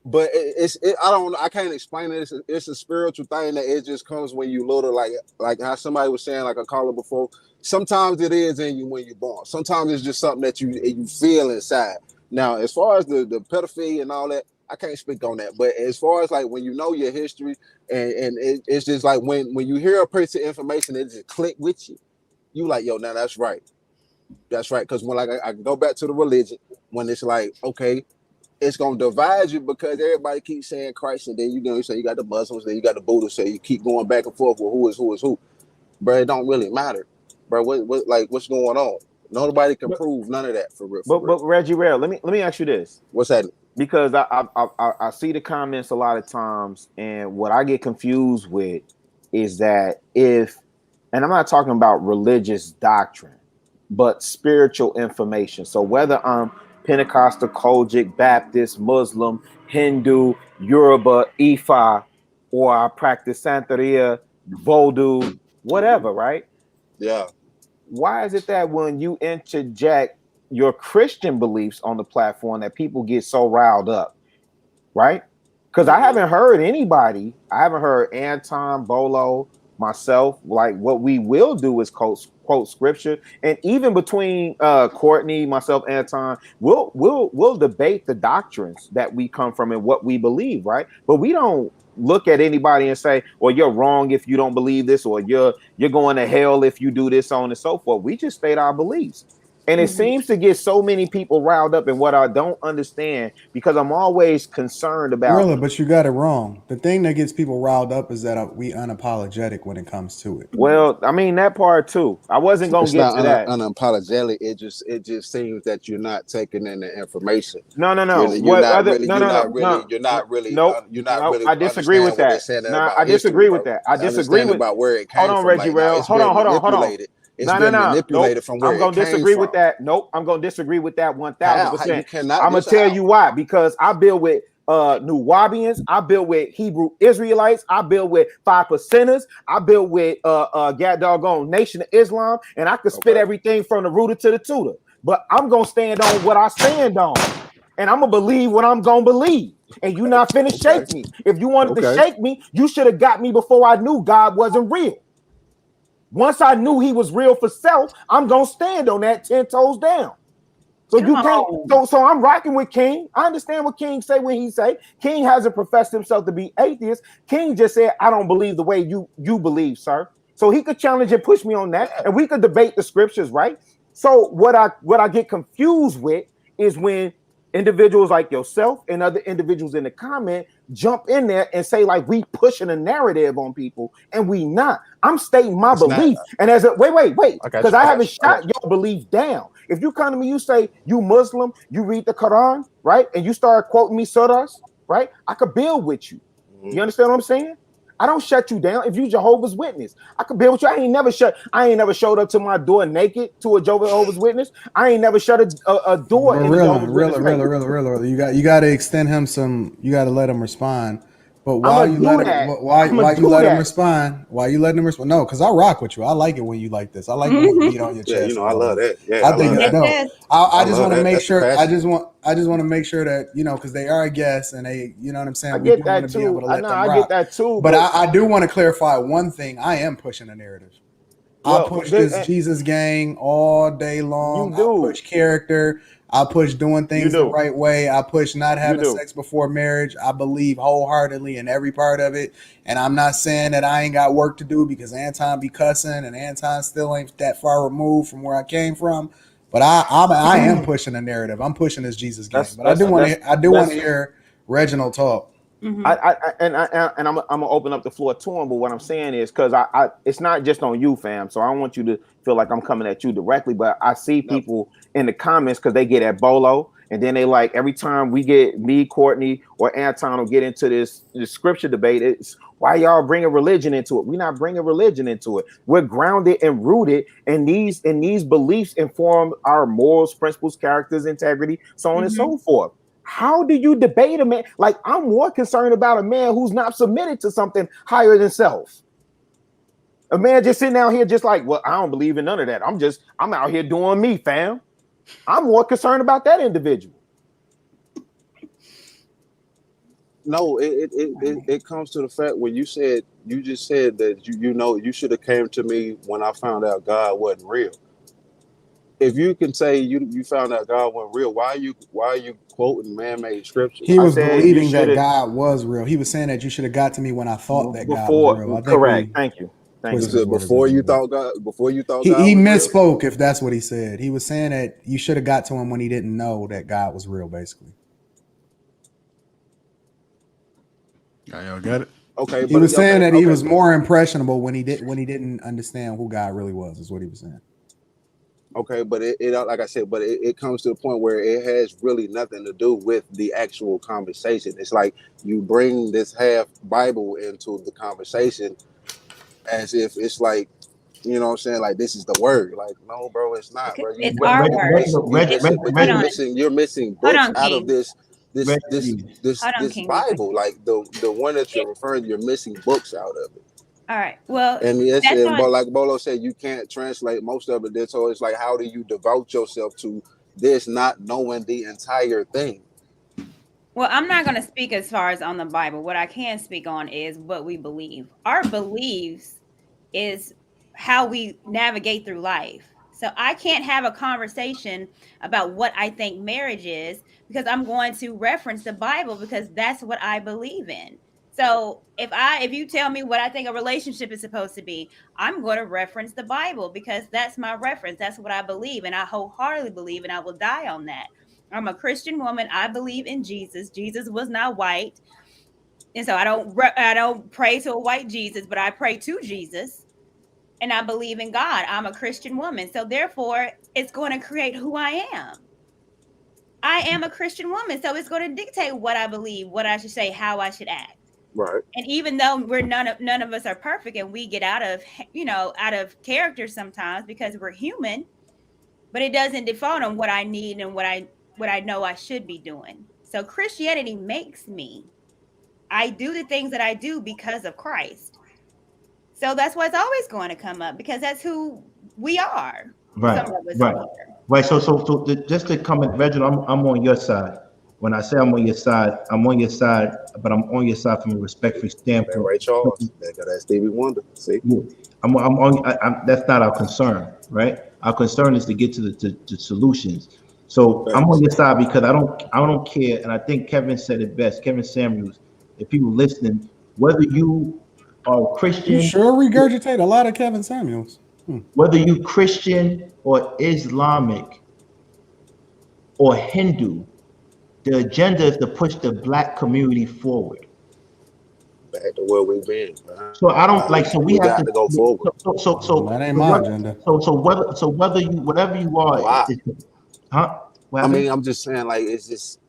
but I can't explain it. It's a spiritual thing that it just comes when you little, like how somebody was saying, like a caller before. Sometimes it is in you when you're born. Sometimes it's just something that you feel inside. Now, as far as the pedophilia and all that, I can't speak on that. But as far as like when you know your history and it's just like when you hear a piece of information, it just click with you. You like, yo, now that's right. That's right. Because when I go back to the religion, when it's like, okay, it's gonna divide you because everybody keeps saying Christ, and then you say you got the Muslims, then you got the Buddhists, so you keep going back and forth with who is who. Bro, it don't really matter. Bro, what's going on? Nobody can prove none of that for real.
But Reggie Rail, let me ask you this.
What's that?
Because I see the comments a lot of times, and what I get confused with is that and I'm not talking about religious doctrine, but spiritual information. So whether I'm Pentecostal, Kojic, Baptist, Muslim, Hindu, Yoruba, Ifa, or I practice Santeria, Vodou, whatever, right?
Yeah.
Why is it that when you interject your Christian beliefs on the platform that people get so riled up, right? Because I haven't heard Anton, Bolo, myself, like what we will do is quote scripture, and even between Courtney, myself, Anton, we'll debate the doctrines that we come from and what we believe, right? But we don't look at anybody and say, well, you're wrong if you don't believe this, or you're going to hell if you do this, so on and so forth. We just state our beliefs. And it seems to get so many people riled up in what I don't understand, because I'm always concerned about.
Really, but you got it wrong. The thing that gets people riled up is that we unapologetic when it comes to it.
Well, I mean that part too. I wasn't going to get to that.
Unapologetic. It just seems that you're not taking in the information.
No.
You're not really.
I disagree with that. I disagree with that. I disagree with
about where it came from.
Hold on, Reggie. Hold on.
It's been manipulated from where
I'm going to disagree with that. Nope. I'm going to disagree with that 1,000%. I'm going to tell you why. Because I build with New Wabians. I build with Hebrew Israelites. I build with 5%ers. I build with doggone Nation of Islam. And I could spit everything from the rooter to the tutor. But I'm going to stand on what I stand on. And I'm going to believe what I'm going to believe. And you not finna shake me. If you wanted to shake me, you should have got me before I knew God wasn't real. Once I knew he was real for self, I'm going to stand on that 10 toes down.
So you can't. So I'm rocking with King. I understand what King say when he say. King hasn't professed himself to be atheist. King just said, "I don't believe the way you believe, sir." So he could challenge and push me on that, and we could debate the scriptures, right? So what I get confused with is when individuals like yourself and other individuals in the comment jump in there and say like we pushing a narrative on people, and we not. I'm stating my belief, and as a wait, because I haven't shot your belief down. If you come to me, you say you Muslim, you read the Quran, right, and you start quoting me surahs, right, I could build with you. You understand what I'm saying? I don't shut you down. If you Jehovah's Witness, I could build with you. I ain't never showed up to my door naked to a Jehovah's Witness. I ain't never shut a door in a Jehovah's Witness.
Real. You got to extend him some. You got to let him respond. But while you let him respond, no, because I rock with you. I like it when you like this. I like when you beat on your chest.
I love that. Yeah,
I think I just want to make sure. I just want to make sure that because they are guests and they, you know what I'm saying.
I get that too. I get that too.
But I do want to clarify one thing. I am pushing a narrative. I push this Jesus gang all day long. I push character. I push doing things the right way. I push not having sex before marriage. I believe wholeheartedly in every part of it. And I'm not saying that I ain't got work to do because Anton be cussing and Anton still ain't that far removed from where I came from. But I am pushing a narrative. I'm pushing this Jesus gang. But I do want to hear Reginald talk.
Mm-hmm. I'm gonna open up the floor to him, but what I'm saying is because I it's not just on you, fam. So I don't want you to feel like I'm coming at you directly, but I see people in the comments because they get at Bolo, and then they like every time we get me, Courtney, or Anton will get into this scripture debate. It's why y'all bringing religion into it. We're not bringing religion into it. We're grounded and rooted, and these beliefs inform our morals, principles, characters, integrity, so on and so forth. How do you debate a man? Like, I'm more concerned about a man who's not submitted to something higher than self. A man just sitting out here just like, well, I don't believe in none of that. I'm out here doing me, fam. I'm more concerned about that individual.
No, it comes to the fact when you just said that you should have came to me when I found out God wasn't real. If you can say you found out God wasn't real, why are you quoting man-made scriptures?
He was believing that God was real. He was saying that you should have got to me when I thought that God was real.
Correct. Thank you.
Before you thought God.
He misspoke. If that's what he said, he was saying that you should have got to him when he didn't know that God was real. Basically.
Y'all got it.
Okay.
He was saying that he was more impressionable when he didn't understand who God really was. Is what he was saying.
Okay, but it like I said, but it comes to the point where it has really nothing to do with the actual conversation. It's like you bring this half Bible into the conversation as if it's like, you know what I'm saying, like this is the word. Like, no, bro, it's not, bro.
It's our word.
You're missing books out of this Bible. Like the one that you're referring to, you're missing books out of it.
All right. Well,
but like Bolo said, you can't translate most of it. So it's like, how do you devote yourself to this, not knowing the entire thing?
Well, I'm not going to speak as far as on the Bible. What I can speak on is what we believe. Our beliefs is how we navigate through life. So I can't have a conversation about what I think marriage is because I'm going to reference the Bible because that's what I believe in. So if you tell me what I think a relationship is supposed to be, I'm going to reference the Bible because that's my reference. That's what I believe. And I wholeheartedly believe, and I will die on that. I'm a Christian woman. I believe in Jesus. Jesus was not white. And so I don't pray to a white Jesus, but I pray to Jesus. And I believe in God. I'm a Christian woman. So therefore, it's going to create who I am. I am a Christian woman. So it's going to dictate what I believe, what I should say, how I should act.
Right.
And even though none of us are perfect and we get out of character sometimes because we're human, but it doesn't default on what I need and what I know I should be doing. So Christianity makes me. I do the things that I do because of Christ. So that's why it's always going to come up because that's who we are.
Right. Right. So just to comment, Reginald, I'm on your side. When I say I'm on your side, but I'm on your side from a respectful standpoint.
Ray Charles, that's Stevie Wonder. See,
I'm that's not our concern, right? Our concern is to get to the solutions. So I'm on your side because I don't care, and I think Kevin said it best. Kevin Samuels. If people listening, whether you are Christian,
you sure regurgitate a lot of Kevin Samuels.
Whether you Christian or Islamic or Hindu, the agenda is to push the Black community forward.
Back to where we've been. Man.
So I don't like. So we have
got to go forward.
So
that ain't my agenda.
So whether you whatever you are,
Why?
huh?
I mean, I'm just saying, like, it's just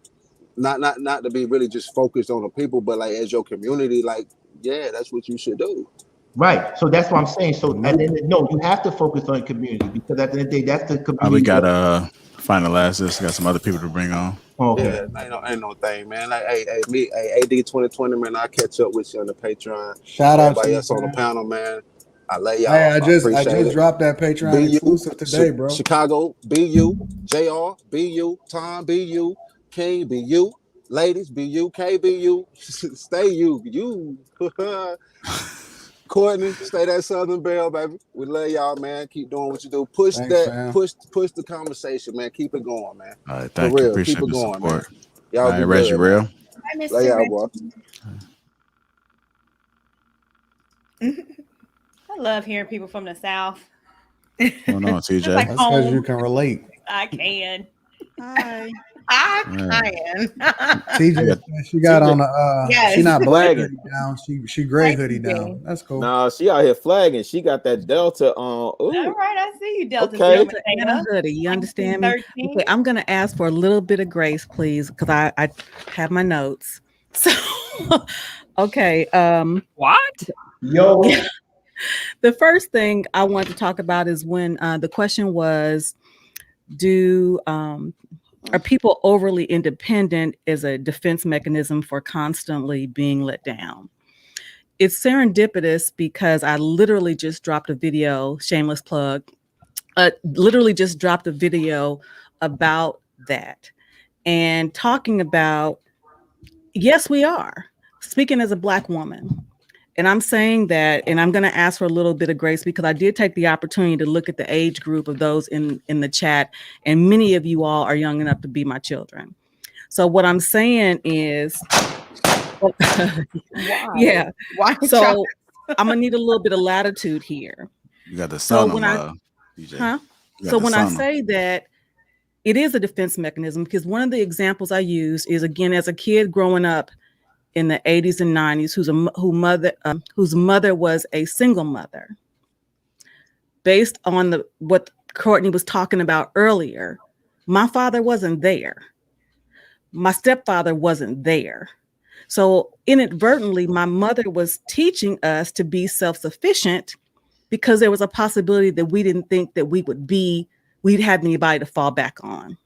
not to be really just focused on the people, but like as your community, like, yeah, that's what you should do.
Right. So that's what I'm saying. So at the end of, no, you have to focus on the community because at the end of the day, that's the community.
We got finalize this. Got some other people to bring on.
Okay.
Yeah, ain't no thing, man. Like, hey, AD 2020, man. I'll catch up with you on the Patreon.
Shout out
everybody
to
else
you,
on the panel, man. I love y'all.
Hey, I just
it.
dropped that Patreon exclusive today, bro.
Chicago, BU, JR, BU, Tom, BU, King, BU, ladies, BU, KBU, stay you. Courtney, stay that Southern Belle, baby. We love y'all, man. Keep doing what you do. Push the conversation, man. Keep it going, man.
All right, thank you. Appreciate the support.
Man. Y'all
all right, Reggie, real.
Love y'all, boy.
I love hearing people from the South.
What's going on, TJ?
Like
that's because you can relate.
I can.
Hi. I can.
TJ, she got on a she not black hoodie down. She gray hoodie down. That's cool.
No, she out here flagging. She got that Delta on. Ooh.
All right, I see you, Delta.
Okay.
And a hoodie. You understand me? Okay, I'm gonna ask for a little bit of grace, please, because I have my notes. So okay.
What?
Yo.
The first thing I want to talk about is when the question was, are people overly independent as a defense mechanism for constantly being let down? It's serendipitous because I literally just dropped a video, shameless plug, literally just dropped a video about that and talking about, yes, we are. Speaking as a Black woman. And I'm saying that, and I'm going to ask for a little bit of grace because I did take the opportunity to look at the age group of those in the chat, and many of you all are young enough to be my children. So what I'm saying is, yeah.
Why?
So I'm gonna need a little bit of latitude here.
You got the sun
so when
on, DJ.
Huh? So when I say that it is a defense mechanism, because one of the examples I use is, again, as a kid growing up in the 80s and 90s, whose mother was a single mother. Based on what Courtney was talking about earlier, my father wasn't there. My stepfather wasn't there. So inadvertently, my mother was teaching us to be self-sufficient because there was a possibility that we didn't think that we'd have anybody to fall back on.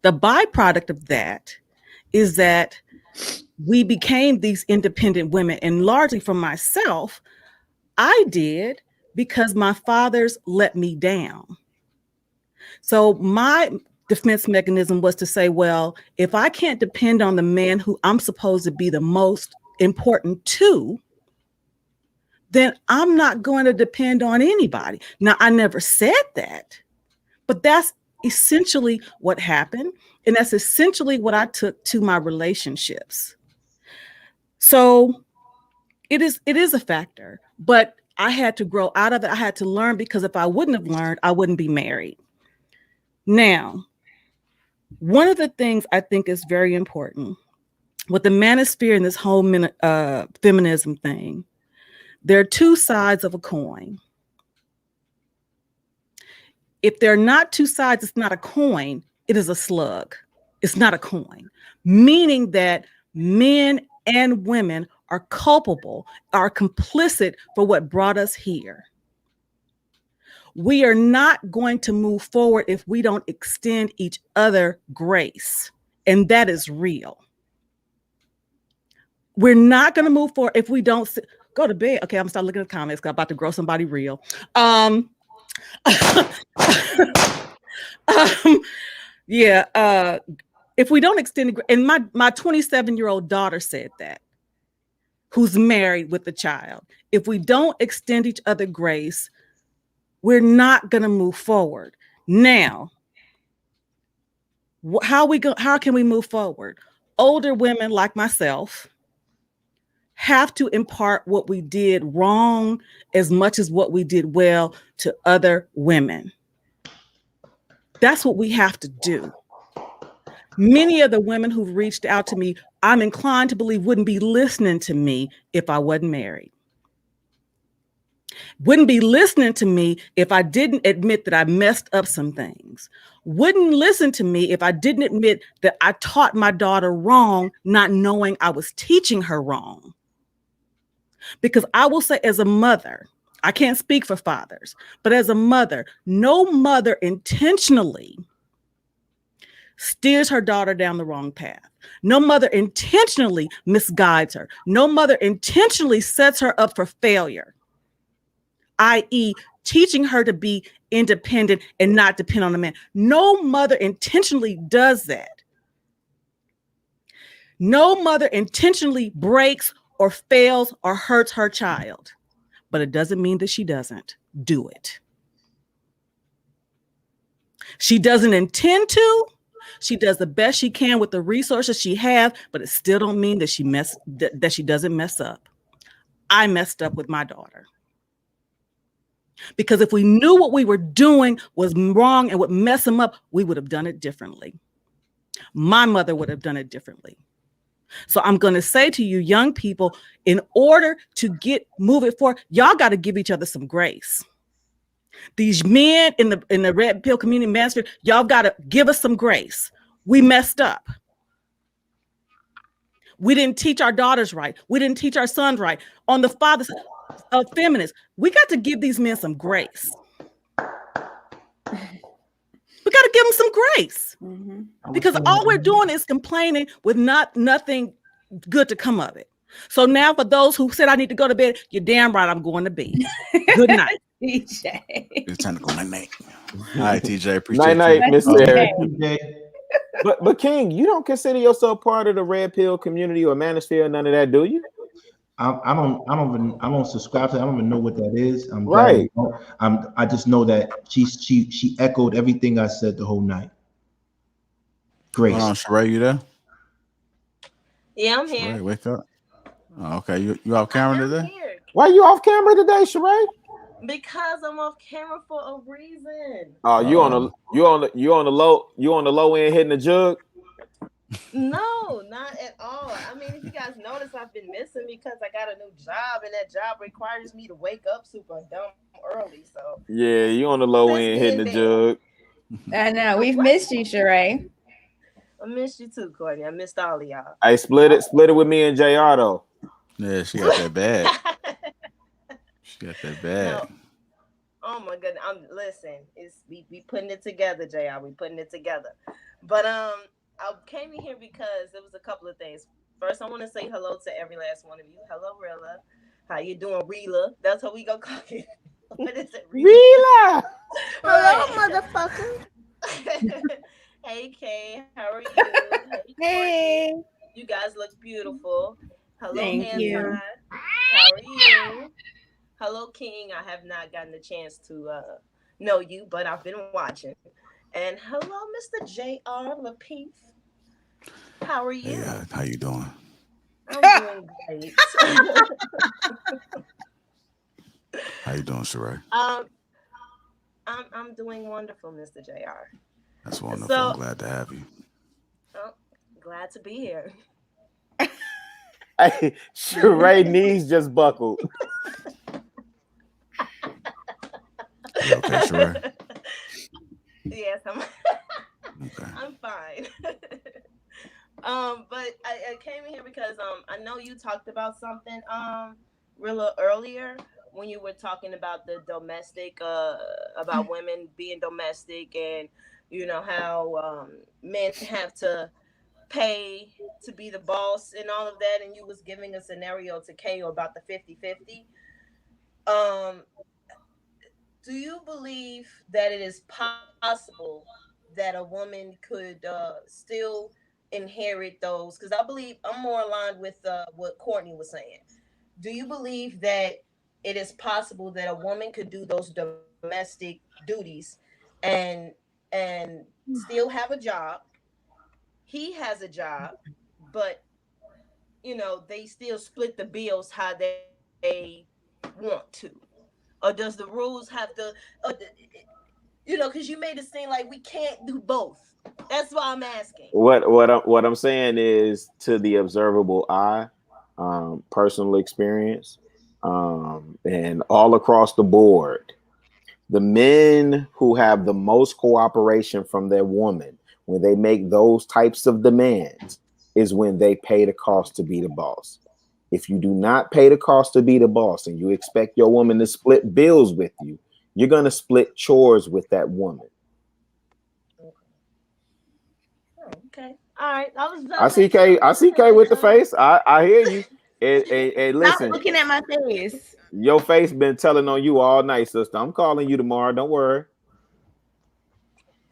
The byproduct of that is that we became these independent women, and largely for myself, I did because my fathers let me down. So my defense mechanism was to say, well, if I can't depend on the man who I'm supposed to be the most important to, then I'm not going to depend on anybody. Now, I never said that, but that's essentially what happened. And that's essentially what I took to my relationships. So it is a factor, but I had to grow out of it. I had to learn, because if I wouldn't have learned, I wouldn't be married. Now, one of the things I think is very important with the manosphere and this whole feminism thing, there are two sides of a coin. If there are not two sides, it's not a coin, it is a slug. It's not a coin, meaning that men and women are culpable, are complicit for what brought us here. We are not going to move forward if we don't extend each other grace, and that is real. We're not going to move forward if we don't go to bed. Okay, I'm gonna start looking at the comments because I'm about to grow somebody real. If we don't extend, and my 27-year-old daughter said that, who's married with a child, if we don't extend each other grace, we're not going to move forward. Now,
How can we move forward? Older women like myself have to impart what we did wrong as much as what we did well to other women. That's what we have to do. Many of the women who've reached out to me, I'm inclined to believe wouldn't be listening to me if I wasn't married. Wouldn't be listening to me if I didn't admit that I messed up some things. Wouldn't listen to me if I didn't admit that I taught my daughter wrong, not knowing I was teaching her wrong. Because I will say, as a mother, I can't speak for fathers, but as a mother, no mother intentionally steers her daughter down the wrong path. No mother intentionally misguides her. No mother intentionally sets her up for failure, i.e., teaching her to be independent and not depend on a man. No mother intentionally does that. No mother intentionally breaks or fails or hurts her child, but it doesn't mean that she doesn't do it. She doesn't intend to. She does the best she can with the resources she has, but it still don't mean that she doesn't mess up. I messed up with my daughter. Because if we knew what we were doing was wrong and would mess them up, we would have done it differently. My mother would have done it differently. So I'm going to say to you, young people, in order to move it forward, y'all got to give each other some grace. These men in the red pill community manosphere, y'all got to give us some grace. We messed up. We didn't teach our daughters right. We didn't teach our sons right. On the fathers of feminists, we got to give these men some grace. We got to give them some grace. Mm-hmm. Because all we're doing is complaining with nothing good to come of it. So now for those who said I need to go to bed, you're damn right I'm going to bed. Good night.
TJ.
It's time to go night. All right, TJ. Appreciate
night,
you.
Mr. Eric.
But King, you don't consider yourself part of the red pill community or manosphere or none of that, do you?
I don't subscribe to that. I don't even know what that is. I'm
right.
I just know that she echoed everything I said the whole night. Grace.
Hold on, Sheree, you there?
Yeah, I'm here.
Sheree, wake up. Oh, okay, you off camera today?
Here.
Why you off camera today, Sheree?
Because I'm off camera for a reason.
Oh, you on the low end hitting the jug?
No, not at all. I mean, if you guys notice, I've been missing because I got a new job, and that job requires me to wake up super dumb early. So
yeah, you on the low end hitting the jug.
I know we've missed you, Sheree.
I missed you too, Courtney. I missed all of y'all.
I split it with me and JR though.
Yeah, she got that bad. She got that bad.
No. Oh my goodness! Listen. We putting it together, JR. We putting it together. But I came in here because there was a couple of things. First, I want to say hello to every last one of you. Hello, Rilla. How you doing, Rilla? That's what we gonna call it. What is it,
Rilla?
Hello, motherfucker. Hey, Kay. How are you?
Hey.
You guys look beautiful. Hello,
Thank you.
How are you? Hello, King. I have not gotten the chance to know you, but I've been watching. And hello, Mr. J.R. Lapeef. How are you?
Yeah, how you doing?
I'm doing great.
How you doing, Sheree?
I'm doing wonderful, Mr. J.R.
That's wonderful.
So,
I'm glad to have you.
Oh, glad to be here.
Hey, Sheree knees just buckled.
You okay, Sheree?
Yes,
Okay.
I'm fine. But I came in here because I know you talked about something Rilla earlier when you were talking about the domestic about women being domestic and you know how men have to pay to be the boss and all of that, and you was giving a scenario to KO about the 50-50. Do you believe that it is possible that a woman could still inherit those? Because I believe I'm more aligned with what Courtney was saying. Do you believe that it is possible that a woman could do those domestic duties and still have a job he has a job, but they still split the bills how they want to, or does the rules have to, because you made it seem like we can't do both. That's why I'm asking.
What I'm saying is, to the observable eye, personal experience, and all across the board, the men who have the most cooperation from their woman when they make those types of demands is when they pay the cost to be the boss. If you do not pay the cost to be the boss and you expect your woman to split bills with you, you're going to split chores with that woman.
Okay. All right.
I see K with the face. I hear you. And listen.
Stop looking at my face.
Your face been telling on you all night, sister. I'm calling you tomorrow. Don't worry.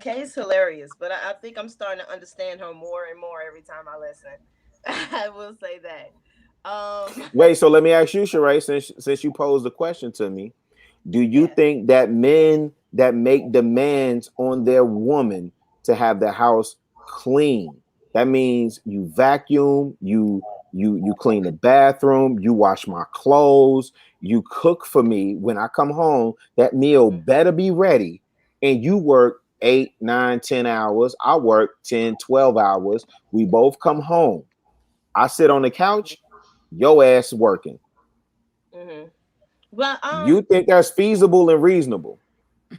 Kay's hilarious, but I think I'm starting to understand her more and more every time I listen. I will say that.
Wait, so let me ask you, Sheree, since you posed the question to me, do you think that men that make demands on their woman to have the house clean, that means you vacuum, you clean the bathroom, you wash my clothes, you cook for me when I come home, that meal better be ready, and you work 8, 9, 10 hours, I work 10, 12 hours, we both come home, I sit on the couch, your ass working.
Mm-hmm. Well,
you think that's feasible and reasonable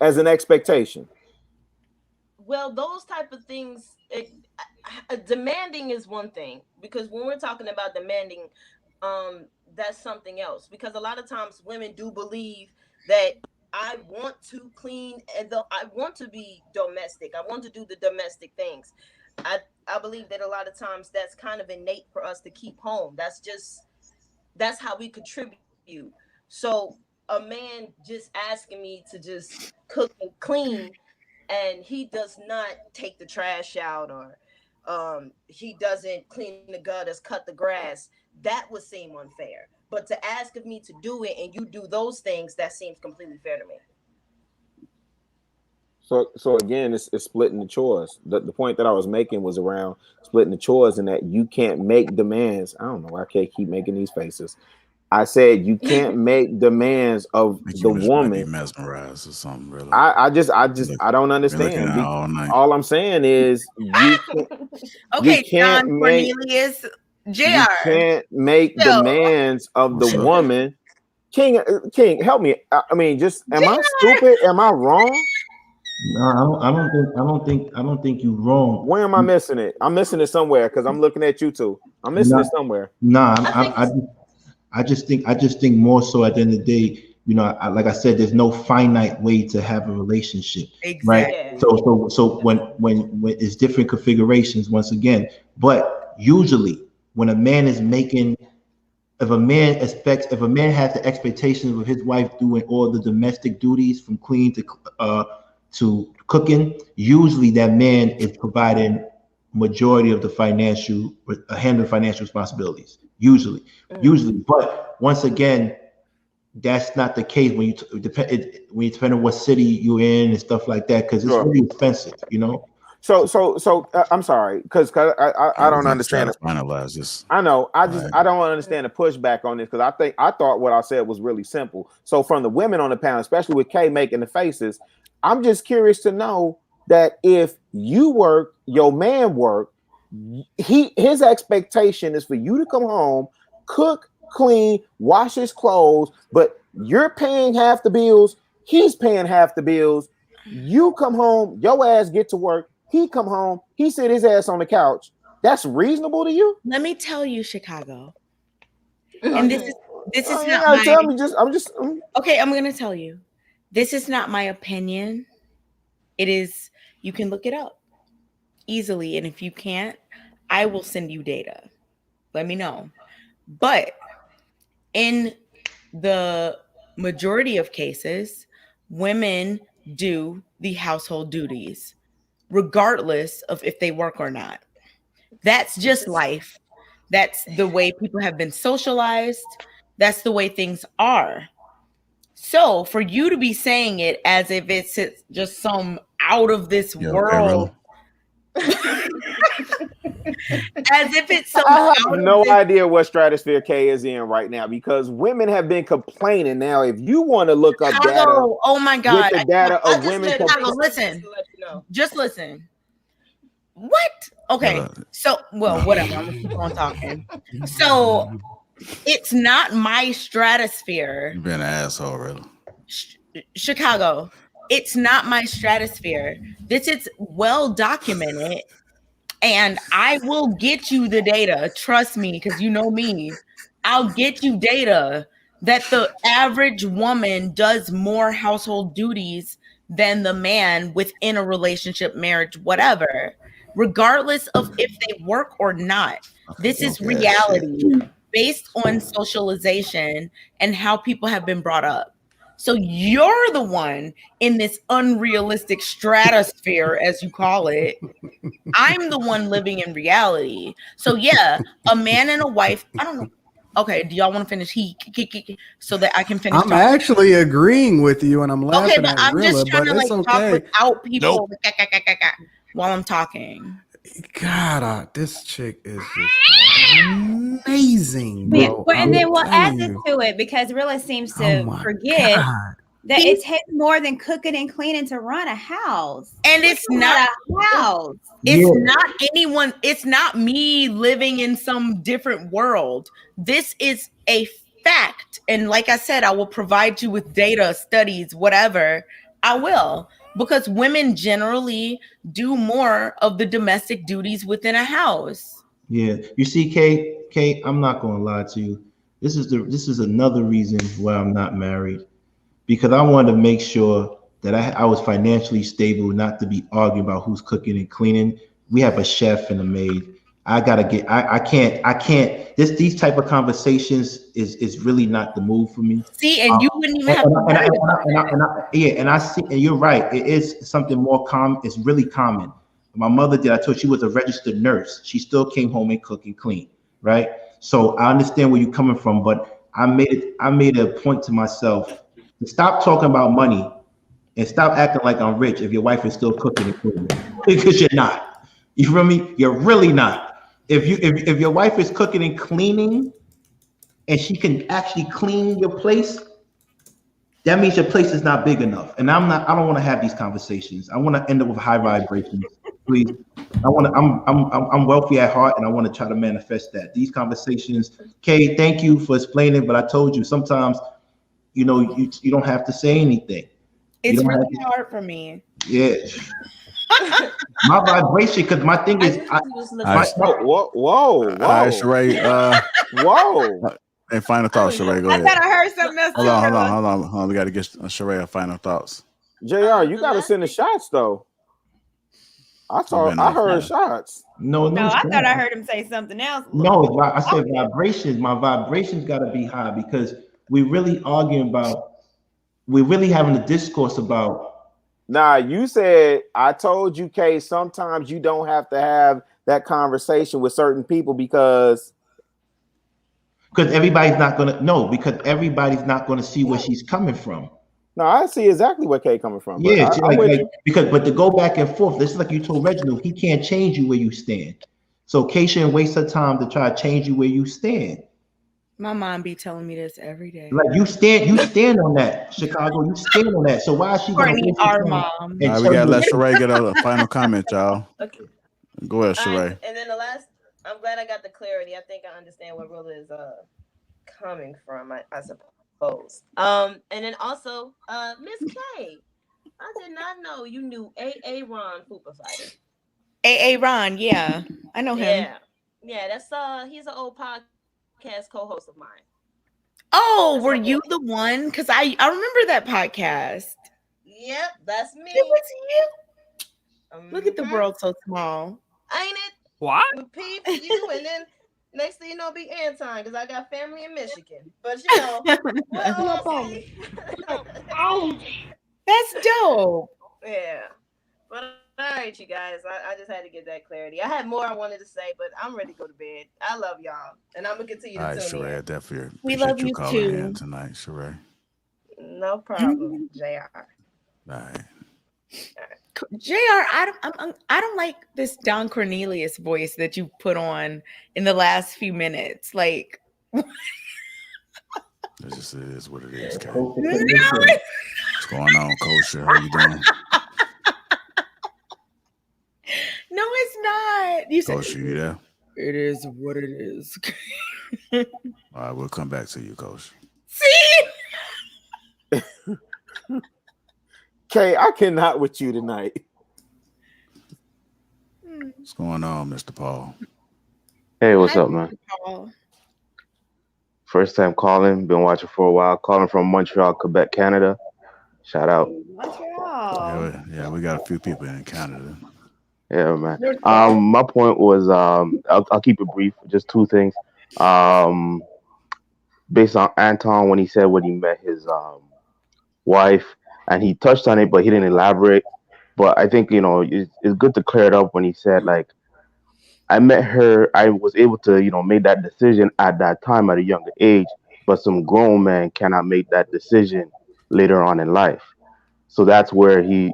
as an expectation?
Well, those type of things, demanding is one thing, because when we're talking about demanding, that's something else, because a lot of times women do believe that I want to clean, and though I want to be domestic, I want to do the domestic things. I believe that a lot of times that's kind of innate for us to keep home. That's how we contribute. So a man just asking me to just cook and clean, and he does not take the trash out, or he doesn't clean the gutters, cut the grass, that would seem unfair. But to ask of me to do it and you do those things, that seems completely fair to me.
So again, it's splitting the chores. The point that I was making was around splitting the chores, and that you can't make demands. I don't know why I can't keep making these faces. I said you can't make demands of the woman.
Be mesmerized or something, really.
I don't understand. All I'm saying is you can't.
Okay,
you can't
John
make,
Cornelius Jr.
You can't make demands of the woman. King, help me. I mean, just am I stupid? Am I wrong?
No, I don't think you're wrong.
Where am I missing it? I'm missing it somewhere, because I'm looking at you too. I'm missing it somewhere.
I just think more so at the end of the day, like I said, there's no finite way to have a relationship,
exactly.
Right? So when it's different configurations once again, but usually when a man is making, if a man has the expectations of his wife doing all the domestic duties from clean to cooking, usually that man is providing majority of the handling financial responsibilities. Usually, but once again, that's not the case when you depend on what city you're in and stuff like that, because it's really expensive,
So I'm sorry, because I don't understand.
Finalize this.
I know. I don't understand the pushback on this, because I thought what I said was really simple. So from the women on the panel, especially with Kay making the faces, I'm just curious to know that if you work, your man work, his expectation is for you to come home, cook, clean, wash his clothes, but you're paying half the bills, he's paying half the bills. You come home, your ass get to work, he come home, he sit his ass on the couch. That's reasonable to you?
Let me tell you, Chicago. And this is not
my, tell me,
okay, I'm gonna tell you. This is not my opinion. It is, you can look it up easily, and if you can't, I will send you data. Let me know. But in the majority of cases, women do the household duties, regardless of if they work or not. That's just life. That's the way people have been socialized. That's the way things are. So for you to be saying it as if it's just some out of this world. As if it's so.
I have no idea what stratosphere K is in right now because women have been complaining. Now, if you want to look up data,
oh my God,
get the data of women.
Listen, just listen. What? Okay, so whatever. I'm gonna keep on talking. So it's not my stratosphere.
You've been an asshole, really.
Chicago. It's not my stratosphere. This is well documented. And I will get you the data. Trust me, because you know me. I'll get you data that the average woman does more household duties than the man within a relationship, marriage, whatever, regardless of if they work or not. This is reality based on socialization and how people have been brought up. So you're the one in this unrealistic stratosphere, as you call it. I'm the one living in reality. So yeah, a man and a wife. I don't know. Okay, do y'all want to finish? He so that I can finish.
I'm actually agreeing with you, and I'm laughing at
I'm
Rilla,
just trying
but
to
it's
talk
okay.
without people while I'm talking.
God, this chick is just amazing, bro.
And then we'll add this to it because Rilla seems to forget that it takes more than cooking and cleaning to run a house.
And it's not
a house.
It's not anyone. It's not me living in some different world. This is a fact. And like I said, I will provide you with data, studies, whatever. I will. Because women generally do more of the domestic duties within a house.
Yeah, you see, Kate, I'm not gonna lie to you. This is another reason why I'm not married, because I wanted to make sure that I was financially stable, not to be arguing about who's cooking and cleaning. We have a chef and a maid. I can't. These type of conversations is really not the move for me.
See, and you wouldn't even have to worry about that.
And I see, and you're right. It is something more common. It's really common. My mother did. I told you she was a registered nurse. She still came home and cook and clean, right? So I understand where you're coming from, but I made a point to myself to stop talking about money and stop acting like I'm rich if your wife is still cooking and cleaning, because you're not. You feel me? You're really not. If your wife is cooking and cleaning and she can actually clean your place, that means your place is not big enough. And I don't want to have these conversations. I want to end up with high vibrations. Please. I'm wealthy at heart, and I want to try to manifest that. These conversations, Kay, thank you for explaining, but I told you sometimes, you don't have to say anything.
It's really hard for me.
Yeah. My vibration, because my thing is,
whoa.
All right, Sheree.
Whoa.
And final thoughts, Sheree. Go ahead.
I thought I heard something else.
Hold on. We got to get Sheree final thoughts.
JR, you got to send the shots though. I heard shots.
No,
I thought I heard him say something else.
No, I said vibrations. My vibrations got to be high because we're really having a discourse about.
Nah, you said, I told you, Kay, sometimes you don't have to have that conversation with certain people because
everybody's not going to see where she's coming from.
No, I see exactly where Kay coming from.
Yeah, but to go back and forth, this is like you told Reginald, he can't change you where you stand. So Kay shouldn't waste her time to try to change you where you stand.
My mom be telling me this every day.
Like you stand on that, Chicago. You stand on that. So why is she going to
our mom?
All right, we gotta let Sheree get a final comment, y'all.
Okay.
Go ahead, Sheree.
And then the last, I'm glad I got the clarity. I think I understand where Rilla is coming from. I suppose. And then also, Miss K, I did not know you knew A.A. Ron Fupa Fighter.
A.A. Ron, yeah, I know him.
Yeah, that's he's an old podcast co-host of mine.
Oh, that's were you the one? Because I remember that podcast.
Yep, that's me.
It was you. Look at the world so small.
Ain't it?
What?
Peep, you, and then next thing you know, be Anton, because I got family in Michigan. But you know,
that's dope.
Yeah. But all right, you guys. I just had to get that clarity. I had more I wanted to say, but I'm ready to go to bed. I love y'all. And I'm gonna continue to tune in.
Sheree, definitely
we love you
too tonight, Sheree.
No problem, JR.
All right.
JR, I don't like this Don Cornelius voice that you put on in the last few minutes. Like,
it just is what it is. Kate.
no.
What's going on, Kosher? How you doing?
No, it's not. You said
Kosher, you there?
It is what it is.
All right, we'll come back to you, Kosher.
See?
Kay, I cannot with you tonight.
What's going on, Mr. Paul?
Hey, what's up, man?
Paul.
First time calling, been watching for a while. Calling from Montreal, Quebec, Canada. Shout out.
Montreal.
Yeah, we got a few people in Canada.
Yeah, man. My point was, I'll keep it brief. Just two things. Based on Anton when he said when he met his wife, and he touched on it, but he didn't elaborate. But I think it's good to clear it up when he said like, I met her. I was able to make that decision at that time at a younger age, but some grown man cannot make that decision later on in life. So that's where he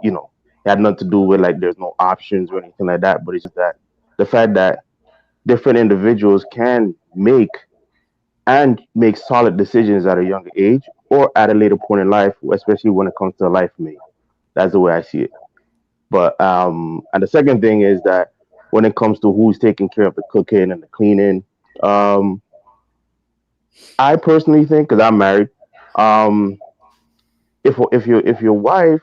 had nothing to do with like there's no options or anything like that. But it's just that the fact that different individuals can make solid decisions at a younger age or at a later point in life, especially when it comes to a life mate. That's the way I see it. But and the second thing is that when it comes to who's taking care of the cooking and the cleaning, I personally think, because I'm married, if your wife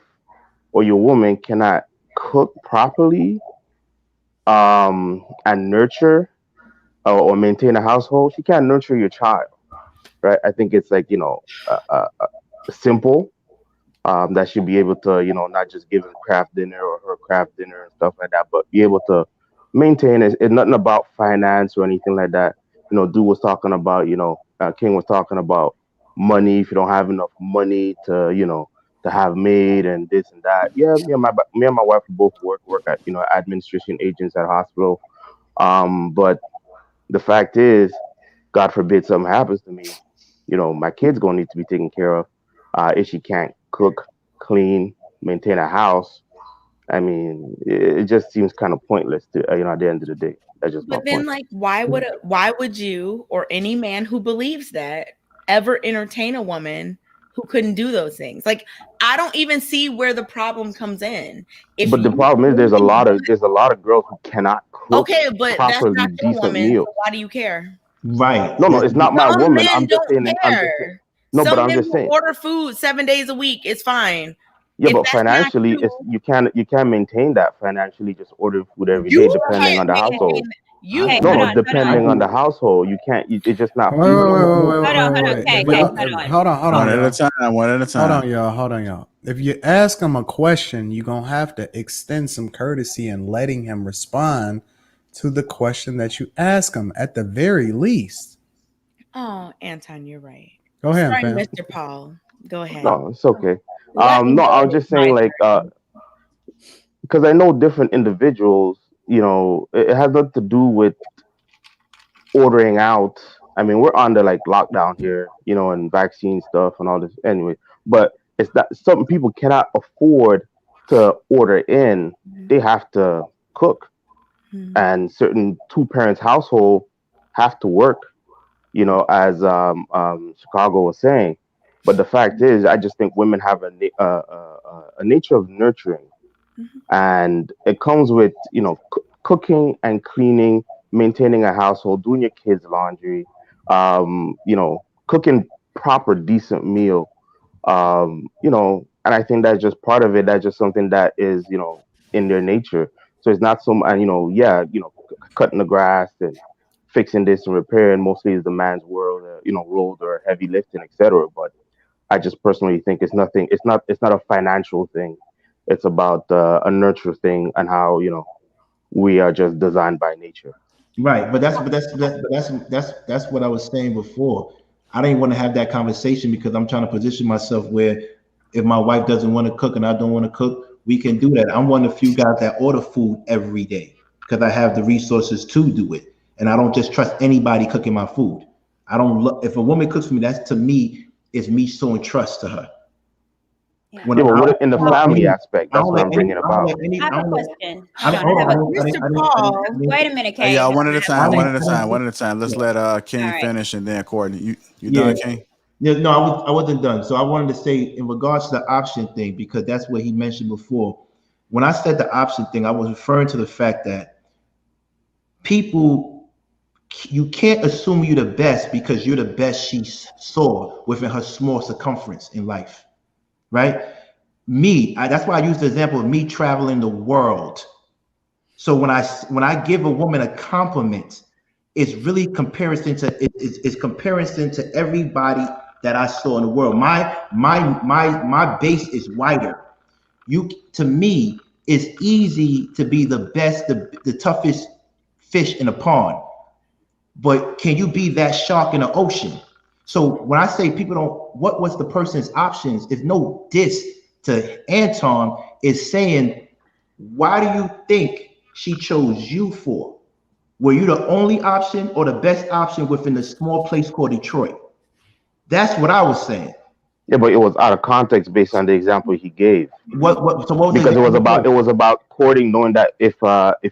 or your woman cannot cook properly and nurture or maintain a household, she can't nurture your child, right? I think it's like simple. That should be able to not just give him craft dinner or her craft dinner and stuff like that, but be able to maintain it. It's nothing about finance or anything like that. Dude was talking about King was talking about money. If you don't have enough money to to have maid and this and that. Yeah, me and my wife both work at administration agents at hospital. But the fact is, God forbid something happens to me, my kid's gonna need to be taken care of. If she can't cook, clean, maintain a house, I mean, it just seems kind of pointless to at the end of the day. That's just
But then, like, why would you or any man who believes that ever entertain a woman who couldn't do those things? Like, I don't even see where the problem comes in.
But the problem is there's a lot of girls who cannot cook
but
properly
that's not your
decent
woman.
meals.
So why do you care?
Right.
No, it's not my
Some
woman.
men
I'm just
don't
saying.
care.
No,
Some
but I'm
men
just
will
saying.
order food 7 days a week. It's fine.
Yeah,
If
but
that's not
financially,
you,
you can't maintain that financially. Just ordering food every
you
day, depending on the
can't
household.
maintain. You
Okay,
No,
hold
no,
on.
depending on the household, you can't. It's just not
Wait,
feasible.
Hold on.
wait.
Okay,
If
hold
y'all-
on.
Hold on,
One at
y'all.
a time. One at a time.
Hold on, y'all. If you ask him a question, you're going to have to extend some courtesy and letting him respond to the question that you ask him at the very least.
Oh, Anton, you're right.
Go ahead,
Sorry,
fam.
Mr. Paul. Go ahead.
No, it's okay.
Let me
No,
go
I was
with
just saying
my
like
turn.
because I know different individuals. It has nothing to do with ordering out. I mean, we're under like lockdown here, and vaccine stuff and all this anyway. But it's that some people cannot afford to order in; they have to cook, and certain two parents household have to work. As Chicago was saying. But the fact is, I just think women have a nature of nurturing, and it comes with cooking and cleaning, maintaining a household, doing your kids' laundry, cooking proper decent meal, and I think that's just part of it. That's just something that is in their nature. So it's not some and cutting the grass and fixing this and repairing mostly is the man's world, road or heavy lifting, etc. But I just personally think it's nothing. It's not a financial thing. It's about a nurture thing and how we are just designed by nature.
Right, but that's what I was saying before. I didn't want to have that conversation because I'm trying to position myself where if my wife doesn't want to cook and I don't want to cook, we can do that. I'm one of the few guys that order food every day because I have the resources to do it, and I don't just trust anybody cooking my food. I don't. If a woman cooks for me, that's to me is me showing trust to her.
Yeah, but what in the family aspect? That's what I'm bringing about.
I have a question. Hold on. I have a Mr. Paul. Wait a minute,
Hey,
Kay.
y'all, one at a time. Let's let King
All right.
finish, and then Courtney. You done, King?
Yeah, no, I wasn't done. So I wanted to say in regards to the option thing, because that's what he mentioned before. When I said the option thing, I was referring to the fact that people, you can't assume you're the best because you're the best she saw within her small circumference in life, right? That's why I use the example of me traveling the world. So when I give a woman a compliment, it's really comparison to everybody that I saw in the world. My base is wider. To me, it's easy to be the best, the toughest fish in a pond, but can you be that shark in the ocean? So when I say people don't, what was the person's options? Is no diss to Anton, is saying, why do you think she chose you for? Were you the only option or the best option within the small place called Detroit? That's what I was saying.
Yeah, but it was out of context based on the example he gave.
What was
because it was about courting, knowing that if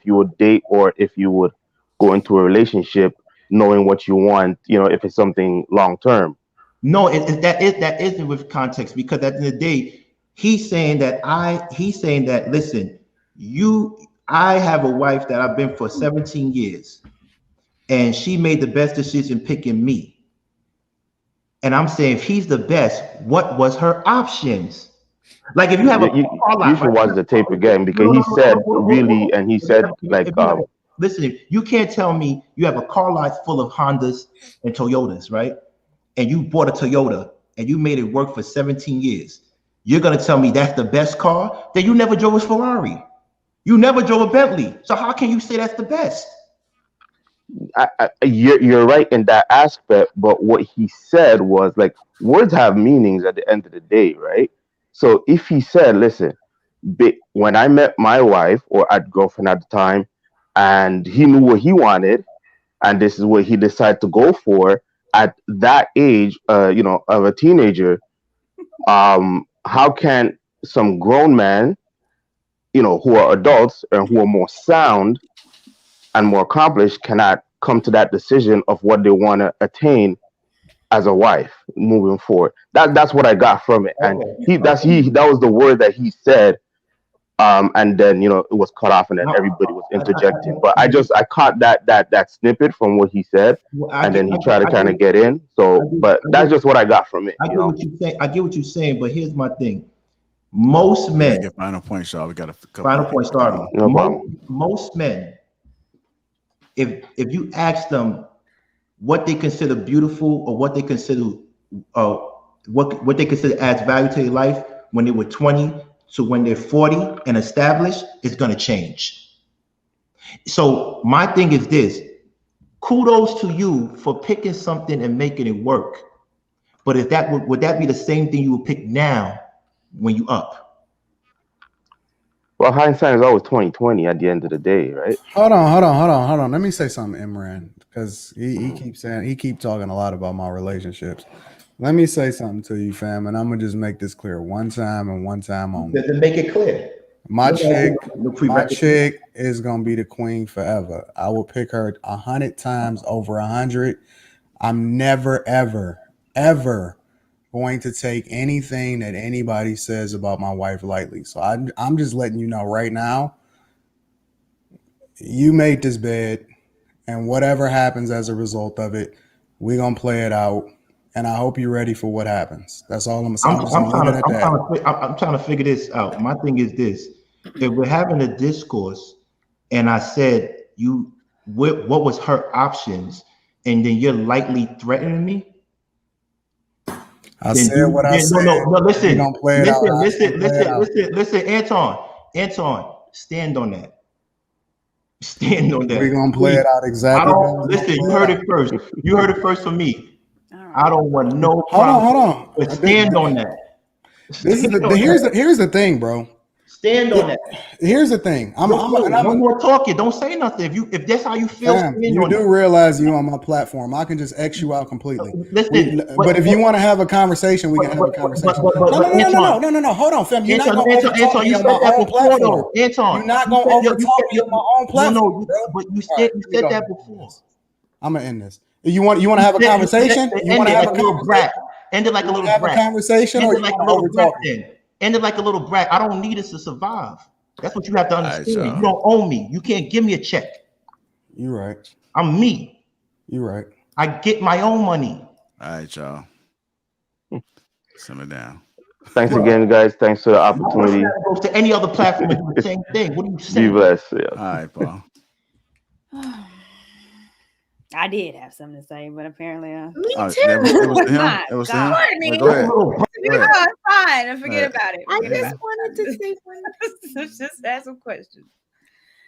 you would date or if you would go into a relationship, knowing what you want, if it's something long term.
No, that isn't with context, because at the end of the day, he's saying that listen, I have a wife that I've been for 17 years, and she made the best decision picking me. And I'm saying, if he's the best, what was her options? Like, if you have
you should watch the tape again, because he said
listen, you can't tell me you have a car lot full of Hondas and Toyotas, right? And you bought a Toyota and you made it work for 17 years. You're gonna tell me that's the best car? Then you never drove a Ferrari. You never drove a Bentley. So how can you say that's the best?
You're right in that aspect, but what he said was, like, words have meanings at the end of the day, right? So if he said, listen, when I met my wife or girlfriend at the time, and he knew what he wanted, and this is what he decided to go for at that age, of a teenager, how can some grown men, who are adults and who are more sound and more accomplished, cannot come to that decision of what they want to attain as a wife moving forward? That's what I got from it. And that was the word that he said. And then, it was cut off, and then everybody was interjecting. But I caught that snippet from what he said, and then he tried to kind of get in. So, but that's just what I got from it.
I get what you're saying, but here's my thing. Most men.
Get final point, Shaw. We got a
final point starting.
No problem.
Most men, if you ask them what they consider beautiful or what they consider what they consider adds value to their life when they were 20 to when they're 40 and established, it's going to change. So my thing is this: kudos to you for picking something and making it work. But would that be the same thing you would pick now when you up?
Well, hindsight is always 20/20 at the end of the day, right?
Hold on. Let me say something, Imran, because he keeps talking a lot about my relationships. Let me say something to you, fam, and I'm gonna just make this clear one time and one time only.
To make it clear,
my chick is gonna be the queen forever. I will pick her 100 times over 100. I'm never, ever, ever going to take anything that anybody says about my wife lightly. So I'm just letting you know right now, you made this bed, and whatever happens as a result of it, we're gonna play it out. And I hope you're ready for what happens. That's all I'm saying.
I'm trying to figure this out. My thing is this: if we're having a discourse, and I said what was her options, and then you're lightly threatening me.
I said what I said.
No, listen, listen, Anton, stand on that. Stand on that.
We're gonna play it out exactly.
Listen, you heard it first. You heard it first from me. I don't want no problem.
Hold on.
But stand on that.
Here's the thing, bro.
Stand on that.
Here's the thing.
No more talking. Don't say nothing. If that's how you feel,
Fam, you do realize you on my platform. I can just X you out completely.
Listen,
but if you want to have a conversation, we can have a conversation. No. Hold on, fam. You're not going to overtalk me on my own platform. You're not going to overtalk me on my own platform.
But you said that before.
I'm gonna end this. You want to have a conversation? You want to have a little
brat? End it like a little brat.
Have a conversation, or you want to overtalk me?
End it like a little brat. I don't need us to survive. That's what you have to understand. You don't own me. You can't give me a check.
You're right.
I'm me.
You're right.
I get my own money.
All right, y'all. Simmer down.
Thanks again, guys. Thanks for the opportunity.
Goes to any other platform, do the same thing. What do you say?
Be blessed. Yeah.
All right, Paul.
I did have something to say, but apparently,
Me too. It was him. It was him.
Go
ahead.
It's fine. Forget about it.
I just wanted to say
just ask some questions.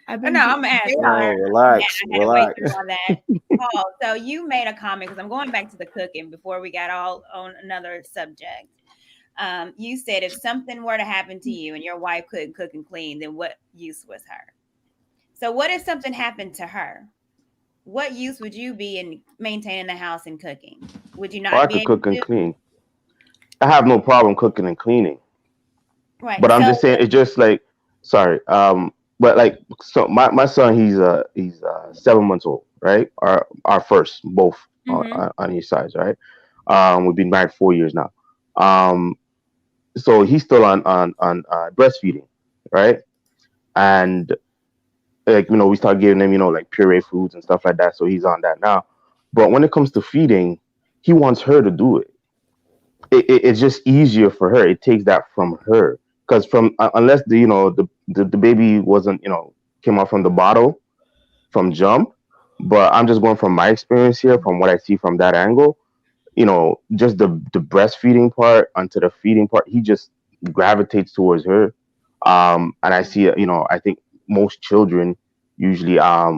I'm
asking.
Relax.
On that. Paul, so you made a comment because I'm going back to the cooking before we got all on another subject. You said if something were to happen to you and your wife couldn't cook and clean, then what use was her? So what if something happened to her? What use would you be in maintaining the house and cooking? Would you not?
I could cook and clean. I have no problem cooking and cleaning.
Right.
But I'm just saying, it's just like, sorry. But like, so my son, he's 7 months old, right? Our first, both on each sides, right? We've been married 4 years now. So he's still on breastfeeding, right? And like, we start giving him, like puree foods and stuff like that. So he's on that now. But when it comes to feeding, he wants her to do it. It's just easier for her. It takes that from her, because unless the baby wasn't, came out from the bottle from jump. But I'm just going from my experience here, from what I see from that angle. Just the breastfeeding part onto the feeding part, he just gravitates towards her. And I see, I think most children usually, I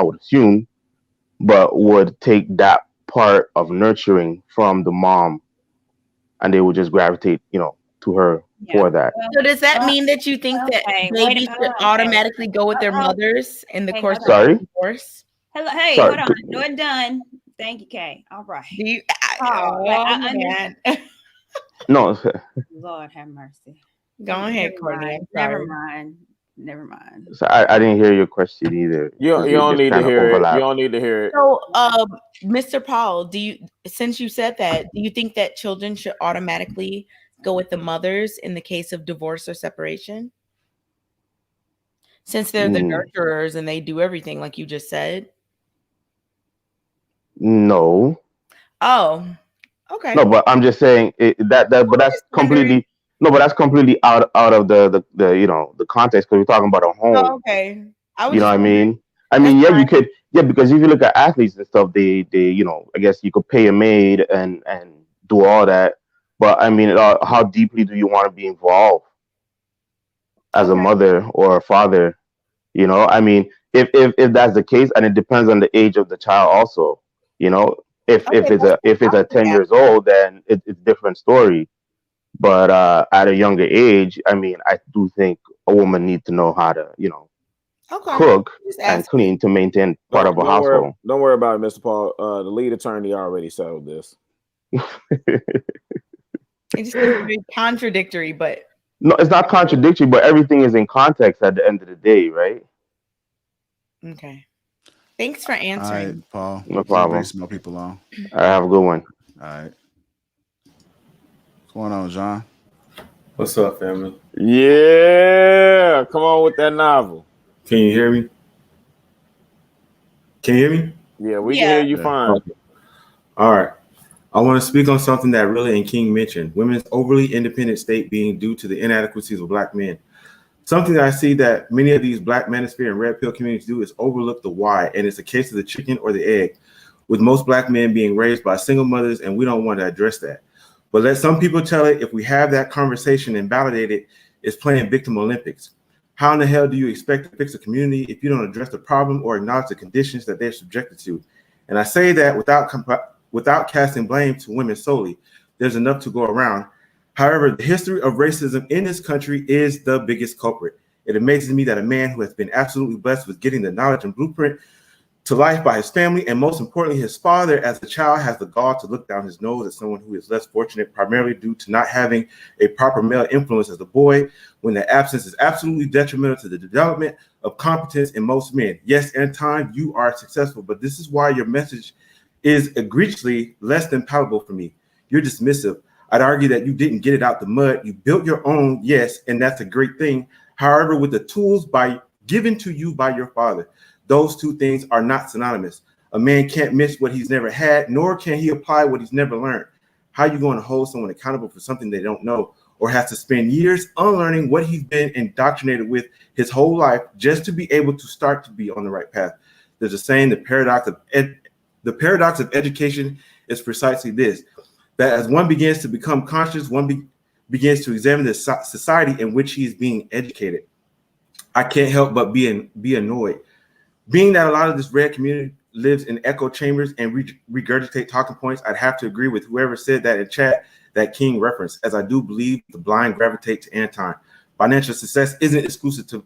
would assume, but would take that part of nurturing from the mom, and they would just gravitate, to her for that.
So does that mean that you think that babies should automatically go with their mothers in the course of divorce?
Hello, hey,
Sorry.
hold on. You're done. Thank you, Kay. All right.
Man.
No.
Lord have mercy.
Go ahead, Courtney.
Never mind.
So I didn't hear your question either.
You don't need to hear it. You don't need to hear it.
So, Mr. Paul, since you said that, do you think that children should automatically go with the mothers in the case of divorce or separation? Since they're the nurturers and they do everything like you just said?
No.
Oh, okay.
No, but I'm just saying but that's completely that's completely out of the context, because we're talking about a home.
Oh, okay.
You know what I mean? Yeah, you could, because if you look at athletes and stuff, they I guess you could pay a maid and do all that. But how deeply do you want to be involved as a mother or a father? If that's the case, and it depends on the age of the child also. If it's a 10 years old, then it's a different story. But at a younger age, I do think a woman needs to know how to, cook and clean to maintain part of a household.
Don't worry about it, Mr. Paul. The lead attorney already settled this.
It's just very contradictory, but
no, it's not contradictory, but everything is in context at the end of the day, right?
Okay. Thanks for answering.
All right, Paul.
No problem.
Bring some more people on.
All right, have a good one.
All right. What's going on, John?
What's up, family?
Yeah, come on with that novel.
Can you hear me? Can you hear me?
Yeah, we can hear you fine.
Okay. All right. I want to speak on something that Rilla and King mentioned: women's overly independent state being due to the inadequacies of Black men. Something that I see that many of these Black manosphere and red pill communities do is overlook the why, and it's a case of the chicken or the egg, with most Black men being raised by single mothers, and we don't want to address that. But let some people tell it, if we have that conversation and validate it, it's playing victim Olympics. How in the hell do you expect to fix a community if you don't address the problem or acknowledge the conditions that they're subjected to? And I say that without casting blame to women solely. There's enough to go around. However, the history of racism in this country is the biggest culprit. It amazes me that a man who has been absolutely blessed with getting the knowledge and blueprint to life by his family, and most importantly, his father as a child, has the gall to look down his nose at someone who is less fortunate, primarily due to not having a proper male influence as a boy, when the absence is absolutely detrimental to the development of competence in most men. Yes, Anton, you are successful, but this is why your message is egregiously less than palatable for me. You're dismissive. I'd argue that you didn't get it out the mud. You built your own, yes, and that's a great thing. However, with the tools given to you by your father, those two things are not synonymous. A man can't miss what he's never had, nor can he apply what he's never learned. How are you going to hold someone accountable for something they don't know, or has to spend years unlearning what he's been indoctrinated with his whole life just to be able to start to be on the right path? There's a saying, the paradox of education is precisely this, that as one begins to become conscious, one begins to examine the society in which he is being educated. I can't help but be annoyed. Being that a lot of this red community lives in echo chambers and regurgitate talking points, I'd have to agree with whoever said that in chat that King referenced, as I do believe the blind gravitate to Anton. Financial success isn't exclusively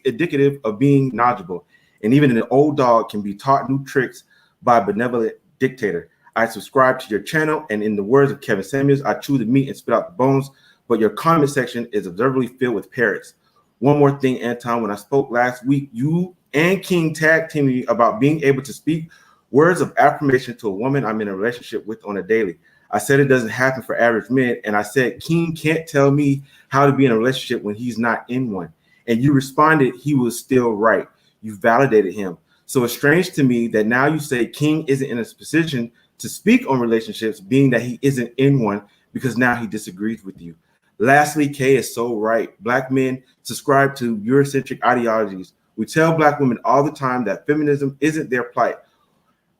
indicative of being knowledgeable, and even an old dog can be taught new tricks by a benevolent dictator. I subscribe to your channel, and in the words of Kevin Samuels, I chew the meat and spit out the bones, but your comment section is observably filled with parrots. One more thing, Anton, when I spoke last week, you and King tag teamed me about being able to speak words of affirmation to a woman I'm in a relationship with on a daily. I said it doesn't happen for average men, and I said King can't tell me how to be in a relationship when he's not in one. And you responded he was still right. You validated him. So it's strange to me that now you say King isn't in a position to speak on relationships, being that he isn't in one, because now he disagrees with you. Lastly, Kay is so right. Black men subscribe to Eurocentric ideologies. We tell Black women all the time that feminism isn't their plight,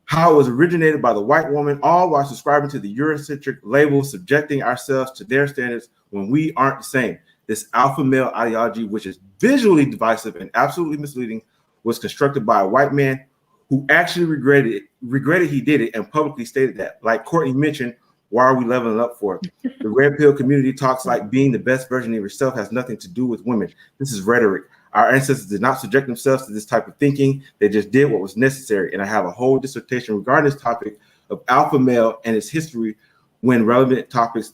how it was originated by the white woman, all while subscribing to the Eurocentric label, subjecting ourselves to their standards when we aren't the same. This alpha male ideology, which is visually divisive and absolutely misleading, was constructed by a white man who actually regretted he did it and publicly stated that. Like Courtney mentioned, why are we leveling up for it? The red pill community talks like being the best version of yourself has nothing to do with women. This is rhetoric. Our ancestors did not subject themselves to this type of thinking. They just did what was necessary. And I have a whole dissertation regarding this topic of alpha male and its history when relevant topics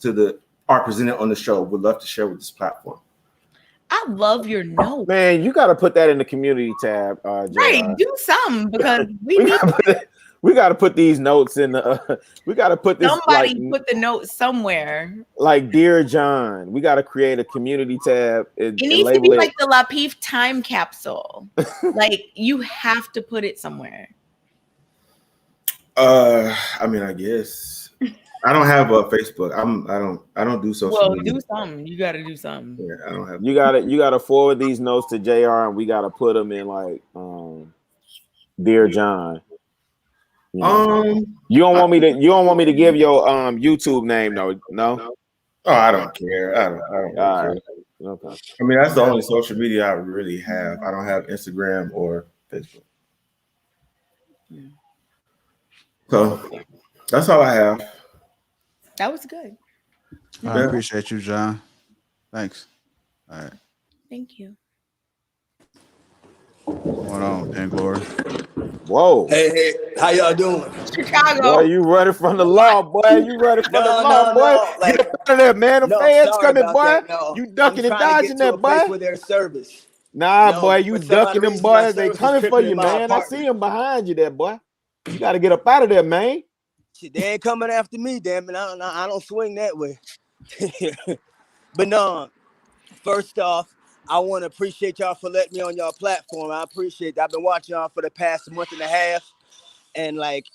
are presented on the show. Would love to share with this platform.
I love your note.
Man, you got to put that in the community tab.
Right, do something because
we got to put these notes in the. We got to put this.
Somebody put the note somewhere.
Like Dear John, we got to create a community tab.
It needs to be like the Lapeef time capsule. Like you have to put it somewhere.
I mean, I guess I don't have a Facebook. I don't do social media.
Do something. You got to do something.
Yeah, I don't have.
You got to forward these notes to JR, and we got to put them in like Dear John. You don't want me to give your YouTube name, no?
Oh, I don't care. I don't care.
Right. Okay.
I mean, that's the only social media I really have. I don't have Instagram or Facebook. So that's all I have.
That was good.
I appreciate you, John. Thanks. All right.
Thank you.
What's going on, Dan Glory?
Whoa.
Hey, how y'all doing?
Chicago.
Boy, you running from the law, boy. You running from the law, boy.
Like,
get up out of there, man. The fans coming, boy.
That, no.
You ducking and dodging that, boy.
For their service.
Nah, boy, you ducking them, boys. They coming for you, man. I see them behind you there, boy. You got to get up out of there, man.
Shit, they ain't coming after me, damn it. I don't swing that way. But no, first off, I want to appreciate y'all for letting me on y'all platform. I appreciate that. I've been watching y'all for the past month and a half. And like,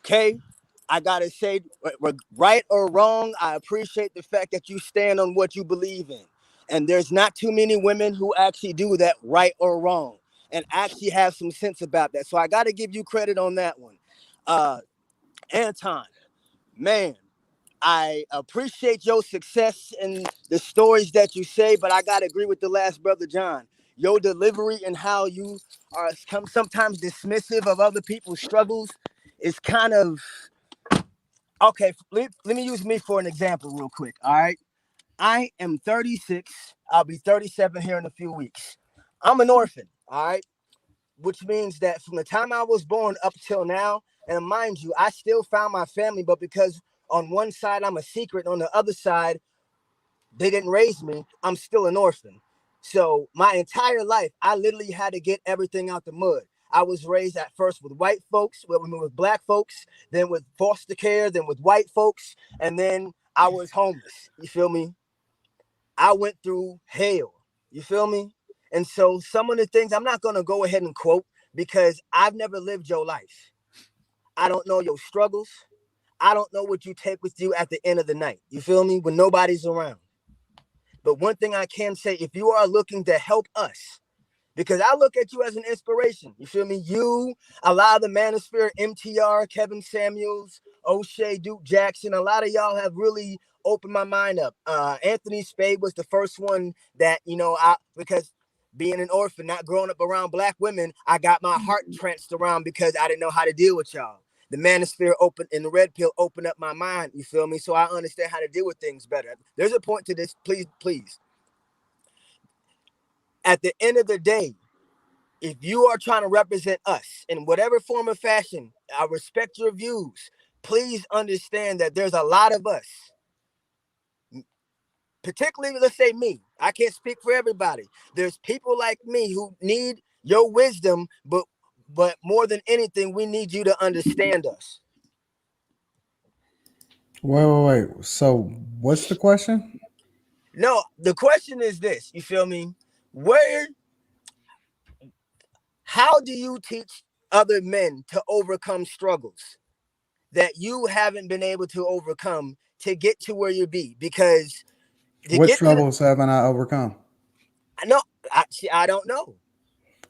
okay, I got to say, right or wrong, I appreciate the fact that you stand on what you believe in. And there's not too many women who actually do that right or wrong and actually have some sense about that. So I got to give you credit on that one. Anton, man, I appreciate your success and the stories that you say, but I got to agree with the last brother, John. Your delivery and how you are sometimes dismissive of other people's struggles is kind of Okay, let me use me for an example real quick. All right. I am 36. I'll be 37 here in a few weeks. I'm an orphan. All right. Which means that from the time I was born up till now, and mind you, I still found my family, but because on one side I'm a secret, on the other side, they didn't raise me, I'm still an orphan. So my entire life, I literally had to get everything out the mud. I was raised at first with white folks, with black folks, then with foster care, then with white folks, and then I was homeless. You feel me? I went through hell. You feel me? And so some of the things I'm not going to go ahead and quote because I've never lived your life. I don't know your struggles. I don't know what you take with you at the end of the night. You feel me? When nobody's around. But one thing I can say, if you are looking to help us, because I look at you as an inspiration. You feel me? You, a lot of the Manosphere, MTR, Kevin Samuels, O'Shea, Duke Jackson, a lot of y'all have really opened my mind up. Anthony Spade was the first one that, because being an orphan, not growing up around black women, I got my heart tranced around because I didn't know how to deal with y'all. The Manosphere opened and the Red Pill opened up my mind, you feel me? So I understand how to deal with things better. There's a point to this, please. At the end of the day, if you are trying to represent us in whatever form or fashion, I respect your views. Please understand that there's a lot of us, particularly, let's say me. I can't speak for everybody. There's people like me who need your wisdom, but more than anything, we need you to understand us.
Wait. So what's the question?
No, the question is this. You feel me? How do you teach other men to overcome struggles that you haven't been able to overcome to get to where you be? Because
what struggles haven't I overcome?
I don't know.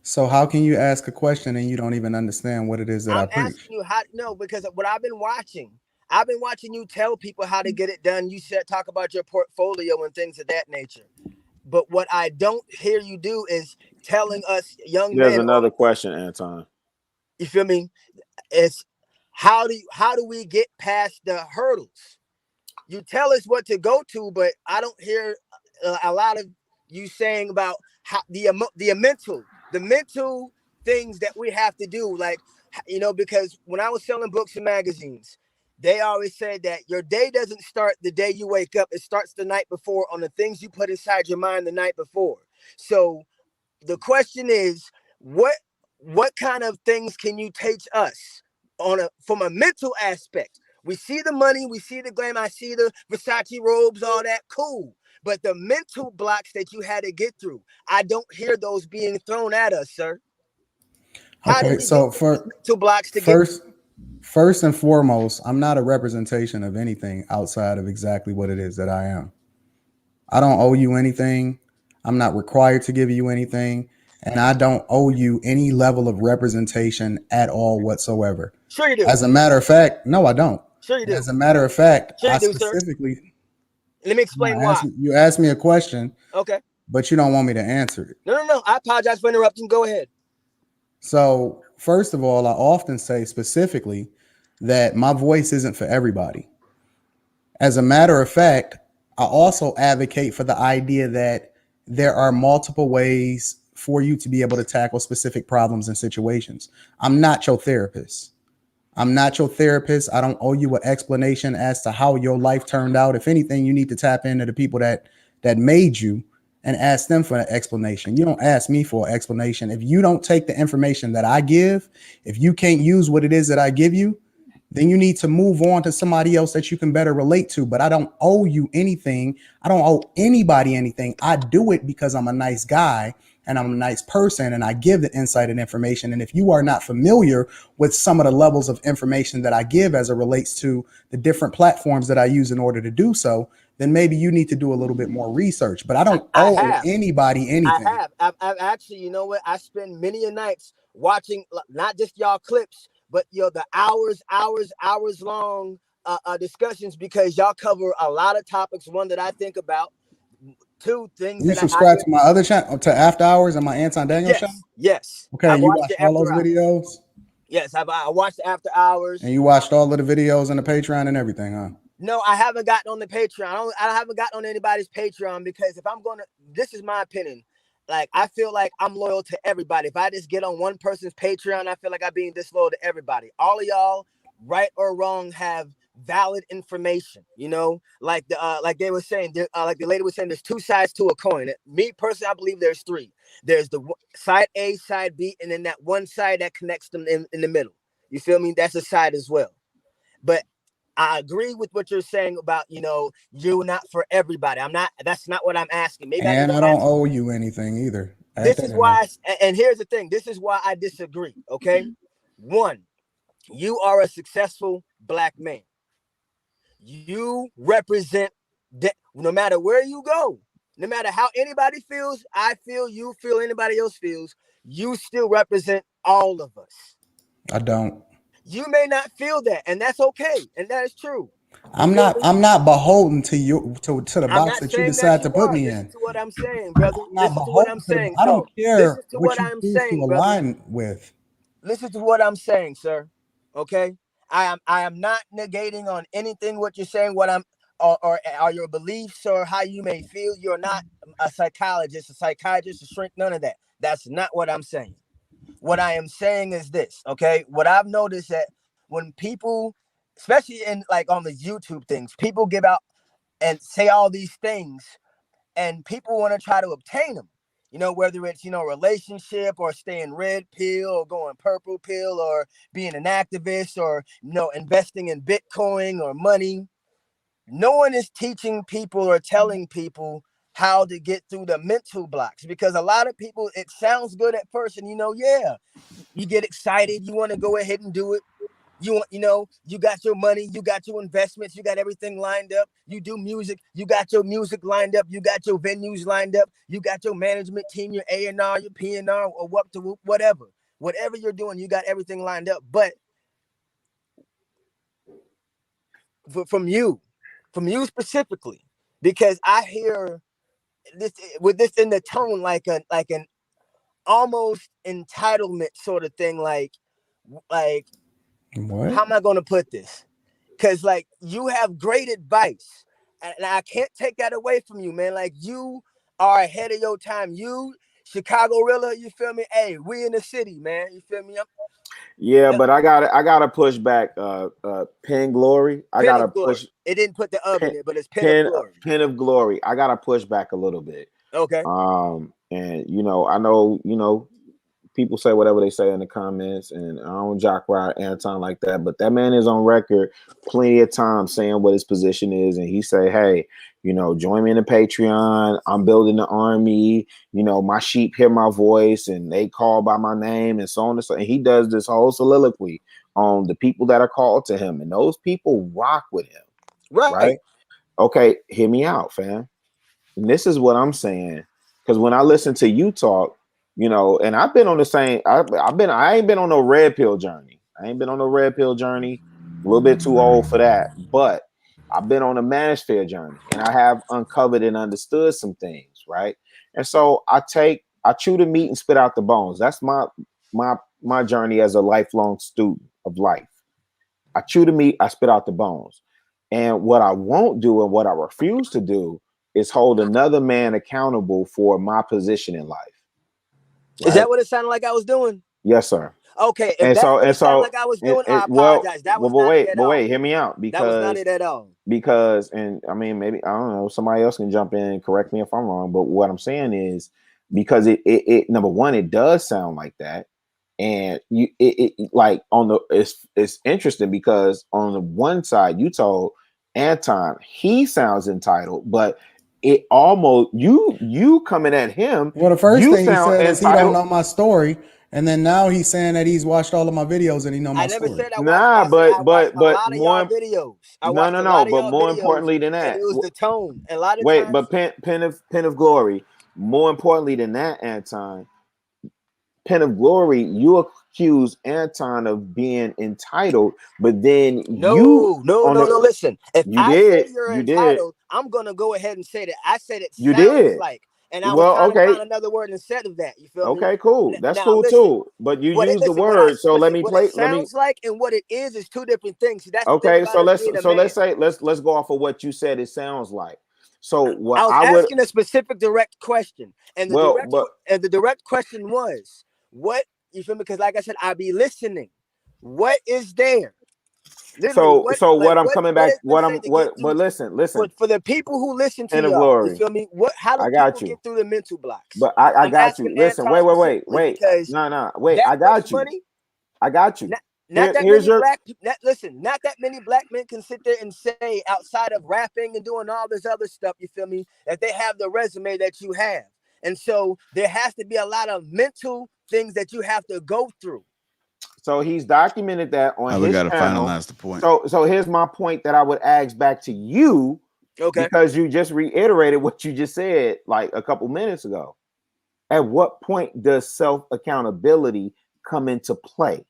So how can you ask a question and you don't even understand what it is that I preach?
Asking you how. No, because what I've been watching you tell people how to get it done. You talk about your portfolio and things of that nature. But what I don't hear you do is telling us young men.
There's another question, Anton.
You feel me? It's how do we get past the hurdles? You tell us what to go to, but I don't hear a lot of you saying about how the mental things that we have to do. Like, because when I was selling books and magazines, they always said that your day doesn't start the day you wake up. It starts the night before on the things you put inside your mind the night before. So the question is, what kind of things can you teach us from a mental aspect? We see the money, we see the glam, I see the Versace robes, all that, cool. But the mental blocks that you had to get through, I don't hear those being thrown at us, sir.
Okay, so first and foremost, I'm not a representation of anything outside of exactly what it is that I am. I don't owe you anything. I'm not required to give you anything. And I don't owe you any level of representation at all whatsoever.
Sure you do.
As a matter of fact, no, I don't.
Sure you do.
As a matter of fact,
sure
I specifically... Sir.
Let me explain why.
You asked me a question.
Okay.
But you don't want me to answer it.
No. I apologize for interrupting. Go ahead.
So, first of all, I often say specifically that my voice isn't for everybody. As a matter of fact, I also advocate for the idea that there are multiple ways for you to be able to tackle specific problems and situations. I'm not your therapist. I don't owe you an explanation as to how your life turned out. If anything, you need to tap into the people that made you and ask them for an explanation. You don't ask me for an explanation. If you don't take the information that I give, if you can't use what it is that I give you, then you need to move on to somebody else that you can better relate to. But I don't owe you anything. I don't owe anybody anything. I do it because I'm a nice guy and I'm a nice person and I give the insight and information. And if you are not familiar with some of the levels of information that I give as it relates to the different platforms that I use in order to do so, then maybe you need to do a little bit more research. But I don't owe anybody anything.
I've actually, you know what? I spend many a nights watching not just y'all clips, but the hours long discussions, because y'all cover a lot of topics. One that I think about. Two things.
You subscribe to my other channel, to After Hours and my Anton Daniel show?
Yes.
Okay, you watch all those videos?
Yes, I watched After Hours.
And you watched all of the videos and the Patreon and everything, huh?
No, I haven't gotten on the Patreon. I haven't gotten on anybody's Patreon because if I'm going to, this is my opinion. Like, I feel like I'm loyal to everybody. If I just get on one person's Patreon, I feel like I'm being disloyal to everybody. All of y'all, right or wrong, have valid information. You know, like they were saying, like the lady was saying, there's two sides to a coin. Me personally, I believe there's three. There's the side A, side B, and then that one side that connects them in the middle. You feel me? That's a side as well. But I agree with what you're saying about, you know, you're not for everybody. That's not what I'm asking. Maybe
And I don't owe you anything either.
This is why, and here's the thing. This is why I disagree, okay? One, you are a successful Black man. You represent, no matter where you go, no matter how anybody feels, I feel, you feel, anybody else feels, you still represent all of us.
I don't.
You may not feel that, and that's okay, and that is true.
I'm not beholden to you to the box that you decide to put me in.
Listen to what I'm saying, brother. Listen to what I'm saying.
I don't care what you
I'm
choose
saying,
to align with.
Listen to what I'm saying, sir. Okay, I am not negating on anything what you're saying. What I'm or your beliefs or how you may feel. You're not a psychologist, a shrink. None of that. That's not what I'm saying. What I am saying is this. Okay, what I've noticed that when people, especially in like on the YouTube things, people give out and say all these things and people want to try to obtain them, you know, whether it's, you know, relationship or staying red pill or going purple pill or being an activist or, you know, investing in Bitcoin or money. No one is teaching people or telling people how to get through the mental blocks, because a lot of people, it sounds good at first and, you know, yeah, you get excited. You want to go ahead and do it. You want, you know, you got your money, you got your investments, you got everything lined up. You do music, you got your music lined up, you got your venues lined up, you got your management team, your A&R, your P&R, or whatever you're doing, you got everything lined up. But from you specifically, because I hear this with this in the tone like an almost entitlement sort of thing, like.
What?
How am I going to put this? Because like you have great advice, and I can't take that away from you, man. Like you are ahead of your time. You, Chicago Rilla, you feel me? Hey, we in the city, man. You feel me?
Yeah, but I gotta push back. Pen Glory. I gotta push.
It didn't put the in it, but it's Pen of Glory.
Pen of Glory. I gotta push back a little bit.
Okay.
And you know, I know, you know, people say whatever they say in the comments, and I don't jock ride Anton like that, but that man is on record plenty of times saying what his position is, and he say, hey, you know, join me in the Patreon. I'm building the army. You know, my sheep hear my voice and they call by my name and so on and so. And he does this whole soliloquy on the people that are called to him, and those people rock with him. Right? Okay, hear me out, fam. And this is what I'm saying, because when I listen to you talk, you know, and I've been on the same. I ain't been on no red pill journey. A little bit too old for that, but I've been on a manosphere journey, and I have uncovered and understood some things, right? And so I chew the meat and spit out the bones. That's my journey as a lifelong student of life. I chew the meat, I spit out the bones. And what I won't do and what I refuse to do is hold another man accountable for my position in life.
Right? Is that what it sounded like I was doing?
Yes, sir.
Okay. If that's what it sounded like I was doing, I apologize. That was not it at all.
But wait, hear me out. Because
that was not it at all.
Because, and I mean, maybe, I don't know, somebody else can jump in and correct me if I'm wrong, but what I'm saying is, because it number one, it does sound like that. And it like on the, it's interesting because on the one side, you told Anton, he sounds entitled, but it almost you coming at him.
Well, the first thing he said is he don't know my story, and then now he's saying that he's watched all of my videos and he know my story.
I never said I watched,
but
a lot of
more
videos.
But more importantly than that,
it was the tone. A lot of
times, but Pen of Glory. More importantly than that, Anton, Pen of Glory, you accuse Anton of being entitled, but then
no. Listen, if I say you're entitled, I'm gonna go ahead and say that. I said it sounds like and I was trying to find another word instead of that. You feel me?
Okay, cool. That's
now,
cool
listen,
too. But you use the word, so let me
what
play.
it sounds like and what it is two different things. See, that's the thing
Okay,
about
so
us being a man.
let's go off of what you said. It sounds like. So what
I was asking a specific direct question, and the direct question was, "What you feel me?" Because like I said, I be listening. What is there? Literally,
but listen.
For the people who listen to
End of
y'all,
glory.
you feel me? How do
I got
people
you.
get through the mental blocks?
But I
I'm
got you.
asking
Listen,
Anton
wait.
because
Wait, I got you.
money.
I got you.
Not that many not that many black men can sit there and say outside of rapping and doing all this other stuff, you feel me, that they have the resume that you have. And so there has to be a lot of mental things that you have to go through.
So he's documented that on his
we gotta
channel.
finalize the point.
So here's my point that I would ask back to you.
Okay.
Because you just reiterated what you just said like a couple minutes ago. At what point does self-accountability come into play?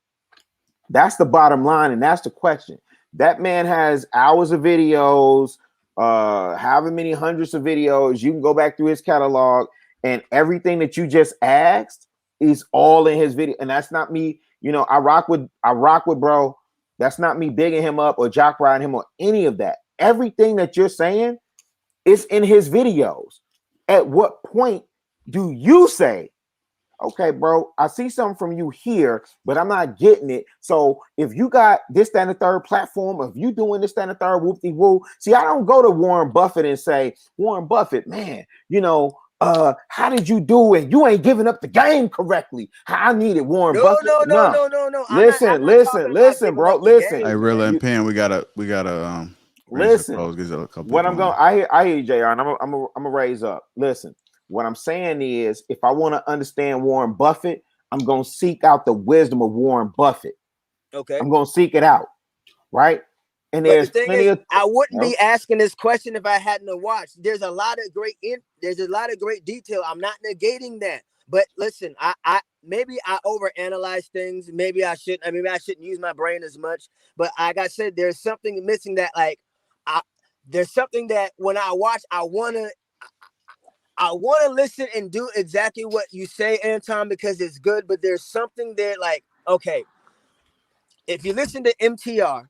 That's the bottom line, and that's the question. That man has hours of videos, however many hundreds of videos. You can go back through his catalog, and everything that you just asked is all in his video. And that's not me. You know, I rock with bro. That's not me bigging him up or jock riding him or any of that. Everything that you're saying is in his videos. At what point do you say, okay, bro, I see something from you here, but I'm not getting it. So if you got this, that, and the third platform, if you doing this, that, and the third, whoop-de-woo. See, I don't go to Warren Buffett and say, Warren Buffett, man, you know, how did you do it? You ain't giving up the game correctly. I needed Warren Buffett.
No.
Listen, bro. Listen.
Hey, Rilla and Pen, we gotta
listen.
What
I'm going, I hear you, JR, and I'm gonna raise up. Listen, what I'm saying is, if I want to understand Warren Buffett, I'm gonna seek out the wisdom of Warren Buffett.
Okay,
I'm gonna seek it out, right? And
but
there's
the thing
plenty
is,
of.
I wouldn't be asking this question if I hadn't watched. There's a lot of great detail. I'm not negating that. But listen, I maybe I overanalyze things. Maybe I shouldn't. Maybe I shouldn't use my brain as much. But like I said, there's something missing that there's something that when I watch, I wanna listen and do exactly what you say, Anton, because it's good. But there's something there, like, okay, if you listen to MTR,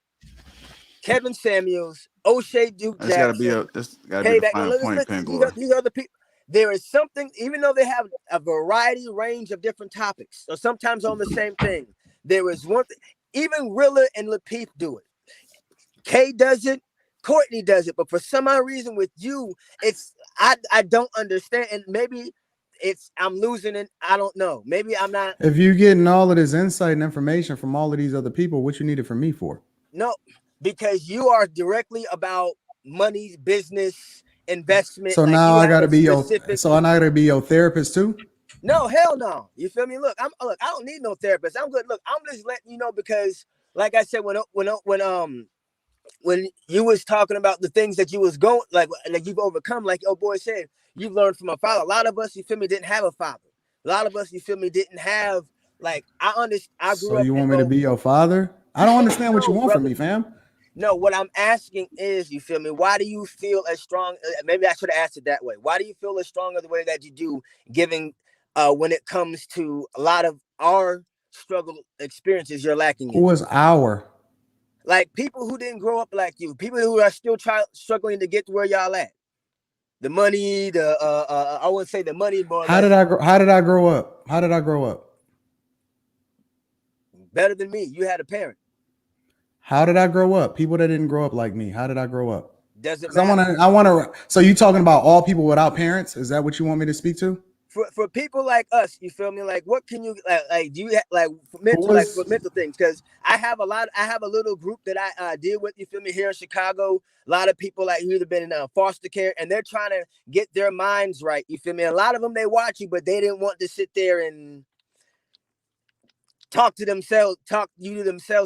Kevin Samuels, O'Shea Duke Jackson, Payback, these other people. There is something, even though they have a range of different topics, or sometimes on the same thing. There is one thing, even Rilla and Lapeef do it. Kay does it, Courtney does it, but for some odd reason with you, it's I don't understand, and maybe I'm losing it. I don't know. Maybe I'm not.
If you're getting all of this insight and information from all of these other people, what you need it from me for?
No, because you are directly about money, business, investment.
So now I gotta be your therapist too?
No, hell no. You feel me? Look, I don't need no therapist. I'm good. Look, I'm just letting you know because, like I said, when you was talking about the things that you was going like you've overcome, like your boy said, you've learned from a father. A lot of us, you feel me, didn't have a father. A lot of us, you feel me, didn't have I grew up.
So you want me to be your father? I don't understand what you want from me, fam.
No, what I'm asking is, you feel me, why do you feel as strong? Maybe I should have asked it that way. Why do you feel as strong as the way that you do, given when it comes to a lot of our struggle experiences you're lacking in?
Who was our?
Like people who didn't grow up like you, people who are still struggling to get to where y'all at. The money, I wouldn't say the money, but
How did I grow up? How did I grow up?
Better than me. You had a parent.
How did I grow up? People that didn't grow up like me. How did I grow up?
Doesn't matter.
I want to. So you talking about all people without parents? Is that what you want me to speak to?
For people like us, you feel me? Like, what can you like? Do you for mental things? Because I have a little group that I deal with. You feel me? Here in Chicago, a lot of people who either been in foster care and they're trying to get their minds right. You feel me? A lot of them, they watch you, but they didn't want to sit there and talk to themselves.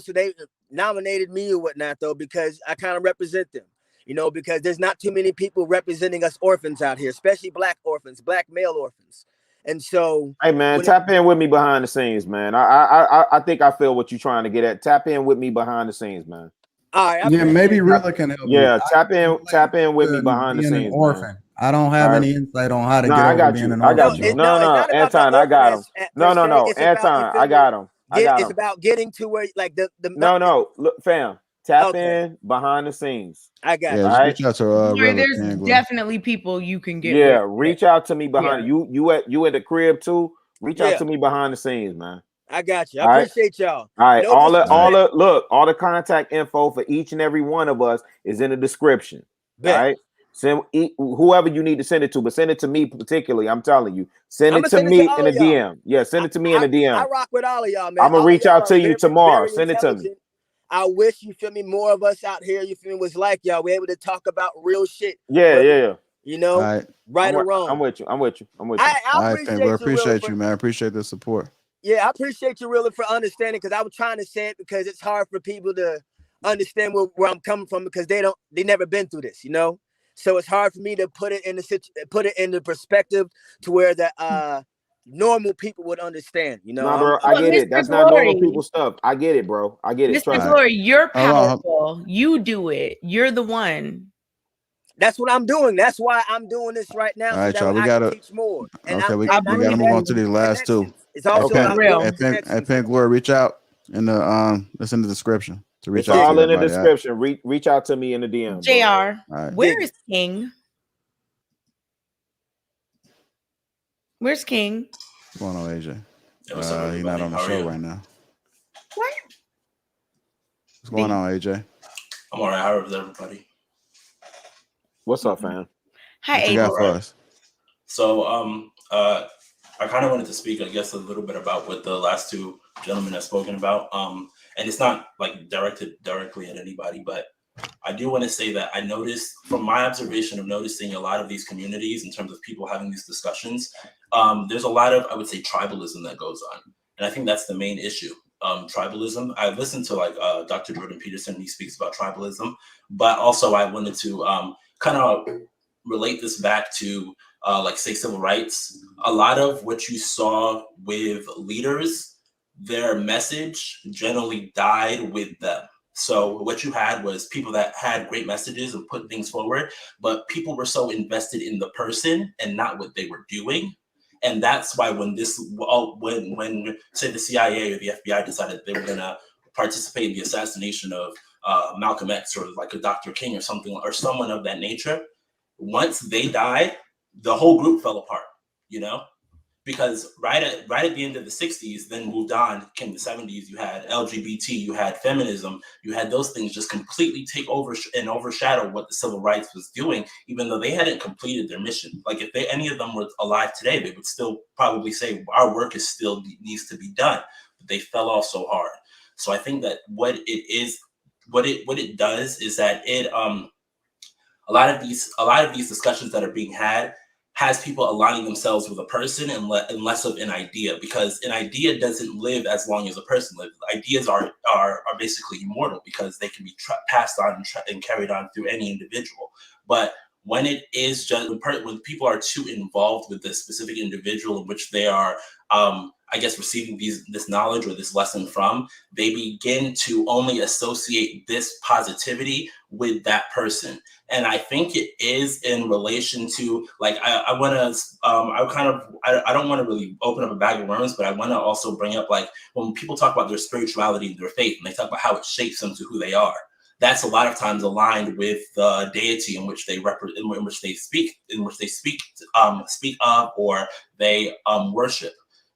So they nominated me or whatnot, though, because I kind of represent them. You know, because there's not too many people representing us orphans out here, especially black orphans, black male orphans. And so,
hey man, tap in with me behind the scenes, man. I think I feel what you're trying to get at. Tap in with me behind the scenes, man.
All right.
Yeah, maybe Rilla can help.
Yeah, tap in with me behind the scenes, man.
I don't have any insight on how to
No,
get
I
over
got
being
you.
an
I got
orphan.
you.
Bro.
No,
It's
no,
not about the
Anton, I got him.
per
No,
se.
no,
It's about, you
Anton,
feel
I
me?
got him. I got
It's
him.
about getting to where like the
No, no, look, fam, tap
okay.
in behind the scenes.
I got
Yeah,
you.
just
Right?
reach out to
Glory,
Rilla
there's
King.
definitely people you can get with.
Yeah, reach out to me behind
Yeah.
you at the crib too. Reach out
Yeah.
to me behind the scenes, man.
I got you. I
All right.
appreciate y'all.
All right.
No disrespect.
Look, all the contact info for each and every one of us is in the description.
Bet.
All right. Send whoever you need to send it to, but send it to me particularly. I'm telling you, send
I'm
it
gonna
to
send it to
me
all
in a
of y'all.
DM. Yeah, send it to me in a
I
DM.
rock with all of y'all, man.
I'm gonna
All of
reach
y'all
out
are
to you
very,
tomorrow.
very
Send it to me.
intelligent. I wish, you feel me, more of us out here, you feel me, was like y'all. We're able to talk about real shit.
Yeah,
Whether,
yeah.
you know,
All right.
right or wrong.
I'm with you. I'm with you. I'm with you.
I
All right, fam. Well,
appreciate you, really,
appreciate
for
you, man. I appreciate the support.
yeah, I appreciate you really for understanding, because I was trying to say it because it's hard for people to understand where I'm coming from, because they never been through this, you know. So it's hard for me to put it in the perspective to where the normal people would understand, you know.
Nah, bro, I get it. That's not normal people stuff. I get it, bro. I get it.
Mr.
Trust me.
Glory, you're
Hold on.
powerful. You do it. You're the one.
That's what I'm doing. That's why I'm doing this right now,
All
so
right,
that
y'all.
way
We
I can
gotta.
teach more. And
Okay, we
not
gotta
only
move
that,
on to these last two.
connections. It's also about building connections.
Pink Glory, reach out in the it's in the description to reach
It's
out
all
to
in the
everybody. All right?
description. Reach out to me in the DM.
JR,
right.
where is King? Where's King?
What's going on, AJ?
what's up,
He's not
everybody?
on the
How are
show
you?
right now.
What?
What's going on, AJ?
I'm all right. How is everybody?
What's up, fam?
Hi,
What you got for us?
So, I kind of wanted to speak, I guess, a little bit about what the last two gentlemen have spoken about. And it's not like directed directly at anybody, but I do want to say that I noticed, from my observation of noticing a lot of these communities in terms of people having these discussions, there's a lot of, I would say, tribalism that goes on. And I think that's the main issue. Tribalism. I listened to Dr. Jordan Peterson, he speaks about tribalism, but also I wanted to kind of relate this back to say civil rights. A lot of what you saw with leaders, their message generally died with them. So what you had was people that had great messages and put things forward, but people were so invested in the person and not what they were doing. And that's why when say the CIA or the FBI decided they were gonna participate in the assassination of Malcolm X or like a Dr. King or something, or someone of that nature, once they died, the whole group fell apart, you know? Because right at the end of the 60s, then moved on, came the 70s, you had LGBT, you had feminism, you had those things just completely take over and overshadow what the civil rights was doing, even though they hadn't completed their mission. Like if any of them were alive today, they would still probably say our work is still needs to be done, but they fell off so hard. So I think that what it does is that it a lot of these discussions that are being had has people aligning themselves with a person and less of an idea, because an idea doesn't live as long as a person lives. Ideas are basically immortal because they can be passed on and carried on through any individual. But when it is just when people are too involved with this specific individual in which they are, I guess, receiving this knowledge or this lesson from, they begin to only associate this positivity with that person. And I think it is in relation to, like, I don't want to really open up a bag of worms, but I want to also bring up, like, when people talk about their spirituality and their faith, and they talk about how it shapes them to who they are, that's a lot of times aligned with the deity in which they speak of, or they worship.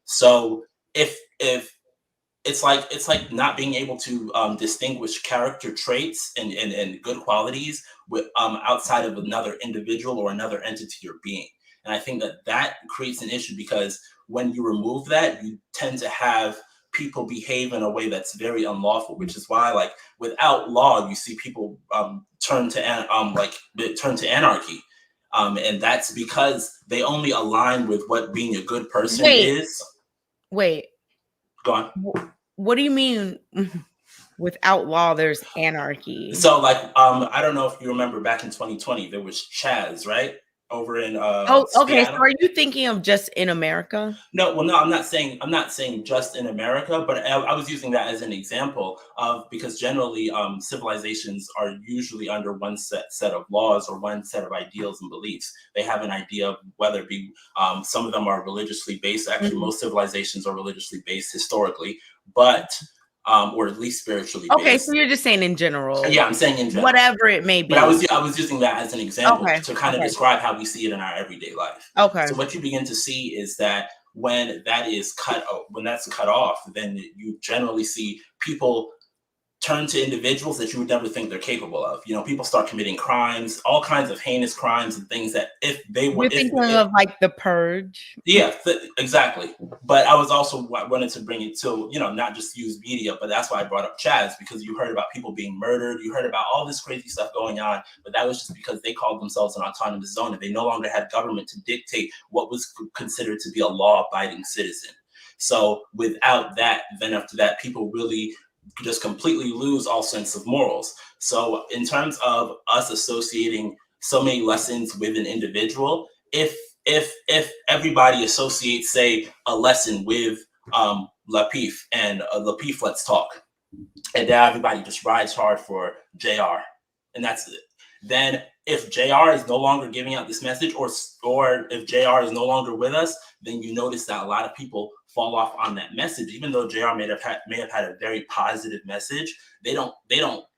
So if it's like not being able to distinguish character traits and good qualities with outside of another individual or another entity or being. And I think that creates an issue, because when you remove that, you tend to have people behave in a way that's very unlawful, which is why, like, without law, you see people turn to anarchy. And that's because they only align with what being a good person is.
Wait.
Go on.
What do you mean without law there's anarchy?
So, like, I don't know if you remember back in 2020, there was Chaz, right? over in
okay. So
Seattle.
are you thinking of just in America?
No, well, no, I'm not saying just in America, but I was using that as an example of, because generally civilizations are usually under one set of laws or one set of ideals and beliefs. They have an idea of whether it be some of them are religiously based. Actually, most civilizations are religiously based historically, but or at least spiritually based.
Okay, so you're just saying in general.
Yeah, I'm saying in general.
Whatever it may be.
But I was using that as an example to kind of describe how we see it in our everyday life.
Okay.
So what you begin to see is that when that's cut off, then you generally see people turn to individuals that you would never think they're capable of. You know, people start committing crimes, all kinds of heinous crimes and things that if they were—
You're thinking of like the Purge.
Yeah, exactly. But I was also wanted to bring it to, you know, not just use media, but that's why I brought up Chaz, because you heard about people being murdered. You heard about all this crazy stuff going on, but that was just because they called themselves an autonomous zone and they no longer had government to dictate what was considered to be a law-abiding citizen. So without that, then after that, people really just completely lose all sense of morals. So in terms of us associating so many lessons with an individual, if everybody associates, say, a lesson with Lapeef and Lapeef Let's Talk, and now everybody just rides hard for JR, and that's it. Then if JR is no longer giving out this message, or if JR is no longer with us, then you notice that a lot of people fall off on that message. Even though JR may have had a very positive message, they don't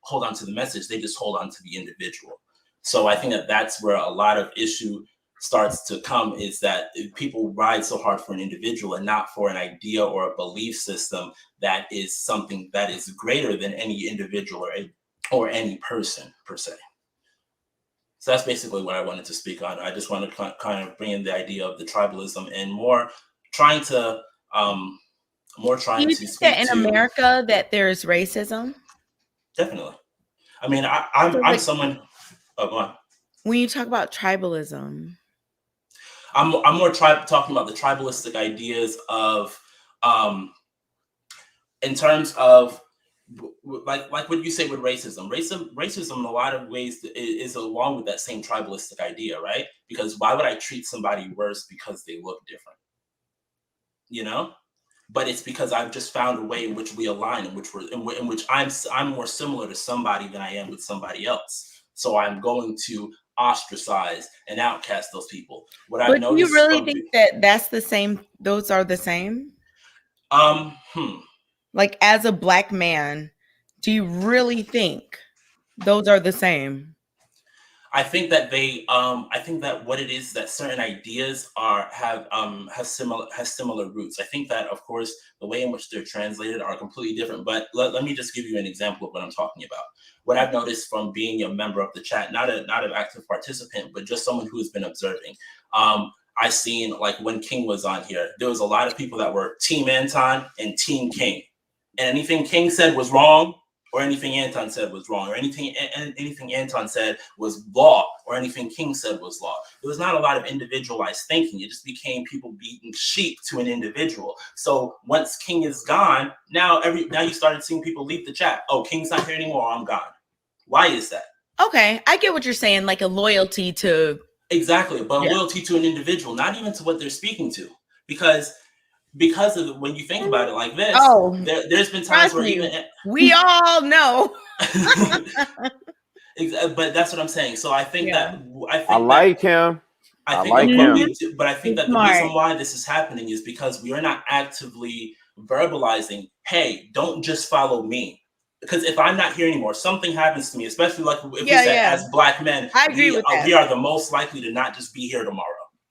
hold on to the message. They just hold on to the individual. So I think that's where a lot of issue starts to come, is that people ride so hard for an individual and not for an idea or a belief system that is something that is greater than any individual or any person per se. So that's basically what I wanted to speak on. I just wanted to kind of bring in the idea of the tribalism and more trying to
Do you think that in America that there's racism?
Definitely. I mean, I'm someone. Oh, go on.
When you talk about tribalism,
I'm more talking about the tribalistic ideas of, in terms of like what you say with racism. Racism in a lot of ways is along with that same tribalistic idea, right? Because why would I treat somebody worse because they look different? You know? But it's because I've just found a way in which we align, in which I'm more similar to somebody than I am with somebody else. So I'm going to ostracize and outcast those people.
But do you really think that that's the same? Those are the same? Like, as a Black man, do you really think those are the same?
I think that I think that what it is that certain ideas have similar roots. I think that, of course, the way in which they're translated are completely different. But let me just give you an example of what I'm talking about. What I've noticed from being a member of the chat, not an active participant, but just someone who has been observing. I seen, like, when King was on here, there was a lot of people that were Team Anton and Team King, and anything King said was wrong, or anything Anton said was wrong, or anything Anton said was law, or anything King said was law. There was not a lot of individualized thinking. It just became people beating sheep to an individual. So once King is gone, now you started seeing people leave the chat. Oh, King's not here anymore. I'm gone. Why is that?
Okay, I get what you're saying, like a loyalty to...
Exactly, but loyalty to an individual, not even to what they're speaking to. Because of when you think about it like this, there's been times where
we all know.
But that's what I'm saying. So I think
I like him.
But I think that the reason why this is happening is because we are not actively verbalizing, hey, don't just follow me. Because if I'm not here anymore, something happens to me, especially like if we say as Black men,
I agree with that.
We are the most likely to not just be here tomorrow.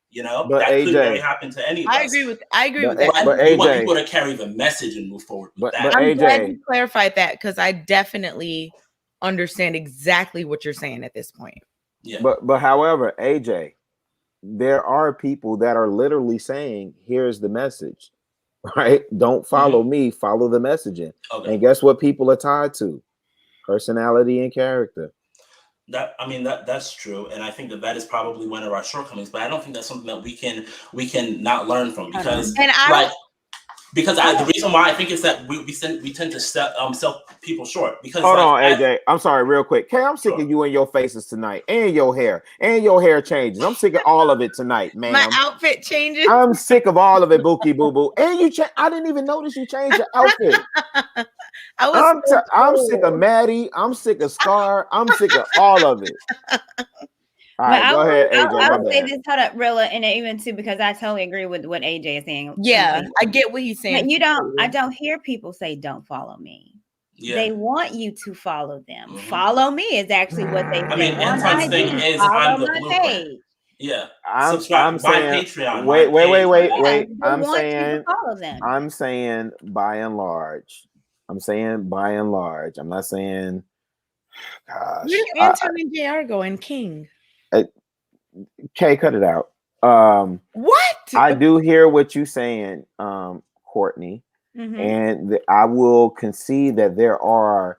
You know,
but
that
AJ,
could very happen to any of us.
I agree with
but
that.
But AJ, want people to carry the message and move forward with that.
I'm glad you clarified that, because I definitely understand exactly what you're saying at this point.
Yeah.
But however, AJ, there are people that are literally saying, here's the message, right? Don't follow me, follow the messaging. Okay. And guess what people are tied to? Personality and character.
That's true, and I think that is probably one of our shortcomings. But I don't think that's something that we can not learn from, because Because the reason why I think is that we tend to sell people short. Because
hold on, AJ. I'm sorry, real quick. Kay, I'm sick of you and your faces tonight, and your hair changes. I'm sick of all of it tonight, ma'am.
My outfit changes.
I'm sick of all of it, Bookie Boo Boo. And I didn't even notice you changed your outfit. I'm sick of Maddie. I'm sick of Scar. I'm sick of all of it. All right, go ahead, AJ.
I'll say this, hold up, Rilla, and even too, because I totally agree with what AJ is saying.
Yeah, I get what he's saying.
But I don't hear people say, don't follow me. Yeah. They want you to follow them. Mm-hmm. Follow me is actually what they say.
I mean, Anton's thing is I'm the blueprint. Yeah.
I'm
saying,
Patreon. Wait. I'm saying by and large. I'm not saying, gosh.
Where do Anton and JR go and King?
Kay, cut it out.
What?
I do hear what you're saying, Courtney, and I will concede that there are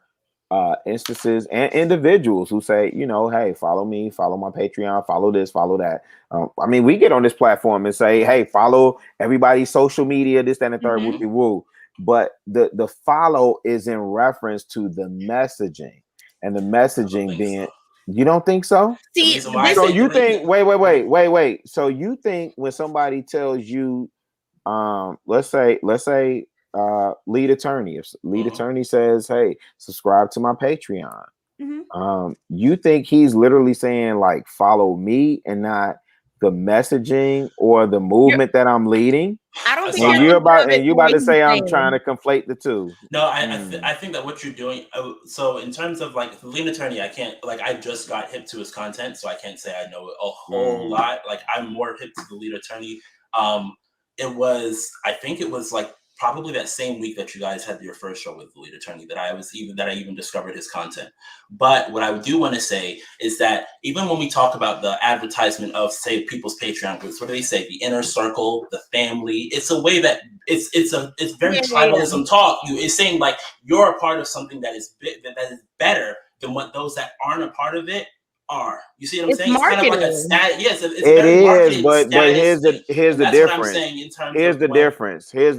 instances and individuals who say, hey, follow me, follow my Patreon, follow this, follow that. I mean, we get on this platform and say, hey, follow everybody's social media, this, that, and the third, woo. But the follow is in reference to the messaging, and the messaging being. So. You don't think so?
See,
so you think? Wait. So you think when somebody tells you, let's say, lead attorney. If lead attorney says, "Hey, subscribe to my Patreon," you think he's literally saying like, "Follow me," and not the messaging or the movement that I'm leading?
I don't think
you're about to say I'm trying to conflate the two.
No, I think that what you're doing. So in terms of like the lead attorney, I can't I just got hip to his content, so I can't say I know a whole lot. Like I'm more hip to the lead attorney. I think it was like probably that same week that you guys had your first show with the lead attorney that I even discovered his content. But what I do want to say is that even when we talk about the advertisement of, say, people's Patreon groups, what do they say? The inner circle, the family. It's a way that it's very tribalism talk. It's saying like you're a part of something that is better than what those that aren't a part of it are. You see what I'm saying?
Marketing.
It's kind of like it's
it is, but here's the difference. Here's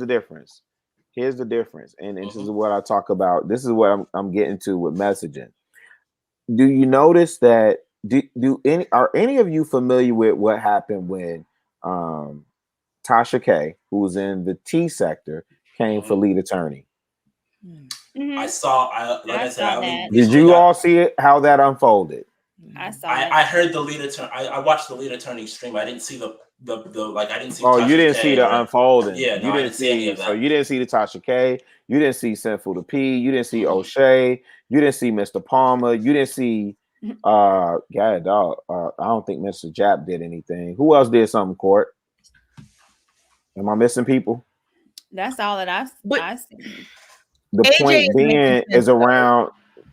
the difference, and this is what I talk about. This is what I'm getting to with messaging. Do you notice that? Are any of you familiar with what happened when Tasha K, who was in the T sector, came for lead attorney?
I saw.
Did you all see it? How that unfolded?
I saw.
I heard the lead attorney. I watched the lead attorney stream. I didn't see the I didn't see.
Oh, Tasha you didn't K see the unfolding.
Yeah,
you didn't see any of that. So you didn't see the Tasha K. You didn't see Sinful to P. You didn't see O'Shea. You didn't see Mr. Palmer. You didn't see. I don't think Mr. Jap did anything. Who else did something? Court. Am I missing people?
That's all that I've seen.
The point being is around.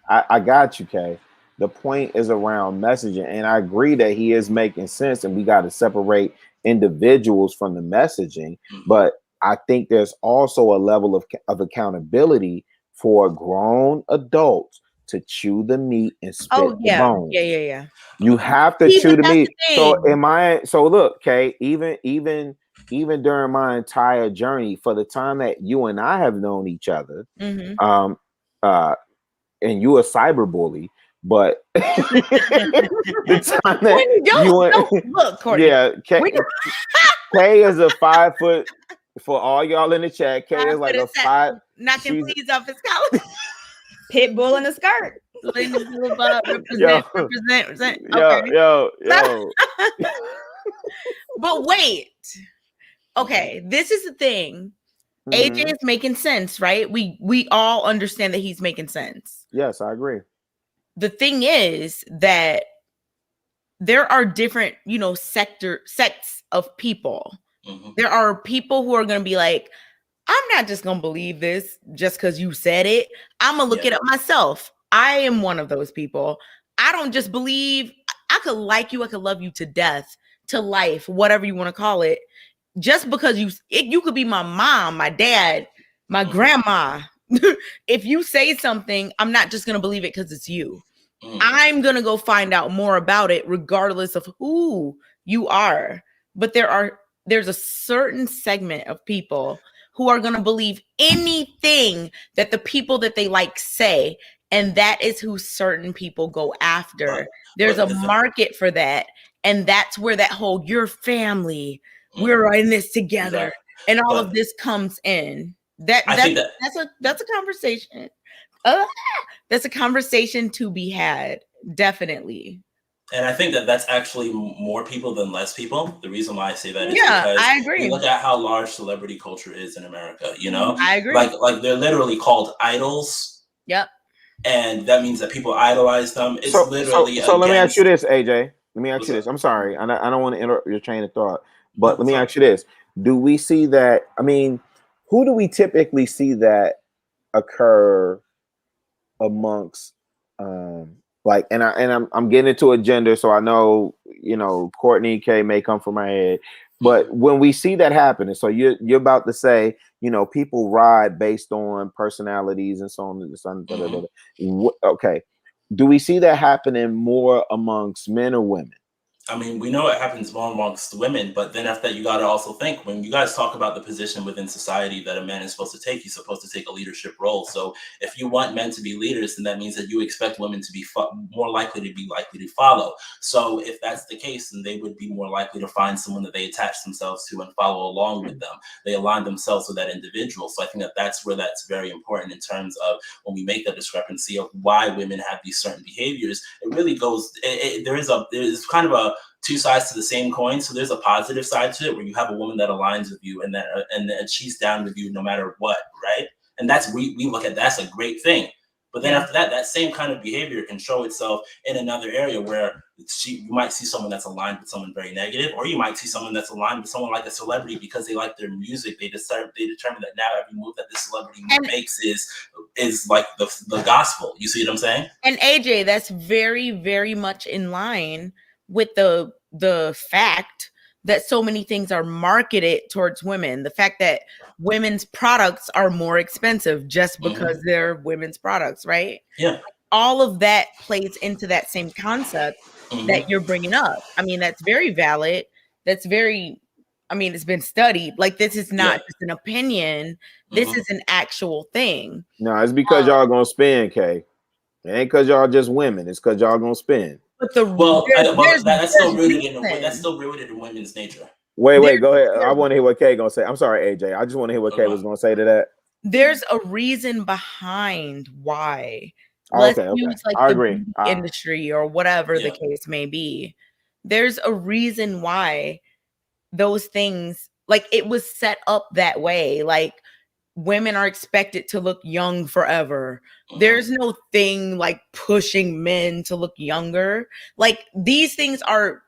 I got you, Kay. The point is around messaging, and I agree that he is making sense, and we got to separate individuals from the messaging. But I think there's also a level of accountability for grown adults to chew the meat and spit the bone.
Yeah.
You have to chew the meat. So look, Kay, even during my entire journey, for the time that you and I have known each other, and you a cyberbully. But the time that
look, Courtney.
Yeah, Kay is a 5 foot for all y'all in the chat. Kay is like a 5.
Knocking fleas off his collar.
Pit bull in a skirt.
Represent.
Yo.
But wait. Okay, this is the thing. AJ is making sense, right? We all understand that he's making sense.
Yes, I agree.
The thing is that there are different, sects of people. There are people who are going to be like, I'm not just going to believe this just because you said it. I'm going to look it up myself. I am one of those people. I don't just believe. I could like you. I could love you to death, to life, whatever you want to call it. Just because you could be my mom, my dad, my grandma. If you say something, I'm not just going to believe it because it's you. I'm going to go find out more about it regardless of who you are. But there's a certain segment of people who are going to believe anything that the people that they like say. And that is who certain people go after. There's a market for that. And that's where that whole your family, we're in this together. And all of this comes in. That's a conversation. That's a conversation to be had. Definitely.
And I think that that's actually more people than less people. The reason why I say that is
because I
because
agree.
you look at how large celebrity culture is in America, you know?
I agree.
Like they're literally called idols.
Yep.
And that means that people idolize them. It's
So
literally
let me ask you
against-
this, AJ. Let me ask you this. I'm sorry, I don't want to interrupt your train of thought, but let me ask you this: do we see that? I mean, who do we typically see that occur amongst? Like, and I'm getting into a gender, so I know, you know, Courtney K may come from my head, but when we see that happening, so you're about to say, you know, people ride based on personalities and so on and so on. Okay, do we see that happening more amongst men or women?
I mean, we know it happens more amongst women, but then after that, you got to also think when you guys talk about the position within society that a man is supposed to take, he's supposed to take a leadership role. So if you want men to be leaders, then that means that you expect women to be more likely to follow. So if that's the case, then they would be more likely to find someone that they attach themselves to and follow along with them. They align themselves with that individual. So I think that that's where that's very important in terms of when we make that discrepancy of why women have these certain behaviors. It really goes, there's kind of a two sides to the same coin. So there's a positive side to it where you have a woman that aligns with you and that she's down with you no matter what, right? And that's we look at that's a great thing. But then after that, that same kind of behavior can show itself in another area where you might see someone that's aligned with someone very negative, or you might see someone that's aligned with someone like a celebrity because they like their music. They determine that now every move that this celebrity makes is like the gospel. You see what I'm saying?
And AJ, that's very, very much in line with the fact that so many things are marketed towards women. The fact that women's products are more expensive just because they're women's products, right?
Yeah.
All of that plays into that same concept that you're bringing up. I mean, that's very valid. That's very, I mean, it's been studied. Like, this is not just an opinion. This is an actual thing.
No, it's because y'all gonna spend, Kay. It ain't because y'all just women. It's because y'all gonna spend.
But
that's still rooted in women's nature.
Wait, go ahead. I want to hear what Kay gonna say. I'm sorry, AJ. I just want to hear what Kay was gonna say to that.
There's a reason behind why.
Let's
use like
I
the
agree.
beauty industry or whatever the case may be. There's a reason why those things, like, it was set up that way. Like, women are expected to look young forever. There's no thing like pushing men to look younger. Like, these things are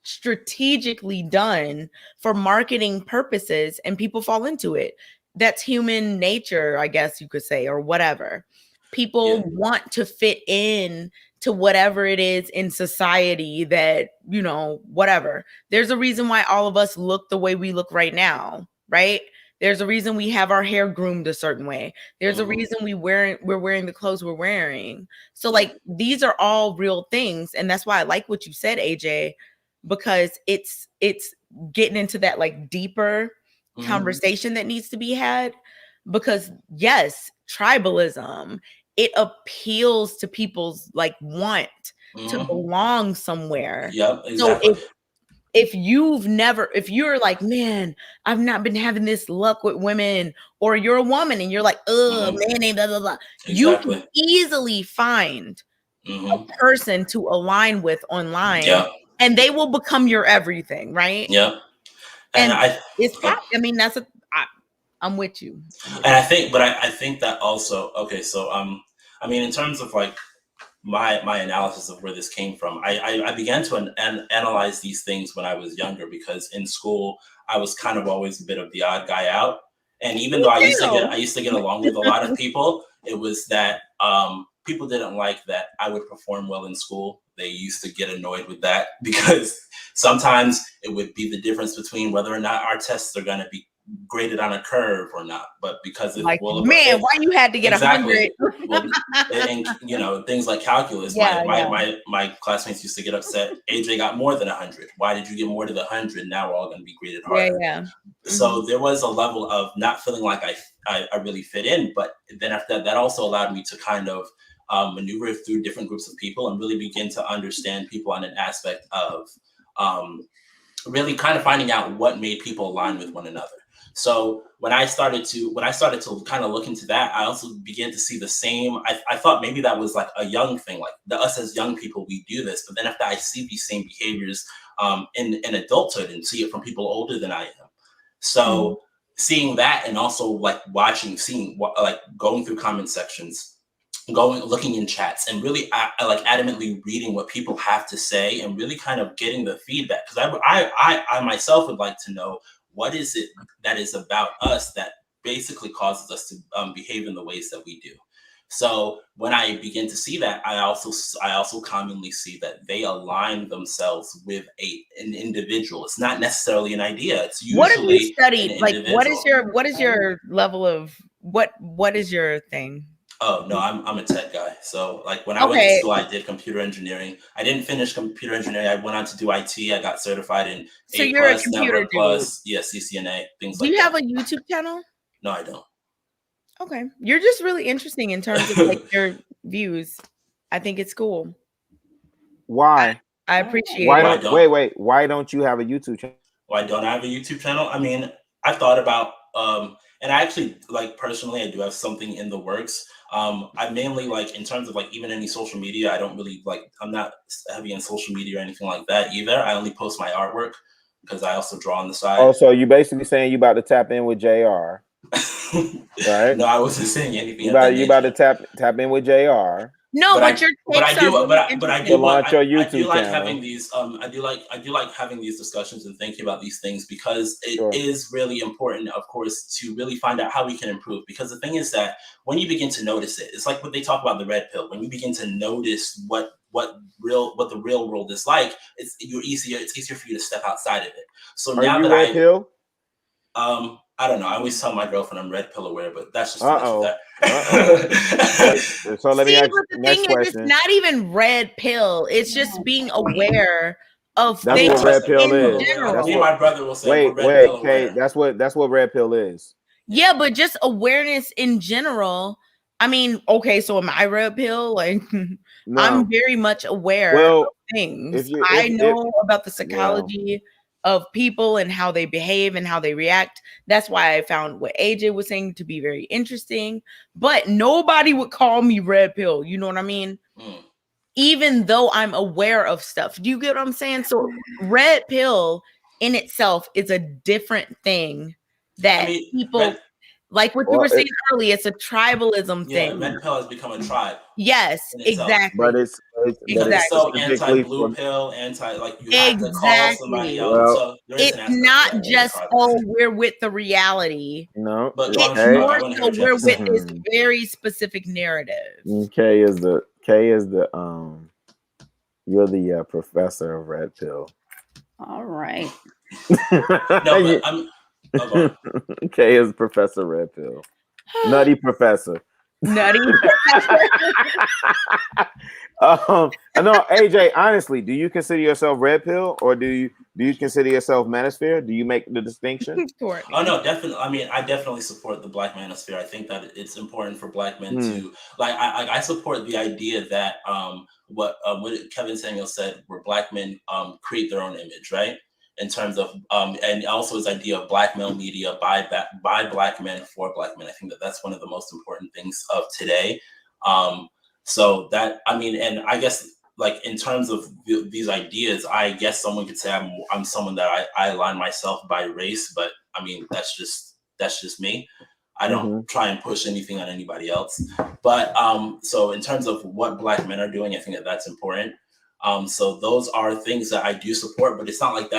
strategically done for marketing purposes, and people fall into it. That's human nature, I guess you could say, or whatever. People want to fit in to whatever it is in society that, you know, whatever. There's a reason why all of us look the way we look right now, right? There's a reason we have our hair groomed a certain way. There's a reason we're wearing the clothes we're wearing. So, like, these are all real things. And that's why I like what you said, AJ, because it's getting into that like deeper conversation that needs to be had. Because yes, tribalism, it appeals to people's like want to belong somewhere.
Yep, exactly.
So if you're like, man, I've not been having this luck with women, or you're a woman and you're like, man, ain't blah, blah, blah. You can easily find a person to align with online, and they will become your everything, right?
Yeah.
And I mean, I'm with you.
And I think that also, okay, so I mean, in terms of like my analysis of where this came from, I began to analyze these things when I was younger, because in school I was kind of always a bit of the odd guy out. And even though I used to get along with a lot of people, it was that people didn't like that I would perform well in school. They used to get annoyed with that because sometimes it would be the difference between whether or not our tests are going to be graded on a curve or not, but because if
Like, man, why you had to get 100?
Well, and you know, things like calculus, my classmates used to get upset. AJ got more than 100. Why did you get more to the 100? Now we're all going to be graded harder. So there was a level of not feeling like I really fit in, but then after that also allowed me to kind of maneuver through different groups of people and really begin to understand people on an aspect of really kind of finding out what made people align with one another. So when I started to kind of look into that, I also began to see the same. I thought maybe that was like a young thing, like us as young people, we do this. But then after I see these same behaviors in adulthood and see it from people older than I am. So seeing that, and also like going through comment sections, looking in chats, and really like adamantly reading what people have to say and really kind of getting the feedback. Because I myself would like to know, what is it that is about us that basically causes us to behave in the ways that we do. So when I begin to see that, I also commonly see that they align themselves with an individual. It's not necessarily an idea. It's usually
what have you studied? Like, what is
individual.
your level of what is your thing?
Oh no, I'm a tech guy. So like when I went to school, I did computer engineering. I didn't finish computer engineering. I went on to do IT. I got certified in
So
A+,
you're a computer
Network Plus, CCNA, things
Do
like
you
that.
have a YouTube channel?
No, I don't.
Okay, you're just really interesting in terms of like your views. I think it's cool.
Why?
I appreciate
why
it.
don't wait, why don't you have a YouTube channel?
Why don't I have a YouTube channel? I mean, I thought about and I actually, like, personally, I do have something in the works. I mainly, like, in terms of like even any social media, I don't really like, I'm not heavy in social media or anything like that either. I only post my artwork because I also draw on the side.
Oh, so you basically saying you about to tap in with JR, right?
No, I wasn't saying anything.
You about to tap in with JR.
No, but your takes are really
to launch your YouTube
I do like
channel.
having these. I do like having these discussions and thinking about these things, because it is really important, of course, to really find out how we can improve. Because the thing is that when you begin to notice it, it's like what they talk about the red pill. When you begin to notice what the real world is like, it's easier for you to step outside of it. So now that
red pill?
I don't know. I always tell my girlfriend I'm red pill aware, but that's just too much of that.
So let me ask
but the
next
thing
question.
is, it's not even red pill. It's just being aware of
That's
things
what red pill
in
is.
general.
That's
Me and
what,
my brother will say
wait,
we're red pill
okay,
aware.
that's what red pill is.
Yeah, but just awareness in general. I mean, okay, so am I red pill? Like,
No.
I'm very much aware
Well,
of things.
if
I know about the psychology of people and how they behave and how they react. That's why I found what AJ was saying to be very interesting. But nobody would call me red pill. You know what I mean? Even though I'm aware of stuff. Do you get what I'm saying? So red pill in itself is a different thing that people like what you were saying earlier. It's a tribalism thing.
Red pill has become a tribe.
Yes, exactly.
But it's
so
specifically
anti-blue
for-
pill, like you have to call somebody else.
Well,
So there is
It's
an aspect
not
of that.
just, oh, we're with the reality.
No,
But
It's
okay.
more
I wanna hear
so
what you
we're
have to say.
with this very specific narrative.
K is the you're the professor of red pill.
All right.
No, but
K is Professor Red Pill. Nutty Professor.
Nutty.
No, AJ, honestly, do you consider yourself red pill, or do you consider yourself manosphere? Do you make the distinction?
Oh no, definitely. I mean, I definitely support the Black manosphere. I think that it's important for Black men to like. I support the idea that what Kevin Samuel said, where Black men create their own image, right? In terms of and also his idea of Black male media by Black men for Black men. I think that that's one of the most important things of today. So that, I mean, and I guess like in terms of these ideas, I guess someone could say I'm someone that I align myself by race, but I mean that's just me. I don't try and push anything on anybody else. But so in terms of what Black men are doing, I think that that's important. So those are things that I do support, but it's not like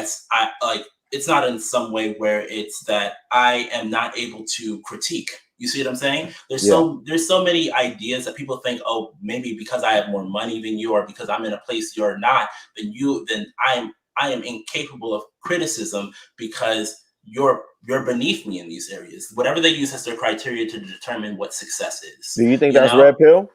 it's not in some way where it's that I am not able to critique. You see what I'm saying? There's so many ideas that people think, oh, maybe because I have more money than you, or because I'm in a place you're not, then I am incapable of criticism because you're beneath me in these areas. Whatever they use as their criteria to determine what success is.
Do you think that's red pill?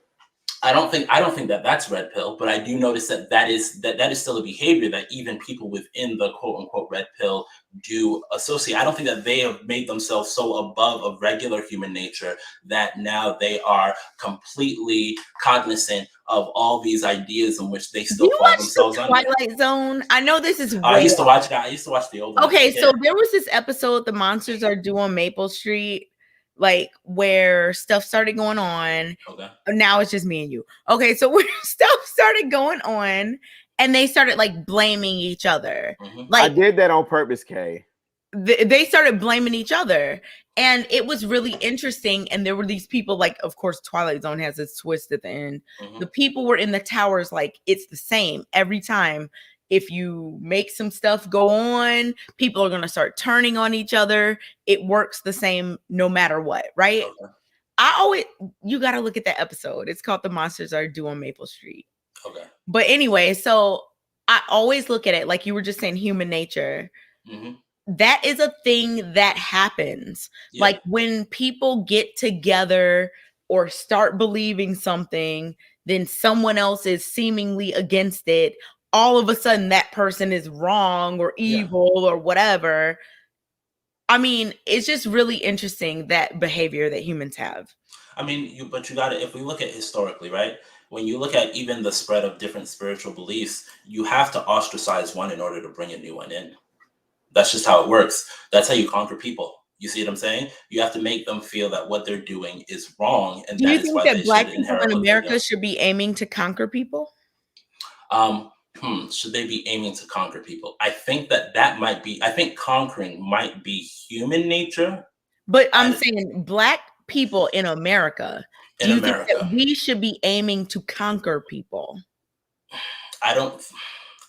I don't think that that's red pill, but I do notice that is still a behavior that even people within the quote unquote red pill do associate. I don't think that they have made themselves so above of regular human nature that now they are completely cognizant of all these ideas in which they still fall themselves under.
Twilight Zone. I know this is.
I used to watch that. I used to watch the old one.
Okay, so there was this episode, The Monsters Are Due on Maple Street, like where stuff started going on.
Okay.
Now it's just me and you. Okay, so where stuff started going on, and they started like blaming each other.
I did that on purpose, Kay.
They started blaming each other, and it was really interesting. And there were these people, like, of course, Twilight Zone has its twist at the end. The people were in the towers, like it's the same every time. If you make some stuff go on, people are going to start turning on each other. It works the same no matter what, right? Okay. You got to look at that episode. It's called The Monsters Are Due on Maple Street.
Okay.
But anyway, so I always look at it like you were just saying, human nature. That is a thing that happens. Yeah. Like when people get together or start believing something, then someone else is seemingly against it. All of a sudden that person is wrong or evil or whatever. I mean, it's just really interesting, that behavior that humans have.
I mean, but you got to, if we look at historically, right? When you look at even the spread of different spiritual beliefs, you have to ostracize one in order to bring a new one in. That's just how it works. That's how you conquer people. You see what I'm saying? You have to make them feel that what they're doing is wrong. And
do you think that Black people in America should be aiming to conquer people?
Should they be aiming to conquer people? I think that might be, I think conquering might be human nature.
But I'm saying Black people in America, do you think that we should be aiming to conquer people?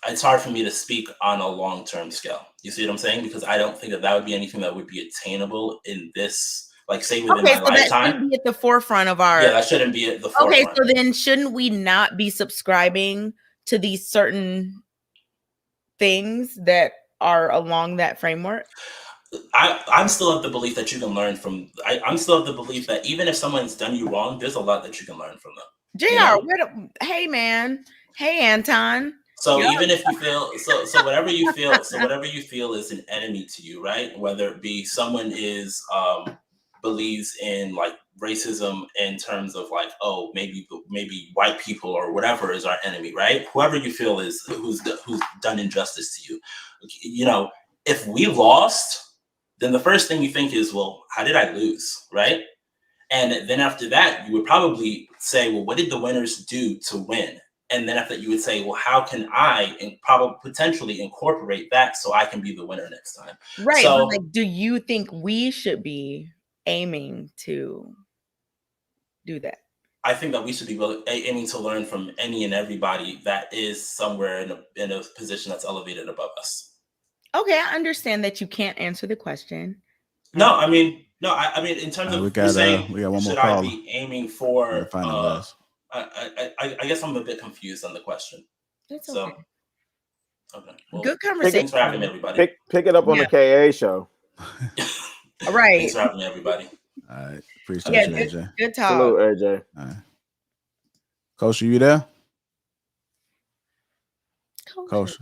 It's hard for me to speak on a long-term scale. You see what I'm saying? Because I don't think that would be anything that would be attainable in this, like say within my lifetime.
That shouldn't be at the forefront of our.
Yeah, that shouldn't be at the forefront.
Okay, so then shouldn't we not be subscribing to these certain things that are along that framework?
I'm still of the belief that you can learn from. I'm still of the belief that even if someone's done you wrong, there's a lot that you can learn from them.
JR, hey man, hey Anton.
So even if you feel so whatever you feel is an enemy to you, right? Whether it be someone is believes in like racism in terms of like, oh, maybe white people or whatever is our enemy, right? Whoever you feel is who's done injustice to you. You know, if we lost, then the first thing you think is, well, how did I lose, right? And then after that, you would probably say, well, what did the winners do to win? And then after that, you would say, well, how can I potentially incorporate that so I can be the winner next time?
Right.
So,
but like, do you think we should be aiming to do that?
I think that we should be aiming to learn from any and everybody that is somewhere in a position that's elevated above us.
Okay, I understand that you can't answer the question.
No, I mean, in terms of
we got one more
should
call.
I be aiming for? I guess I'm a bit confused on the question.
It's
okay. Okay. Well,
good conversation.
Thanks for having me, everybody.
Pick it up on the KA show.
All right.
Thanks for having me, everybody.
All right. Appreciate you, AJ.
Good talk.
Salute, AJ.
All right. Coach, you there? Coach.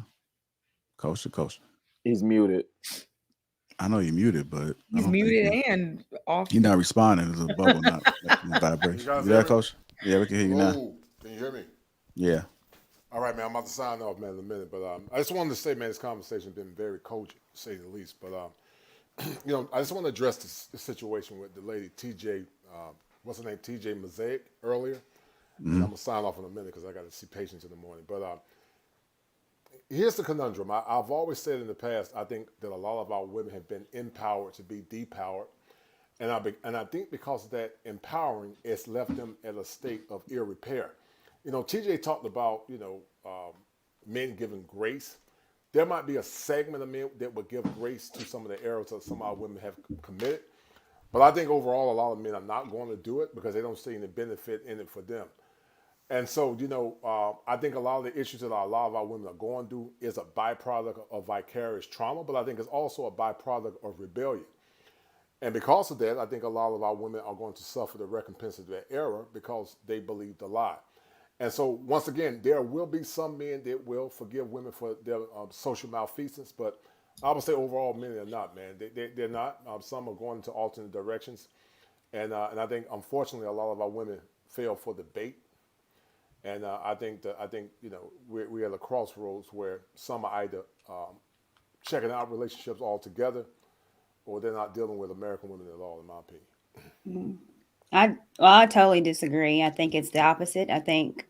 He's muted.
I know you're muted, but
he's muted and off.
You're not responding. There's a bubble, not vibration. You there, Coach? Yeah, we can hear you now.
Can you hear me?
Yeah.
All right, man. I'm about to sign off, man, in a minute. But I just wanted to say, man, this conversation has been very cogent, to say the least. But you know, I just want to address this situation with the lady TJ. What's her name? TJ Mosaic earlier. And I'm gonna sign off in a minute because I got to see patients in the morning. But here's the conundrum. I've always said in the past, I think that a lot of our women have been empowered to be depowered. And I think because of that empowering, it's left them at a state of ill repair. You know, TJ talked about, you know, men giving grace. There might be a segment of men that would give grace to some of the errors that some of our women have committed. But I think overall, a lot of men are not going to do it because they don't see any benefit in it for them. And so, you know, I think a lot of the issues that a lot of our women are going through is a byproduct of vicarious trauma, but I think it's also a byproduct of rebellion. And because of that, I think a lot of our women are going to suffer the recompense of their error because they believed a lie. And so, once again, there will be some men that will forgive women for their social malfeasance, but I would say overall, men are not, man. They're not. Some are going into alternate directions. And I think, unfortunately, a lot of our women fail for the bait. And I think we're at a crossroads where some are either checking out relationships altogether, or they're not dealing with American women at all, in my opinion.
I totally disagree. I think it's the opposite. I think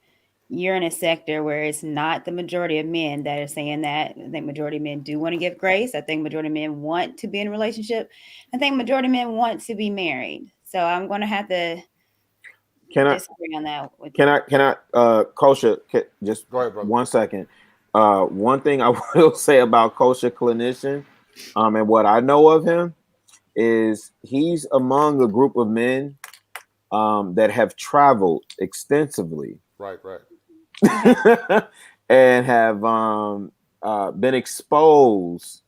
you're in a sector where it's not the majority of men that are saying that. I think majority of men do want to give grace. I think majority of men want to be in a relationship. I think majority of men want to be married. So I'm going to have to disagree on that.
Kosha, just
go ahead, brother.
1 second. One thing I will say about Kosha Clinician, and what I know of him is he's among a group of men that have traveled extensively.
Right.
And have been exposed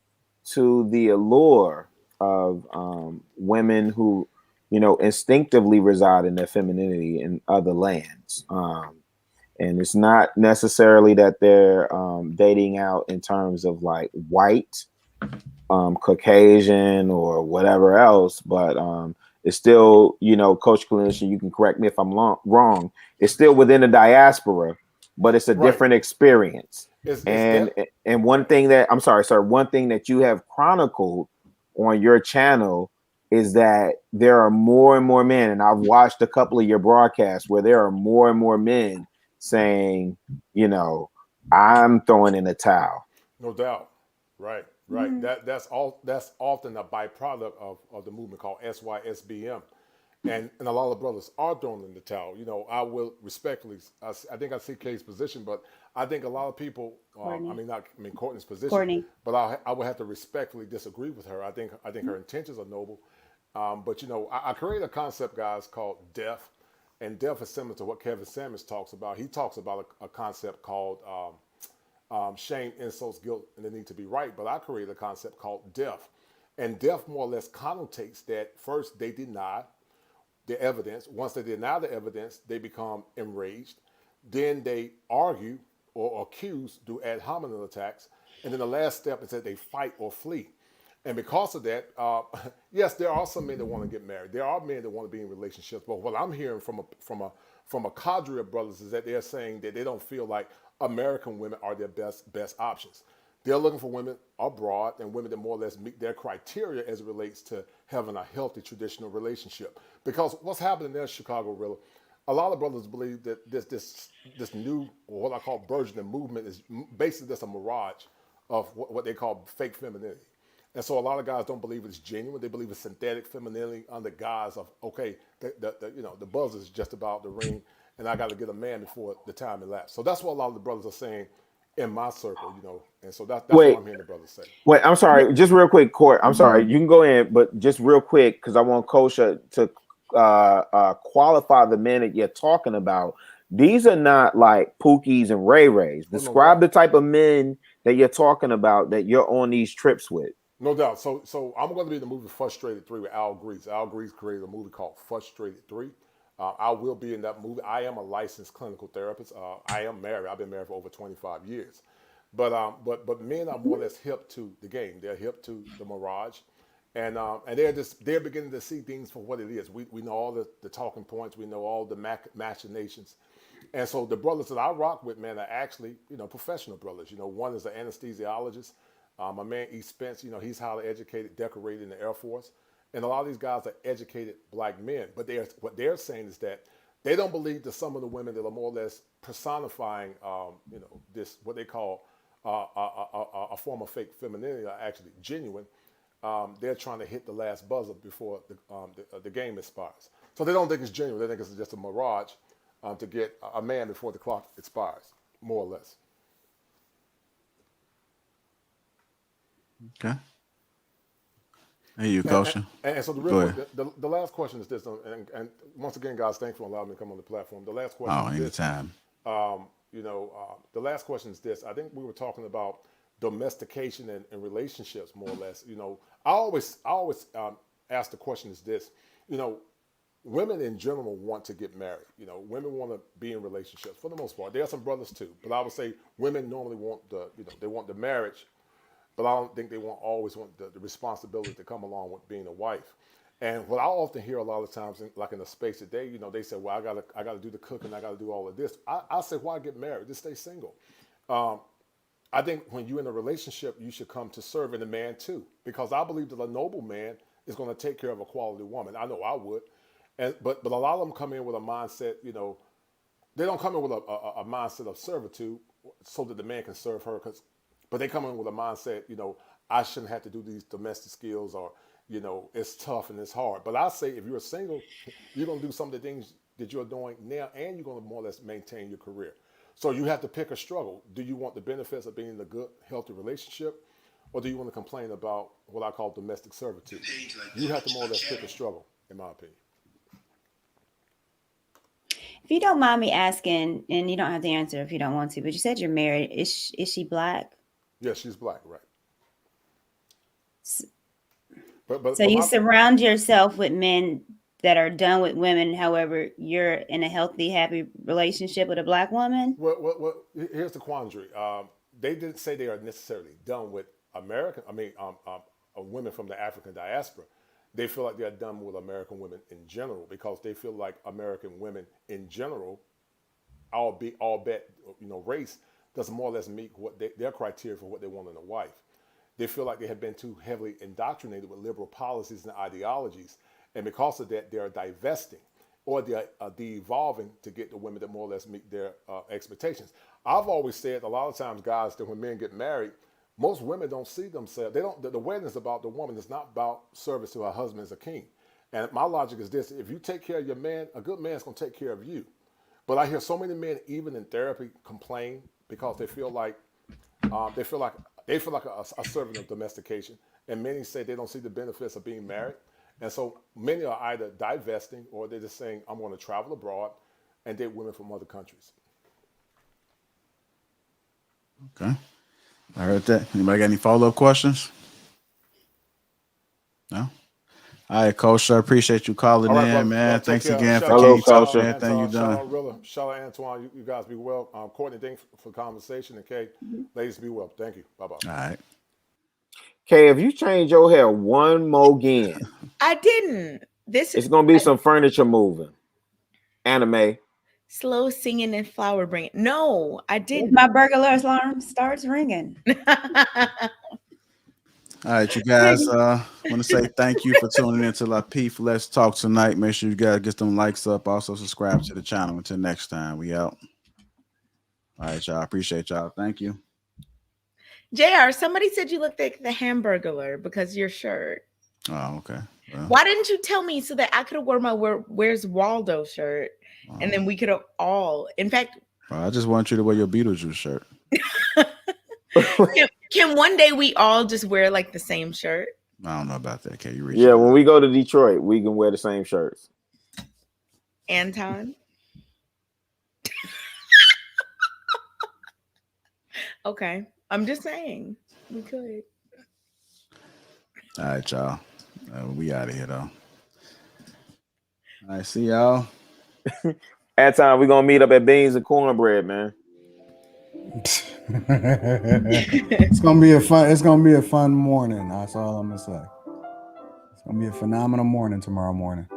to the allure of women who, instinctively reside in their femininity in other lands. And it's not necessarily that they're dating out in terms of like white, Caucasian, or whatever else, but it's still, Coach Clinician, you can correct me if I'm wrong. It's still within the diaspora, but it's a different experience. And one thing that one thing that you have chronicled on your channel is that there are more and more men, and I've watched a couple of your broadcasts where there are more and more men saying, I'm throwing in the towel.
No doubt. Right. Mm-hmm. That's often a byproduct of the movement called SYSBM. And a lot of brothers are throwing in the towel. I will respectfully, I think I see Kay's position, but I think a lot of people, Courtney's position, but I would have to respectfully disagree with her. I think her intentions are noble. But I created a concept, guys, called death. And death is similar to what Kevin Samuels talks about. He talks about a concept called shame, insults, guilt, and the need to be right. But I created a concept called death. And death more or less connotates that first they deny the evidence. Once they deny the evidence, they become enraged. Then they argue or accuse, do ad hominem attacks. And then the last step is that they fight or flee. And because of that, yes, there are some men that want to get married. There are men that want to be in relationships. But what I'm hearing from a cadre of brothers is that they're saying that they don't feel like American women are their best options. They're looking for women abroad and women that more or less meet their criteria as it relates to having a healthy traditional relationship. Because what's happening there in Chicago, really, a lot of brothers believe that this new, or what I call burgeoning movement, is basically just a mirage of what they call fake femininity. And so a lot of guys don't believe it's genuine. They believe it's synthetic femininity under guise of, okay, the buzz is just about the ring, and I got to get a man before the time elapsed. So that's what a lot of the brothers are saying in my circle, and so that's what I'm hearing the brothers say.
Wait, I'm sorry, just real quick, Court. I'm sorry, you can go in, but just real quick, because I want Kosha to qualify the men that you're talking about. These are not like Pookies and Ray Rays. Describe the type of men that you're talking about that you're on these trips with.
No doubt. So I'm going to be in the movie Frustrated 3 with Al Grease. Al Grease created a movie called Frustrated 3. I will be in that movie. I am a licensed clinical therapist. I am married. I've been married for over 25 years. But men are more or less hip to the game. They're hip to the mirage. And they're beginning to see things for what it is. We know all the talking points. We know all the machinations. And so the brothers that I rock with, man, are actually, professional brothers. One is an anesthesiologist. My man E. Spence, he's highly educated, decorated in the Air Force. And a lot of these guys are educated black men. But what they're saying is that they don't believe that some of the women that are more or less personifying, this, what they call a form of fake femininity are actually genuine. They're trying to hit the last buzzer before the game expires. So they don't think it's genuine. They think it's just a mirage to get a man before the clock expires, more or less.
Okay. Hey, you, Kosha.
And so the last question is this, and once again, guys, thanks for allowing me to come on the platform. The last question is this.
Anytime.
the last question is this. I think we were talking about domestication and relationships, more or less. I always ask the question is this. Women in general want to get married. Women want to be in relationships for the most part. There are some brothers too, but I would say women normally want they want the marriage, but I don't think they always want the responsibility to come along with being a wife. And what I often hear a lot of times, like in the space today, they say, well, I gotta do the cooking, I gotta do all of this. I say, why get married? Just stay single. I think when you're in a relationship, you should come to serve in a man too, because I believe that a noble man is going to take care of a quality woman. I know I would. But a lot of them come in with a mindset, they don't come in with a mindset of servitude so that the man can serve her, but they come in with a mindset, I shouldn't have to do these domestic skills, or, it's tough and it's hard. But I say if you're single, you're going to do some of the things that you're doing now, and you're going to more or less maintain your career. So you have to pick a struggle. Do you want the benefits of being in a good, healthy relationship, or do you want to complain about what I call domestic servitude? You have to more or less pick a struggle, in my opinion.
If you don't mind me asking, and you don't have to answer if you don't want to, but you said you're married. Is she Black?
Yes, she's Black, right.
So you surround yourself with men that are done with women. However, you're in a healthy, happy relationship with a Black woman?
Well, here's the quandary. They didn't say they are necessarily done with women from the African diaspora. They feel like they're done with American women in general, because they feel like American women in general, all bet race, doesn't more or less meet what their criteria for what they want in a wife. They feel like they have been too heavily indoctrinated with liberal policies and ideologies, and because of that, they are divesting, or they're de-evolving to get the women that more or less meet their expectations. I've always said a lot of times, guys, that when men get married, most women don't see themselves. The wedding is about the woman. It's not about service to her husband as a king. And my logic is this: if you take care of your man, a good man's gonna take care of you. But I hear so many men, even in therapy, complain because they feel like a servant of domestication, and many say they don't see the benefits of being married. And so many are either divesting, or they're just saying, I'm going to travel abroad and date women from other countries.
Okay. I heard that. Anybody got any follow-up questions? No? All right, Coach. I appreciate you calling in,
brother,
man. Thanks again for
everything
you've done.
Shout out Antoine. You guys be well. Courtney, thanks for the conversation. And Kay, ladies, be well. Thank you. Bye-bye.
All right.
Kay, if you change your hair one more again,
I didn't.
It's going to be some furniture moving. Anime.
Slow singing and flower bringing. No, I didn't.
My burglar alarm starts ringing.
All right, you guys. Want to say thank you for tuning in to Lapeef Let's Talk tonight. Make sure you guys get them likes up. Also subscribe to the channel. Until next time, we out. All right, y'all. Appreciate y'all. Thank you.
JR, somebody said you looked like the Hamburglar because of your shirt.
Oh, okay. Well,
why didn't you tell me so that I could have worn my Where's Waldo shirt, and then we could have all, in fact,
I just want you to wear your Beetlejuice shirt.
Can one day we all just wear like the same shirt?
I don't know about that. Can you reach?
Yeah, when we go to Detroit, we can wear the same shirts.
Anton. Okay, I'm just saying we could.
All right, y'all. We out of here though. All right, see y'all.
At time we're gonna meet up at Beans and Cornbread, man.
It's gonna be a fun morning. That's all I'm gonna say. It's gonna be a phenomenal morning tomorrow morning.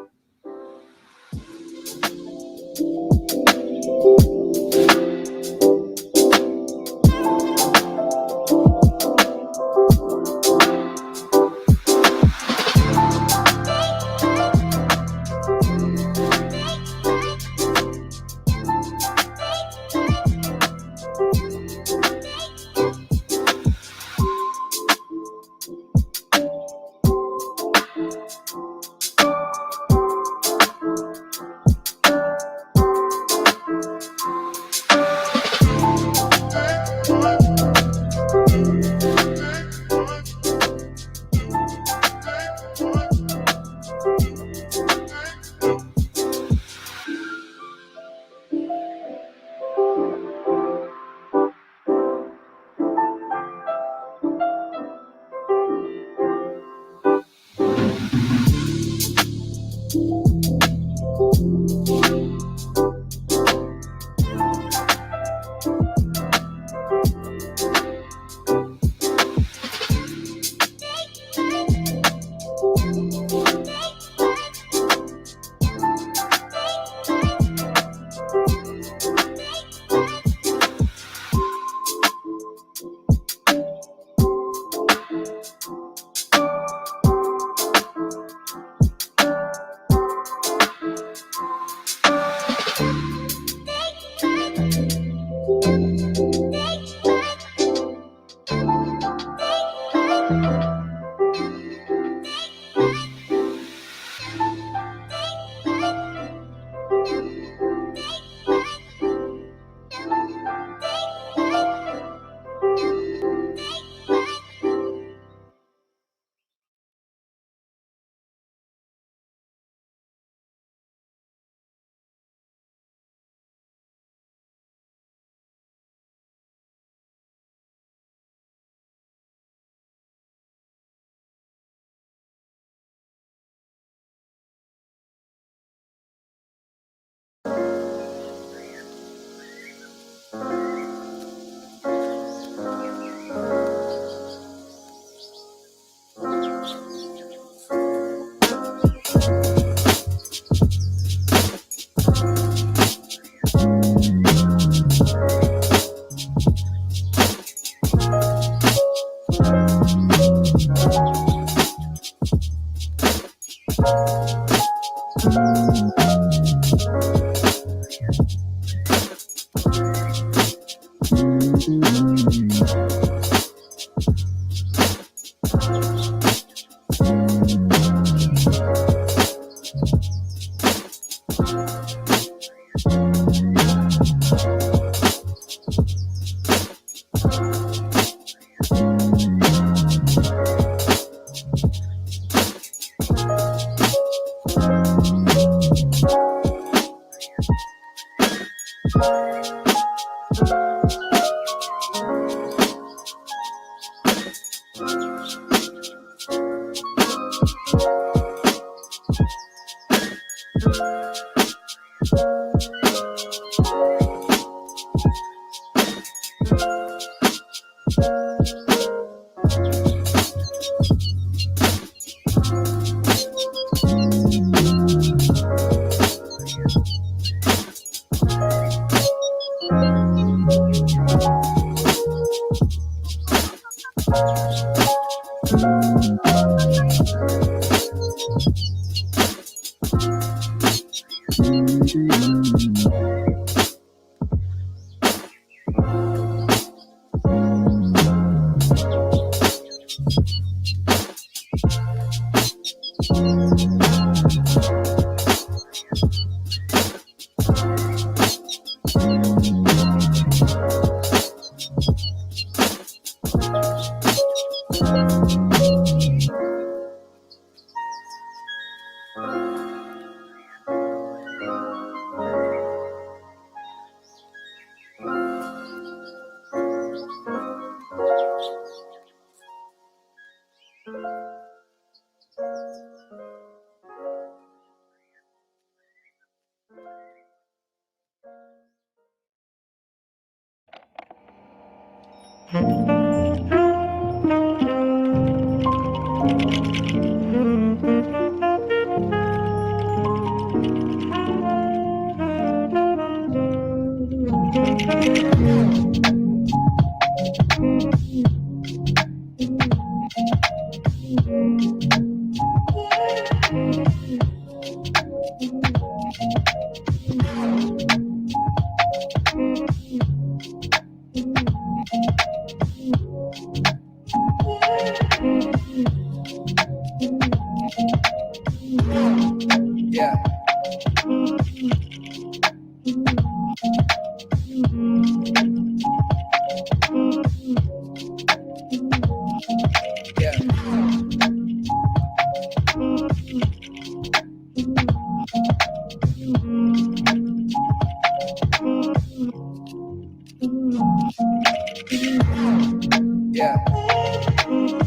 Yeah.